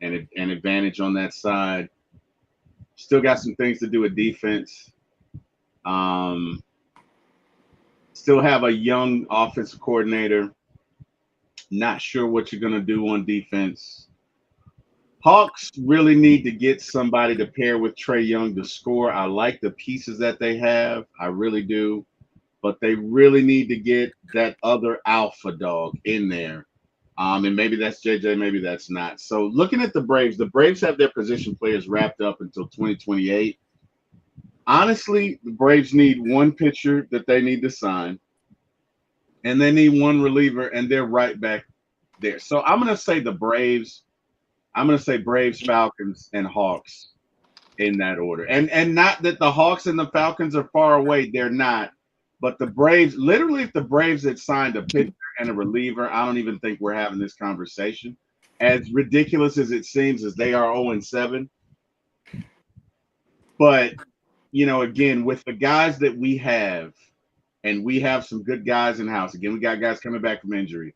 Speaker 3: an advantage on that side. Still got some things to do with defense. Um, Still have a young offensive coordinator. Not sure what you're gonna do on defense. Hawks really need to get somebody to pair with Trey Young to score. I like the pieces that they have. I really do. But they really need to get that other alpha dog in there. And maybe that's JJ, maybe that's not. So looking at the Braves have their position players wrapped up until 2028. Honestly, the Braves need one pitcher that they need to sign, and they need one reliever, and they're right back there. So I'm gonna say the Braves. I'm gonna say Braves, Falcons, and Hawks in that order. And not that the Hawks and the Falcons are far away. They're not. But the Braves, literally, if the Braves had signed a pitcher and a reliever, I don't even think we're having this conversation. As ridiculous as it seems, as they are 0-7. But, again, with the guys that we have, and we have some good guys in house. Again, we got guys coming back from injury.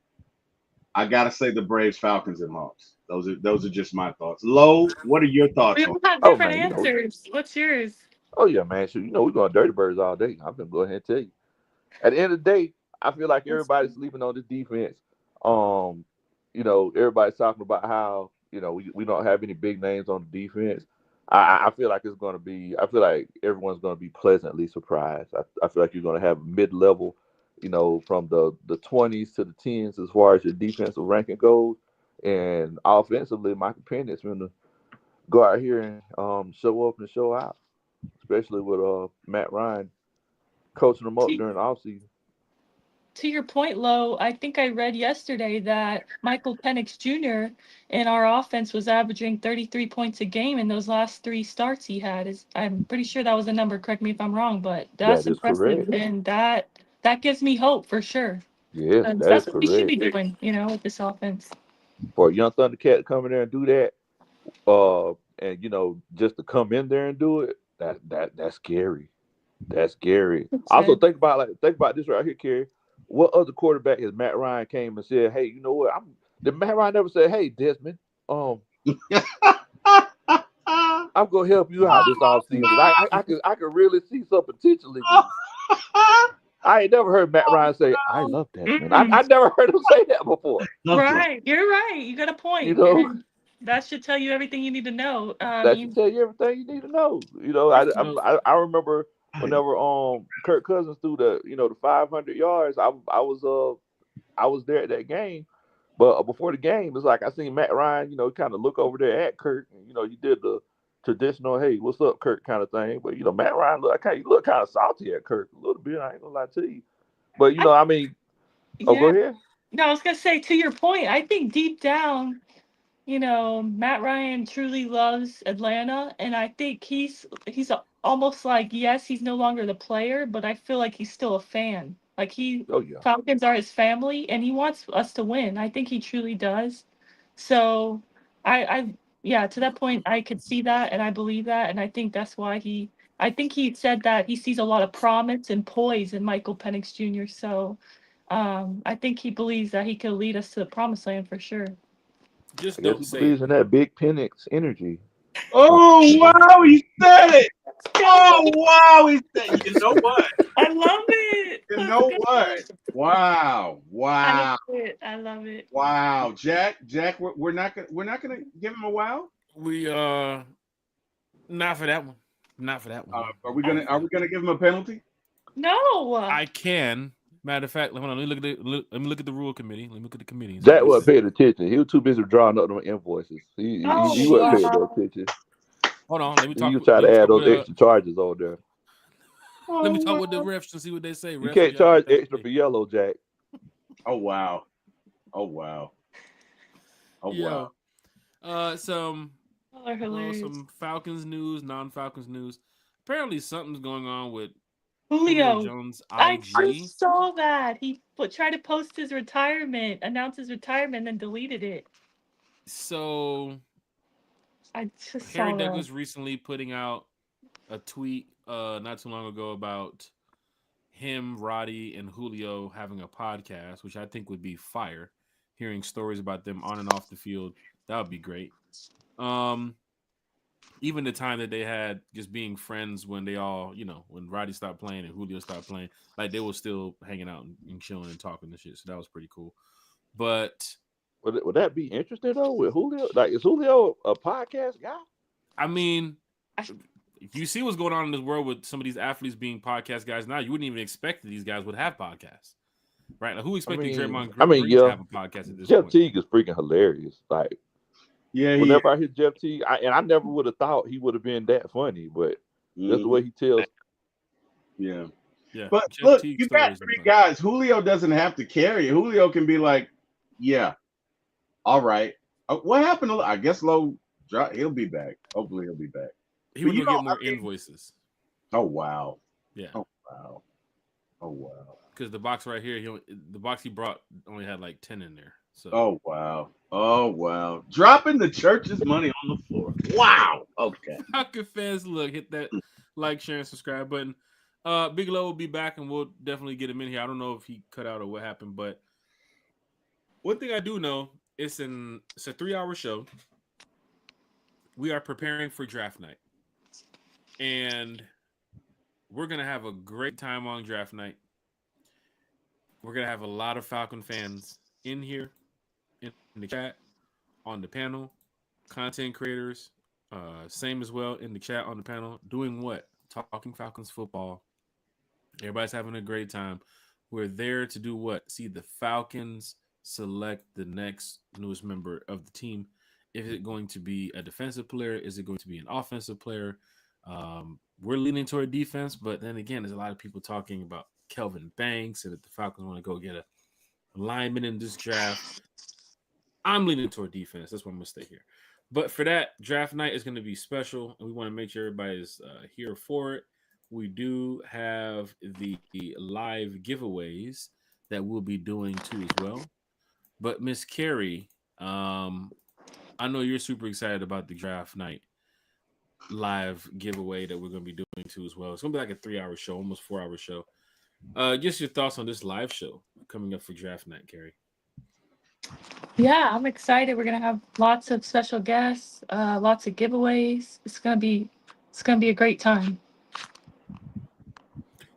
Speaker 3: I gotta say the Braves, Falcons, and Hawks. Those are just my thoughts. Lo, what are your thoughts
Speaker 5: We
Speaker 3: on?
Speaker 5: all have
Speaker 4: Oh
Speaker 5: different
Speaker 4: man,
Speaker 5: answers. What's yours?
Speaker 4: oh yeah, man. So we're going Dirty Birds all day. I'm gonna go ahead and tell you. At the end of the day, I feel like everybody's sleeping on the defense. Um, everybody's talking about how we don't have any big names on the defense. I feel like it's going to be. I feel like everyone's going to be pleasantly surprised. I feel like you're going to have mid level, from the 20s to the 10s as far as your defensive ranking goes, and offensively, Michael Penix going to go out here and show up and show out, especially with Matt Ryan coaching them up during the offseason.
Speaker 5: To your point, Lo, I think I read yesterday that Michael Penix Jr. in our offense was averaging 33 points a game in those last 3 starts he had. I'm pretty sure that was a number. Correct me if I'm wrong, but that's
Speaker 4: That is
Speaker 5: impressive,
Speaker 4: correct.
Speaker 5: and that gives me hope for sure.
Speaker 4: Yes, that is
Speaker 5: That's what we should
Speaker 4: correct.
Speaker 5: be doing, with this offense.
Speaker 4: For a young Thundercat to come in there and do that, and just to come in there and do it, that's scary. That's scary. Also, think about this right here, Kerry. What other quarterback has Matt Ryan came and said, "Hey, you know what? Did Matt Ryan never say, hey, Desmond, I'm gonna help you out this offseason. I could really see some potential in you." I ain't never heard Matt Ryan say, "I love Desmond." I never heard him say that before.
Speaker 5: Right, you're right. You got a point.
Speaker 4: You know,
Speaker 5: And that should tell you everything you need to know.
Speaker 4: that should tell you everything you need to know. I remember whenever Kirk Cousins threw the 500 yards, I was there at that game. But before the game, it's like I seen Matt Ryan, kind of look over there at Kirk, and you did the traditional "Hey, what's up, Kirk" kind of thing. But Matt Ryan you look kind of salty at Kirk a little bit. I ain't gonna lie to you. But I mean, oh, go
Speaker 5: Yeah.
Speaker 4: ahead.
Speaker 5: No, I was gonna say, to your point, I think deep down, Matt Ryan truly loves Atlanta, and I think almost like, yes, he's no longer the player, but I feel like he's still a fan. Like
Speaker 4: Oh yeah.
Speaker 5: Falcons are his family, and he wants us to win. I think he truly does. So, yeah, to that point, I could see that, and I believe that, and I think that's why I think he said that he sees a lot of promise and poise in Michael Penix Jr. So, I think he believes that he could lead us to the promised land for sure.
Speaker 1: Just
Speaker 4: I guess
Speaker 1: don't
Speaker 4: he
Speaker 1: say it.
Speaker 4: believes in that big Penix energy.
Speaker 3: Oh wow, he said it. Oh wow, he said. You know what?
Speaker 5: I love it.
Speaker 3: You know what? Wow, wow,
Speaker 5: I love it.
Speaker 3: wow. Jack, we're not gonna give him a wow.
Speaker 1: We not for that one. Not for that one.
Speaker 3: Are we gonna give him a penalty?
Speaker 5: No.
Speaker 1: I can. Matter of fact, hold on. Let me look at the rule committee. Let me look at the committee.
Speaker 4: Jack wasn't paying attention. He was too busy drawing up them invoices. He wasn't paying no attention.
Speaker 1: Hold on. Let me talk.
Speaker 4: You try to add those extra charges on there.
Speaker 1: Let me talk with the refs and see what they say.
Speaker 4: You can't charge extra for yellow, Jack.
Speaker 3: Oh wow. Oh wow. Oh wow.
Speaker 1: Some
Speaker 5: hilarious.
Speaker 1: some Falcons news, non-Falcons news. Apparently, something's going on with
Speaker 5: Julio
Speaker 1: Jones'
Speaker 5: I
Speaker 1: IG.
Speaker 5: just saw that. He tried to post his retirement, announce his retirement, and deleted it.
Speaker 1: So,
Speaker 5: I just
Speaker 1: Harry
Speaker 5: saw
Speaker 1: Douglas
Speaker 5: that.
Speaker 1: recently putting out a tweet not too long ago about him, Roddy, and Julio having a podcast, which I think would be fire. Hearing stories about them on and off the field, that would be great. Um, Even the time that they had just being friends when they all, when Roddy stopped playing and Julio stopped playing, like they were still hanging out and chilling and talking and shit. So that was pretty cool. But
Speaker 4: would that be interesting though with Julio? Like, is Julio a podcast guy?
Speaker 1: I mean, you see what's going on in this world with some of these athletes being podcast guys now. You wouldn't even expect that these guys would have podcasts, right? Like, who expected Draymond Green to have a podcast at this
Speaker 4: Jeff
Speaker 1: point?
Speaker 4: Teague is freaking hilarious. Like,
Speaker 3: yeah,
Speaker 4: whenever I hear Jeff Teague, I never would have thought he would have been that funny, but that's the way he tells.
Speaker 3: Yeah.
Speaker 1: Yeah.
Speaker 3: But
Speaker 1: Jeff
Speaker 3: look,
Speaker 1: Teague
Speaker 3: you got three guys. Julio doesn't have to carry it. Julio can be like, yeah, all right. What happened to, I guess Lowe, he'll be back. Hopefully he'll be back.
Speaker 1: He would get more invoices.
Speaker 3: Oh, wow.
Speaker 1: Yeah.
Speaker 3: Oh, wow. Oh, wow.
Speaker 1: Because the box right here, the box he brought only had like 10 in there. So.
Speaker 3: Oh, wow. Oh, wow. Dropping the church's money on the floor. Wow. Okay.
Speaker 1: Falcon fans, look, hit that like, share, and subscribe button. Big Low will be back, and we'll definitely get him in here. I don't know if he cut out or what happened, but one thing I do know, it's a 3-hour show. We are preparing for draft night, and we're gonna have a great time on draft night. We're gonna have a lot of Falcon fans in here, in the chat, on the panel, content creators, same as well in the chat on the panel, doing what? Talking Falcons football. Everybody's having a great time. We're there to do what? See the Falcons select the next newest member of the team. Is it going to be a defensive player? Is it going to be an offensive player? We're leaning toward defense, but then again, there's a lot of people talking about Kelvin Banks and that the Falcons want to go get a lineman in this draft. I'm leaning toward defense. That's why I'm going to stay here. But for that, draft night is going to be special, and we want to make sure everybody's here for it. We do have the live giveaways that we'll be doing too as well. But Miss Carrie, I know you're super excited about the draft night live giveaway that we're going to be doing too as well. It's going to be like a 3-hour show, almost 4-hour show. Just your thoughts on this live show coming up for draft night, Carrie.
Speaker 5: Yeah, I'm excited. We're gonna have lots of special guests, lots of giveaways. It's gonna be a great time.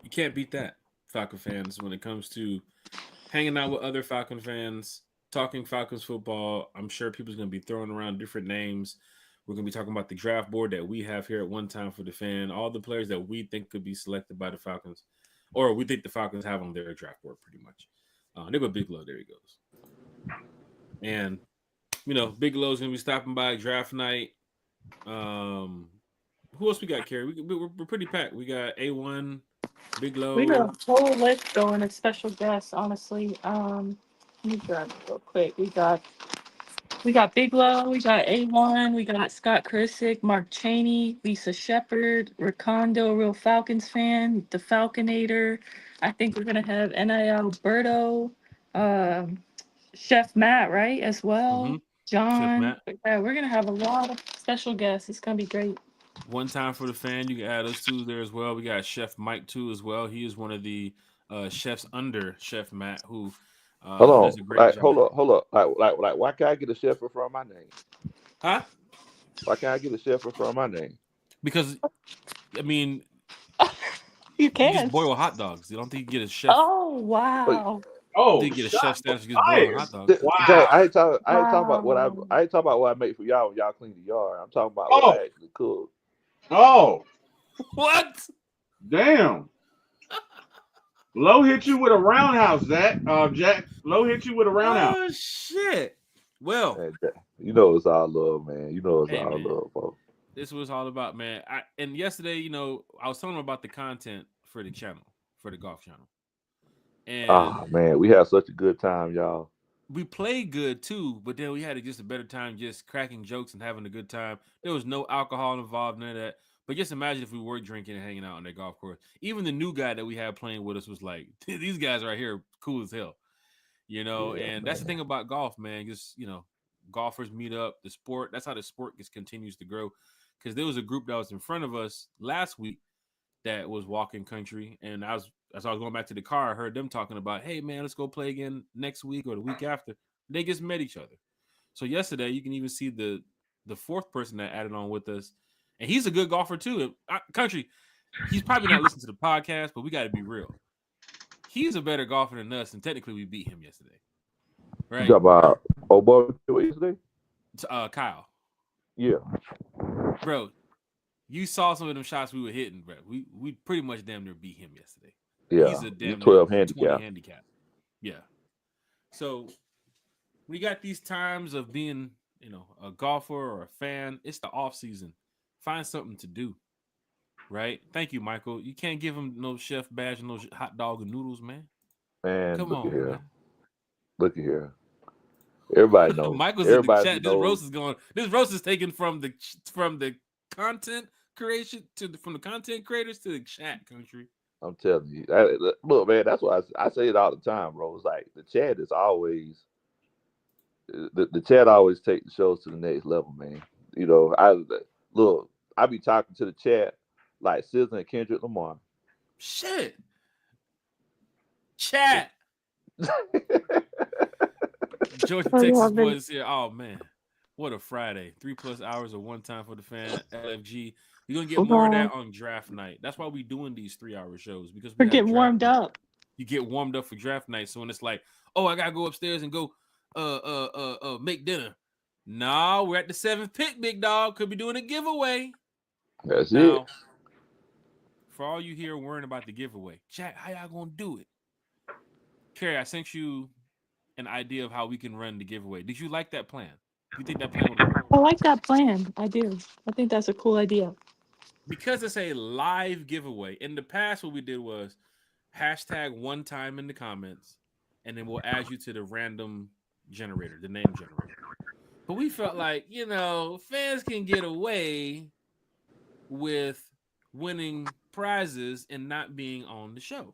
Speaker 1: You can't beat that, Falcon fans, when it comes to hanging out with other Falcon fans, talking Falcons football. I'm sure people's gonna be throwing around different names. We're gonna be talking about the draft board that we have here at One Time for the Fan, all the players that we think could be selected by the Falcons, or we think the Falcons have on their draft board, pretty much. There go Big Low. There he goes. And, Big Low's going to be stopping by draft night. Who else we got, Carrie? We're pretty packed. We got A1, Big Low.
Speaker 5: We got a whole list going of special guests, honestly. Let me grab it real quick. We got Big Low, we got A1, we got Scott Krisick, Mark Cheney, Lisa Shepard, Ricondo, Real Falcons fan, the Falconator. I think we're going to have NIL Berto, Chef Matt, right, as well.
Speaker 1: Mm-hmm.
Speaker 5: John. Yeah, we're going to have a lot of special guests. It's going to be great.
Speaker 1: One Time for the Fan. You can add us two there as well. We got Chef Mike too as well. He is one of the chefs under Chef Matt who does a great job.
Speaker 4: Hold up. Like, why can't I get a chef in front of my name?
Speaker 1: Huh?
Speaker 4: Why can't I get a chef in front of my name?
Speaker 1: Because, I mean,
Speaker 5: you can
Speaker 1: just boil hot dogs. You don't think you get a chef?
Speaker 5: Oh wow!
Speaker 1: You get a chef status. You just boil hot dogs.
Speaker 4: Wow. Jay, I ain't talking about what I ain't talking about what I make for y'all when y'all clean the yard. I'm talking about what I actually cook.
Speaker 3: Oh,
Speaker 1: what?
Speaker 3: Damn. Low hit you with a roundhouse, Zach. Jack. Low hit you with a roundhouse.
Speaker 1: Oh shit. Well,
Speaker 4: man, it's all love, man. It's all love, folks.
Speaker 1: This was all about, man. And yesterday, I was telling them about the content for the channel, for the golf channel. And
Speaker 4: man, we had such a good time, y'all.
Speaker 1: We played good too, but then we had just a better time just cracking jokes and having a good time. There was no alcohol involved, none of that. But just imagine if we were drinking and hanging out on that golf course. Even the new guy that we had playing with us was like, these guys right here are cool as hell. And that's the thing about golf, man. Just, golfers meet up, the sport. That's how the sport just continues to grow. Because there was a group that was in front of us last week that was walking country. And I was as I was going back to the car, I heard them talking about, hey man, let's go play again next week or the week after. They just met each other. So yesterday, you can even see the fourth person that added on with us, and he's a good golfer too. Country, he's probably not listening to the podcast, but we got to be real. He's a better golfer than us, and technically we beat him yesterday. Right?
Speaker 4: You talk about boy yesterday?
Speaker 1: Kyle.
Speaker 4: Yeah.
Speaker 1: Bro, you saw some of them shots we were hitting, bro. We pretty much damn near beat him yesterday.
Speaker 4: Yeah.
Speaker 1: He's a damn
Speaker 4: 12
Speaker 1: near
Speaker 4: handicap.
Speaker 1: 20 handicap. Yeah. So we got these times of being, a golfer or a fan. It's the off season. Find something to do. Right? Thank you, Michael. You can't give him no chef badge and no hot dog and noodles, man.
Speaker 4: Man,
Speaker 1: come
Speaker 4: look
Speaker 1: on,
Speaker 4: here.
Speaker 1: Man.
Speaker 4: Look at here. Everybody knows.
Speaker 1: Michael's
Speaker 4: Everybody
Speaker 1: in the chat. This roast is taken from the content creation from the content creators to the chat, country.
Speaker 4: I'm telling you. Look, man, that's why I say it all the time, bro. It's like the chat is always the chat always take the shows to the next level, man. I be talking to the chat like SZA and Kendrick Lamar.
Speaker 1: Shit. Chat. Georgia, Texas boys here. Oh man, what a Friday! 3+ hours of one time for the fan. LFG. You're gonna get more of that on draft night. That's why we're doing these 3-hour shows, because
Speaker 5: we're getting warmed up.
Speaker 1: You get warmed up for draft night. So when it's like, oh, I gotta go upstairs and go make dinner. No, we're at the 7th pick, big dog. Could be doing a giveaway.
Speaker 4: That's it.
Speaker 1: For all you here worrying about the giveaway, Jack, how y'all gonna do it? Carrie, I sent you an idea of how we can run the giveaway. Did you like that plan? Do you think that plan would work?
Speaker 5: I like that plan. I do. I think that's a cool idea.
Speaker 1: Because it's a live giveaway. In the past, what we did was hashtag one time in the comments, and then we'll add you to the random generator, the name generator. But we felt like, fans can get away with winning prizes and not being on the show,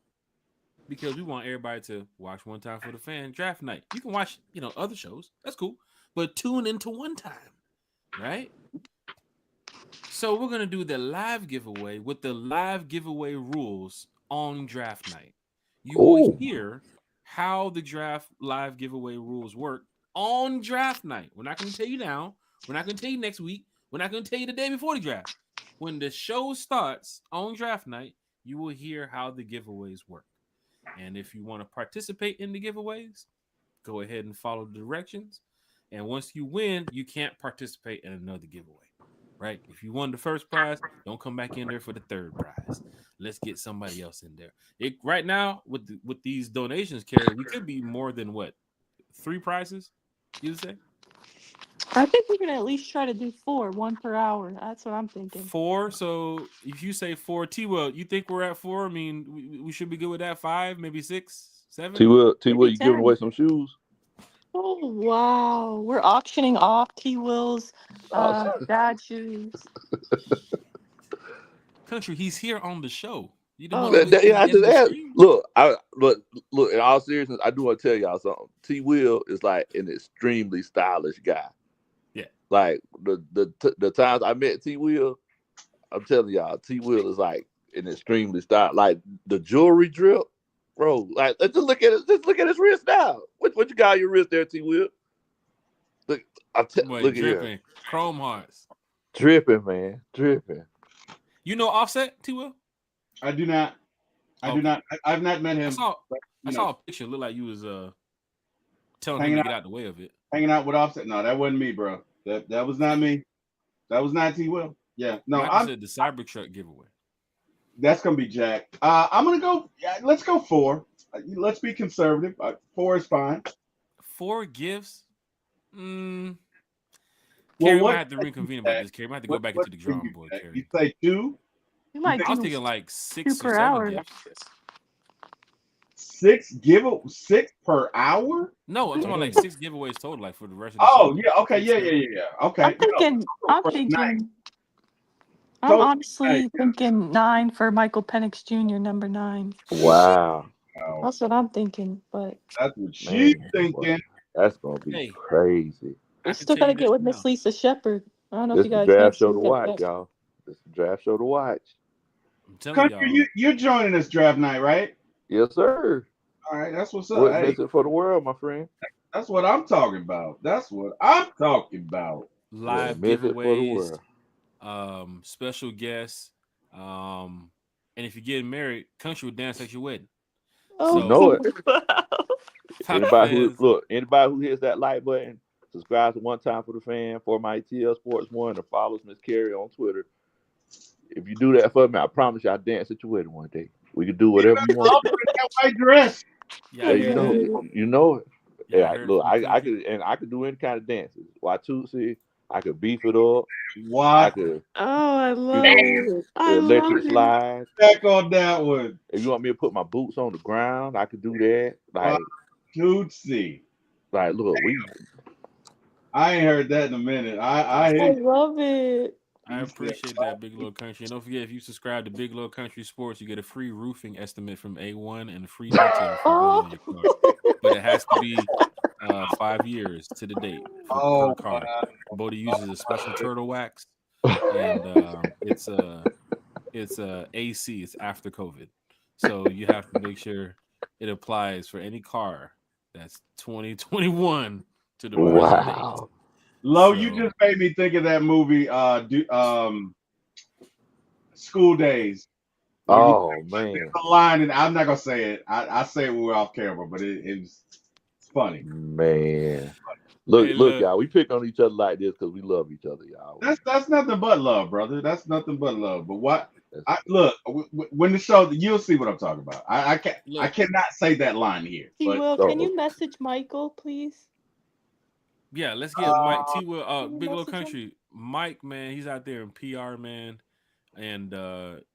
Speaker 1: because we want everybody to watch One Time for the Fan draft night. You can watch, other shows. That's cool. But tune into One Time, right? So we're going to do the live giveaway with the live giveaway rules on draft night. You will hear how the draft live giveaway rules work on draft night. We're not going to tell you now. We're not going to tell you next week. We're not going to tell you the day before the draft. When the show starts on draft night, you will hear how the giveaways work. And if you want to participate in the giveaways, go ahead and follow the directions. And once you win, you can't participate in another giveaway, right? If you won the first prize, don't come back in there for the third prize. Let's get somebody else in there. Right now, with these donations, Carrie, we could be more than 3 prizes, you say?
Speaker 5: I think we can at least try to do 4, 1 per hour. That's what I'm thinking.
Speaker 1: 4. So if you say 4, T-Will, you think we're at 4? I mean, we should be good with that. 5, maybe 6, 7.
Speaker 4: T-Will, you giving away some shoes?
Speaker 5: Oh wow, we're auctioning off T-Will's dad shoes.
Speaker 1: Country, he's here on the show.
Speaker 4: Look, in all seriousness, I do want to tell y'all something. T-Will is like an extremely stylish guy.
Speaker 1: Yeah.
Speaker 4: Like the times I met T-Will, I'm telling y'all, T-Will is like an extremely stylish. Like the jewelry drip, bro. Like just look at it. Just look at his wrist now. What you got on your wrist there, T-Will? Look, look at here.
Speaker 1: Chrome hearts.
Speaker 4: Dripping, man. Dripping.
Speaker 1: You know Offset, T-Will?
Speaker 3: I do not. I do not. I've not met him.
Speaker 1: I saw a picture. It looked like you was telling him to get out the way of it.
Speaker 3: Hanging out with Offset. No, that wasn't me, bro. That was not me. That was not T-Will. Yeah. No,
Speaker 1: I said the Cybertruck giveaway.
Speaker 3: That's gonna be Jack. I'm gonna go. Let's go 4. Let's be conservative. 4 is fine.
Speaker 1: 4 gifts.
Speaker 3: Well,
Speaker 1: Carrie, we might have to reconvene about this. Carrie, we might have to go back into the drawing board. Carrie,
Speaker 3: you say 2.
Speaker 5: You might
Speaker 1: I was thinking like 6
Speaker 5: per
Speaker 1: or 7
Speaker 5: hour.
Speaker 1: gifts.
Speaker 3: 6 per hour?
Speaker 1: No, I'm talking about like 6 giveaways total, like for the rest of the
Speaker 3: show.
Speaker 1: Yeah.
Speaker 3: Okay. Yeah. Okay.
Speaker 5: I'm honestly thinking 9 for Michael Penix Jr., number 9.
Speaker 4: Wow.
Speaker 5: That's what I'm thinking, but
Speaker 3: that's what she's thinking.
Speaker 4: That's gonna be crazy.
Speaker 5: We still gotta get with Miss Lisa Shepard. I don't know if you guys.
Speaker 4: This is draft show to watch, y'all. This is draft show to watch.
Speaker 3: Country, you're joining us draft night, right?
Speaker 4: Yes, sir.
Speaker 3: All right, that's what's up.
Speaker 4: What's
Speaker 3: Hey,
Speaker 4: missing for the world, my friend?
Speaker 3: that's what I'm talking about. That's what I'm talking about.
Speaker 1: Live
Speaker 4: Message for the
Speaker 1: giveaways,
Speaker 4: world.
Speaker 1: special guests, and if you're getting married, country will dance at your wedding.
Speaker 5: Oh,
Speaker 4: You
Speaker 1: So,
Speaker 4: know it.
Speaker 1: Falcon
Speaker 4: Anybody who hits that like button, subscribe to One Time for the Fan for my TL Sports One, or follows Miss Carrie on Twitter. If you do that for me, I promise you I'll dance at your wedding one day. We can do whatever you want.
Speaker 3: That white dress.
Speaker 1: Yeah,
Speaker 4: You know it.
Speaker 1: Yeah,
Speaker 4: Yeah, look, I could do any kind of dances. Watusi, I could beef it up. I
Speaker 3: What?
Speaker 4: could,
Speaker 5: Oh, I love
Speaker 4: the electric slide.
Speaker 3: Back on that one.
Speaker 4: If you want me to put my boots on the ground, I could do that.
Speaker 3: Tootsie.
Speaker 4: Look,
Speaker 3: I ain't heard that in a minute. I hear
Speaker 5: love it.
Speaker 1: I appreciate that, Big Little Country. And don't forget, if you subscribe to Big Little Country Sports, you get a free roofing estimate from A1 and a free detail from Bill on your car. But it has to be 5 years to the date per car. Bodie uses a special turtle wax, and it's AC. It's after COVID, so you have to make sure it applies for any car that's 2021 to the present date.
Speaker 3: Lo, you just made me think of that movie, School Days.
Speaker 4: Oh man,
Speaker 3: the line, and I'm not gonna say it. I say it when we're off camera, but it's funny.
Speaker 4: Man, look, y'all. We pick on each other like this because we love each other, y'all.
Speaker 3: That's nothing but love, brother. That's nothing but love. But what? Look, when the show, you'll see what I'm talking about. I cannot say that line here.
Speaker 5: Can you message Michael, please?
Speaker 1: Yeah, let's get Mike T. Will, Big Little Country. Mike, man, he's out there in PR, man, and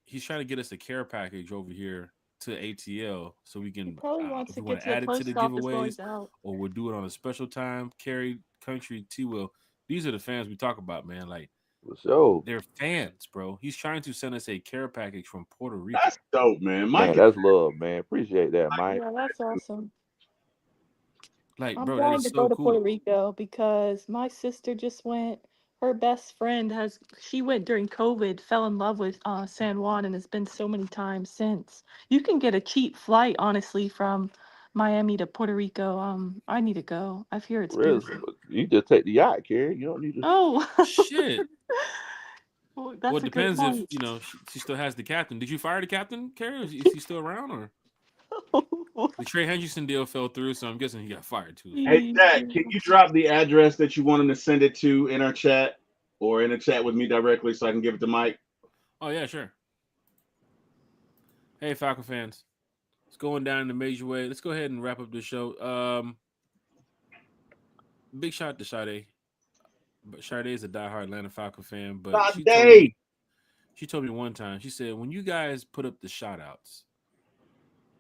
Speaker 1: he's trying to get us a care package over here to ATL so we can. If you want to add it to the giveaways, or we'll do it on a special time. Carrie Country T. Will. These are the fans we talk about, man. Like, they're fans, bro. He's trying to send us a care package from Puerto Rico.
Speaker 3: That's dope, man. Mike,
Speaker 4: that's love, man. Appreciate that, Mike.
Speaker 5: Yeah, that's awesome.
Speaker 1: Like,
Speaker 5: I'm
Speaker 1: bro,
Speaker 5: trying
Speaker 1: that is
Speaker 5: to
Speaker 1: so
Speaker 5: go to
Speaker 1: cool.
Speaker 5: Puerto Rico because my sister just went. Her best friend she went during COVID, fell in love with San Juan, and has been so many times since. You can get a cheap flight, honestly, from Miami to Puerto Rico. I need to go. I hear it's beautiful.
Speaker 4: You just take the yacht, Carrie. You don't need to.
Speaker 5: Oh
Speaker 1: shit.
Speaker 5: Well,
Speaker 1: it depends if she still has the captain. Did you fire the captain, Carrie? Is he still around, or the Trey Hendrickson deal fell through? So I'm guessing he got fired too.
Speaker 3: Hey, Jack, can you drop the address that you want him to send it to in our chat, or in a chat with me directly, so I can give it to Mike?
Speaker 1: Oh yeah, sure. Hey, Falcon fans, it's going down in a major way. Let's go ahead and wrap up the show. Big shout out to Sade. But Sade is a diehard Atlanta Falcon fan. But she told me one time, she said, when you guys put up the shout outs,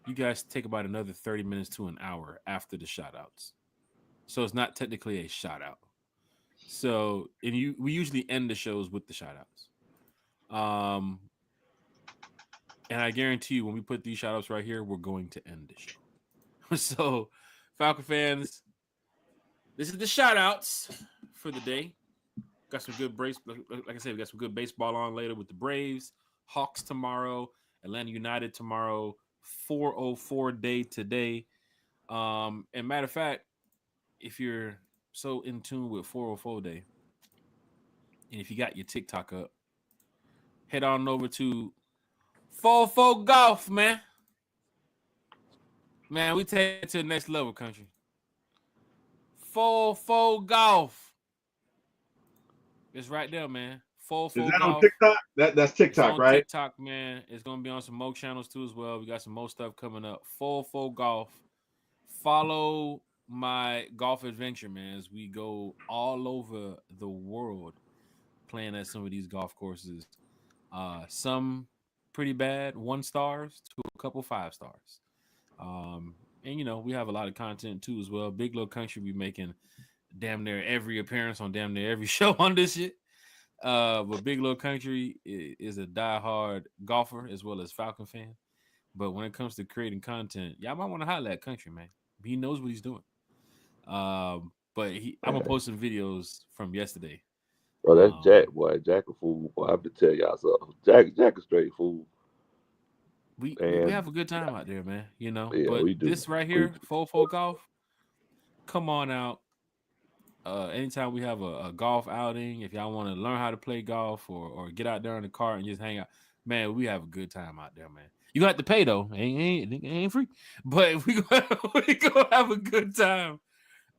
Speaker 1: you guys take about another 30 minutes to an hour after the shout outs. So it's not technically a shout out. So we usually end the shows with the shout outs. And I guarantee you, when we put these shout outs right here, we're going to end the show. So, Falcon fans, this is the shout outs for the day. Got some good like I said, we got some good baseball on later with the Braves, Hawks tomorrow, Atlanta United tomorrow, 404 day today. And matter of fact, if you're so in tune with 404 day, and if you got your TikTok up, head on over to 404 Golf, man. Man, we take it to the next level, country. 404 Golf. It's right there, man. 404
Speaker 3: Is that
Speaker 1: Golf.
Speaker 3: on TikTok? That's TikTok, right?
Speaker 1: TikTok, man. It's gonna be on some more channels too as well. We got some more stuff coming up. 404 Golf. Follow my golf adventure, man, as we go all over the world playing at some of these golf courses. Some pretty bad 1 stars to a couple 5 stars. And we have a lot of content too as well. Big Little Country be making damn near every appearance on damn near every show on this shit. But Big Little Country is a diehard golfer as well as Falcon fan. But when it comes to creating content, y'all might want to holler at Country, man. He knows what he's doing. But I'm gonna post some videos from yesterday.
Speaker 4: Oh, that's Jack, boy. Jack a fool. Boy, I have to tell y'all something. Jack a straight fool.
Speaker 1: we
Speaker 4: And
Speaker 1: have a good time out there, man.
Speaker 4: yeah,
Speaker 1: But
Speaker 4: we do.
Speaker 1: this right here, Fofo Golf, come on out. Anytime we have a golf outing, if y'all want to learn how to play golf or get out there in the car and just hang out, man, we have a good time out there, man. You gonna have to pay though, ain't free, but we gonna have a good time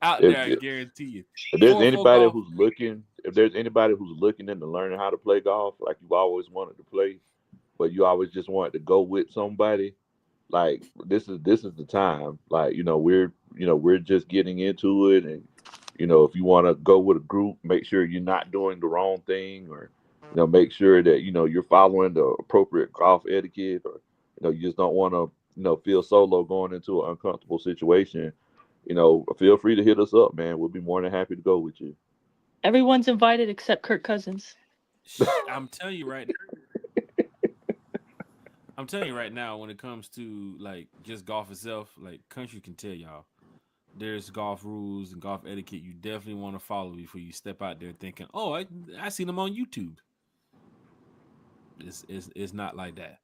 Speaker 1: out
Speaker 4: If,
Speaker 1: there. I
Speaker 4: if
Speaker 1: guarantee you.
Speaker 4: if there's
Speaker 1: Fofo
Speaker 4: anybody
Speaker 1: Golf,
Speaker 4: who's looking, if there's anybody who's looking into learning how to play golf, like you've always wanted to play, but you always just wanted to go with somebody, like this is the time. Like we're just getting into it, and if you want to go with a group, make sure you're not doing the wrong thing, or make sure that you're following the appropriate golf etiquette, or you just don't want to feel solo going into an uncomfortable situation. Feel free to hit us up, man. We'll be more than happy to go with you.
Speaker 5: Everyone's invited except Kirk Cousins.
Speaker 1: I'm telling you right now, when it comes to like just golf itself, like country can tell y'all, there's golf rules and golf etiquette you definitely want to follow before you step out there thinking, oh, I seen them on YouTube. It's not like that,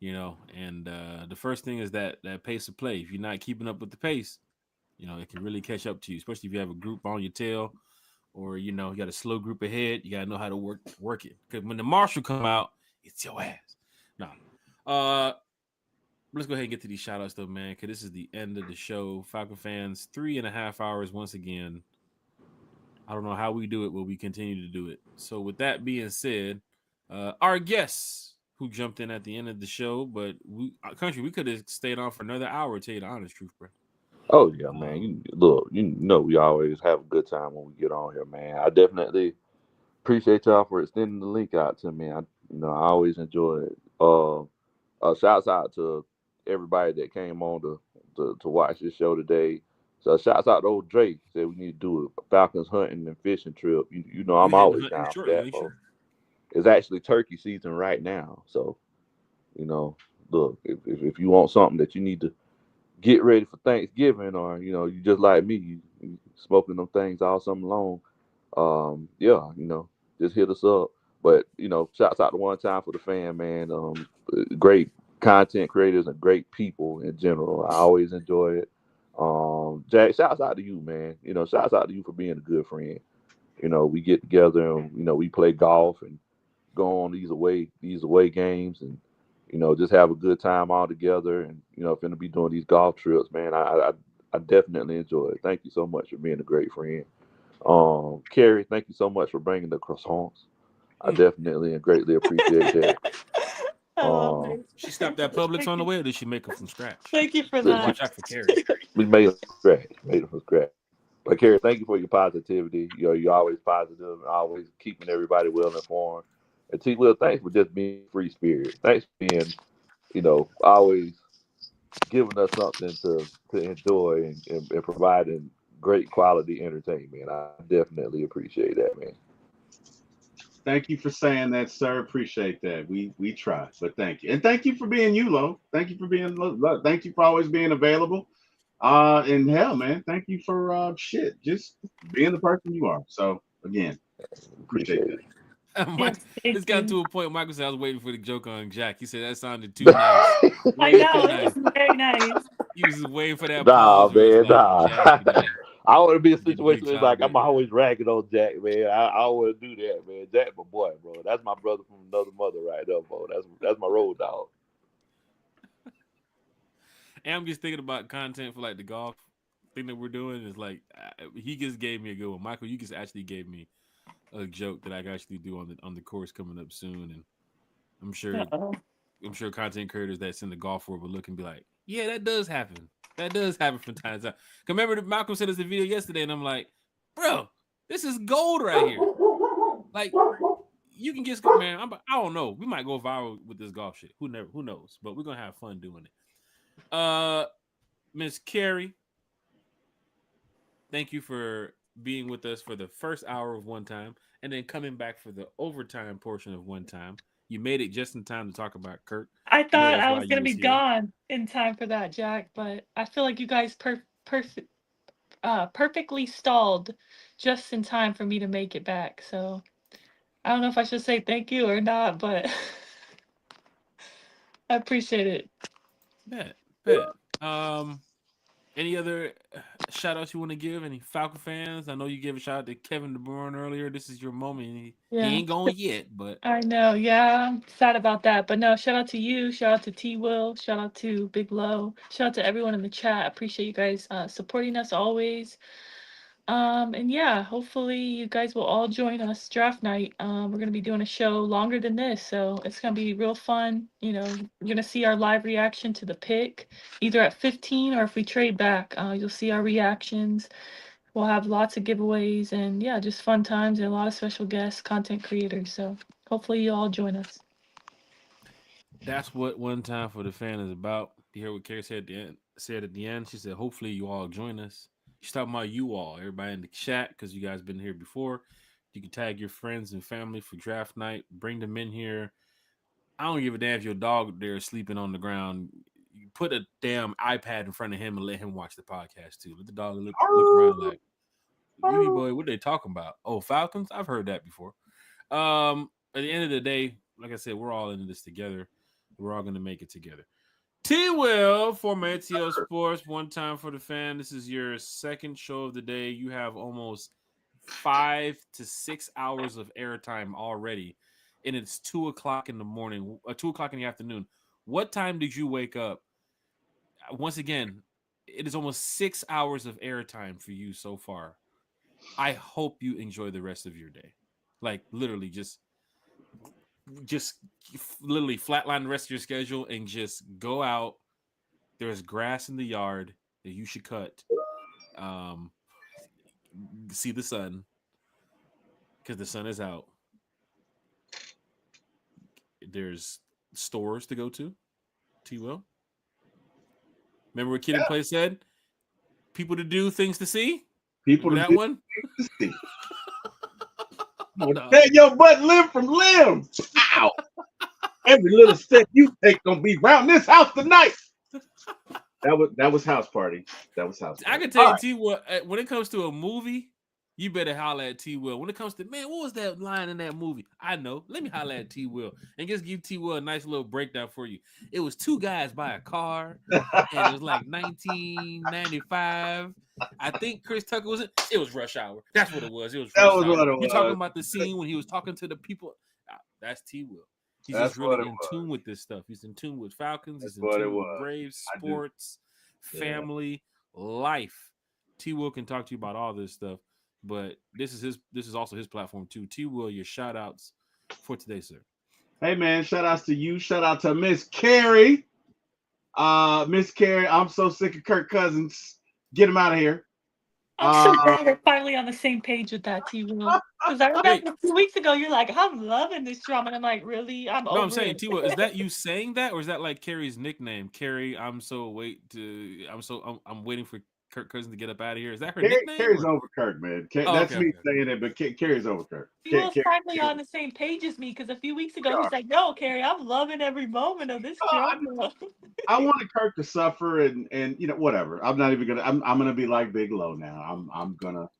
Speaker 1: And the first thing is that pace of play. If you're not keeping up with the pace, it can really catch up to you, especially if you have a group on your tail, or you got a slow group ahead. You gotta know how to work it. Because when the marshal come out, it's your ass. No. Let's go ahead and get to these shout outs though, man, because this is the end of the show. Falcon fans, 3.5 hours once again. I don't know how we do it, but we continue to do it. So with that being said, our guests who jumped in at the end of the show, but we could have stayed on for another hour, to tell you the honest truth, bro.
Speaker 4: Oh yeah, man. Look, we always have a good time when we get on here, man. I definitely appreciate y'all for extending the link out to me. I always enjoy it. Shouts out to everybody that came on to watch this show today. So shouts out to old Drake. Said we need to do a Falcons hunting and fishing trip. I'm always down for that. Sure. It's actually turkey season right now. So, look, if you want something that you need to get ready for Thanksgiving, or you just like me, you smoking them things all summer long, just hit us up. But shouts out to One Time for the Fan, man. Great content creators and great people in general. I always enjoy it. Jack, shouts out to you, man. Shouts out to you for being a good friend. We get together and we play golf and go on these away games, and just have a good time all together. And finna be doing these golf trips, man. I definitely enjoy it. Thank you so much for being a great friend. Carrie, thank you so much for bringing the croissants. I definitely and greatly appreciate that.
Speaker 1: She stopped at Publix on the way, or did she make them from scratch?
Speaker 5: Thank you for that.
Speaker 1: Watch out for Carrie.
Speaker 4: We made them from scratch. But Carrie, thank you for your positivity. You're always positive and always keeping everybody well informed. And T. Will, thanks for just being free spirit. Thanks for being, always giving us something to enjoy and providing great quality entertainment. I definitely appreciate that, man.
Speaker 3: Thank you for saying that, sir. Appreciate that. We try, but thank you, and thank you for being you, Lo. Thank you for being. Thank you for always being available. And hell, man, thank you for just being the person you are. So again, appreciate that.
Speaker 1: It's gotten to a point. Michael said I was waiting for the joke on Jack. He said that sounded too nice.
Speaker 5: I know, it was very nice.
Speaker 1: He was waiting for that
Speaker 4: Nah,
Speaker 1: pause.
Speaker 4: Man,
Speaker 1: like,
Speaker 4: nah. I want to be in a situation where it's like I'm always ragging on Jack, man. I want to do that, man. Jack, my boy, bro. That's my brother from another mother, right there, bro. That's my road dog.
Speaker 1: And I'm just thinking about content for like the golf thing that we're doing. Is like he just gave me a good one. Michael, you just actually gave me a joke that I can actually do on the course coming up soon, and I'm sure content creators that's in the golf world will look and be like, yeah, that does happen. That does happen from time to time. Remember that Malcolm sent us a video yesterday, and I'm like, bro, this is gold right here. Like, you can get, man. I don't know. We might go viral with this golf shit. Who knows? But we're gonna have fun doing it. Miss Carrie, thank you for being with us for the first hour of One Time, and then coming back for the overtime portion of One Time. You made it just in time to talk about Kirk.
Speaker 5: I thought I was going to be gone in time for that, Jack, but I feel like you guys perfectly stalled just in time for me to make it back. So I don't know if I should say thank you or not, but I appreciate it.
Speaker 1: Bet. Any other shout outs you want to give? Any Falcon fans? I know you gave a shout out to Kevin De Bruyne earlier. This is your moment. He ain't going yet, but
Speaker 5: I know. Yeah, I'm sad about that. But no, shout out to you. Shout out to T Will. Shout out to Big Low. Shout out to everyone in the chat. I appreciate you guys supporting us always. And yeah, hopefully you guys will all join us draft night. We're gonna be doing a show longer than this, so it's gonna be real fun. You know, you're gonna see our live reaction to the pick, either at 15 or if we trade back. You'll see our reactions. We'll have lots of giveaways and yeah, just fun times and a lot of special guests, content creators. So hopefully you all join us.
Speaker 1: that's what One Time for the Fan is about. You hear what Carrie said at the end? She said, hopefully you all join us. She's talking about you all, everybody in the chat, because you guys been here before. You can tag your friends and family for draft night. Bring them in here. I don't give a damn if your dog there is sleeping on the ground. You put a damn iPad in front of him and let him watch the podcast too. Let the dog look around like, boy, what are they talking about? Oh, Falcons? I've heard that before. At the end of the day, like I said, we're all in this together. We're all going to make it together. T-Will, former ATL Sports, One Time for the Fan. This is your second show of the day. You have almost 5 to 6 hours of airtime already, and it's 2 o'clock in the morning, 2 o'clock in the afternoon. What time did you wake up? Once again, it is almost 6 hours of airtime for you so far. I hope you enjoy the rest of your day. Like literally just literally flatline the rest of your schedule and just go out. There's grass in the yard that you should cut. See the sun because the sun is out. There's stores to go to. T-Will. Remember what Kid and Play said? People to do, things to see.
Speaker 3: People
Speaker 1: Remember
Speaker 3: to
Speaker 1: that one.
Speaker 3: To see. Tear your butt limb from limb. Ow. Every little step you take gonna be round this house tonight. That was house party. That was house party.
Speaker 1: I can tell you, T-Will, when it comes to a movie, you better holler at T-Will. When it comes to, man, what was that line in that movie? I know. Let me holler at T-Will and just give T-Will a nice little breakdown for you. It was 2 guys by a car, and it was like 1995. I think Chris Tucker was it. It was Rush Hour. That's what it was. It was Rush Hour. What it was. You're talking about the scene when he was talking to the people. That's T-Will. He's just really in tune with this stuff. He's in tune with Falcons. He's in tune with Braves, sports, family, life. T-Will can talk to you about all this stuff. But this is also his platform too. T-Will, your shout outs for today, sir.
Speaker 3: Hey man, shout outs to you. Shout out to Miss Carrie. Miss Carrie, I'm so sick of Kirk Cousins. Get him out of here.
Speaker 5: I'm so glad we're finally on the same page with that, T-Will. Because I remember a few weeks ago, you're like, I'm loving this drama. And I'm like, really? I'm
Speaker 1: saying, T-Will, is that you saying that, or is that like Carrie's nickname? Carrie, I'm waiting for Kirk Cousins to get up out of here. Is that her nickname?
Speaker 3: Carrie's over Kirk, man. That's me saying it, but Carrie's over Kirk.
Speaker 5: He was finally on the same page as me because a few weeks ago he's like, "No, Carrie, I'm loving every moment of this drama."
Speaker 3: I wanted Kirk to suffer, and you know whatever. I'm not even gonna. I'm gonna be like Big Low now. I'm gonna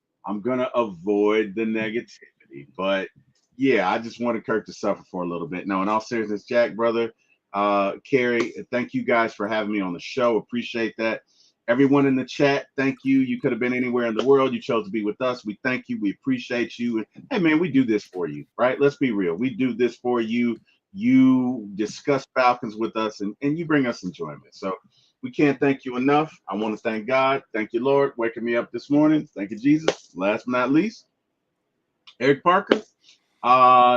Speaker 3: avoid the negativity, but yeah, I just wanted Kirk to suffer for a little bit. No, in all seriousness, Jack, brother, Carrie, thank you guys for having me on the show. Appreciate that. Everyone in the chat, thank you. You could have been anywhere in the world. You chose to be with us. We thank you. We appreciate you. And hey, man, we do this for you, right? Let's be real. We do this for you. You discuss Falcons with us, and you bring us enjoyment. So we can't thank you enough. I want to thank God. Thank you, Lord, waking me up this morning. Thank you, Jesus. Last but not least, Eric Parker,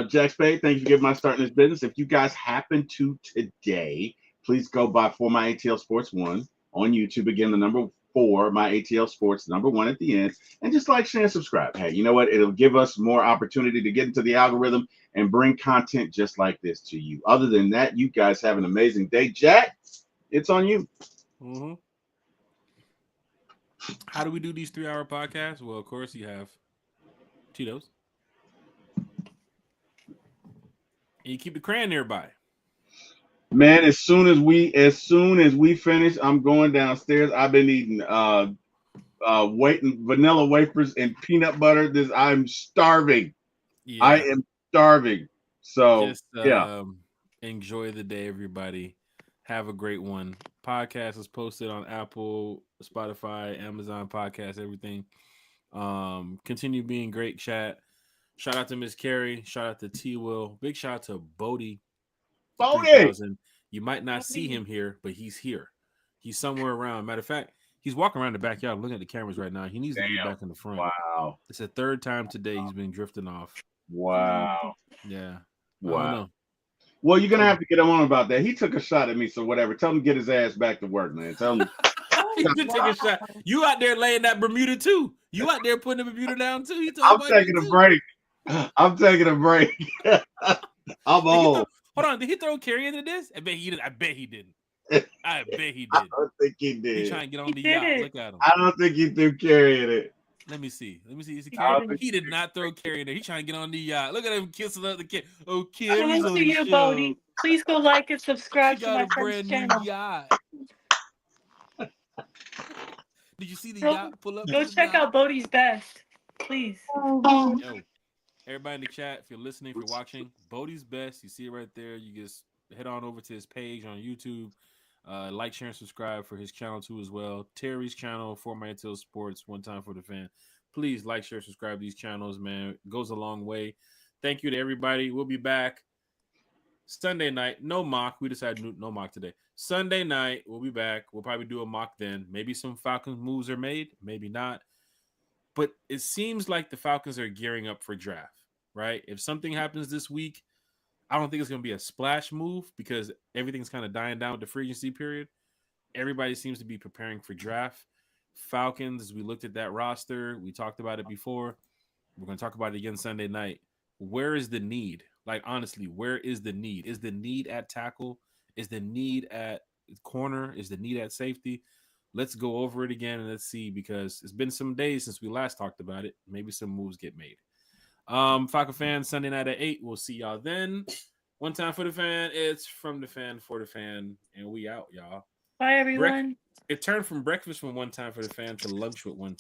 Speaker 3: Jack Spade, thank you for giving my start in this business. If you guys happen to today, please go by For My ATL Sports 1 on YouTube. Again, the number 4, My ATL Sports, number 1 at the end. And just like, share, and subscribe. Hey, you know what? It'll give us more opportunity to get into the algorithm and bring content just like this to you. Other than that, you guys have an amazing day. Jack, it's on you.
Speaker 1: Mm-hmm. How do we do these 3-hour podcasts? Well, of course, you have Tito's. And you keep the crayon nearby.
Speaker 3: Man, as soon as we finish, I'm going downstairs. I've been eating vanilla wafers and peanut butter. I'm starving. Yeah. I am starving. So
Speaker 1: just enjoy the day, everybody. Have a great one. Podcast is posted on Apple, Spotify, Amazon Podcast, everything. Continue being great, chat. Shout out to Miss Carrie. Shout out to T Will. Big shout out to Bodie. 3000. You might not see him here, but he's here. He's somewhere around. Matter of fact, he's walking around the backyard looking at the cameras right now. He needs to be back in the front.
Speaker 3: Wow.
Speaker 1: It's the third time today he's been drifting off.
Speaker 3: Wow.
Speaker 1: Yeah.
Speaker 3: Wow.
Speaker 1: I don't know.
Speaker 3: Well, you're gonna have to get him on about that. He took a shot at me, so whatever. Tell him to get his ass back to work, man. Tell him.
Speaker 1: He's been taking a shot. You out there laying that Bermuda too. You out there putting the Bermuda down too.
Speaker 3: I'm taking a break. I'm taking a break. I'm old.
Speaker 1: Hold on. Did he throw Carrie into this? I bet he didn't. I bet he didn't. I don't
Speaker 3: think he did.
Speaker 1: He's trying to get on the yacht. Look at him.
Speaker 3: I don't think he threw Carrie in it.
Speaker 1: Let me see. Is it Carrie? He did not throw Carrie in there. He's trying to get on the yacht. Look at him kissing up the kid. Oh, Carrie's on the show.
Speaker 5: Bodie. Please go like and subscribe
Speaker 1: she
Speaker 5: to my friend's channel.
Speaker 1: Yacht. Did you see the yacht pull up?
Speaker 5: Go check out Bodie's Best, please.
Speaker 1: Yo, everybody in the chat, if you're listening, if you're watching, Bodie's Best, you see it right there. You just head on over to his page on YouTube. Like, share, and subscribe for his channel too as well. Terry's channel, For My Intel Sports, One Time for the Fan. Please like, share, subscribe to these channels, man. It goes a long way. Thank you to everybody. We'll be back Sunday night. No mock. We decided no mock today. Sunday night, we'll be back. We'll probably do a mock then. Maybe some Falcons moves are made. Maybe not. But it seems like the Falcons are gearing up for draft, right? If something happens this week, I don't think it's going to be a splash move because everything's kind of dying down with the free agency period. Everybody seems to be preparing for draft. Falcons, as we looked at that roster, we talked about it before. We're going to talk about it again Sunday night. Where is the need? Like, honestly, where is the need? Is the need at tackle? Is the need at corner? Is the need at safety? Let's go over it again and let's see, because it's been some days since we last talked about it. Maybe some moves get made. Falcon fans, Sunday night at 8. We'll see y'all then. One Time for the Fan. It's from the fan for the fan, and we out, y'all.
Speaker 5: Bye, everyone.
Speaker 1: It turned from breakfast from One Time for the Fan to lunch with One